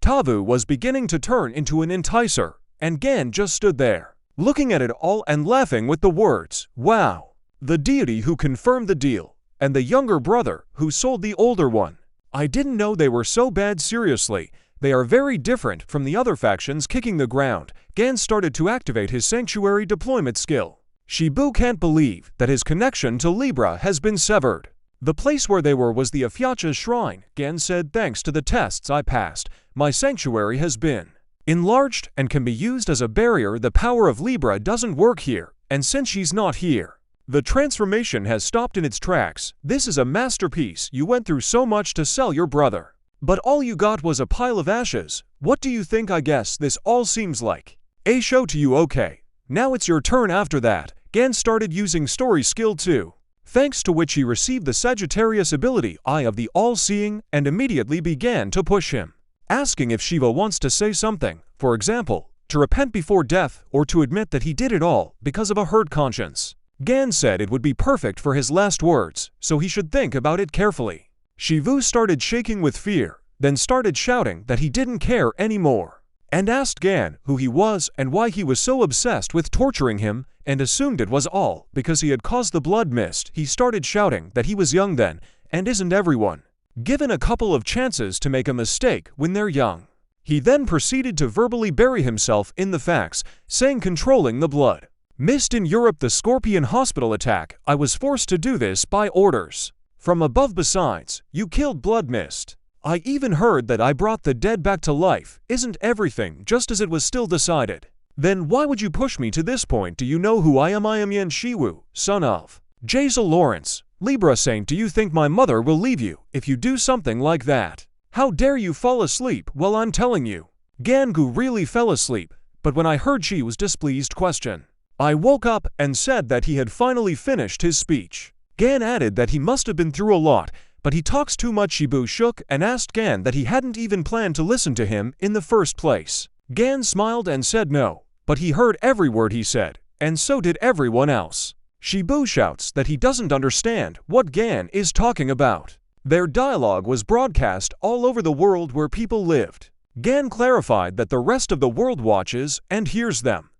Tavu was beginning to turn into an enticer, and Gan just stood there, looking at it all and laughing with the words, "Wow, the deity who confirmed the deal, and the younger brother who sold the older one. I didn't know they were so bad. Seriously, they are very different from the other factions." Kicking the ground, Gan started to activate his sanctuary deployment skill. Shibu can't believe that his connection to Libra has been severed. The place where they were was the Afyacha shrine. Gan said, "Thanks to the tests I passed, my sanctuary has been enlarged and can be used as a barrier. The power of Libra doesn't work here, and since she's not here, the transformation has stopped in its tracks. This is a masterpiece. You went through so much to sell your brother, but all you got was a pile of ashes. What do you think? I guess this all seems like a show to you. Okay, now it's your turn." After that, Gan started using story skill 2, thanks to which he received the Sagittarius ability Eye of the All-Seeing, and immediately began to push him, asking if Shiva wants to say something, for example, to repent before death or to admit that he did it all because of a hurt conscience. Gan said it would be perfect for his last words, so he should think about it carefully. Shivu started shaking with fear, then started shouting that he didn't care anymore, and asked Gan who he was and why he was so obsessed with torturing him, and assumed it was all because he had caused the blood mist. He started shouting that he was young then, and isn't everyone given a couple of chances to make a mistake when they're young? He then proceeded to verbally bury himself in the facts, saying controlling the blood mist in Europe, the Scorpion Hospital attack, I was forced to do this by orders from above. Besides, you killed blood mist. I even heard that I brought the dead back to life. Isn't everything just as it was still decided? Then why would you push me to this point? Do you know who I am? I am Yan Shiwu, son of Jazel Lawrence, Libra Saint. Do you think my mother will leave you if you do something like that? How dare you fall asleep while I'm telling you? Gangu really fell asleep, but when I heard she was displeased question, I woke up and said that he had finally finished his speech. Gan added that he must have been through a lot, but he talks too much. Shibu shook and asked Gan that he hadn't even planned to listen to him in the first place. Gan smiled and said no, but he heard every word he said, and so did everyone else. Shibu shouts that he doesn't understand what Gan is talking about. Their dialogue was broadcast all over the world where people lived. Gan clarified that the rest of the world watches and hears them,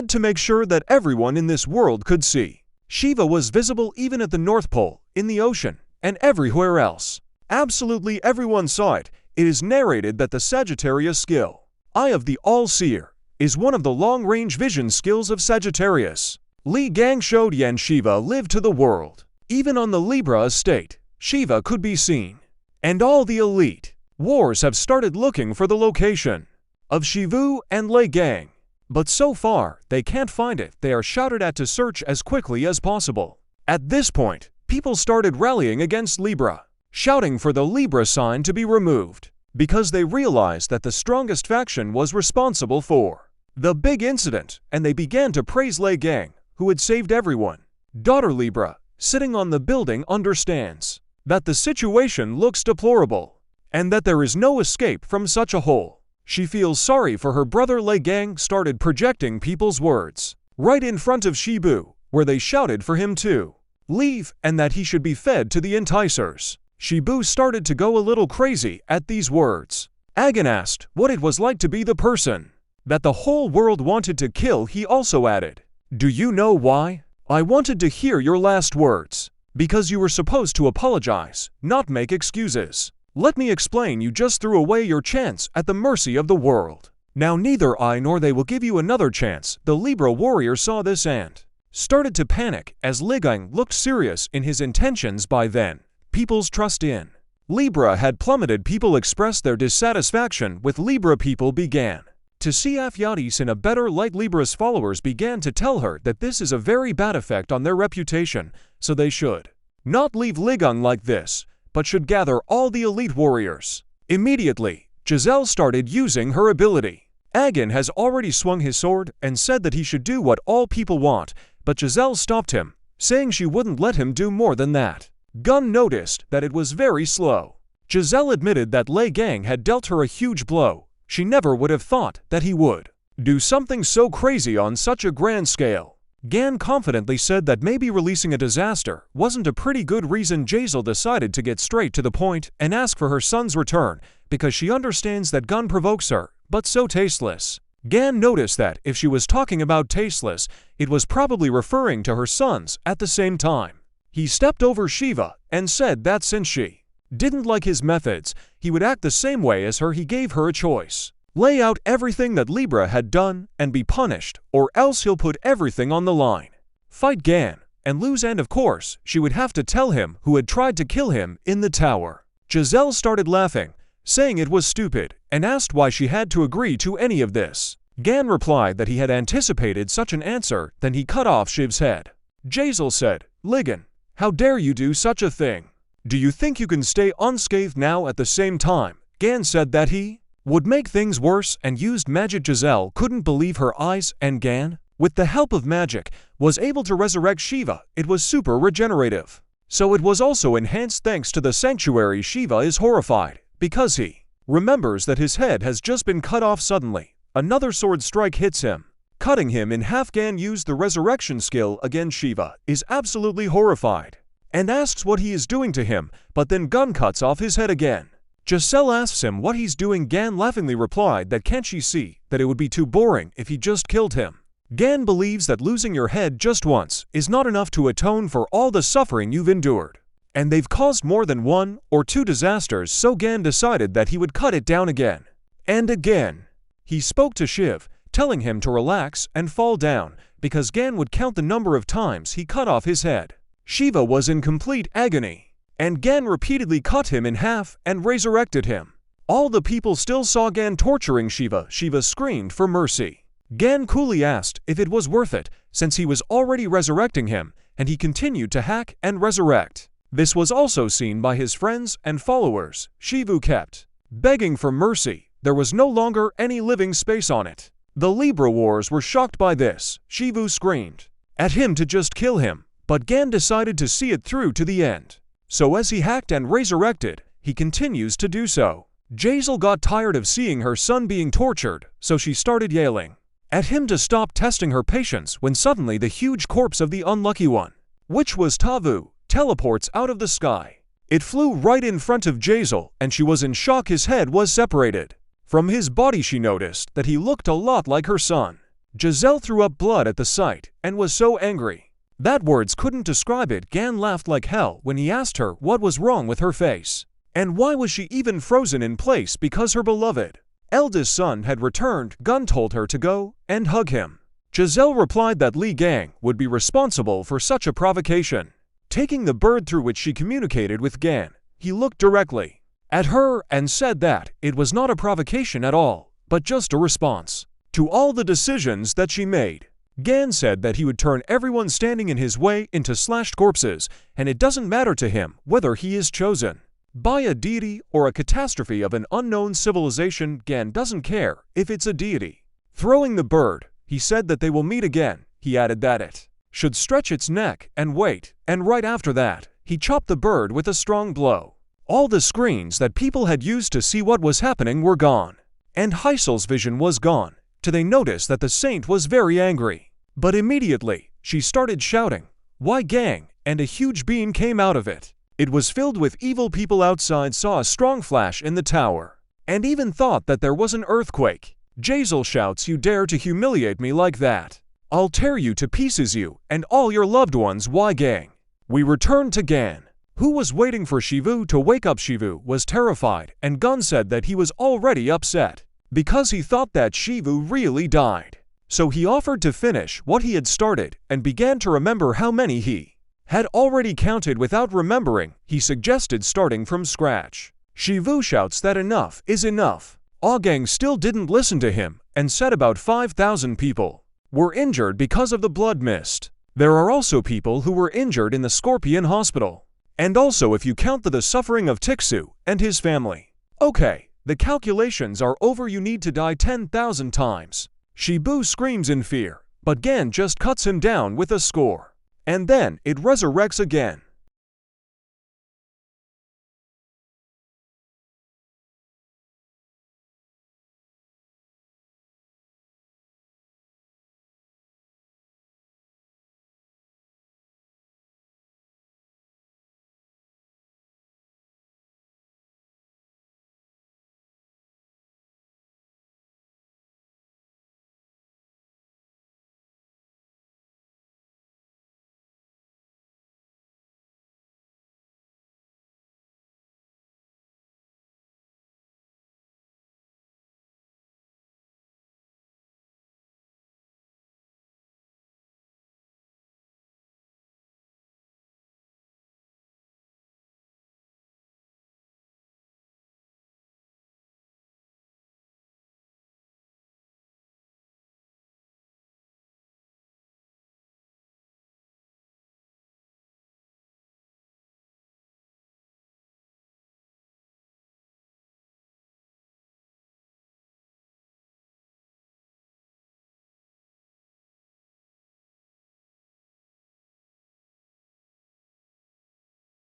to make sure that everyone in this world could see. Shiva was visible even at the North Pole, in the ocean, and everywhere else. Absolutely everyone saw it. It is narrated that the Sagittarius skill, Eye of the All-Seer, is one of the long-range vision skills of Sagittarius. Li Gang showed Yan Shiva lived to the world. Even on the Libra estate, Shiva could be seen. And all the elite wars have started looking for the location of Shivu and Lei Gang. But so far, they can't find it. They are shouted at to search as quickly as possible. At this point, people started rallying against Libra, shouting for the Libra sign to be removed, because they realized that the strongest faction was responsible for the big incident, and they began to praise Lei Gang, who had saved everyone. Daughter Libra, sitting on the building, understands that the situation looks deplorable, and that there is no escape from such a hole. She feels sorry for her brother. Lei Gang started projecting people's words right in front of Shibu, where they shouted for him to leave and that he should be fed to the enticers. Shibu started to go a little crazy at these words. Agan asked what it was like to be the person that the whole world wanted to kill. He also added, "Do you know why? I wanted to hear your last words, because you were supposed to apologize, not make excuses." Let me explain, you just threw away your chance at the mercy of the world. Now neither I nor they will give you another chance. The Libra warrior saw this and started to panic as Ligang looked serious in his intentions by then. People's trust in Libra had plummeted. People expressed their dissatisfaction with Libra. People began to see Afyatis in a better light. Libra's followers began to tell her that this is a very bad effect on their reputation, so they should not leave Ligang like this, but should gather all the elite warriors. Immediately, Giselle started using her ability. Agan has already swung his sword and said that he should do what all people want, but Giselle stopped him, saying she wouldn't let him do more than that. Gun noticed that it was very slow. Giselle admitted that Lei Gang had dealt her a huge blow. She never would have thought that he would do something so crazy on such a grand scale. Gan confidently said that maybe releasing a disaster wasn't a pretty good reason. Giselle decided to get straight to the point and ask for her son's return because she understands that Gun provokes her, but so tasteless. Gan noticed that if she was talking about tasteless, it was probably referring to her sons at the same time. He stepped over Shiva and said that since she didn't like his methods, he would act the same way as her. He gave her a choice. Lay out everything that Libra had done and be punished, or else he'll put everything on the line. Fight Gan and lose, and of course, she would have to tell him who had tried to kill him in the tower. Giselle started laughing, saying it was stupid, and asked why she had to agree to any of this. Gan replied that he had anticipated such an answer, then he cut off Shiv's head. Giselle said, "Ligan, how dare you do such a thing? Do you think you can stay unscathed now at the same time?" Gan said that he would make things worse and used magic. Giselle couldn't believe her eyes, and Gan, with the help of magic, was able to resurrect Shiva. It was super regenerative. So it was also enhanced thanks to the sanctuary. Shiva is horrified because he remembers that his head has just been cut off suddenly. Another sword strike hits him, cutting him in half. Gan used the resurrection skill again. Shiva is absolutely horrified and asks what he is doing to him, but then Gun cuts off his head again. Giselle asks him what he's doing. Gan laughingly replied that can't she see that it would be too boring if he just killed him. Gan believes that losing your head just once is not enough to atone for all the suffering you've endured, and they've caused more than 1 or 2 disasters, so Gan decided that he would cut it down again and again. He spoke to Shiv, telling him to relax and fall down because Gan would count the number of times he cut off his head. Shiva was in complete agony, and Gan repeatedly cut him in half and resurrected him. All the people still saw Gan torturing Shiva. Shiva screamed for mercy. Gan coolly asked if it was worth it, since he was already resurrecting him, and he continued to hack and resurrect. This was also seen by his friends and followers. Shivu kept begging for mercy. There was no longer any living space on it. The Libra Wars were shocked by this. Shivu screamed at him to just kill him, but Gan decided to see it through to the end. So as he hacked and resurrected, he continues to do so. Giselle got tired of seeing her son being tortured, so she started yelling at him to stop testing her patience when suddenly the huge corpse of the unlucky one, which was Tavu, teleports out of the sky. It flew right in front of Giselle, and she was in shock. His head was separated from his body. She noticed that he looked a lot like her son. Giselle threw up blood at the sight and was so angry that words couldn't describe it. Gan laughed like hell when he asked her what was wrong with her face, and why was she even frozen in place because her beloved eldest son had returned. Gun told her to go and hug him. Giselle replied that Li Gang would be responsible for such a provocation. Taking the bird through which she communicated with Gan, he looked directly at her and said that it was not a provocation at all, but just a response to all the decisions that she made. Gan said that he would turn everyone standing in his way into slashed corpses, and it doesn't matter to him whether he is chosen by a deity or a catastrophe of an unknown civilization. Gan doesn't care if it's a deity. Throwing the bird, he said that they will meet again. He added that it should stretch its neck and wait, and right after that, he chopped the bird with a strong blow. All the screens that people had used to see what was happening were gone, and Heisel's vision was gone, till they noticed that the saint was very angry. But immediately, she started shouting, "Why Gang?" and a huge beam came out of it. It was filled with evil. People outside saw a strong flash in the tower, and even thought that there was an earthquake. Giselle shouts, "You dare to humiliate me like that? I'll tear you to pieces, you and all your loved ones." Why Gang? We return to Gan. who was waiting for Shivu to wake up. Shivu was terrified, and Gun said that he was already upset because he thought that Shivu really died. So he offered to finish what he had started and began to remember how many he had already counted without remembering. He suggested starting from scratch. Shivu shouts that enough is enough. Agang still didn't listen to him and said about 5,000 people were injured because of the blood mist. There are also people who were injured in the Scorpion Hospital. And also if you count the suffering of Tixu and his family. Okay, the calculations are over. You need to die 10,000 times. Shibu screams in fear, but Gan just cuts him down with a score. And then it resurrects again.